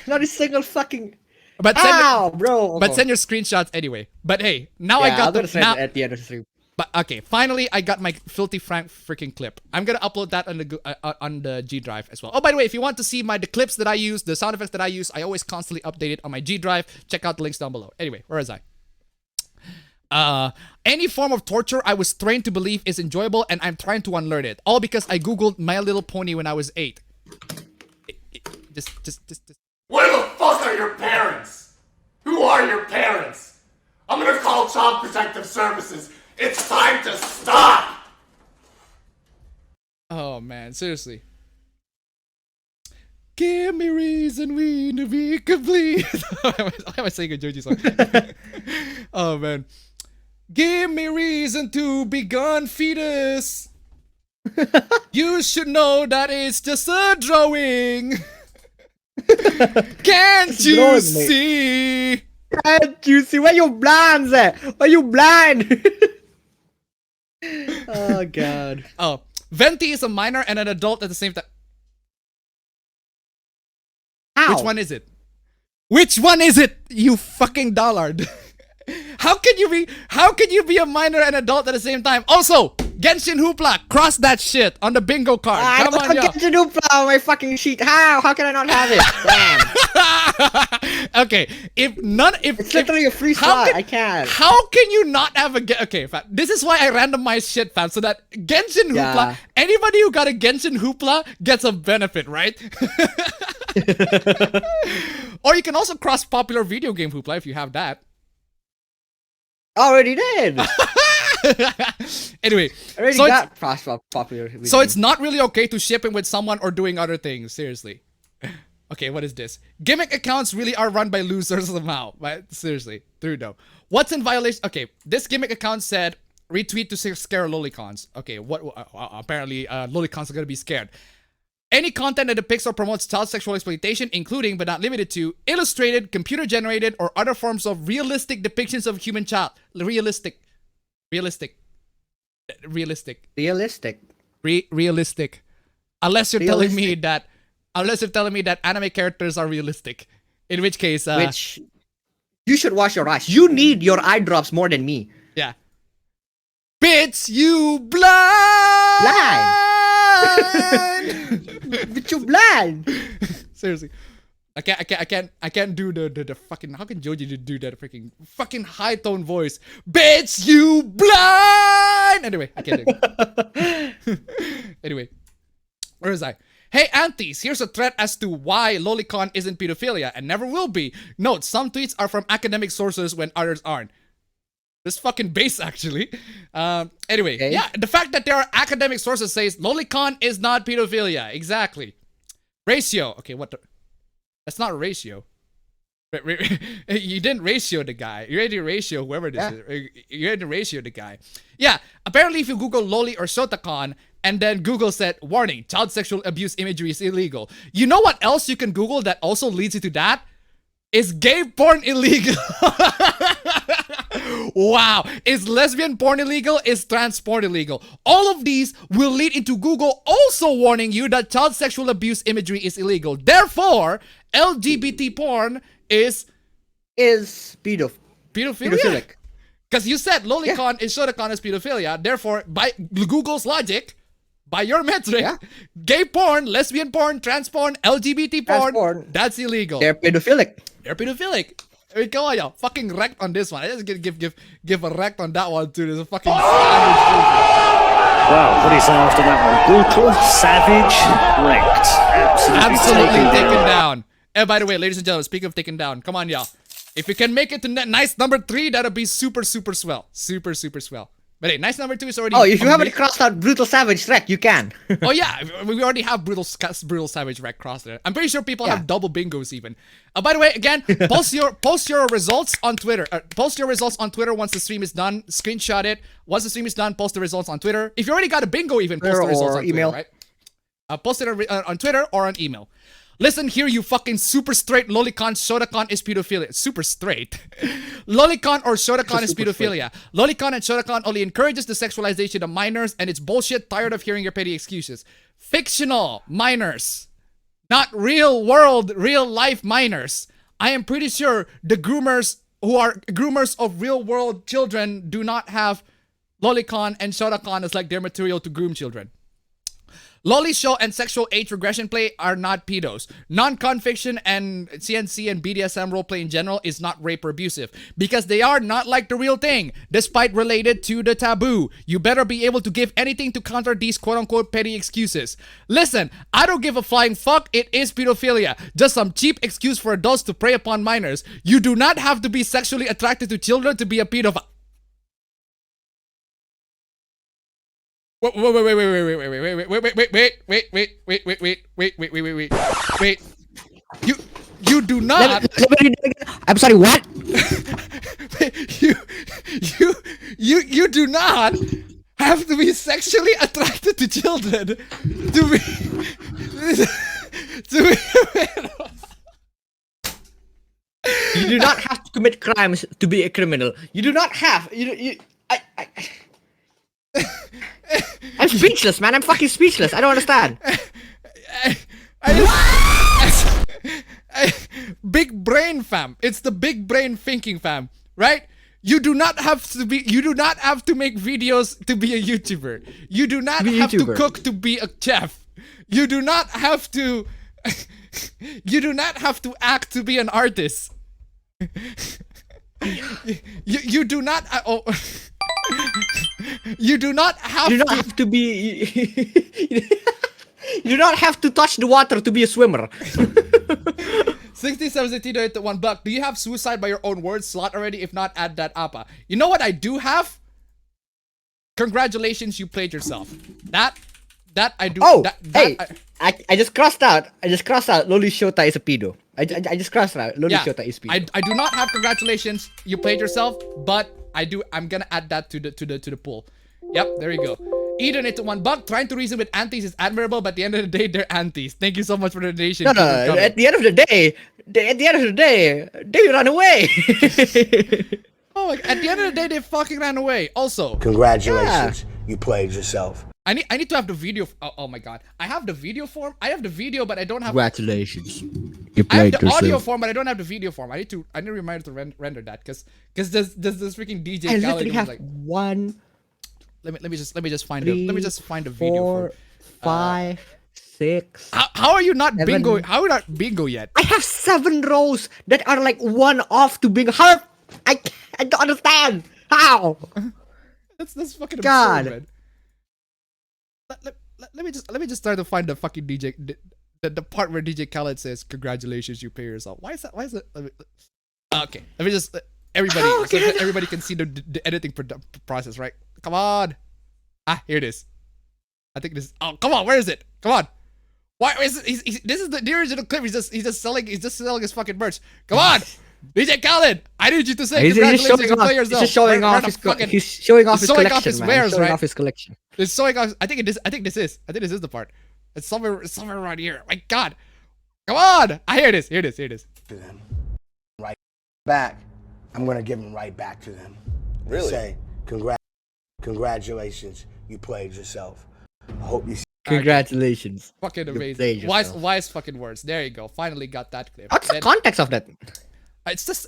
Not a single fucking. But send, How, bro? but send your screenshots anyway. But hey, now I Yeah, got I'll the do now. at the end of the stream. But okay, finally I got my Filthy Frank freaking clip. I'm gonna upload that on the G drive as well. Oh, by the way, if you want to see the clips that I use, the sound effects that I use, I always constantly update it on my G drive. Check out the links down below. Anyway, where is I? Any form of torture I was trained to believe is enjoyable, and I'm trying to unlearn it. All because I googled My Little Pony when I was 8. Just. Where the fuck are your parents? Who are your parents? I'm gonna call Child Protective Services. It's time to stop! Oh man, seriously. Give me reason we to be complete. Why am I saying a Joji song? Oh man. Give me reason to be gone, fetus. You should know that it's just a drawing. Can't you drawing, mate. see? Can't you see? Why you blind, sir? Why you blind? Oh god. Oh, Venti is a minor and an adult at the same time. How? Which one is it? Which one is it? You fucking dollard. How can you be a minor and adult at the same time? Also, Genshin Hoopla, cross that shit on the bingo card. I Come on, don't yo. get to do plow on my fucking sheet. How can I not have it? Damn. Okay, if It's literally a free how slot. I can't. How can you not have okay, fam, this is why I randomize shit, fam, so that Genshin Hoopla, Yeah. anybody who got a Genshin Hoopla gets a benefit, right? Or you can also cross popular video game Hoopla if you have that. Already did. Anyway, Already so got popular. so it's not really okay to ship him with someone or doing other things. Seriously. Okay, what is this? Gimmick accounts really are run by losers somehow. But seriously, through though. What's in violation? Okay, this gimmick account said retweet to scare lolicons. Okay, what? Apparently, lolicons are gonna be scared. Any content that depicts or promotes child sexual exploitation, including but not limited to illustrated, computer-generated, or other forms of realistic depictions of human child. Realistic. Unless you're telling me that, anime characters are realistic, in which case, Which you should wash your eyes. You need your eye drops more than me. yeah. Bitch, you blind. But you blind. Seriously. I can't do the fucking, how can Joji do that fucking high tone voice? Bitch, you blind! Anyway, I can't do it. Anyway, where is I? Hey aunties, here's a thread as to why lolicon isn't pedophilia and never will be. Note, some tweets are from academic sources when others aren't. This fucking base actually. Anyway, Okay. yeah, the fact that there are academic sources says lolicon is not pedophilia. Exactly. Ratio. Okay, what the? That's not a ratio. You didn't ratio the guy. You already ratio whoever this is. You already ratio the guy. Yeah, apparently if you Google loli or shotacon and then Google said, warning, child sexual abuse imagery is illegal. You know what else you can Google that also leads you to that? Is gay porn illegal? Wow. Is lesbian porn illegal? Is trans porn illegal? All of these will lead into Google also warning you that child sexual abuse imagery is illegal. Therefore, LGBT porn is Pedophilia. pedophilia. Because you said lolicon is shotacon is pedophilia. Therefore, by Google's logic, by your metric, Yeah. gay porn, lesbian porn, trans porn, LGBT porn, porn. that's illegal. They're pedophilic. They're pedophilic. I mean, come on, y'all. Fucking wrecked on this one. I just give a wrecked on that one too. There's a fucking Well, what do you say after that one? Brutal, savage, wrecked. absolutely taken down. And by the way, ladies and gentlemen, speaking of taken down, come on, y'all. If you can make it to nice number 3, that'll be super swell. Super swell. But hey, nice number 2 is already. Oh, if you haven't amazing. crossed out brutal savage wreck, you can. Oh yeah, we already have brutal savage wreck crossed there. I'm pretty sure people have double bingos even. By the way, again, post your results on Twitter. Post your results on Twitter once the stream is done. Screenshot it. Once the stream is done, post the results on Twitter. If you already got a bingo, even post the results on email. Twitter, right? Post it on Twitter or on email. Listen here, you fucking super straight lolicon. Shotacon is pedophilia. Super straight. Lolicon or Shotacon is pedophilia. Lolicon and Shotacon only encourages the sexualization of minors, and it's bullshit. Tired of hearing your petty excuses. Fictional minors, not real world, real life minors. I am pretty sure the groomers who are groomers of real world children do not have Lolicon and Shotacon as like their material to groom children. Lolly show and sexual age regression play are not pedos. Non-con fiction and CNC and BDSM roleplay in general is not rape or abusive because they are not like the real thing, despite related to the taboo. You better be able to give anything to counter these quote-unquote petty excuses. Listen, I don't give a flying fuck. It is pedophilia. Just some cheap excuse for adults to prey upon minors. You do not have to be sexually attracted to children to be a pedophile. Wait. You do not. I'm sorry, what? You do not have to be sexually attracted to children to be You do not have to commit crimes to be a criminal. You do not have. I'm speechless, man. I'm fucking speechless. I don't understand. Big brain, fam. It's the big brain thinking, fam. Right? You do not have to make videos to be a YouTuber. You do not have to cook to be a chef. You do not have to act to be an artist. You do not you do not have to be. You do not have to touch the water to be a swimmer. 6070 to $1. Do you have suicide by your own words slot already? If not, add that APA. You know what I do have? Congratulations, you played yourself. That I do. Oh, hey, I just crossed out. Loli Shota is a pedo. I just crossed out. Loli Shota is pedo. I do not have congratulations, you played yourself, but I do. I'm gonna add that to the pool. Yep, there you go. Eden it to $1. Trying to reason with aunties is admirable, but at the end of the day, they're aunties. Thank you so much for the donation. No. At the end of the day, they run away. Oh, at the end of the day, they fucking ran away. Also, congratulations, you played yourself. I need to have the video. Oh my god, I have the video form. I have the video, but I don't have. Congratulations, you played I have the audio form, but I don't have the video form. I need to remind to render that because this freaking DJ. I literally have like one. Let me just find it. Let me just find the video form. 5, 6. How are you not 7. bingo? How are you not bingo yet? I have 7 rows that are like one off to bingo. How? I don't understand. How? That's fucking God. absurd, man. Let me just try to find the fucking DJ the part where DJ Khaled says congratulations, you pay yourself. Why is that? Okay, let me just everybody so that everybody can see the editing process, right? Come on. Here it is. I think this. Oh, come on. Where is it? Come on. Why is it? This is the original clip. He's just selling his fucking merch. Come on. DJ Khaled, I need you to say congratulations to play yourself. He's showing off his collection. He's showing off his collection. It's showing off. I think this is the part. It's somewhere around here. My God, come on! Here it is. To them, right back. I'm gonna give them right back to them. Really? Say congratulations, you played yourself. I hope you. Congratulations. Fucking amazing. Wise fucking words. There you go. Finally got that clip. What's the context of that? It's just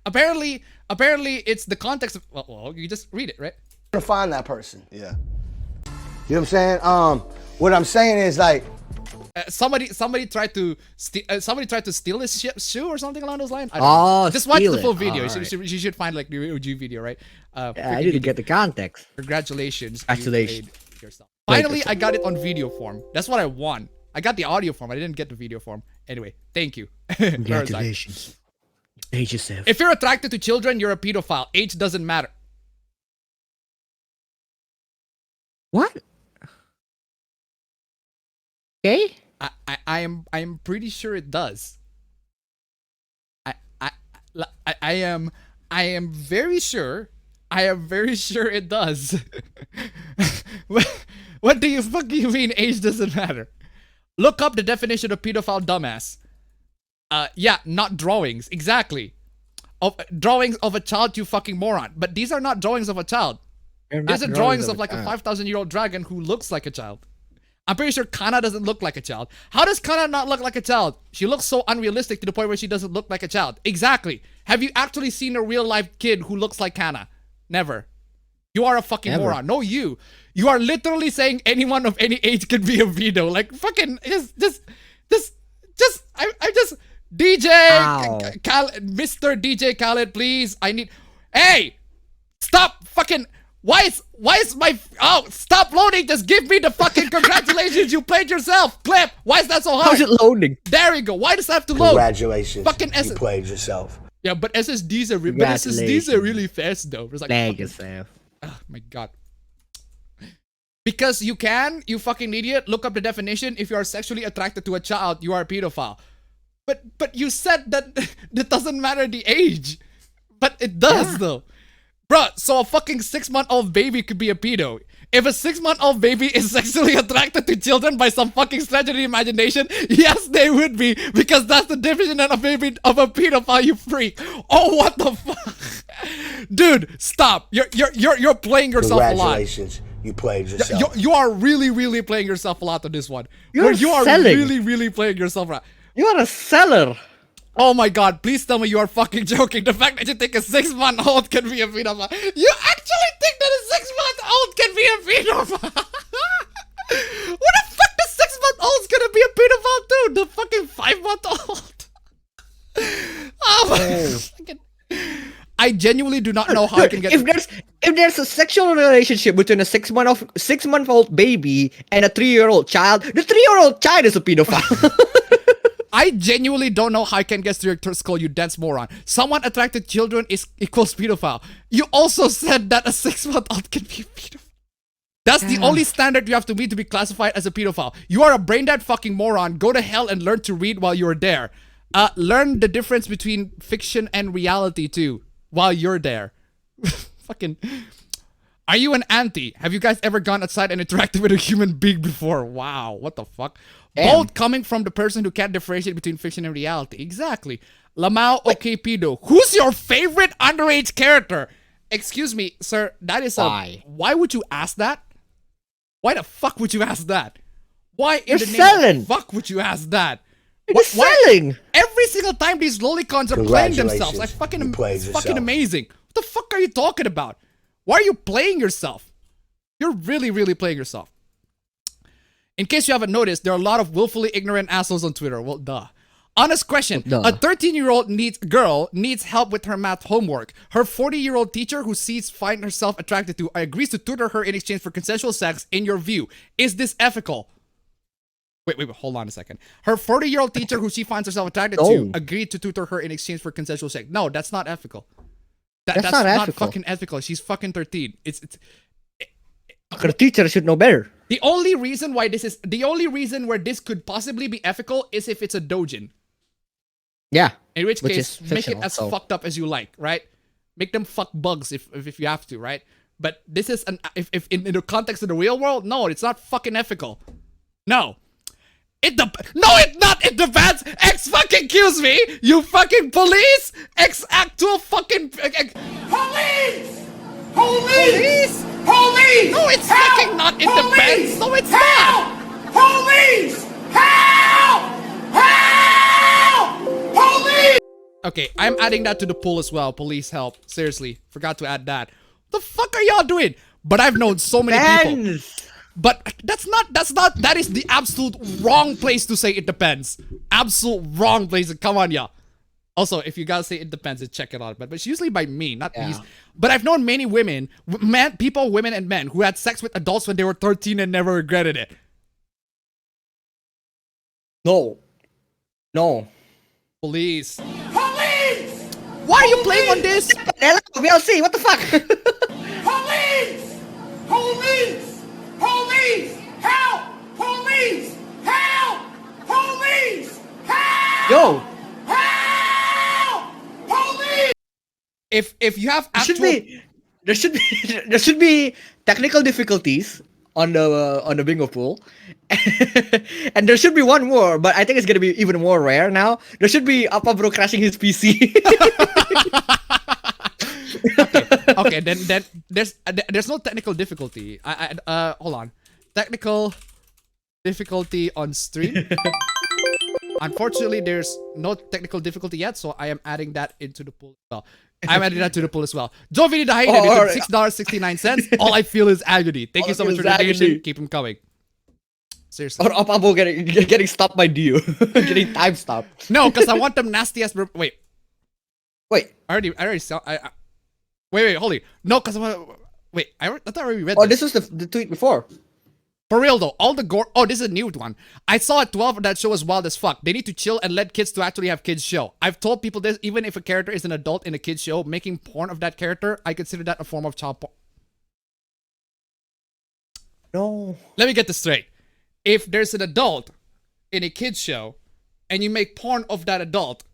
apparently it's the context of well you just read it, right? To find that person. Yeah. You know what I'm saying? What I'm saying is like, somebody tried to steal his shoe or something along those lines. I don't Oh, know. Just watch steal the full it. video. Oh, You should find like the OG video, right? Yeah, I didn't get the context. Congratulations. you Congratulations. played yourself. Finally, I got it on video form. That's what I want. I got the audio form. I didn't get the video form. Anyway, thank you. Congratulations. Age yourself. If you're attracted to children, you're a pedophile. Age doesn't matter. What? Okay. I am pretty sure it does. I am very sure. I am very sure it does. What do you fucking mean age doesn't matter? Look up the definition of pedophile, dumbass. Yeah, not drawings. Exactly. Drawings of a child, you fucking moron. But these are not drawings of a child. These are drawings of like a 5,000-year-old dragon who looks like a child. I'm pretty sure Kana doesn't look like a child. How does Kana not look like a child? She looks so unrealistic to the point where she doesn't look like a child. Exactly. Have you actually seen a real-life kid who looks like Kana? Never. You are a fucking moron. No, you. You are literally saying anyone of any age could be a veto. Like, fucking, I'm just, DJ, Mr. DJ Khaled, please. I need, hey, stop fucking, why is my, oh, stop loading. Just give me the fucking congratulations. You played yourself. Clip. Why is that so hard? How's it loading? There we go. Why does that have to load? congratulations. Fucking you played yourself. Yeah, but SSDs are really fast though. It's like, Thank yourself. oh my god. Because you can, you fucking idiot, look up the definition. If you are sexually attracted to a child, you are a pedophile. But you said that it doesn't matter the age. But it does though. Bruh, so a fucking 6-month-old baby could be a pedo. If a 6-month-old baby is sexually attracted to children by some fucking stretch of the imagination, yes, they would be, because that's the definition of a pedophile, you freak. Oh, what the fuck, dude? Stop. You're playing yourself a lot. Congratulations, you played yourself. You are really playing yourself a lot on this one. You are selling. really playing yourself a lot. You are a seller. Oh my god, please tell me you are fucking joking. The fact that you think a 6-month-old can be a pedophile. You actually think that a 6-month-old can be a pedophile? What the fuck, the 6-month-old's gonna be a pedophile too? The fucking 5-month-old? Oh my god. I genuinely do not know how I can get... If there's a sexual relationship between a 6-month-old baby and a 3-year-old child, the 3-year-old child is a pedophile. I genuinely don't know how I can guess through your skull, you dense moron. Someone attracted to children equals pedophile. You also said that a 6-month-old can be a pedophile. That's the only standard you have to meet to be classified as a pedophile. You are a brain-dead fucking moron. Go to hell and learn to read while you're there. Learn the difference between fiction and reality too, while you're there. Fucking... Are you an auntie? Have you guys ever gone outside and interacted with a human being before? Wow, what the fuck? Both coming from the person who can't differentiate between fiction and reality. Exactly. Lamau okay pedo. Who's your favorite underage character? Excuse me, sir. That is Why? Why would you ask that? Why the fuck would you ask that? Why in You're the name selling. of fuck would you ask that? You're selling. Every single time these lolicons are playing themselves, I fucking, You played it's fucking yourself. amazing. What the fuck are you talking about? Why are you playing yourself? You're really playing yourself. In case you haven't noticed, there are a lot of willfully ignorant assholes on Twitter. Well, duh. Honest question. Duh. A 13-year-old girl needs help with her math homework. Her 40-year-old teacher who finds herself attracted to agrees to tutor her in exchange for consensual sex. In your view, is this ethical? Wait, hold on a second. Her 40-year-old teacher who she finds herself attracted to agreed to tutor her in exchange for consensual sex. No, that's not ethical. That's not fucking ethical. She's fucking 13. Her teacher should know better. The only reason where this could possibly be ethical is if it's a doujin. Yeah. In which case, is make it fictional, as so- fucked up as you like, right? Make them fuck bugs if you have to, right? But this is if in the context of the real world, no, it's not fucking ethical. No. It's not. It depends. X fucking Q's me. You fucking police. X actual fucking. Police! Police! Police! No, it's Help! fucking not. It Police! depends. No, it's Help! not. Police! Help! Help! Police! Okay, I'm adding that to the poll as well. Police help. Seriously, forgot to add that. What the fuck are y'all doing? But I've known so many people. But that is the absolute wrong place to say it depends. Absolute wrong place. Come on, yeah. Also, if you guys say it depends, check it out. But it's usually by me, not me. But I've known many women, women and men who had sex with adults when they were 13 and never regretted it. No. Police! Why are you playing on this? Hello, VLC, what the fuck? Police! Police! Police! Help! Police! Help! Police! Help! Yo, Help! Police! If you have actual... there should be technical difficulties on the bingo pool. And there should be one more, but I think it's gonna be even more rare now. There should be Apa Bro crashing his PC. Okay, then there's no technical difficulty. Hold on. Technical difficulty on stream. Unfortunately, there's no technical difficulty yet, so I am adding that into the pool as well. I'm adding that to the pool as well. Joe Vini Dahaina did $6.69. All I feel is agony. Thank you so much for the donation. Keep them coming. Seriously. Or Apa Bro getting stopped by Dio. Getting time stopped. No, because I want them nasty ass. Wait. Wait. I already saw. Wait, hold it. No, because I want. Wait, I thought I already read. Oh, this was the tweet before. For real though, all the gore. Oh, this is a new one. I saw at 12 that show was wild as fuck. They need to chill and let kids to actually have kids show. I've told people this, even if a character is an adult in a kids show, making porn of that character, I consider that a form of child porn. No. Let me get this straight. If there's an adult in a kids show and you make porn of that adult,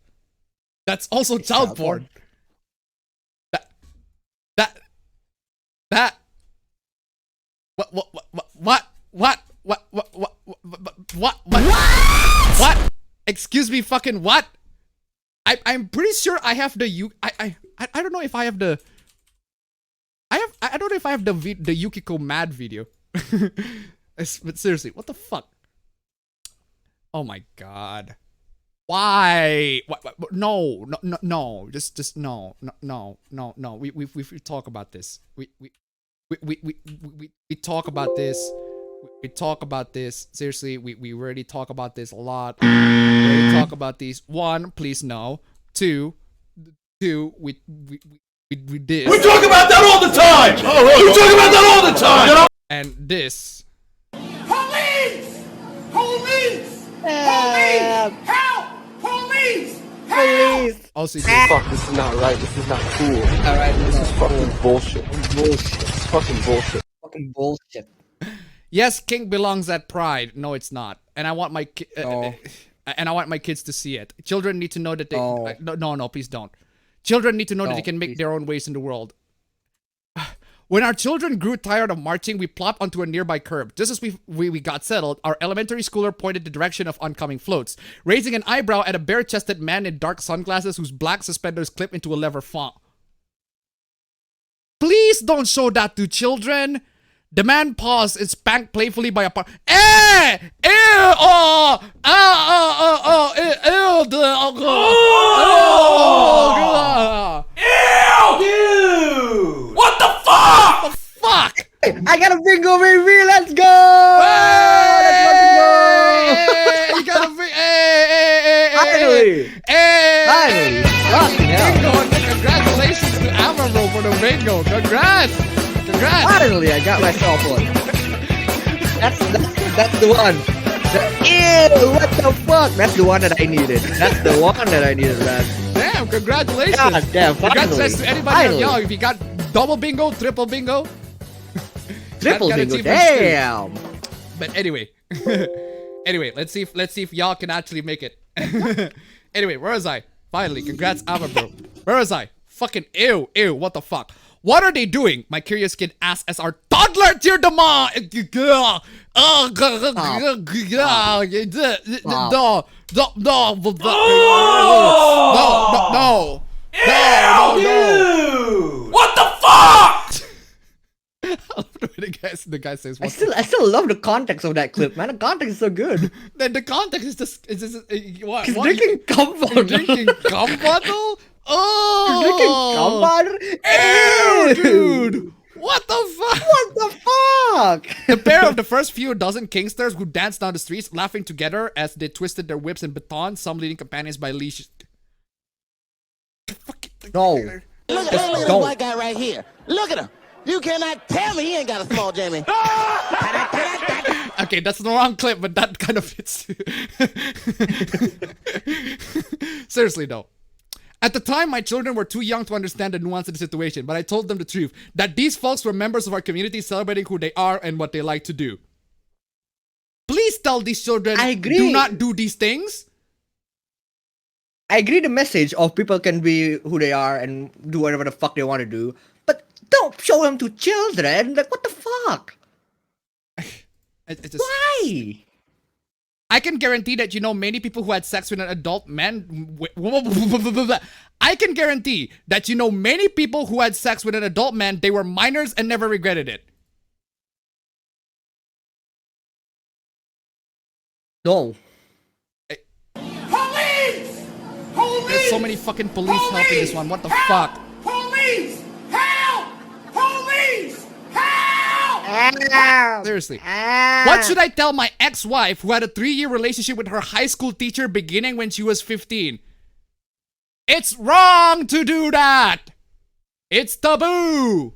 that's also child porn. What? Excuse me, fucking what? I'm pretty sure I have the I don't know if I have the I don't know if I have the Yukiko mad video. But seriously, what the fuck? Oh my god. Why? No. Just no. We talk about this. We talk about this. We talk about this. Seriously, we already talk about this a lot. We already talk about these. One, please no. Two, we did. We talk about that all the time! We talk about that all the time! And this. Police! Police! Police! Help! Police! Help! Also, Fuck, this is not right. This is not cool. Alright, This is fucking bullshit. bullshit. It's fucking bullshit. Fucking bullshit. yes, King belongs at Pride. No, it's not. And I want my No. and I want my kids to see it. Children need to know that they. No. No, please don't. Children need to know that No, they can make please. their own ways in the world. When our children grew tired of marching, we plopped onto a nearby curb. Just as we got settled, our elementary schooler pointed the direction of oncoming floats, raising an eyebrow at a bare-chested man in dark sunglasses whose black suspenders clip into a leather font. Please don't show that to children. The man paused and spanked playfully by a Dude! What the fuck? fuck! I got a bingo, baby! Let's go! Hey, you gotta be. Finally! Hey! Finally! Fucking hell. Bingo, and congratulations to Amaro for the bingo. Congrats! Finally, I got myself one. That's the one. Ew, what the fuck? That's the one that I needed. That's the one that I needed, man. Damn, congratulations! God damn, finally. Congratulations to anybody Finally. yo, if you got double bingo, triple bingo. Triple Got bingo, achievements too. damn. But anyway, let's see if y'all can actually make it. Anyway, where was I? Finally, congrats, Ava, bro. Where was I? Fucking ew, what the fuck? What are they doing? My curious kid asked as our toddler tear the ma. Dude! What the fuck? The guy says, I what still love the context of that clip, man. The context is so good. the context is just what? He's what? drinking cum bottle. Drinking cum bottle? He's drinking cum Oh! bottle. Ew, dude! What the fuck? What the fuck? The pair of the first few dozen Kingsters who danced down the streets, laughing together as they twisted their whips and batons, some leading companions by leashes. No. Look at this little white guy right here. Look at him. You cannot tell me he ain't got a small Jamie. Okay, that's the wrong clip, but that kind of fits. Seriously, though. At the time, my children were too young to understand the nuance of the situation, but I told them the truth, that these folks were members of our community celebrating who they are and what they like to do. Please tell these children, I agree. do not do these things. I agree the message of people can be who they are and do whatever the fuck they want to do, but don't show them to children. Like, what the fuck? Why? I can guarantee that you know many people who had sex with an adult man. I can guarantee that you know many people who had sex with an adult man. They were minors and never regretted it. No. Police! Police! There's so many fucking police helping this one. What the fuck? Police! Help! Police! Help! Seriously. What should I tell my ex-wife who had a 3-year relationship with her high school teacher beginning when she was 15? It's wrong to do that. It's taboo.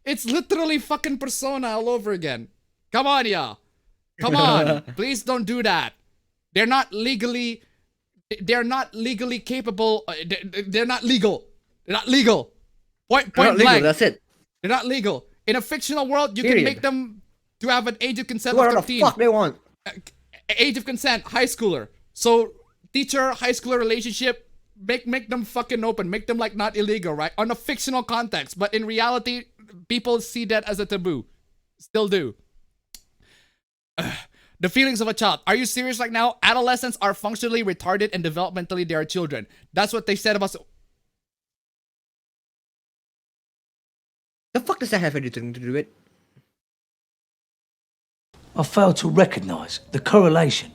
It's literally fucking Persona all over again. Come on, y'all. Come on. Please don't do that. They're not legally capable. They're not legal. They're not legal. Point Not legal, blank. that's it. They're not legal. In a fictional world, you can Period. make them to have an age of consent Do whatever of 13. the fuck they want. Age of consent, high schooler. So teacher, high schooler relationship, make them fucking open. Make them like not illegal, right? On a fictional context. But in reality, people see that as a taboo. Still do. The feelings of a child. Are you serious right now? Adolescents are functionally retarded and developmentally they are children. That's what they said about... The fuck does that have anything to do with? I fail to recognize the correlation.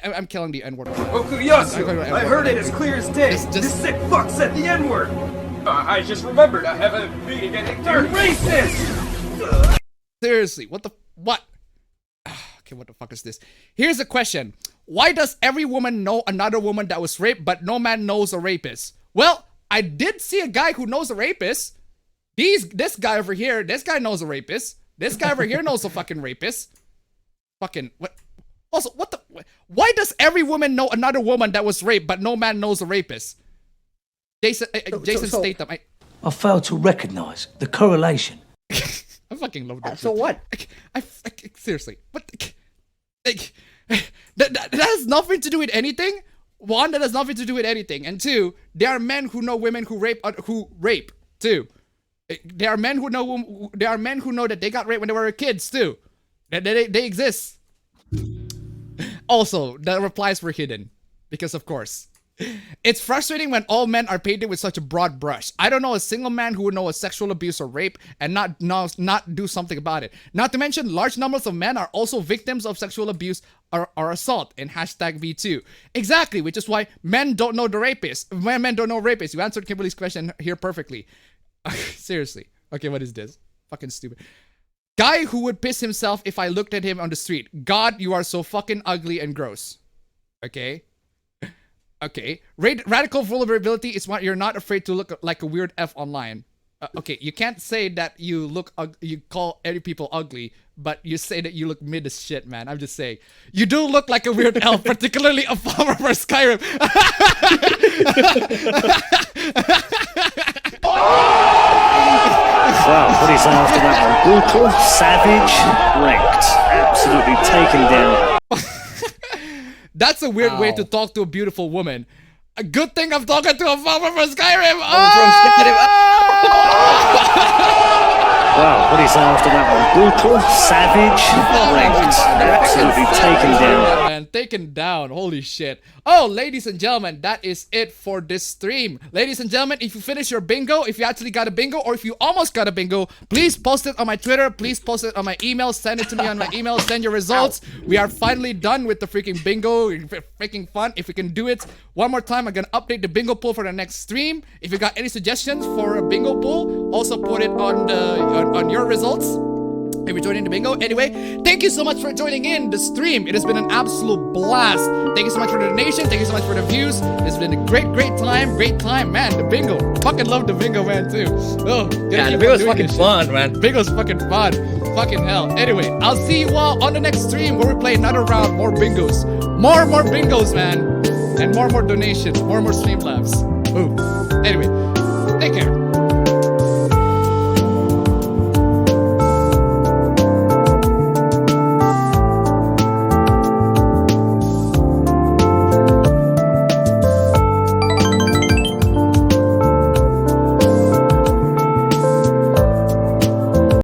I'm killing the N-word. Okuyasu! I heard it as clear as day! This sick fuck said the N-word! I just remembered I have a meeting at 8:30. Racist! Seriously, what? Okay, what the fuck is this? Here's a question. Why does every woman know another woman that was raped, but no man knows a rapist? Well, I did see a guy who knows a rapist. This guy over here, this guy knows a rapist. This guy over here knows a fucking rapist. Fucking, what? Also, what the, why does every woman know another woman that was raped, but no man knows a rapist? Jason Statham. I fail to recognize the correlation. I fucking love that. So what? I seriously, what? That has nothing to do with anything. One, that has nothing to do with anything, and two, there are men who know women who rape too. There are men who know that they got raped when they were kids too. They exist. Also, the replies were hidden because, of course. It's frustrating when all men are painted with such a broad brush. I don't know a single man who would know a sexual abuse or rape and not do something about it. Not to mention, large numbers of men are also victims of sexual abuse or assault in #V2. Exactly, which is why men don't know the rapist. When men don't know rapists, you answered Kimberly's question here perfectly. Seriously. Okay, what is this? Fucking stupid. Guy who would piss himself if I looked at him on the street. God, you are so fucking ugly and gross. Okay? Okay. Radical vulnerability is when you're not afraid to look like a weird F online. Okay, you can't say that you call every people ugly, but you say that you look mid as shit, man. I'm just saying. You do look like a weird elf, particularly a farmer for Skyrim. Wow, what is after that one? Brutal, savage, wrecked. Absolutely taken down. That's a weird way to talk to a beautiful woman. A good thing I'm talking to a farmer from Skyrim. Wow, what do you say after that one? Brutal, savage, wrecked, absolutely taken down. Man, taken down. Holy shit. Oh, ladies and gentlemen, that is it for this stream. Ladies and gentlemen, if you finish your bingo, if you actually got a bingo, or if you almost got a bingo, please post it on my Twitter, please post it on my email, send it to me on my email, send your results. We are finally done with the freaking bingo. Freaking fun. If we can do it one more time, I'm gonna update the bingo pool for the next stream. If you got any suggestions for a bingo pool, also put it on on your results. If you're joining the bingo. Anyway, thank you so much for joining in the stream. It has been an absolute blast. Thank you so much for the donation. Thank you so much for the views. It's been a great time. Man, the bingo. Fucking love the bingo, man, too. Oh, Yeah, the bingo's fucking fun, man. Bingo's fucking fun. Fucking hell. Anyway, I'll see you all on the next stream where we play another round. More bingos. More bingos, man. And more donations. More stream labs. Ooh. Anyway, take care.